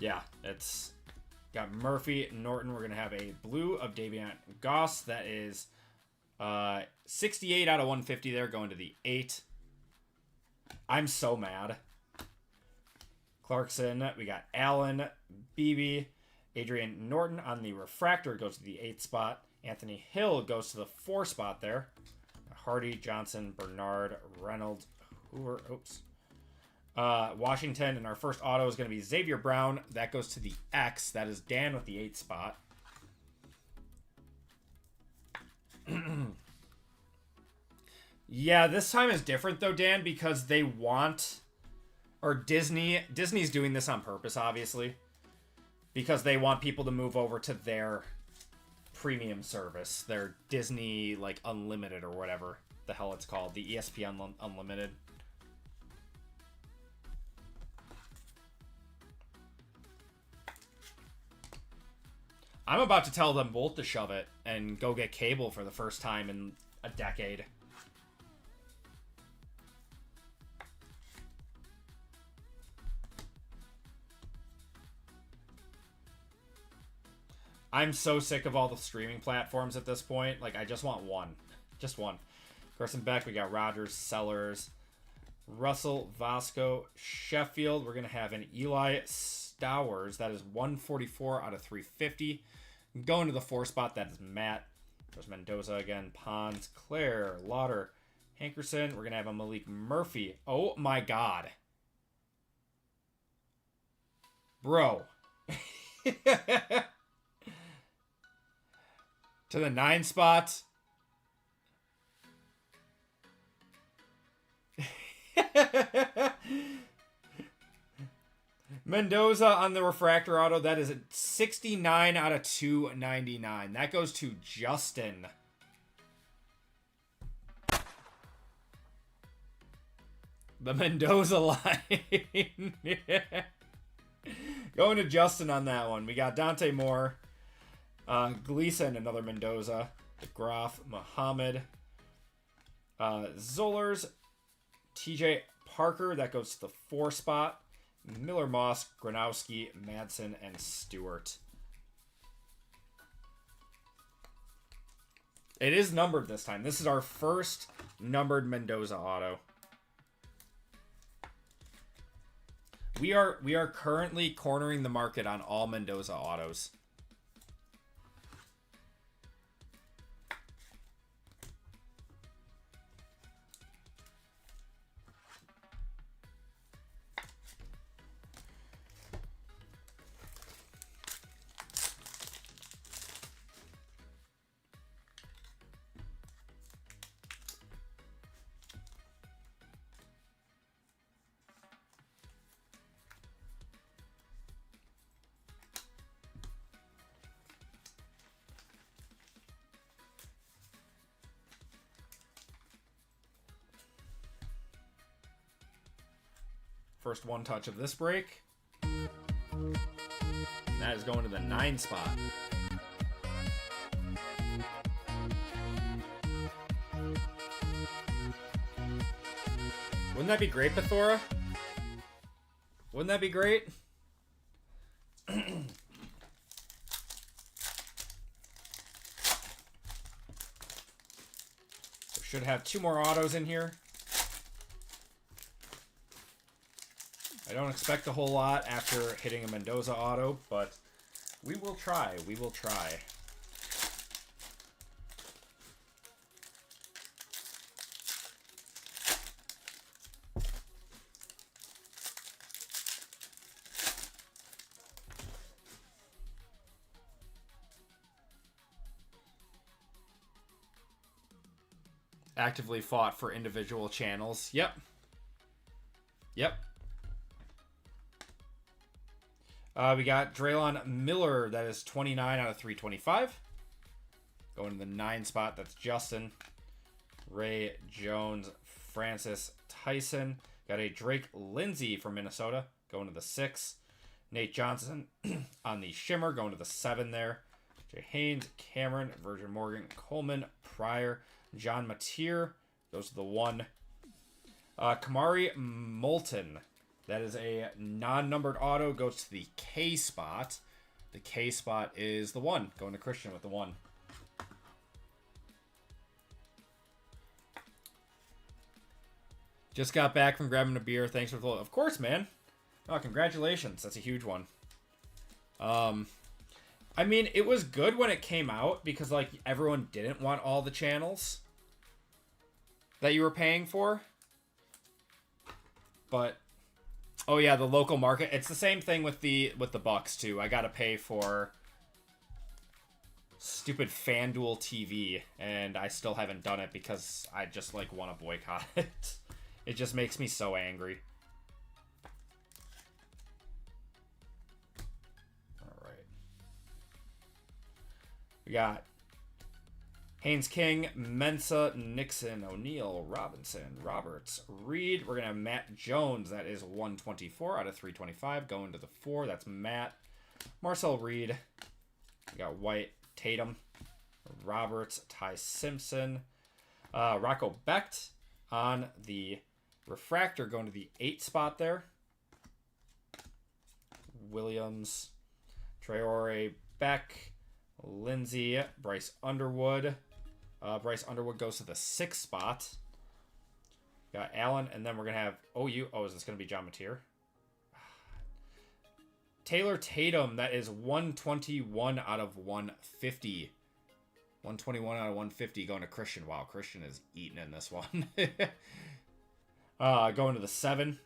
Yeah, it's got Murphy, Norton. We're going to have a blue of Davion Goss. That is 68 out of 150 there, going to the 8. I'm so mad. Clarkson. We got Allen, Beebe, Adrian Norton on the refractor goes to the 8 spot. Anthony Hill goes to the 4 spot there. Hardy, Johnson, Bernard, Reynolds, Hoover. Oops. Washington, and our first auto is going to be Xavier Brown. That goes to the X. That is Dan with the 8 spot. Yeah, this time is different though, Dan, because they want, or Disney's doing this on purpose, obviously, because they want people to move over to their premium service, their Disney like Unlimited or whatever the hell it's called, the ESPN Unlimited. I'm about to tell them both to shove it and go get cable for the first time in a decade. I'm so sick of all the streaming platforms at this point. Like, I just want one. Just one. Carson Beck, we got Rogers, Sellers, Russell, Vasco, Sheffield. We're going to have an Eli Stowers. That is 144 out of 350. Going to the 4 spot, that is Matt. There's Mendoza again. Pons, Claire, Lauder, Hankerson. We're going to have a Malik Murphy. Oh my God. Bro. To the 9 spot. Mendoza on the refractor auto. That is a 69 out of 299. That goes to Justin. The Mendoza line. Yeah. Going to Justin on that one. We got Dante Moore. Gleason, another Mendoza. DeGroff, Muhammad. Zollers. TJ Parker. That goes to the 4 spot. Miller Moss, Gronowski, Madsen, and Stewart. It is numbered this time. This is our first numbered Mendoza auto. We are currently cornering the market on all Mendoza autos. First one touch of this break. And that is going to the 9 spot. Wouldn't that be great, Bethora? Wouldn't that be great? Should have 2 more autos in here. I don't expect a whole lot after hitting a Mendoza auto, but we will try. We will try. Actively fought for individual channels. Yep. Yep. We got Draylon Miller. That is 29 out of 325. Going to the 9 spot. That's Justin. Ray Jones. Francis Tyson. Got a Drake Lindsay from Minnesota. Going to the 6. Nate Johnson on the Shimmer. Going to the 7 there. Jay Haynes. Cameron. Virgin Morgan. Coleman. Pryor. John Mateer goes to the 1. Kamari Moulton. That is a non-numbered auto. Goes to the K spot. The K spot is the 1. Going to Christian with the 1. Just got back from grabbing a beer. Thanks for the... Of course, man. Oh, congratulations. That's a huge one. I mean, it was good when it came out because, like, everyone didn't want all the channels that you were paying for. But, oh yeah, the local market. It's the same thing with the Bucks, too. I gotta pay for stupid FanDuel TV, and I still haven't done it because I just, like, want to boycott it. It just makes me so angry. We got Haynes King, Mensa, Nixon, O'Neal, Robinson, Roberts, Reed. We're going to have Matt Jones. That is 124 out of 325. Going to the 4. That's Matt. Marcel Reed. We got White, Tatum, Roberts, Ty Simpson. Rocco Becht on the refractor. Going to the 8 spot there. Williams, Traore, Beck. Lindsay, Bryce Underwood. Bryce Underwood goes to the 6th spot. Got Allen, and then we're going to have OU. Oh, is this going to be John Mateer? Taylor Tatum, that is 121 out of 150. 121 out of 150 going to Christian. Wow, Christian is eating in this one. Going to the 7.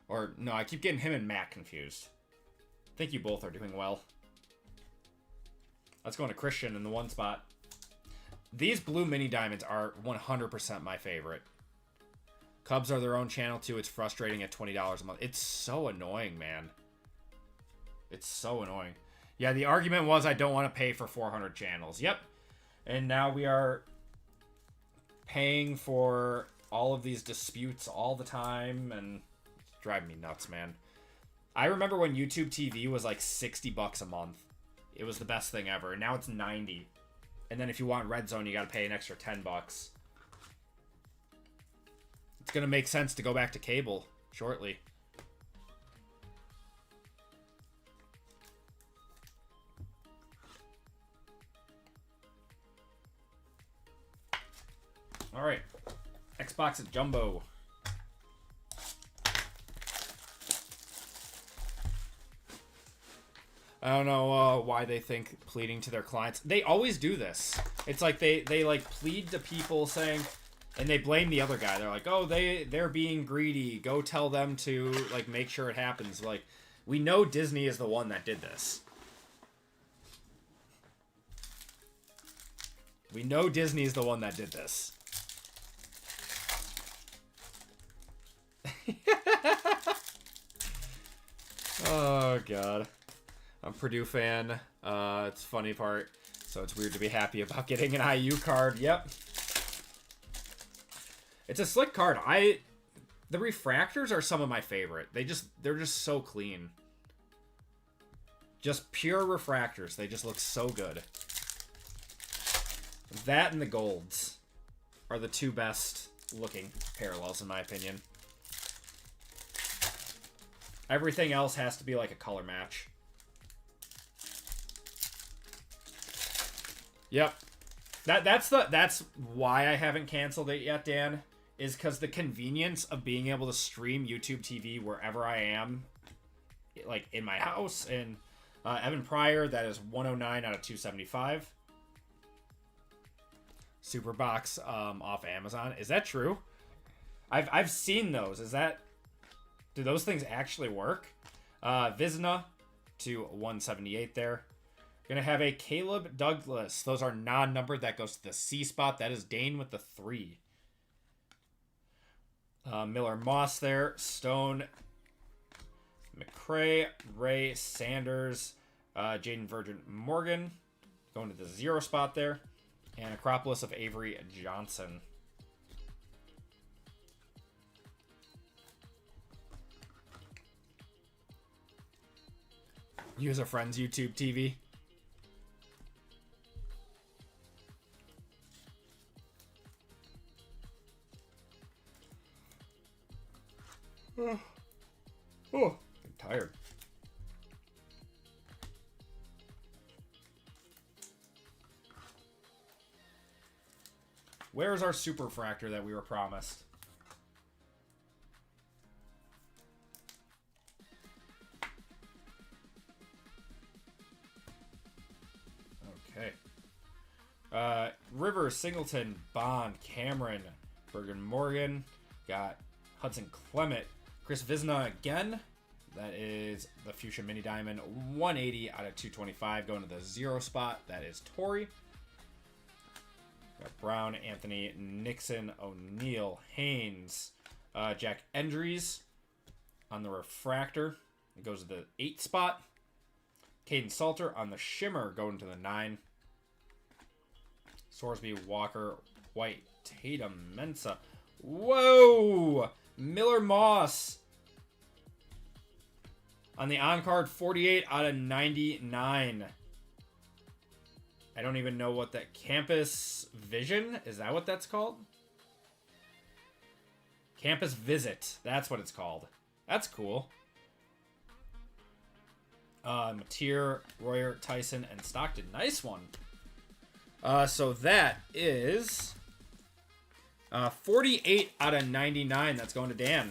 Or, no, I keep getting him and Matt confused. I think you both are doing well. Let's go into Christian in the 1 spot. These blue mini diamonds are 100% my favorite. Cubs are their own channel too. It's frustrating at $20 a month. It's so annoying, man. It's so annoying. Yeah, the argument was I don't want to pay for 400 channels. Yep. And now we are paying for all of these disputes all the time, and it's driving me nuts, man. I remember when YouTube TV was like $60 a month. It was the best thing ever. Now it's 90. And then if you want Red Zone, you got to pay an extra $10. It's going to make sense to go back to cable shortly. All right. Xbox at Jumbo. I don't know why they think pleading to their clients. They always do this. It's like they like plead to people saying, and they blame the other guy. They're like, oh, they're being greedy. Go tell them to like make sure it happens. Like, we know Disney is the one that did this. We know Disney is the one that did this. Oh God. I'm a Purdue fan. It's a funny part. So it's weird to be happy about getting an IU card. Yep. It's a slick card. The refractors are some of my favorite. They're just so clean. Just pure refractors. They just look so good. That and the golds are the two best looking parallels in my opinion. Everything else has to be like a color match. Yep. That's why I haven't canceled it yet, Dan, is because the convenience of being able to stream YouTube TV wherever I am, like in my house. And Evan Pryor, that is 109 out of 275. Superbox off Amazon. Is that true? I've seen those. Do those things actually work? Vizna to 178 there. Gonna have a Caleb Douglas. Those are non-numbered. That goes to the C spot. That is Dane with the 3. Miller Moss there. Stone. McCray. Ray Sanders. Jaden Virgin Morgan. Going to the 0 spot there. And Acropolis of Avery Johnson. Use a friend's YouTube TV. Oh, I'm tired. Where's our super fractor that we were promised? Okay. Rivers, Singleton, Bond, Cameron, Bergen Morgan. Got Hudson Clement. Chris Vizna again. That is the Fuchsia Mini Diamond. 180 out of 225 going to the 0 spot. That is Torrey. Got Brown, Anthony, Nixon, O'Neal, Haynes, Jack Endries on the refractor. It goes to the 8 spot. Caden Salter on the shimmer going to the 9. Sorsby, Walker, White, Tatum, Mensa. Whoa! Miller Moss on the on-card 48 out of 99. I don't even know what that... Campus Vision? Is that what that's called? Campus Visit. That's what it's called. That's cool. Mateer, Royer, Tyson, and Stockton. Nice one. So that is 48 out of 99. That's going to Dan.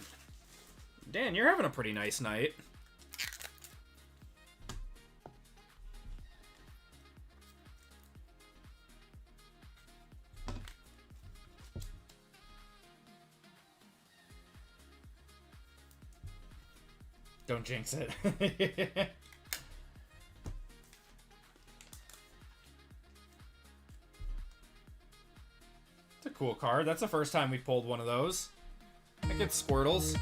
Dan, you're having a pretty nice night. Don't jinx it. It's a cool card. That's the first time we pulled one of those. I get Squirtles.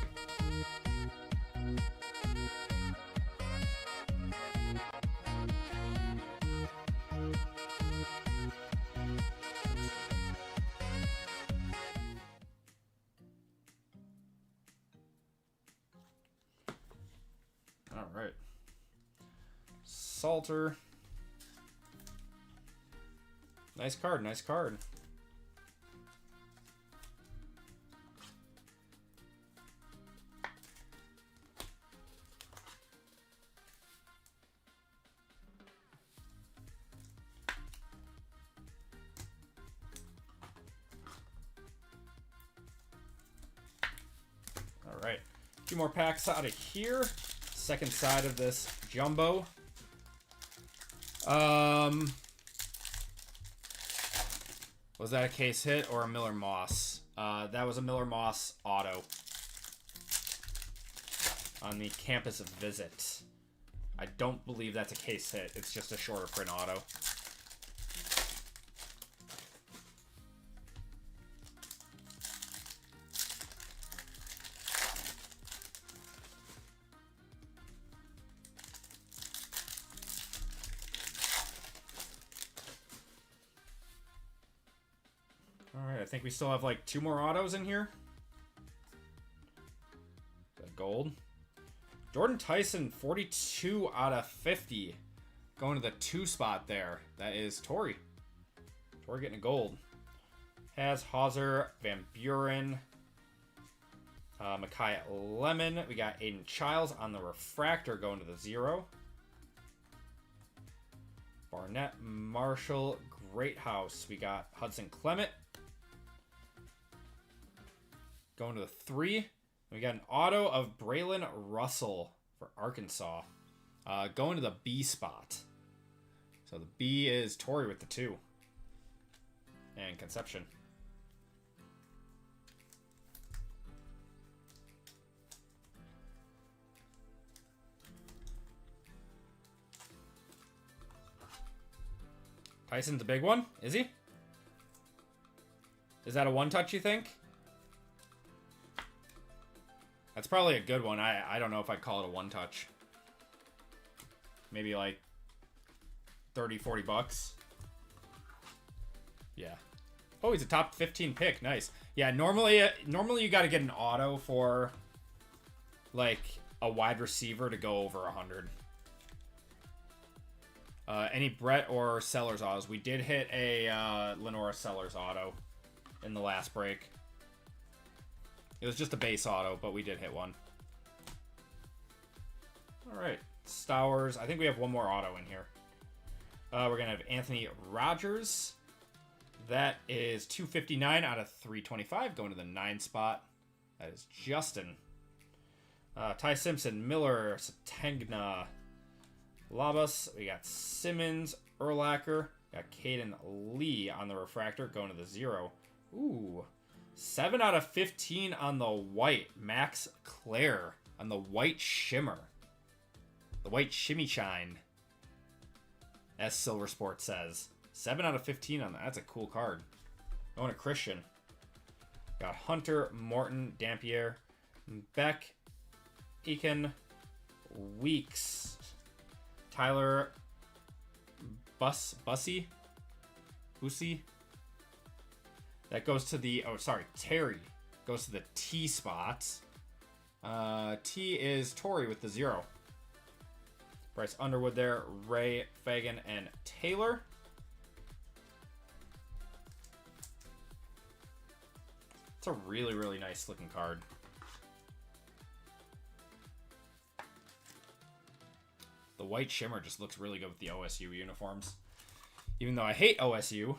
All right. Salter. Nice card, nice card. All right. A few more packs out of here. Second side of this jumbo. Was that a case hit or a Miller Moss? That was a Miller Moss auto on the Campus Visit. I don't believe that's a case hit. It's just a shorter print auto. Alright, I think we still have like 2 more autos in here. gold. Jordan Tyson, 42 out of 50. Going to the 2 spot there. That is Torrey. Torrey getting a gold. Has Hauser, Van Buren, Makai Lemon. We got Aiden Childs on the refractor going to the 0. Barnett, Marshall, Greathouse. We got Hudson Clement going to the 3. We got an auto of Braylon Russell for Arkansas going to the B spot. So the B is Torrey with the 2. And Conception. Tyson's a big one, is he? Is that a 1-touch, you think? That's probably a good one. I don't know if I'd call it a 1-touch. Maybe like 30, 40 bucks. Yeah. Oh, he's a top 15 pick. Nice. Yeah, normally you got to get an auto for like a wide receiver to go over 100. Any Brett or Sellers autos? We did hit a Lenora Sellers auto in the last break. It was just a base auto, but we did hit one. All right, Stowers. I think we have one more auto in here. We're gonna have Anthony Rogers. That is 259 out of 325, going to the 9 spot. That is Justin. Ty Simpson, Miller, Satengna, Labas. We got Simmons, Urlacher. Got Caden Lee on the refractor, going to the 0. Ooh, 7 out of 15 on the white. Max Clare on the white shimmer. The white shimmy shine, as Silver Sport says. 7 out of 15 on that. That's a cool card. Going to Christian. Got Hunter, Morton, Dampier, Beck, Eakin, Weeks, Tyler, Bussy. That goes to the, Terry goes to the T spot. T is Torrey with the 0. Bryce Underwood there, Ray, Fagan, and Taylor. It's a really, really nice looking card. The white shimmer just looks really good with the OSU uniforms. Even though I hate OSU.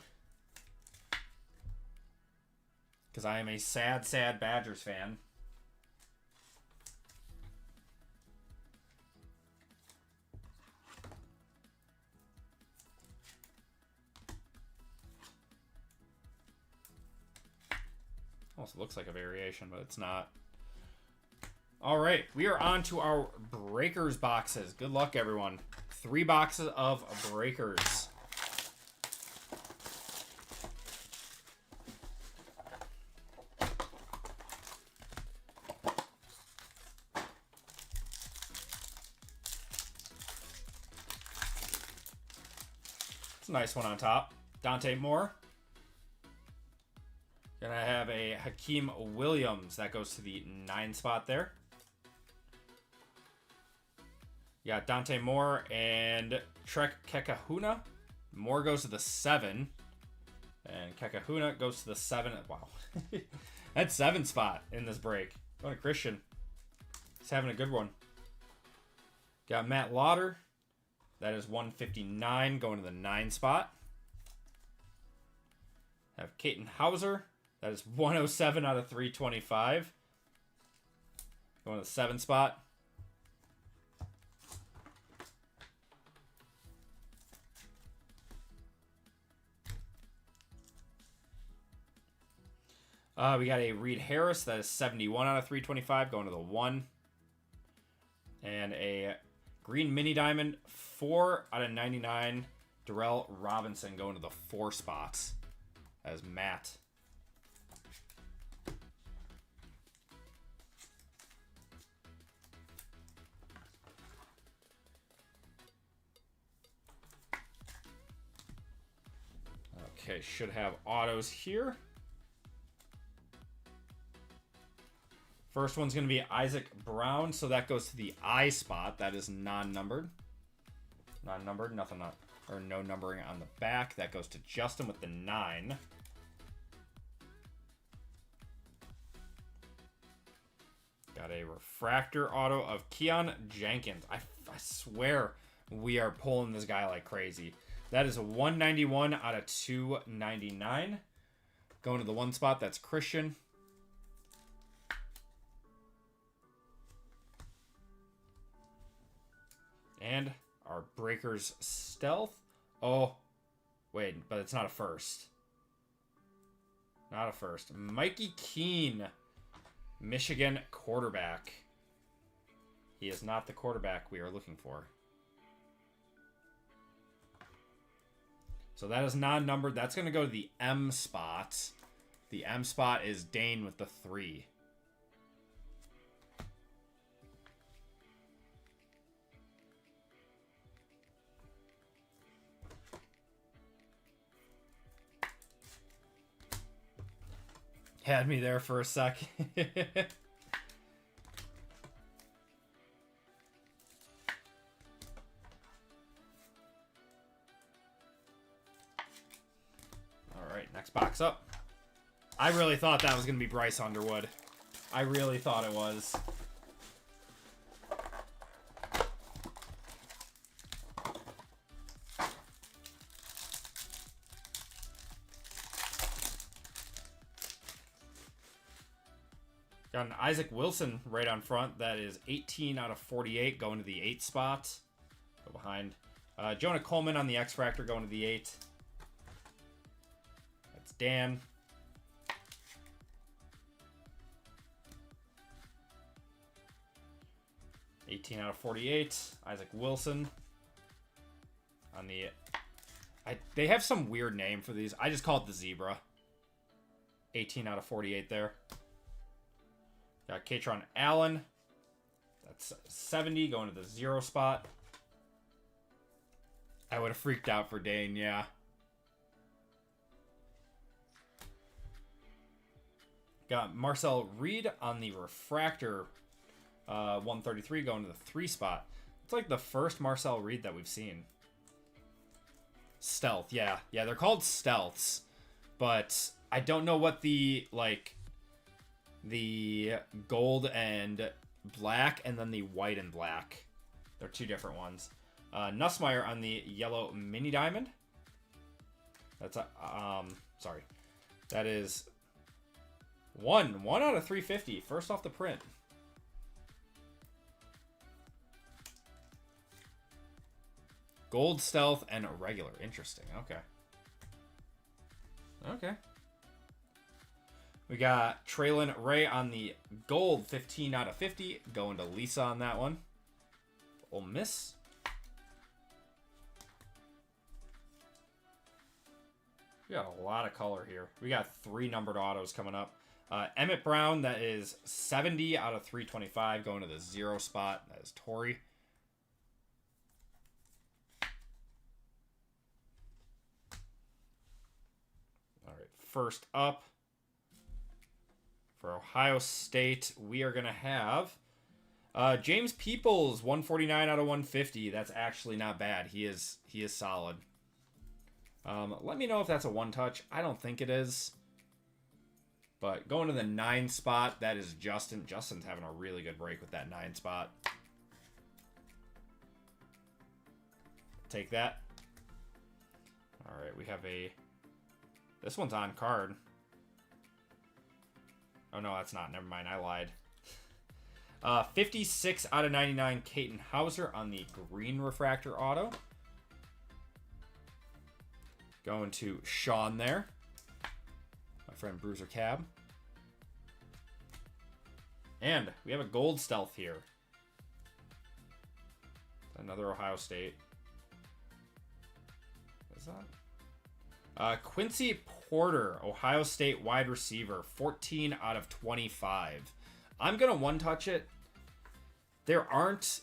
Because I am a sad, sad Badgers fan. Almost looks like a variation, but it's not. All right, we are on to our breakers boxes. Good luck, everyone. 3 boxes of breakers. It's a nice one on top. Dante Moore. Gonna have a Hakeem Williams. That goes to the 9 spot there. You got Dante Moore and Trek Kekahuna. Moore goes to the 7. And Kekahuna goes to the 7. Wow. That's 7 spot in this break. Going to Christian. He's having a good one. Got Matt Lauder. That is 159 going to the 9 spot. Have Caton Hauser. That is 107 out of 325. Going to the 7 spot. We got a Reed Harris. That is 71 out of 325. Going to the 1. And a Green Mini Diamond. 4 out of 99. Darrell Robinson going to the 4 spots. As Matt. Okay, should have autos here. First one's going to be Isaac Brown, so that goes to the I spot. That is non-numbered. Non-numbered, nothing on, or no numbering on the back. That goes to Justin with the 9. Got a refractor auto of Keon Jenkins. I swear we are pulling this guy like crazy. That is a 191 out of 299. Going to the 1 spot, that's Christian. And our Breakers Stealth. Oh, wait, but it's not a first. Not a first. Mikey Keene, Michigan quarterback. He is not the quarterback we are looking for. So that is non-numbered. That's going to go to the M spot. The M spot is Dane with the 3. Had me there for a second. Alright, next box up. I really thought that was going to be Bryce Underwood. I really thought it was. Got an Isaac Wilson right on front. That is 18 out of 48 going to the 8 spot. Go behind. Jonah Coleman on the X-Fractor going to the 8. That's Dan. $18 out of 48. Isaac Wilson on the... they have some weird name for these. I just call it the Zebra. 18 out of 48 there. Got Katron Allen. That's 70 going to the 0 spot. I would have freaked out for Dane, yeah. Got Marcel Reed on the Refractor 133 going to the 3 spot. It's like the first Marcel Reed that we've seen. Stealth, yeah. Yeah, they're called stealths. But I don't know what the, like... the gold and black, and then the white and black. They're 2 different ones. Nussmeier on the yellow mini diamond. That's a, sorry. That is 1 out of 350. First off the print. Gold, stealth, and a regular. Interesting. Okay. Okay. We got Traylon Ray on the gold, 15 out of 50. Going to Lisa on that one. Ole Miss. We got a lot of color here. We got 3 numbered autos coming up. Emmett Brown, that is 70 out of 325. Going to the 0 spot. That is Torrey. All right, first up. For Ohio State, we are going to have James Peoples, 149 out of 150. That's actually not bad. He is solid. Let me know if that's a one-touch. I don't think it is. But going to the 9 spot, that is Justin. Justin's having a really good break with that 9 spot. Take that. All right, we have a... This one's on card. Oh, no, that's not. Never mind. I lied. 56 out of 99, Caton Hauser on the green refractor auto. Going to Sean there. My friend Bruiser Cab. And we have a gold stealth here. Another Ohio State. What is that? Quincy Porter, Ohio State wide receiver, 14 out of 25. I'm going to one-touch it. There aren't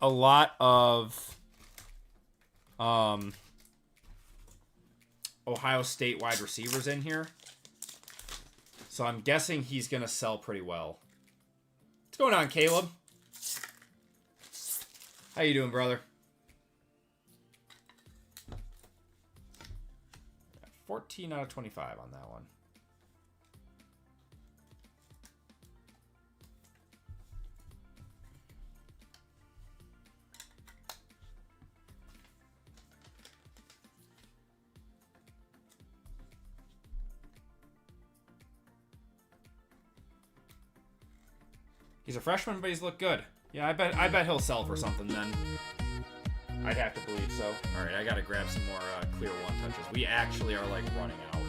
a lot of Ohio State wide receivers in here. So I'm guessing he's going to sell pretty well. What's going on, Caleb? How you doing, brother? 14 out of 25 on that one. He's a freshman, but he's looked good. Yeah, I bet he'll sell for something then. I'd have to believe so. All right, I gotta grab some more clear one touches. We actually are like running out.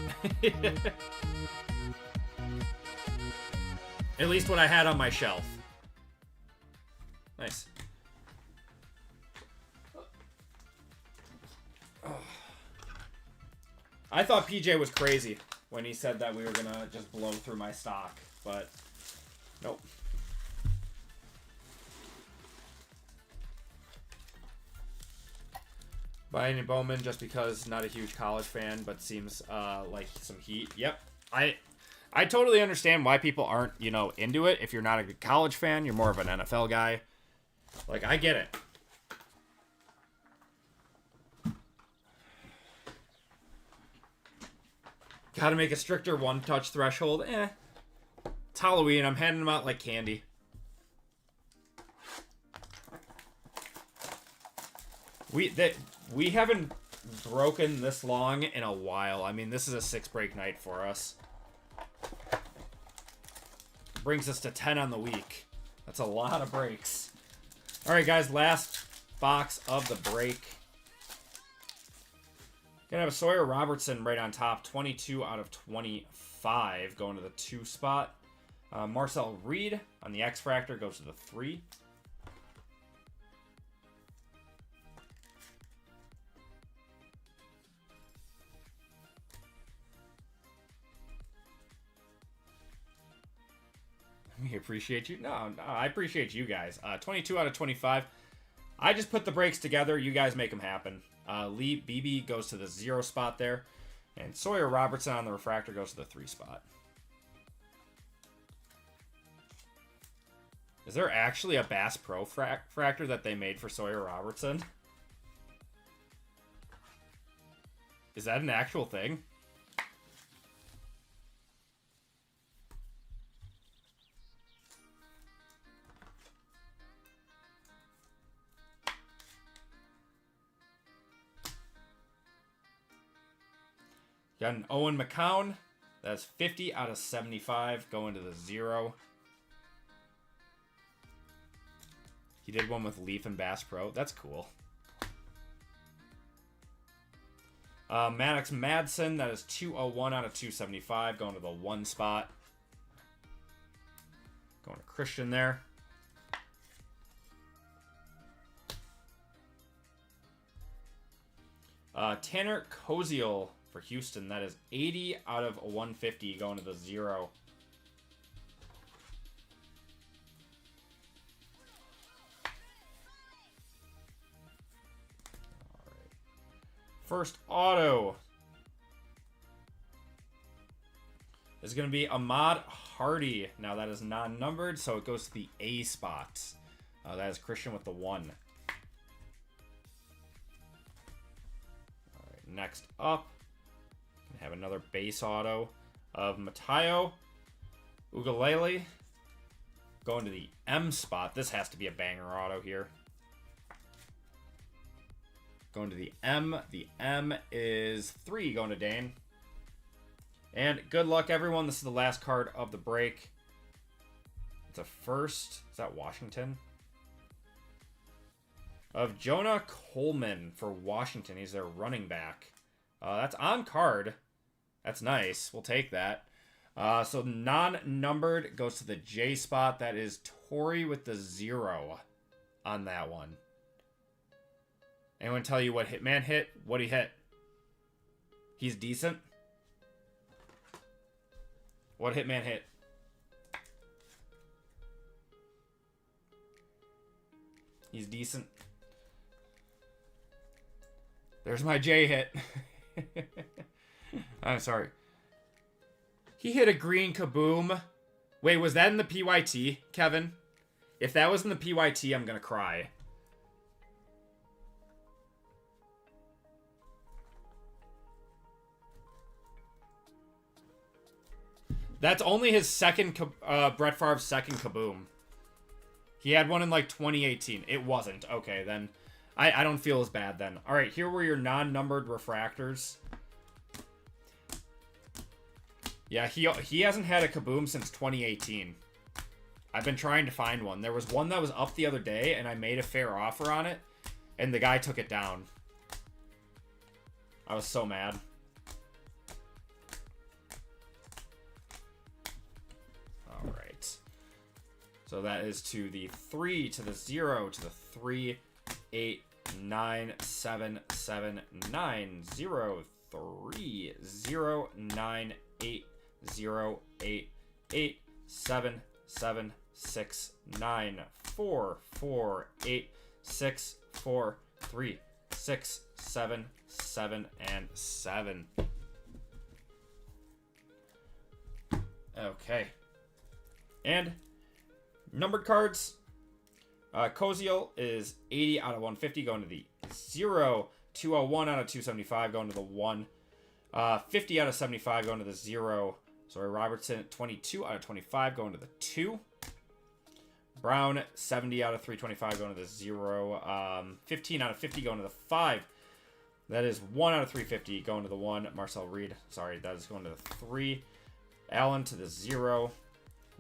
At least what I had on my shelf. Nice. I thought PJ was crazy when he said that we were gonna just blow through my stock, but nope. Buying a Bowman just because not a huge college fan, but seems like some heat. Yep. I totally understand why people aren't, you know, into it. If you're not a college fan, you're more of an NFL guy. Like, I get it. Gotta make a stricter one-touch threshold. It's Halloween. I'm handing them out like candy. We haven't broken this long in a while. I mean, this is a 6-break night for us. Brings us to 10 on the week. That's a lot of breaks. All right, guys, last box of the break. Gonna have a Sawyer Robertson right on top, 22 out of 25, going to the 2 spot. Marcel Reed on the X Fractor goes to the 3. We appreciate you. No, I appreciate you guys. 22 out of 25. I just put the breaks together. You guys make them happen. Lee Beebe goes to the 0 spot there. And Sawyer Robertson on the refractor goes to the 3 spot. Is there actually a Bass Pro fractor that they made for Sawyer Robertson? Is that an actual thing? Got an Owen McCown. That's 50 out of 75 going to the 0. He did one with Leaf and Bass Pro. That's cool. Maddox Madsen. That is 201 out of 275 going to the 1 spot. Going to Christian there. Tanner Koziel for Houston. That is 80 out of 150 going to the 0. All right. First auto is going to be Ahmad Hardy. Now that is non-numbered, so it goes to the A spot. That is Christian with the 1. All right, next up. Have another base auto of Matayo Ugalele going to the M spot. This has to be a banger auto here. Going to the M. The M is 3 going to Dane. And good luck, everyone. This is the last card of the break. It's a first. Is that Washington? Of Jonah Coleman for Washington. He's their running back. That's on card. That's nice. We'll take that. So non-numbered goes to the J spot. That is Torrey with the 0 on that one. Anyone tell you what Hitman hit? What he hit? He's decent. What Hitman hit? He's decent. There's my J hit. I'm sorry. He hit a green kaboom. Wait, was that in the PYT, Kevin? If that was in the PYT, I'm gonna cry. That's only his second, Brett Favre's second kaboom. He had one in, like, 2018. It wasn't. Okay, then. I don't feel as bad then. All right, here were your non-numbered refractors. Yeah, he hasn't had a kaboom since 2018. I've been trying to find one. There was one that was up the other day, and I made a fair offer on it, and the guy took it down. I was so mad. All right. So that is to the 3, to the 0, to the 3, 8, 9, 7, 7, 9, 0, 3, 0, 9, 8, 0, 8, 8, 7, 7, 6, 9, 4, 4, 8, 6, 4, 3, 6, 7, 7, and 7. Okay. And numbered cards. Koziel is 80 out of 150 going to the 0. 201 out of 275 going to the 1. 50 out of 75 going to the 0. Sorry, Robertson, 22 out of 25 going to the 2. Brown, 70 out of 325 going to the 0. 15 out of 50 going to the 5. That is 1 out of 350 going to the 1. Marcel Reed, sorry, that is going to the 3. Allen to the 0.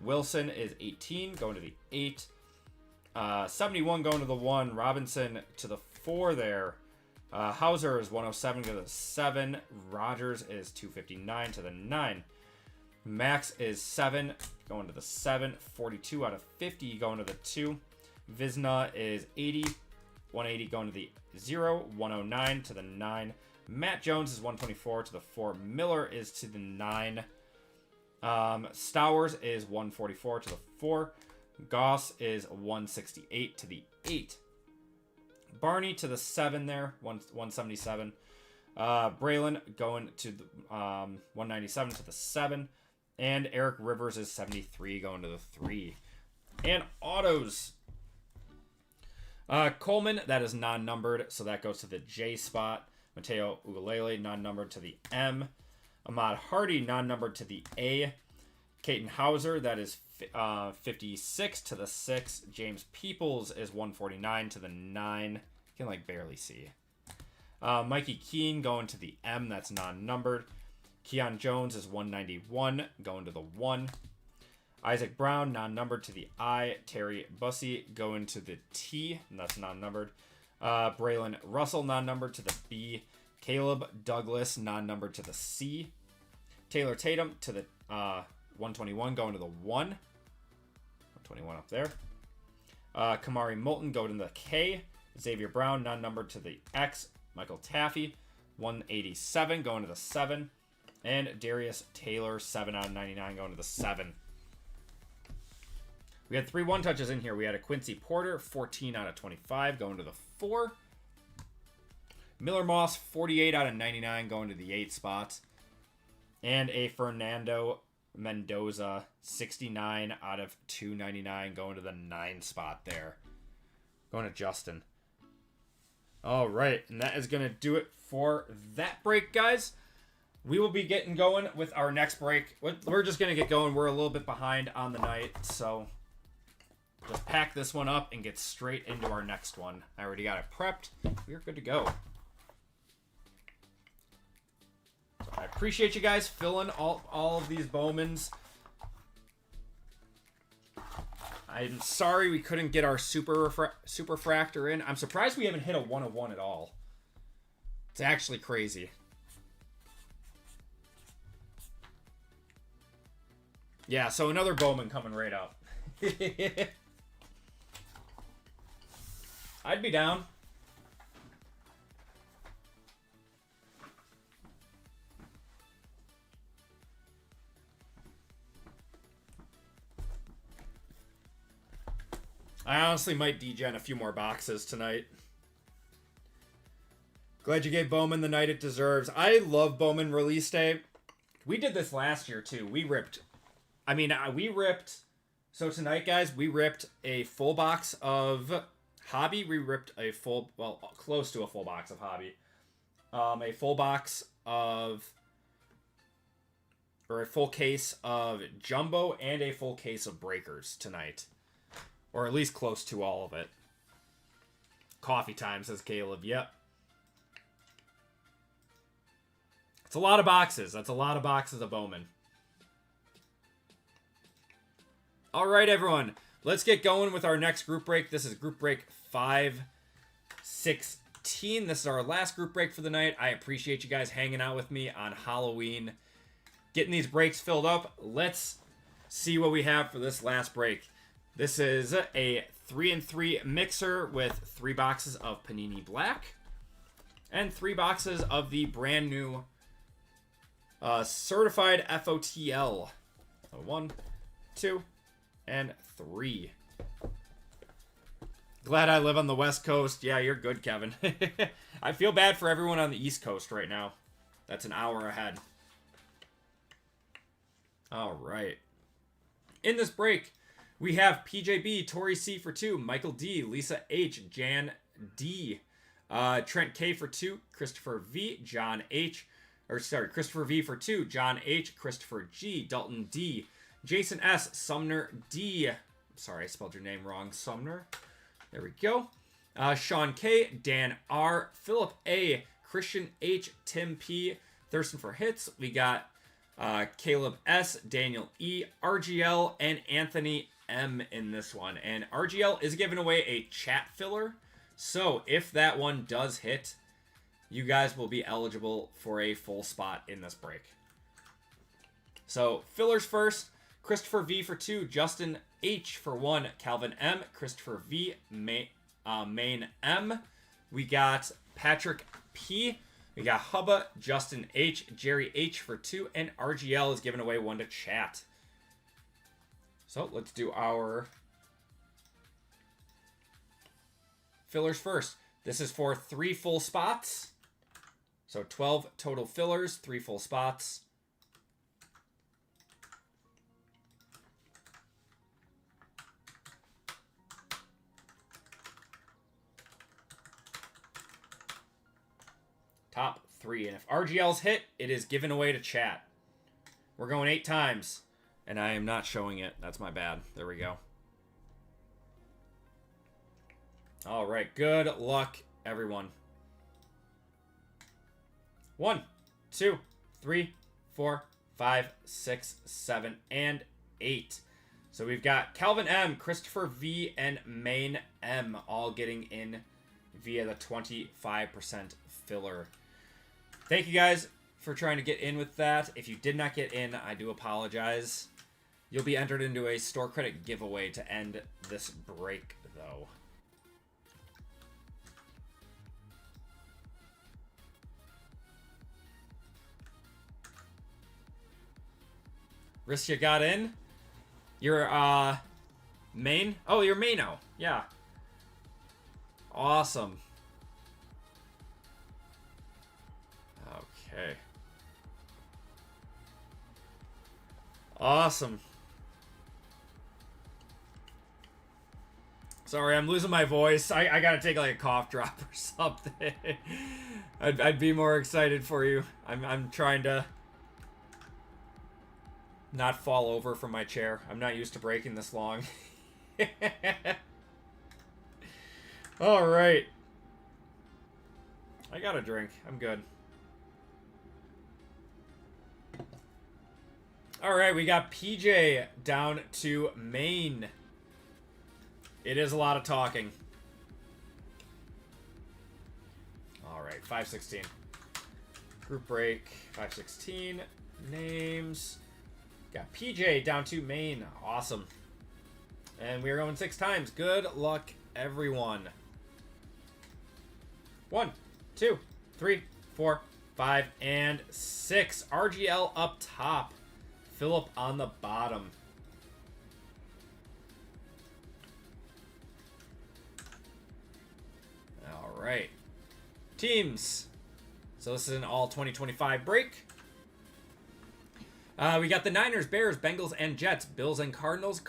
Wilson is 18 going to the 8. 71 going to the 1. Robinson to the 4 there. Hauser is 107 to the 7. Rogers is 259 to the 9. Max is 7 going to the 7. 42 out of 50 going to the 2. Vizna is 80. 180 going to the 0. 109 to the 9. Matt Jones is 124 to the 4. Miller is to the 9. Stowers is 144 to the 4. Goss is 168 to the 8. Barney to the 7 there, 177. Braylon going to the 197 to the 7. And Eric Rivers is 73 going to the 3. And autos. Coleman, that is non-numbered, so that goes to the J spot. Mateo Ugalele, non-numbered to the M. Ahmad Hardy, non-numbered to the A. Caton Hauser, that is 56 to the 6. James Peoples is 149 to the 9. You can, like, barely see. Mikey Keene going to the M, that's non-numbered. Keon Jones is 191, going to the 1. Isaac Brown, non-numbered to the I. Terry Bussey going to the T, and that's non-numbered. Braylon Russell, non-numbered to the B. Caleb Douglas, non-numbered to the C. Taylor Tatum to the 121, going to the 1. 121 up there. Kamari Moulton going to the K. Xavier Brown, non-numbered to the X. Michael Taffy, 187, going to the 7. And Darius Taylor, 7 out of 99, going to the 7. We had 3 one-touches in here. We had a Quincy Porter, 14 out of 25, going to the 4. Miller Moss, 48 out of 99, going to the 8 spot. And a Fernando Mendoza, 69 out of 299, going to the 9 spot there. Going to Justin. All right, and that is going to do it for that break, guys. We will be getting going with our next break. We're just going to get going. We're a little bit behind on the night, so just pack this one up and get straight into our next one. I already got it prepped. We're good to go. So I appreciate you guys filling all of these Bowmans. I'm sorry we couldn't get our Superfractor in. I'm surprised we haven't hit a 101 at all. It's actually crazy. Yeah, so another Bowman coming right up. I'd be down. I honestly might degen a few more boxes tonight. Glad you gave Bowman the night it deserves. I love Bowman release day. We did this last year, too. We ripped... we ripped... So tonight, guys, we ripped a full box of Hobby. We ripped a full... Well, close to a full box of Hobby. A full box of... Or a full case of Jumbo and a full case of Breakers tonight. Or at least close to all of it. Coffee time, says Caleb. Yep. It's a lot of boxes. That's a lot of boxes of Bowman. All right, everyone. Let's get going with our next group break. This is group break 516. This is our last group break for the night. I appreciate you guys hanging out with me on Halloween. Getting these breaks filled up. Let's see what we have for this last break. This is a 3-in-3 mixer with 3 boxes of Panini Black. And 3 boxes of the brand new certified FOTL. 1, 2, and 3. Glad I live on the West Coast. Yeah, you're good, Kevin. I feel bad for everyone on the East Coast right now. That's an hour ahead. All right. In this break, we have PJB, Tori C for 2, Michael D, Lisa H, Jan D, Trent K for 2, Christopher V, John H, Christopher V for 2, John H, Christopher G, Dalton D, Jason S, Sumner D. Sorry, I spelled your name wrong, Sumner. There we go. Sean K, Dan R, Philip A, Christian H, Tim P, Thurston for Hits. We got Caleb S, Daniel E, RGL, and Anthony M in this one. And RGL is giving away a chat filler. So if that one does hit, you guys will be eligible for a full spot in this break. So fillers first. Christopher V for 2, Justin H for 1, Calvin M, Christopher V, Main M. We got Patrick P. We got Hubba, Justin H, Jerry H for 2, and RGL is giving away 1 to chat. So let's do our fillers first. This is for 3 full spots. So 12 total fillers, 3 full spots. Top 3. And if RGL's hit, it is given away to chat. We're going 8 times. And I am not showing it. That's my bad. There we go. All right. Good luck, everyone. 1, 2, 3, 4, 5, 6, 7, and 8. So we've got Calvin M, Christopher V, and Main M all getting in via the 25% filler. Thank you guys for trying to get in with that. If you did not get in, I do apologize. You'll be entered into a store credit giveaway to end this break, though. Risk you got in? You're, main? Oh, you're Maino. Yeah. Awesome. Okay. Awesome. Sorry, I'm losing my voice. I gotta take like a cough drop or something. I'd be more excited for you. I'm trying to not fall over from my chair. I'm not used to breaking this long. All right. I got a drink. I'm good. All right, we got PJ down to Maine. It is a lot of talking. All right, 516. Group break, 516. Names. Got PJ down to Maine. Awesome. And we are going 6 times. Good luck, everyone. 1, 2, 3, 4, 5, and 6. RGL up top. Philip on the bottom. All right. Teams. So this is an all 2025 break. We got the Niners, Bears, Bengals, and Jets, Bills and Cardinals,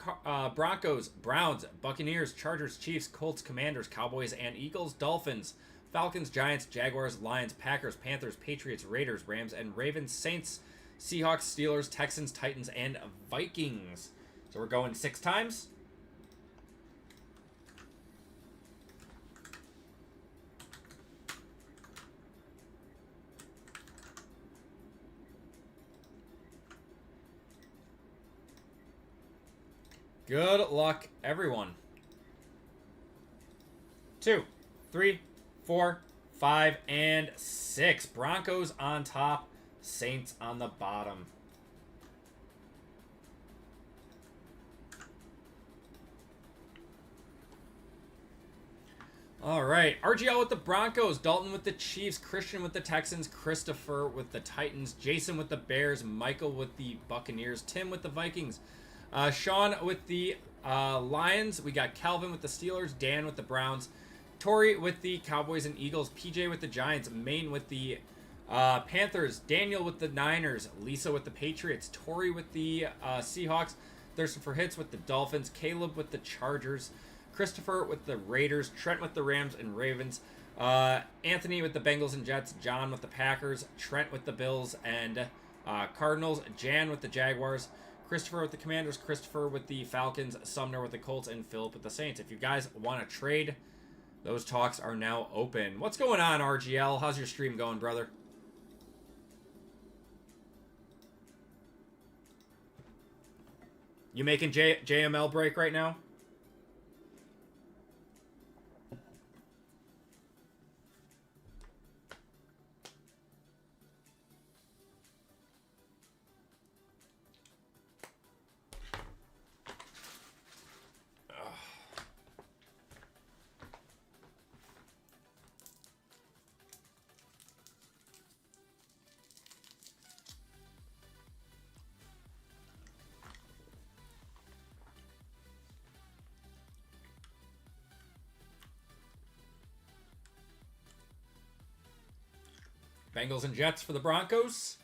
Broncos, Browns, Buccaneers, Chargers, Chiefs, Colts, Commanders, Cowboys, and Eagles, Dolphins, Falcons, Giants, Jaguars, Lions, Packers, Panthers, Patriots, Raiders, Rams, and Ravens, Saints, Seahawks, Steelers, Texans, Titans, and Vikings. So we're going 6 times. Good luck, everyone. 2, 3, 4, 5, and 6. Broncos on top, Saints on the bottom. All right, RGL with the Broncos, Dalton with the Chiefs, Christian with the Texans, Christopher with the Titans, Jason with the Bears, Michael with the Buccaneers, Tim with the Vikings, Sean with the Lions. We got Calvin with the Steelers, Dan with the Browns, Tori with the Cowboys and Eagles, PJ with the Giants, Maine with the Panthers, Daniel with the Niners, Lisa with the Patriots, Tori with the Seahawks, Thurston for Hits with the Dolphins, Caleb with the Chargers, Christopher with the Raiders, Trent with the Rams and Ravens, Anthony with the Bengals and Jets, John with the Packers, Trent with the Bills and Cardinals, Jan with the Jaguars, Christopher with the Commanders, Christopher with the Falcons, Sumner with the Colts, and Philip with the Saints. If you guys want to trade, those talks are now open. What's going on, RGL? How's your stream going, brother? You making JML break right now? Bengals and Jets for the Broncos.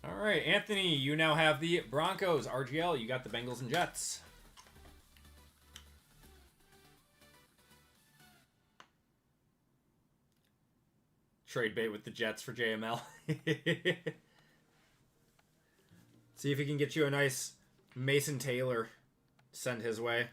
All right, Anthony, you now have the Broncos. RGL, you got the Bengals and Jets. Trade bait with the Jets for JML. See if he can get you a nice Mason Taylor. Send his way.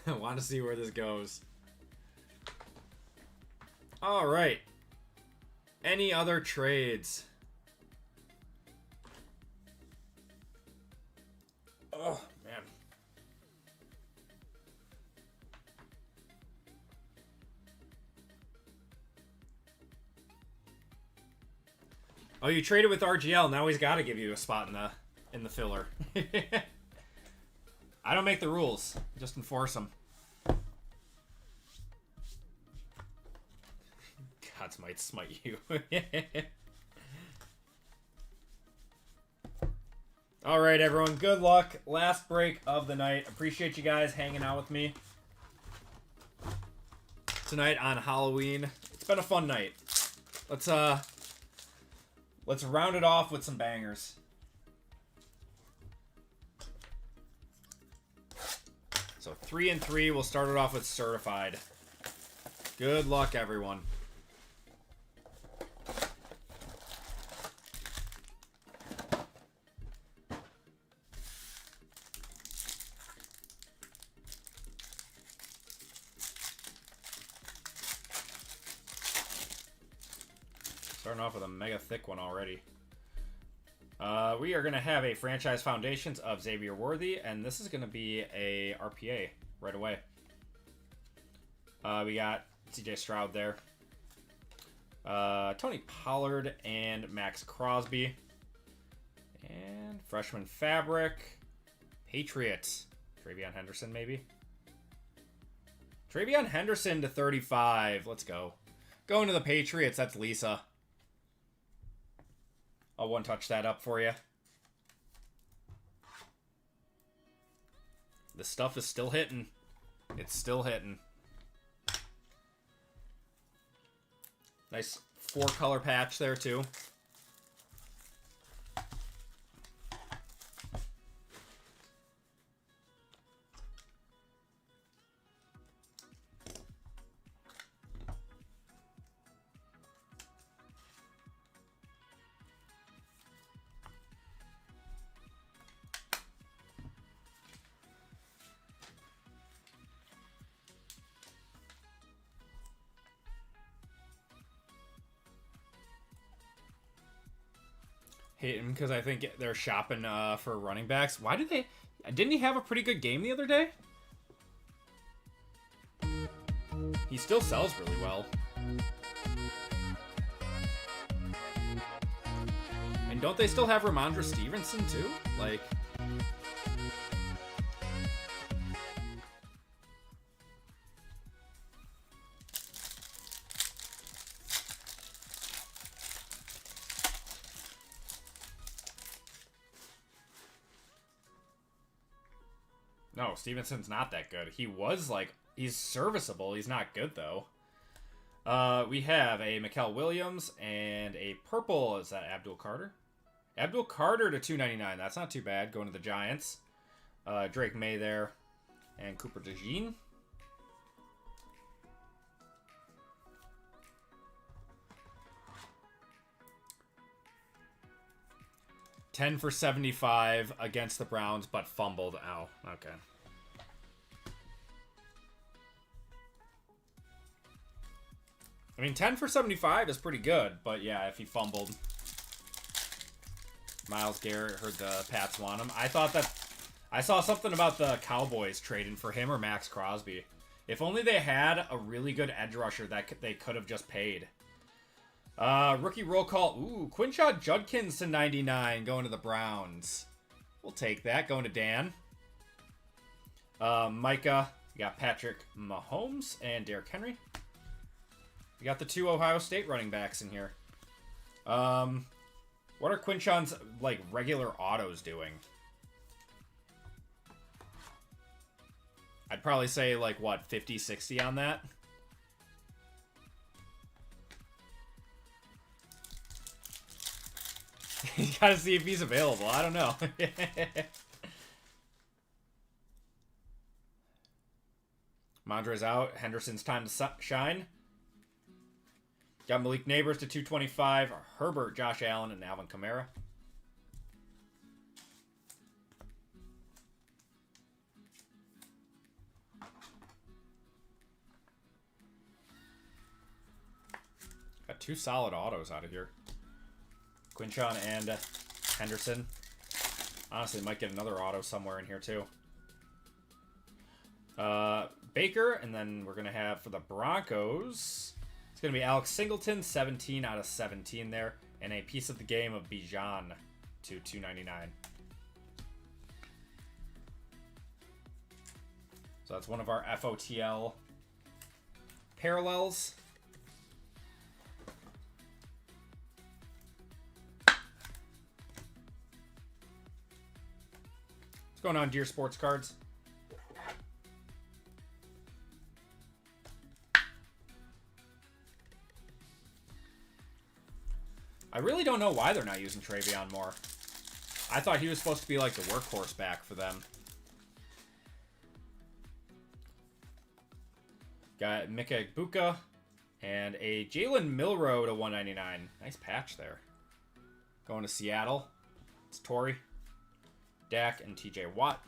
I want to see where this goes. All right. Any other trades? Oh, man. Oh, you traded with RGL. Now he's got to give you a spot in the filler. I don't make the rules. Just enforce them. Gods might smite you. All right, everyone. Good luck. Last break of the night. Appreciate you guys hanging out with me tonight on Halloween. It's been a fun night. Let's round it off with some bangers. So 3 and 3. We'll start it off with certified. Good luck, everyone. Starting off with a mega thick one already. We are going to have a Franchise Foundations of Xavier Worthy, and this is going to be a RPA right away. We got CJ Stroud there. Tony Pollard and Max Crosby. And freshman fabric. Patriots. Travion Henderson, maybe. Travion Henderson to 35. Let's go. Going to the Patriots. That's Lisa. I'll one-touch that up for you. The stuff is still hitting. It's still hitting. Nice 4-color patch there, too. Hate him because I think they're shopping for running backs. Why did they... Didn't he have a pretty good game the other day? He still sells really well. And don't they still have Ramondre Stevenson too? Like... No, Stevenson's not that good. He was like, he's serviceable. He's not good though. We have a Mikael Williams and a purple. Is that Abdul Carter? Abdul Carter to 299. That's not too bad. Going to the Giants. Drake May there. And Cooper DeJean. $10 for $75 against the Browns, but fumbled. Ow. Okay. I mean, 10 for 75 is pretty good, but yeah, if he fumbled. Myles Garrett, heard the Pats want him. I thought that... I saw something about the Cowboys trading for him or Max Crosby. If only they had a really good edge rusher that they could have just paid. Rookie roll call. Ooh, Quinshad Judkins to 99 going to the Browns. We'll take that. Going to Dan. Micah. We got Patrick Mahomes and Derrick Henry. We got the 2 Ohio State running backs in here. What are Quinshad's, like, regular autos doing? I'd probably say, like, what, 50, 60 on that? You gotta see if he's available. I don't know. Mondre's out. Henderson's time to shine. Got Malik Neighbors to 225. Herbert, Josh Allen, and Alvin Kamara. Got 2 solid autos out of here. Quinshon and Henderson. Honestly, might get another auto somewhere in here too. Baker, and then we're going to have for the Broncos, it's going to be Alex Singleton, 17 out of 17 there, and a piece of the game of Bijan to 299. So that's one of our FOTL parallels. What's going on, Dear Sports Cards? I really don't know why they're not using Travion more. I thought he was supposed to be like the workhorse back for them. Got Mika Igbukah and a Jalen Milroe to 199. Nice patch there. Going to Seattle. It's Torrey, Dak, and TJ Watt.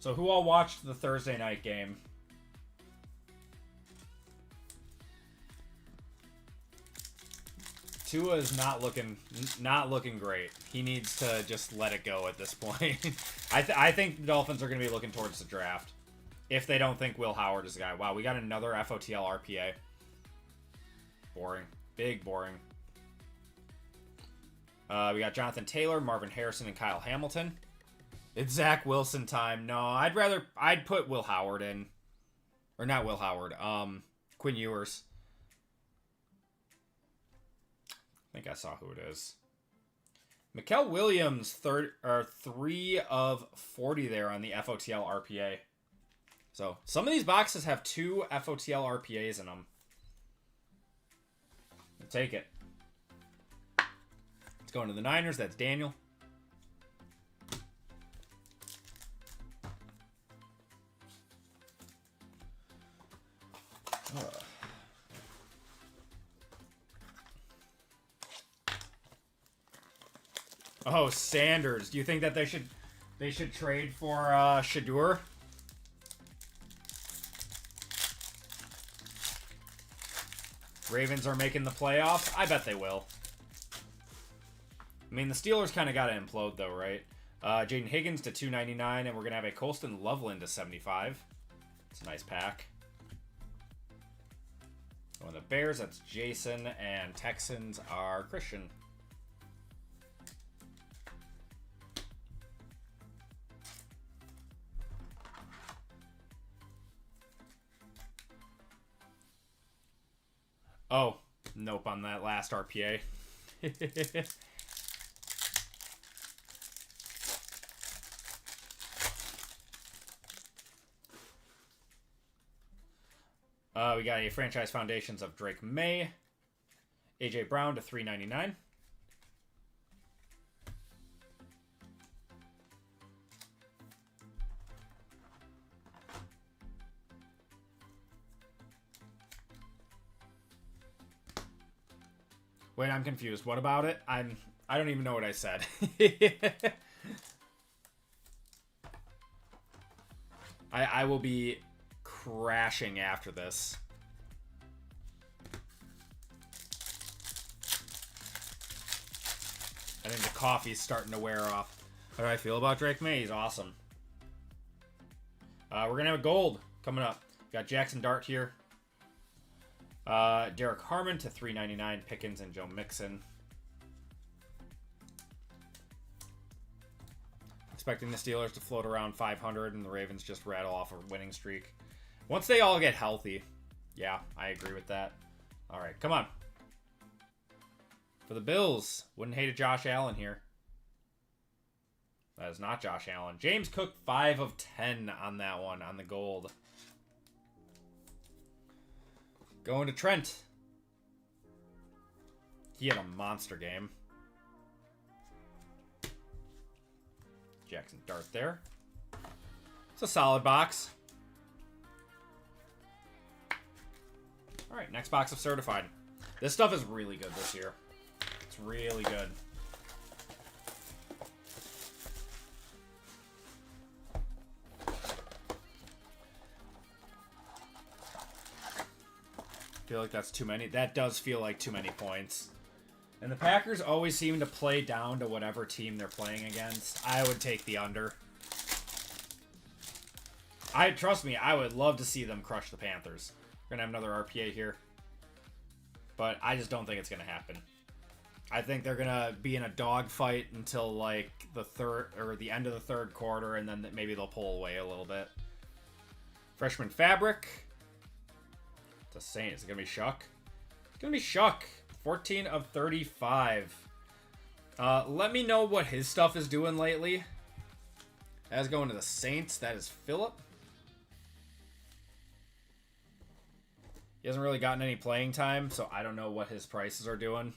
So who all watched the Thursday night game? Tua is not looking great. He needs to just let it go at this point. I think the Dolphins are going to be looking towards the draft. If they don't think Will Howard is the guy. Wow, we got another FOTL RPA. Boring. Big boring. We got Jonathan Taylor, Marvin Harrison, and Kyle Hamilton. It's Zach Wilson time. No, I'd put Will Howard in. Or not Will Howard. Quinn Ewers. I think I saw who it is. Mikael Williams, 3 of 40 there on the FOTL RPA. So, some of these boxes have 2 FOTL RPAs in them. We'll take it. Let's go into the Niners. That's Daniel. Oh, Sanders. Do you think that they should trade for Shadur? Ravens are making the playoffs. I bet they will. I mean, the Steelers kind of got to implode, though, right? Jaden Higgins to 299, and we're going to have a Colston Loveland to 75. It's a nice pack. Going to the Bears, that's Jason, and Texans are Christian. Oh, nope on that last RPA. We got a Franchise Foundations of Drake May. AJ Brown to 399. Wait, I'm confused. What about it? I don't even know what I said. I will be crashing after this. I think the coffee's starting to wear off. How do I feel about Drake May? He's awesome. We're going to have a gold coming up. Got Jackson Dart here. Derek Harmon to 399, Pickens and Joe Mixon. Expecting the Steelers to float around 500 and the Ravens just rattle off a winning streak. Once they all get healthy. Yeah, I agree with that. All right, come on. For the Bills, wouldn't hate a Josh Allen here. That is not Josh Allen. James Cook, 5 of 10 on that one, on the gold. Going to Trent. He had a monster game. Jackson Dart there. It's a solid box. All right, next box of Certified. This stuff is really good this year. It's really good. Feel like that's too many. That does feel like too many points. And the Packers always seem to play down to whatever team they're playing against. I would take the under. Trust me, I would love to see them crush the Panthers. We're gonna have another RPA here. But I just don't think it's gonna happen. I think they're gonna be in a dogfight until like the third or the end of the third quarter, and then maybe they'll pull away a little bit. Freshman Fabric. To Saint. Is it gonna be Shuck? It's gonna be Shuck. 14 of 35. Let me know what his stuff is doing lately. As going to the Saints, that is Phillip. He hasn't really gotten any playing time, so I don't know what his prices are doing.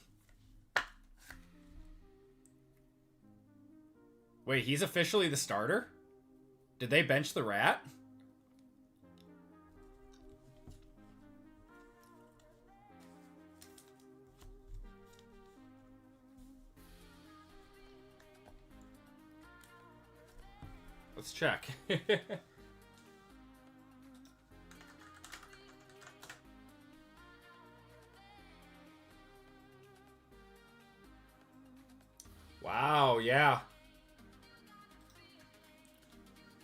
Wait, he's officially the starter? Did they bench the Rat? Let's check. Wow, yeah.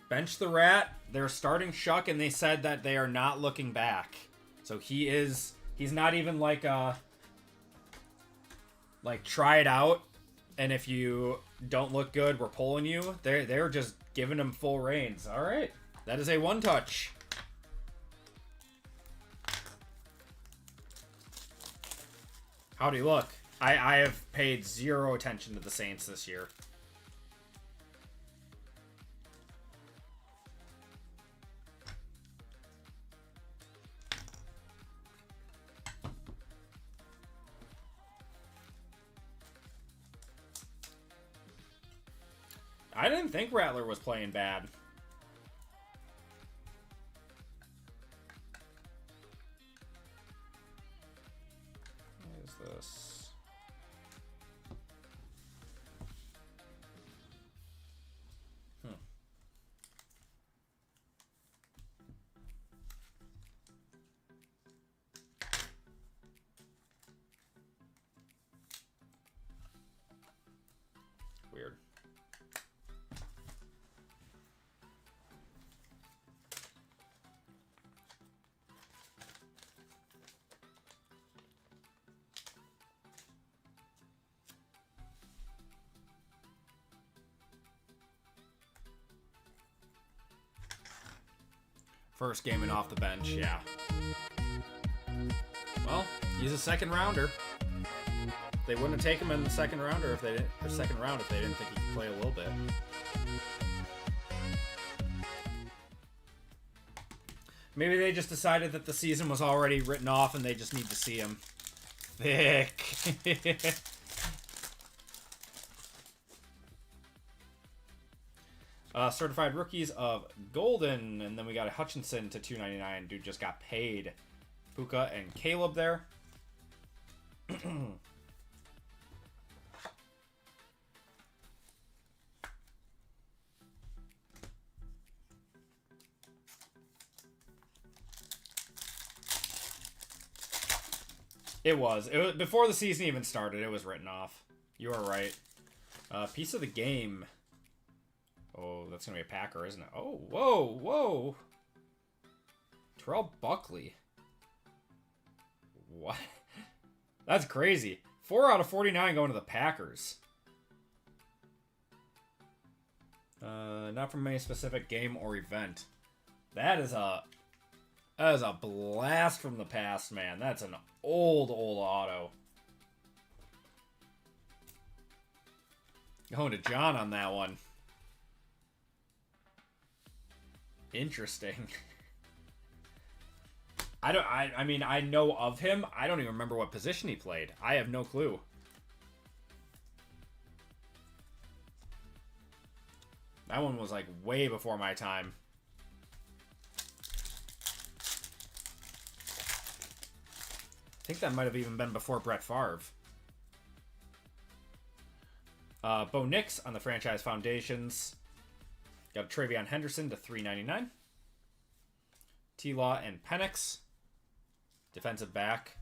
Bench the Rat. They're starting Shuck, and they said that they are not looking back. So he's not even like try it out, and if you don't look good, we're pulling you. They're just giving him full reins. All right, that is a 1-touch. How'd he look? I have paid zero attention to the Saints this year. I didn't think Rattler was playing bad. What is this? Weird. First gaming off the bench, yeah. Well, he's a second rounder. They wouldn't have taken him in the second rounder if they didn't, or second round if they didn't think he could play a little bit. Maybe they just decided that the season was already written off and they just need to see him. Thick. Certified rookies of Golden, and then we got a Hutchinson to $2.99. Dude just got paid. Puka and Caleb there. It was before the season even started. It was written off. You are right. Piece of the game. Oh, that's going to be a Packer, isn't it? Oh, whoa, whoa. Terrell Buckley. What? That's crazy. 4 out of 49 going to the Packers. Not from any specific game or event. That is a blast from the past, man. That's an old auto. Going to John on that one. Interesting. I mean, I know of him. I don't even remember what position he played. I have no clue. That one was like way before my time. I think that might have even been before Brett Favre. Bo Nix on the Franchise Foundations. Got Travion Henderson to $3.99. T-Law and Penix. Defensive back.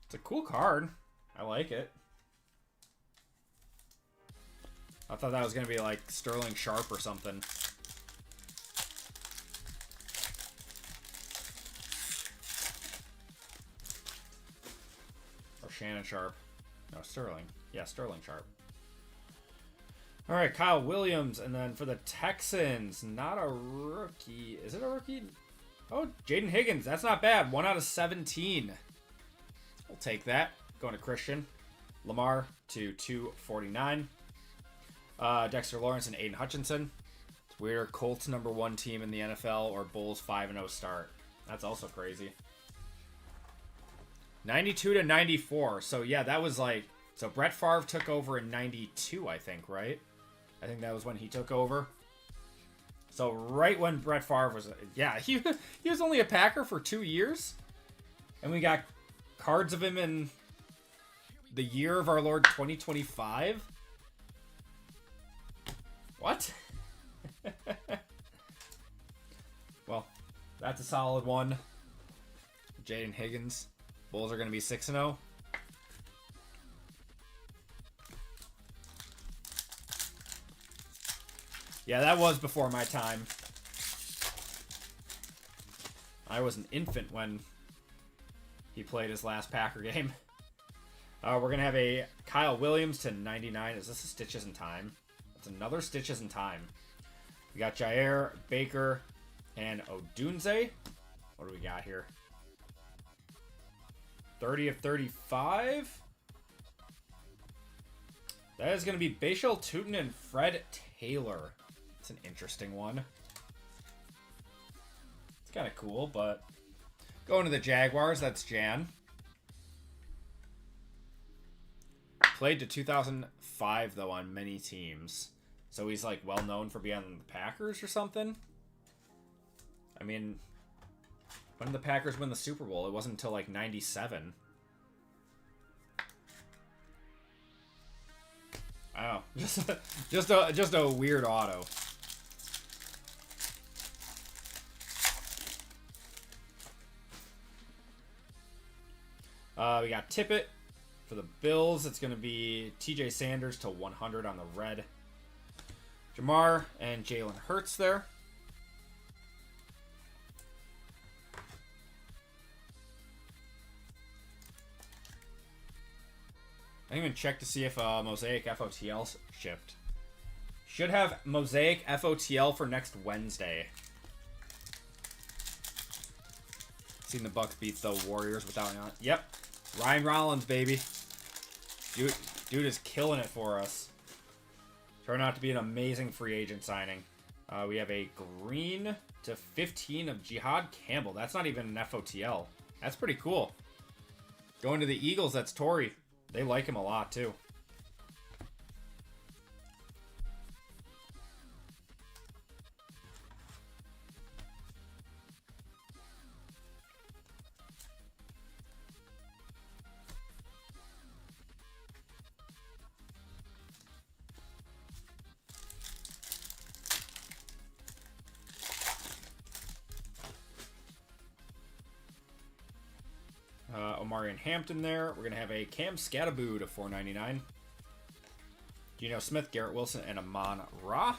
It's a cool card. I like it. I thought that was going to be like Sterling Sharp or something. Or Shannon Sharp. No, Sterling. Yeah, Sterling Sharp. All right, Kyle Williams. And then for the Texans, not a rookie. Is it a rookie? Oh, Jaden Higgins. That's not bad. 1 out of 17. We'll take that. Going to Christian. Lamar to $2.49. Dexter Lawrence and Aiden Hutchinson. It's weird. Colts #1 team in the NFL or Bulls 5-0 start. That's also crazy. 92 to 94. So yeah, that was like, so Brett Favre took over in 92, I think, right? I think that was when he took over. So right when Brett Favre was, yeah, he was only a Packer for 2 years. And we got cards of him in the year of our Lord 2025? What? Well, that's a solid one. Jaden Higgins. Bulls are going to be 6-0. Yeah, that was before my time. I was an infant when he played his last Packer game. We're going to have a Kyle Williams to 99. Is this a Stitches in Time? It's another Stitches in Time. We got Jair, Baker, and Odunze. What do we got here? 30 of 35. That is going to be Bashal Tootin and Fred Taylor. It's an interesting one. It's kind of cool, but going to the Jaguars, that's Jan. Played to 2005, though, on many teams. So he's, like, well-known for being on the Packers or something. I mean, when did the Packers win the Super Bowl? It wasn't until, like, 97. I don't know. Just a weird auto. We got Tippett for the Bills. It's going to be TJ Sanders to 100 on the red. Jamar and Jalen Hurts there. I didn't even check to see if Mosaic FOTL shipped. Should have Mosaic FOTL for next Wednesday. Seen the Bucks beat the Warriors without... Yep. Ryan Rollins, baby. Dude is killing it for us. Turned out to be an amazing free agent signing. We have a green to 15 of Jihad Campbell. That's not even an FOTL. That's pretty cool. Going to the Eagles, that's Torrey. They like him a lot, too. Omarion Hampton there. We're going to have a Cam Scattaboo to 499. Geno Smith, Garrett Wilson, and Amon Ra.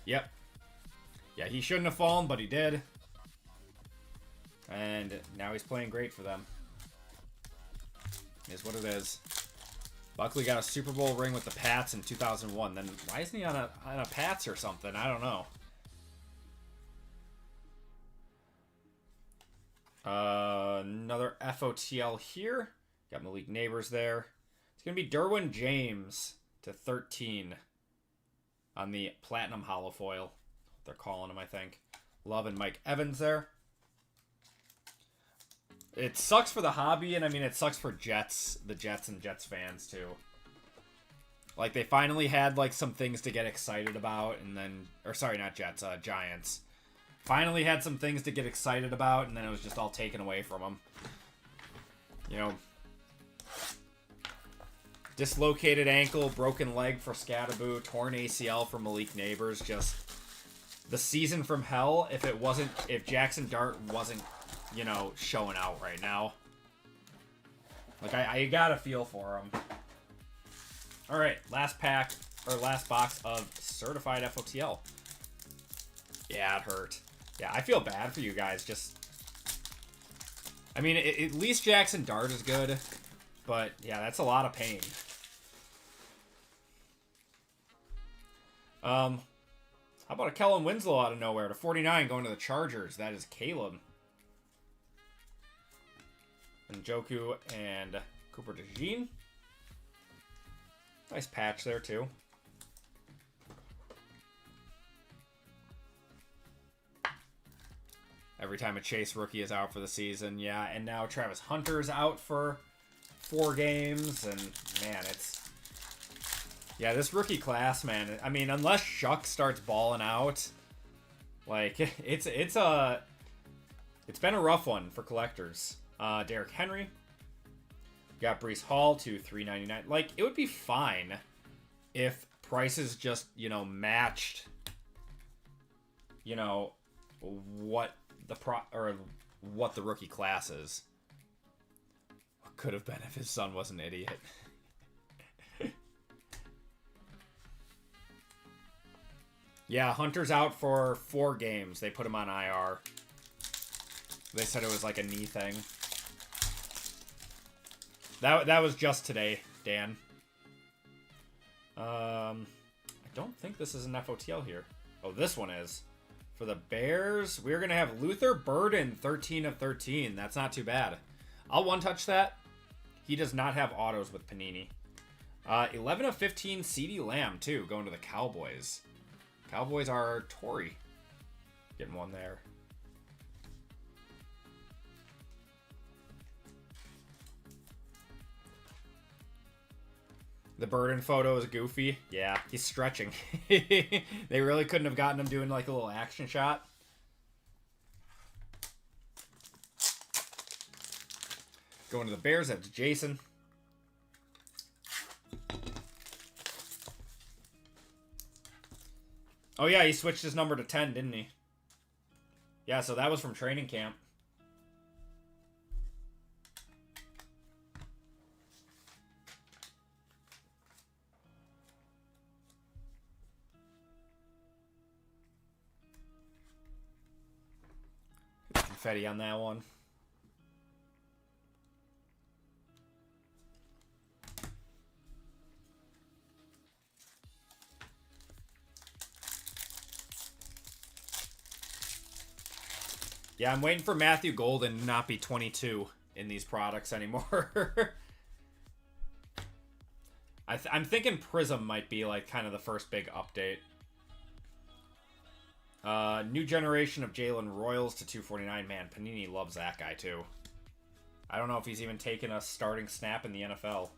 Yep. Yeah, he shouldn't have fallen, but he did. And now he's playing great for them. Is what it is. Buckley got a Super Bowl ring with the Pats in 2001. Then why isn't he on a Pats or something? I don't know. Another FOTL here. Got Malik Neighbors there. It's going to be Derwin James to 13 on the Platinum Hollow Foil. They're calling him, I think. Love and Mike Evans there. It sucks for the hobby, and I mean, it sucks for the Jets and Jets fans, too. Like, they finally had, like, some things to get excited about, and then... Or, sorry, not Jets, Giants. Finally had some things to get excited about, and then it was just all taken away from them. You know... Dislocated ankle, broken leg for Scattaboo, torn ACL for Malik Neighbors, just... The season from hell, if Jackson Dart wasn't, you know, showing out right now. Like, I got a feel for him. Alright, last box of certified FOTL. Yeah, it hurt. Yeah, I feel bad for you guys, just... I mean, at least Jackson Dart is good, but, yeah, that's a lot of pain. How about a Kellen Winslow out of nowhere to 49 going to the Chargers? That is Caleb. And Njoku and Cooper DeJean. Nice patch there, too. Every time a Chase rookie is out for the season, yeah. And now Travis Hunter's out for 4 games. And, man, it's... Yeah, this rookie class, man. I mean, unless Shuck starts balling out, like, it's a... It's been a rough one for collectors. Derrick Henry. Got Breece Hall to $3.99. Like, it would be fine if prices just, you know, matched, you know, what the rookie class is. What could have been if his son was an idiot. Yeah, Hunter's out for 4 games. They put him on IR. They said it was like a knee thing. That was just today, Dan. I don't think this is an FOTL here. Oh, this one is. For the Bears, we're going to have Luther Burden, 13 of 13. That's not too bad. I'll one-touch that. He does not have autos with Panini. 11 of 15, CeeDee Lamb, too, going to the Cowboys. Cowboys are Tory. Getting one there. The Burden photo is goofy. Yeah, he's stretching. They really couldn't have gotten him doing like a little action shot. Going to the Bears, that's Jason. Oh yeah, he switched his number to 10, didn't he? Yeah, so that was from training camp. Confetti on that one. Yeah, I'm waiting for Matthew Golden to not be 22 in these products anymore. I'm thinking Prism might be like kind of the first big update. New generation of Jalen Royals to 249. Man, Panini loves that guy too. I don't know if he's even taken a starting snap in the NFL.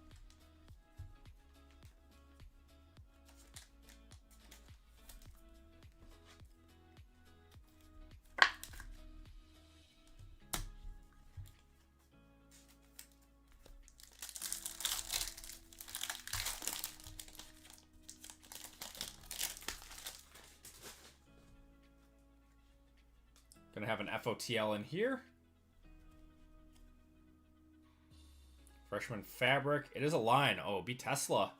Gonna have an FOTL in here. Freshman fabric. It is a line. Oh, be Tesla.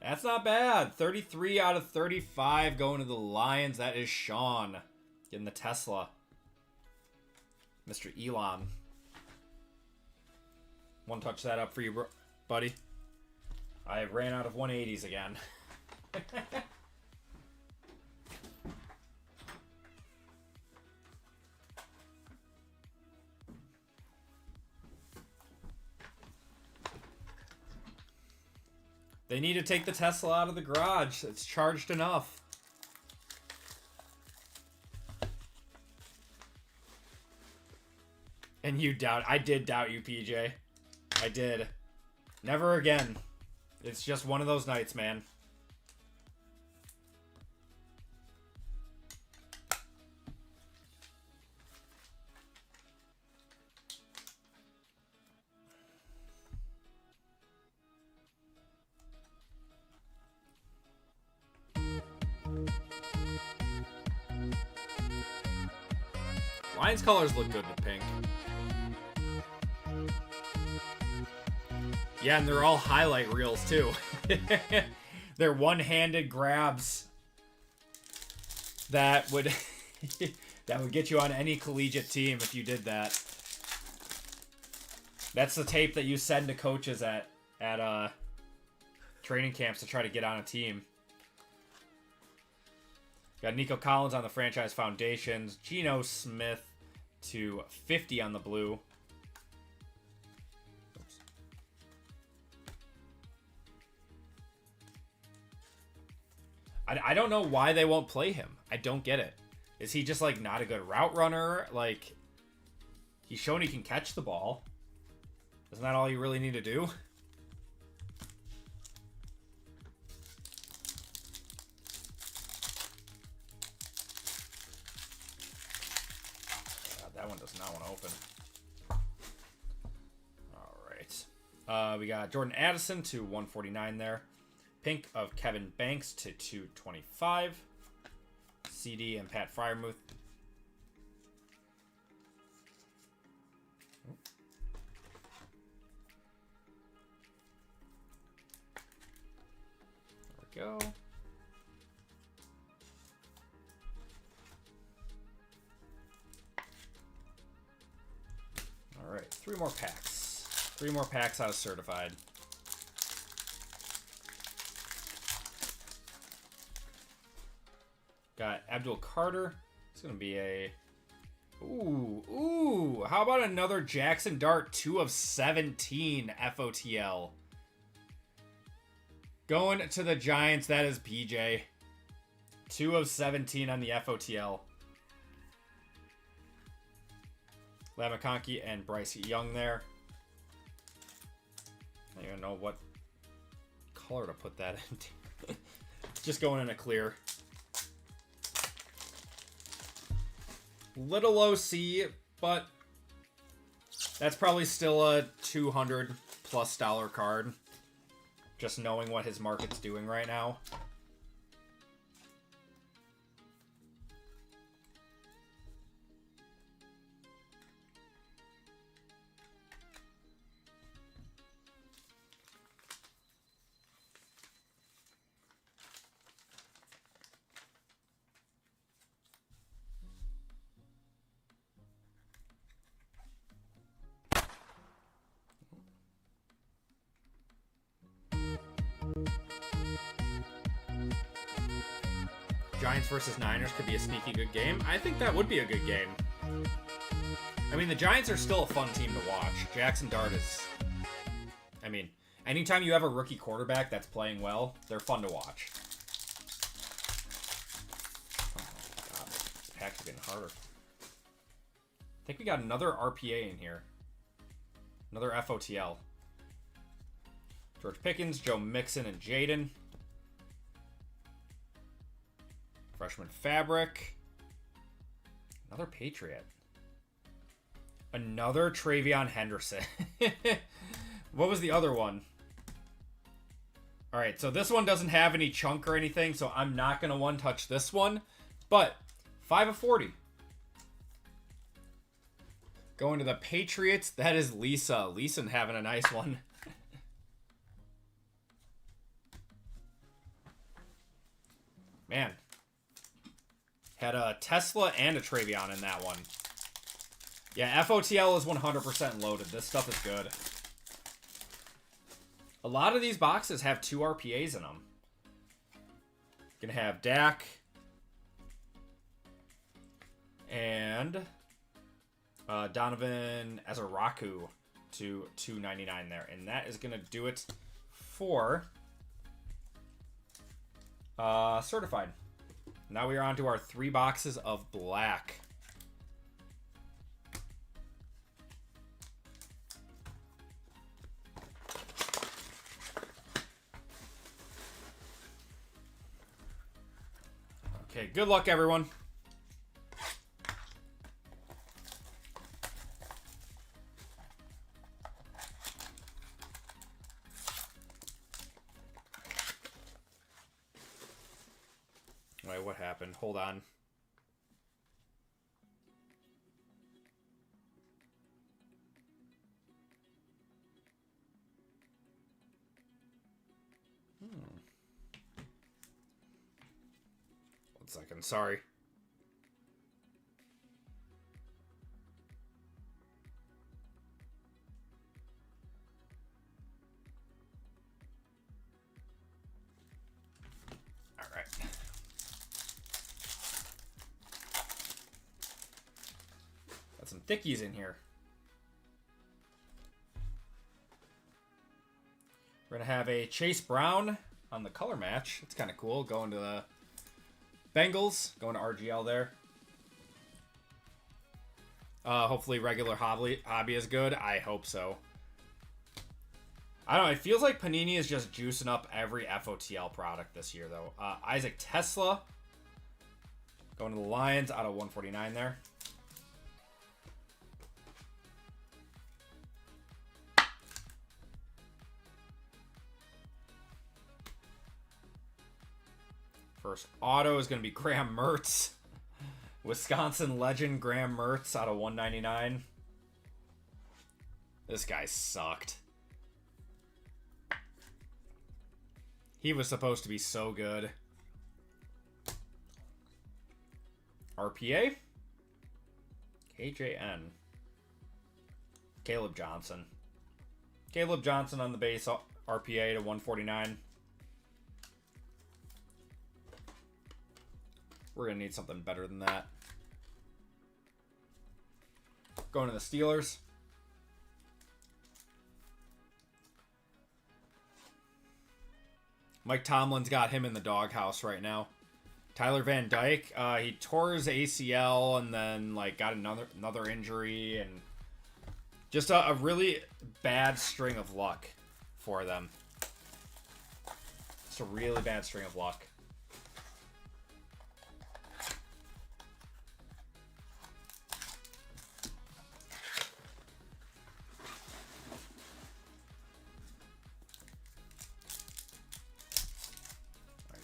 That's not bad. 33 out of 35 going to the Lions. That is Sean getting the Tesla. Mr. Elon. One touch that up for you, buddy. I ran out of 180s again. They need to take the Tesla out of the garage. It's charged enough. And you doubt. I did doubt you, PJ. I did. Never again. It's just one of those nights, man. Lions colors look good with pink. Yeah, and they're all highlight reels too. They're one-handed grabs that would that would get you on any collegiate team if you did that. That's the tape that you send to coaches at training camps to try to get on a team. Got Nico Collins on the franchise foundations. Geno Smith to 50 on the blue. Oops. I don't know why they won't play him. I don't get it. Is he just like not a good route runner? Like, he's shown he can catch the ball. Isn't that all you really need to do? That one does not want to open. All right. We got Jordan Addison to 149 there. Pink of Kevin Banks to 225. CD and Pat Fryermuth. There we go. All right, 3 more packs. 3 more packs out of certified. Got Abdul Carter. It's going to be a... Ooh. How about another Jackson Dart 2 of 17 FOTL? Going to the Giants, that is PJ. 2 of 17 on the FOTL. Ladd McConkey and Bryce Young there. I don't even know what color to put that into. Just going in a clear. Little OC, but that's probably still a $200+ card. Just knowing what his market's doing right now. Giants versus Niners could be a sneaky good game. I think that would be a good game. I mean, the Giants are still a fun team to watch. Jackson Dart is... I mean, anytime you have a rookie quarterback that's playing well, they're fun to watch. Oh my god, this pack's getting harder. I think we got another RPA in here. Another FOTL. George Pickens, Joe Mixon, and Jaden. Freshman Fabric. Another Patriot. Another Travion Henderson. What was the other one? Alright, so this one doesn't have any chunk or anything, so I'm not going to one-touch this one. But, 5 of 40. Going to the Patriots, that is Lisa. Lisa having a nice one. Man. Had a Tesla and a Travion in that one. Yeah, FOTL is 100% loaded. This stuff is good. A lot of these boxes have 2 RPAs in them. Gonna have Dak. And Donovan Ezaraku to 299 there. And that is gonna do it for certified. Now we are on to our 3 boxes of black. Okay, good luck, everyone. Wait, what happened? Hold on. One second, sorry. All right. Got some thickies in here. We're going to have a Chase Brown on the color match. It's kind of cool. Going to the Bengals. Going to RGL there. Hopefully regular hobby is good. I hope so. I don't know. It feels like Panini is just juicing up every FOTL product this year, though. Isaac Tesla. Going to the Lions out of 149 there. First auto is going to be Graham Mertz. Wisconsin legend Graham Mertz out of 199. This guy sucked. He was supposed to be so good. RPA. KJN. Caleb Johnson. Caleb Johnson on the base RPA to 149. We're going to need something better than that. Going to the Steelers. Mike Tomlin's got him in the doghouse right now. Tyler Van Dyke, he tore his ACL and then like got another injury, and just a really bad string of luck for them. Just a really bad string of luck.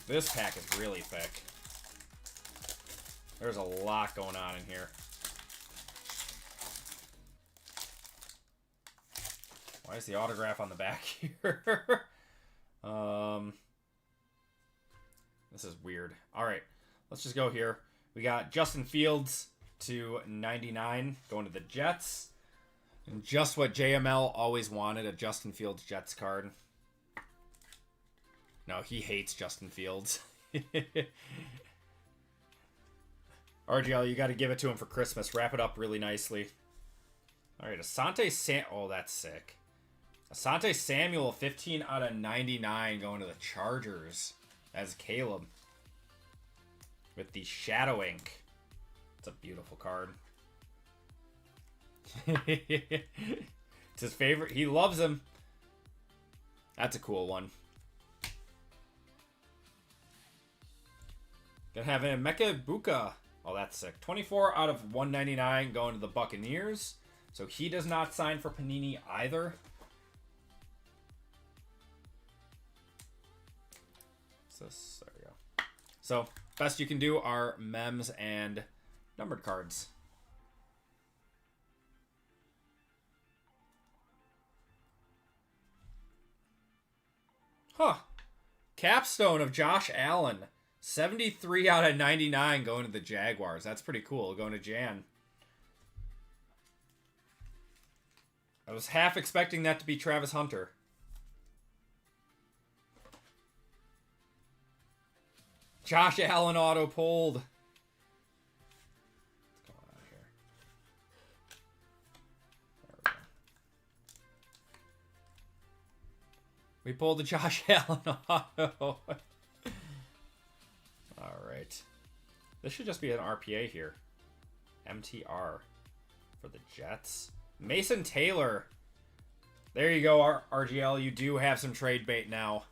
This pack is really thick. There's a lot going on in here. Why is the autograph on the back here? This is weird. All right, let's just go here. We got Justin Fields to 99 going to the Jets. And just what JML always wanted, a Justin Fields Jets card. No, he hates Justin Fields. RGL, you got to give it to him for Christmas. Wrap it up really nicely. All right, oh, that's sick. Asante Samuel, 15 out of 99 going to the Chargers as Caleb. With the Shadow Ink. It's a beautiful card. It's his favorite. He loves him. That's a cool one. Gonna have a Emeka Buka. Oh, that's sick. 24 out of 199 going to the Buccaneers. So he does not sign for Panini either. There we go. So, best you can do are mems and numbered cards. Huh. Capstone of Josh Allen. 73 out of 99 going to the Jaguars. That's pretty cool. Going to Jan. I was half expecting that to be Travis Hunter. Josh Allen auto pulled. What's going on here? There we pulled the Josh Allen auto. Alright. This should just be an RPA here. MTR for the Jets. Mason Taylor. There you go, RGL. You do have some trade bait now.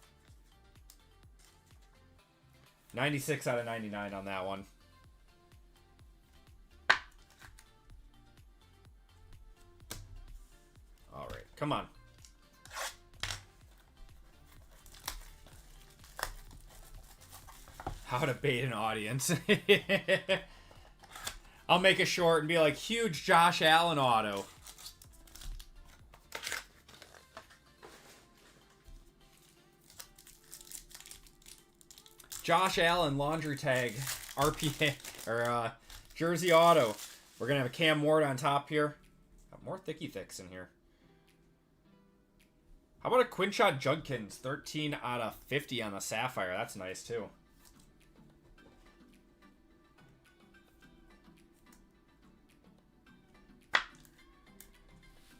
96 out of 99 on that one. All right, come on. How to bait an audience. I'll make a short and be like, huge Josh Allen auto. Josh Allen laundry tag RPA or jersey auto. We're gonna have a Cam Ward on top here. Got more thicky thicks in here. How about a Quinshot Judkins? 13 out of 50 on the Sapphire. That's nice too.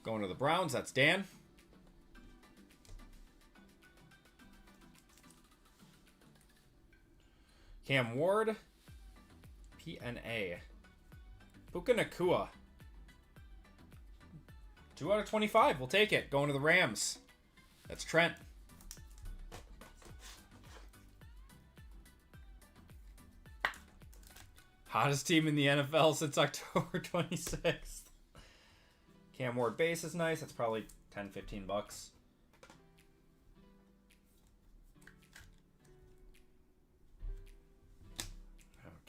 Going to the Browns. That's Dan. Cam Ward, PNA, Puka Nakua, 2 out of 25. We'll take it. Going to the Rams. That's Trent. Hottest team in the NFL since October 26th. Cam Ward base is nice. That's probably 10, 15 bucks.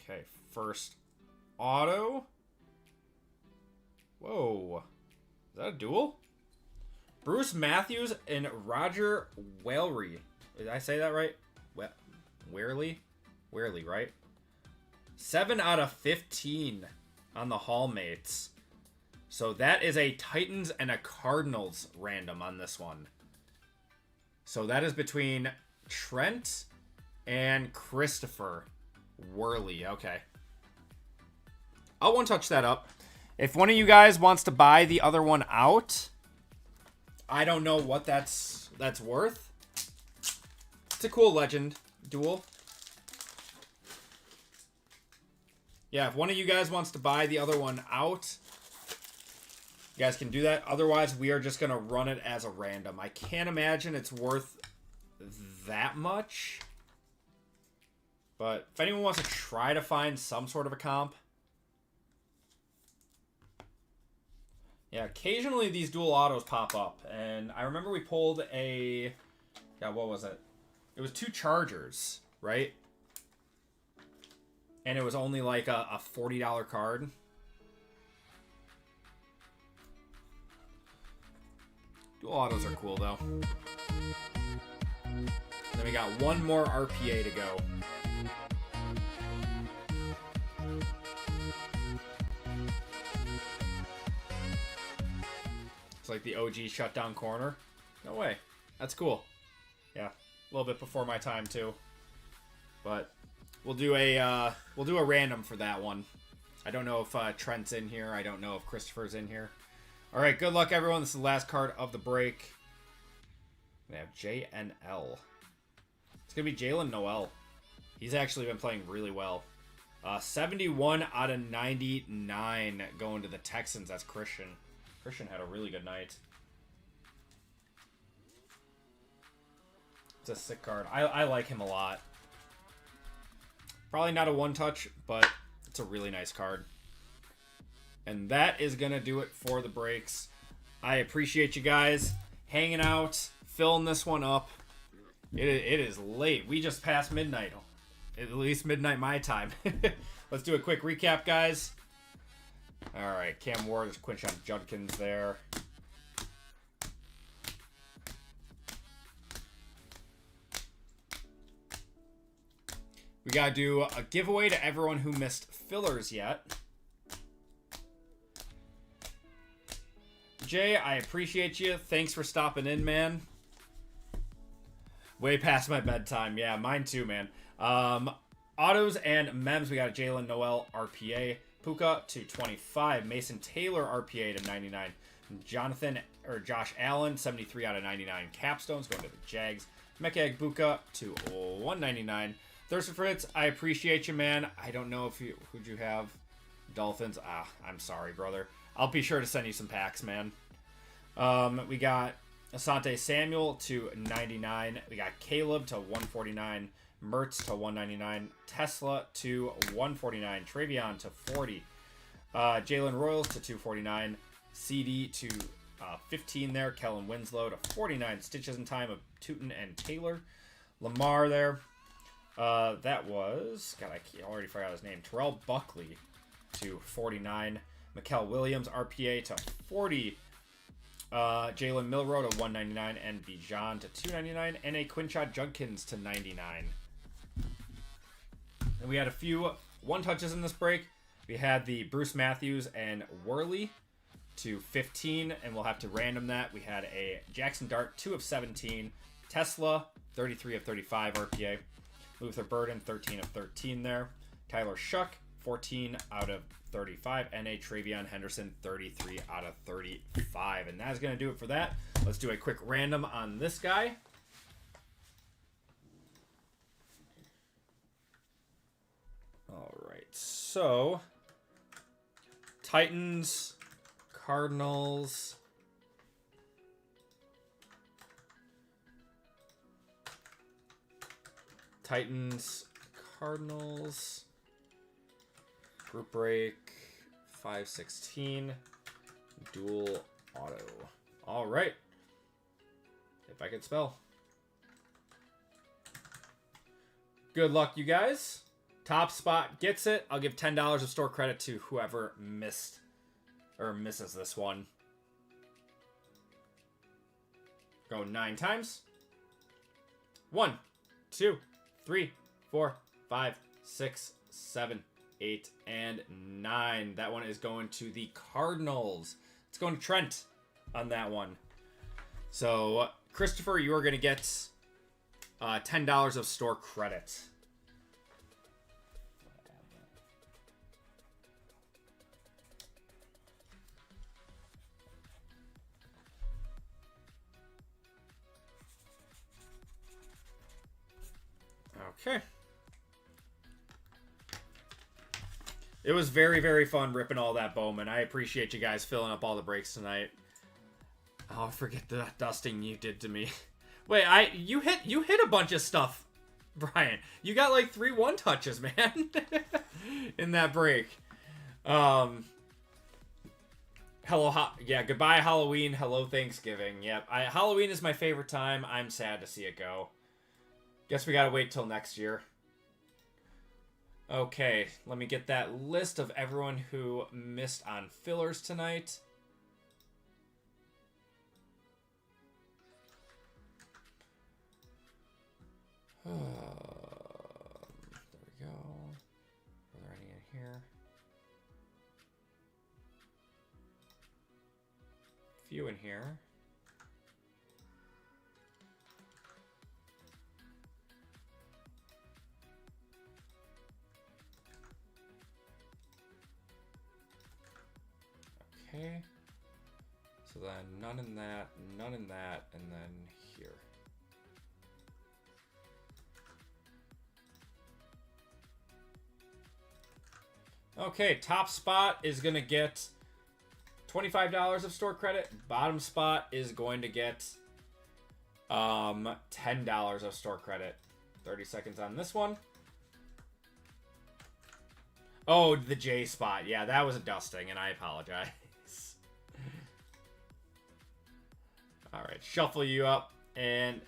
Okay, first auto. Whoa. Is that a duel? Bruce Matthews and Roger Whaley. Did I say that right? Whaley, right? 7 out of 15 on the Hallmates. So that is a Titans and a Cardinals random on this one. So that is between Trent and Christopher Worley. Okay. I'll one touch that up. If one of you guys wants to buy the other one out, I don't know what that's worth. It's a cool legend duel. Yeah, if one of you guys wants to buy the other one out, you guys can do that. Otherwise, we are just going to run it as a random. I can't imagine it's worth that much. But if anyone wants to try to find some sort of a comp. Yeah, occasionally these dual autos pop up. And I remember we pulled a... Yeah, what was it? It was 2 Chargers, right? And it was only like a $40 card. Dual autos are cool, though. Then we got one more RPA to go. It's like the OG shutdown corner. No way. That's cool. Yeah, a little bit before my time too. But we'll do a random for that one. I don't know if Trent's in here. I don't know if Christopher's in here. All right, good luck, everyone. This is the last card of the break. We have JNL. It's going to be Jalen Noel. He's actually been playing really well. 71 out of 99 going to the Texans. That's Christian. Christian had a really good night. It's a sick card. I like him a lot. Probably not a one-touch, but it's a really nice card. And that is going to do it for the breaks. I appreciate you guys hanging out, filling this one up. It is late. We just passed midnight. At least midnight my time. Let's do a quick recap, guys. All right, Cam Ward is Quinshon Judkins there. We got to do a giveaway to everyone who missed fillers yet. Jay, I appreciate you. Thanks for stopping in, man. Way past my bedtime. Yeah, mine too, man. Autos and mems, we got a Jalen Noel RPA. Puka to 25. Mason Taylor RPA to 99. Josh Allen, 73 out of 99. Capstones going to the Jags. Mekag Buka to 199. Thirsty Fritz, I appreciate you, man. I don't know if who'd you have? Dolphins. I'm sorry, brother. I'll be sure to send you some packs, man. We got Asante Samuel to 99. We got Caleb to 149. Mertz to 199. Tesla to 149. Travion to 40. Jalen Royals to 249. CD to 15 there. Kellen Winslow to 49. Stitches in time of Tootin and Taylor. Lamar there. That was... God, I already forgot his name. Terrell Buckley to 49. Mikal Williams, RPA to 40. Jalen Milrow to 199. And Bijan to 299. And a Quinshon Judkins to 99. And we had a few one-touches in this break. We had the Bruce Matthews and Worley to 15. And we'll have to random that. We had a Jackson Dart, 2 of 17. Tesla, 33 of 35 RPA. Luther Burden, 13 of 13 there. Tyler Shuck, 14 out of 35. And a Travion Henderson, 33 out of 35. And that's going to do it for that. Let's do a quick random on this guy. All right. So, Titans, Cardinals. Titans, Cardinals, group break, 516, dual auto. All right. If I could spell. Good luck, you guys. Top spot gets it. I'll give $10 of store credit to whoever missed or misses this one. Go 9 times. 1, 2, 3, 4, 5, 6, 7, 8, and 9. That one is going to the Cardinals. It's going to Trent on that one. So, Christopher, you are going to get $10 of store credit. Okay. It was very, very fun ripping all that Bowman. I appreciate you guys filling up all the breaks tonight. Oh, forget the dusting you did to me. Wait, you hit a bunch of stuff, Brian. You got like 3 1-touches, man, in that break. Hello, yeah, goodbye Halloween. Hello Thanksgiving. Yep, Halloween is my favorite time. I'm sad to see it go. Guess we gotta wait till next year. Okay, let me get that list of everyone who missed on fillers tonight. There we go. Are there any in here? Few in here. Okay. So then none in that, and then here. Okay, top spot is going to get $25 of store credit. Bottom spot is going to get $10 of store credit. 30 seconds on this one. Oh, the J spot. Yeah, that was a dusting, and I apologize. All right, shuffle you up, and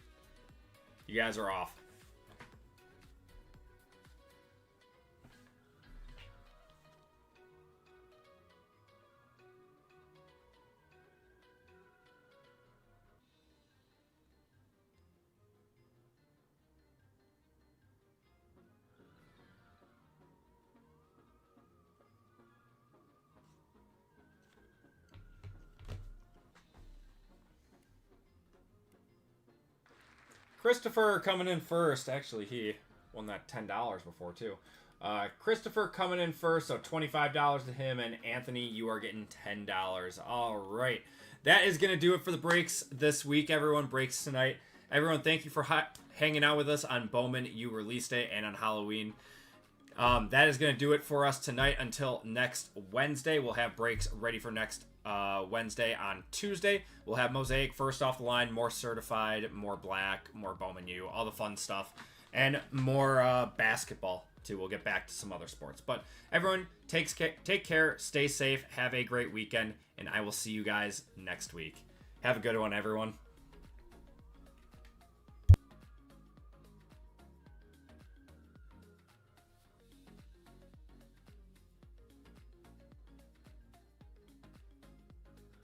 you guys are off. Christopher coming in first. Actually, he won that $10 before, too. Christopher coming in first, so $25 to him. And Anthony, you are getting $10. All right. That is going to do it for the breaks this week. Everyone, breaks tonight. Everyone, thank you for hanging out with us on Bowman U Release Day and on Halloween. That is going to do it for us tonight until next Wednesday. We'll have breaks ready for next Wednesday. On Tuesday, we'll have Mosaic first off the line, more certified, more black, more Bowman U, all the fun stuff, and more basketball too. We'll get back to some other sports. But everyone, take care, stay safe, have a great weekend, and I will see you guys next week. Have a good one, everyone.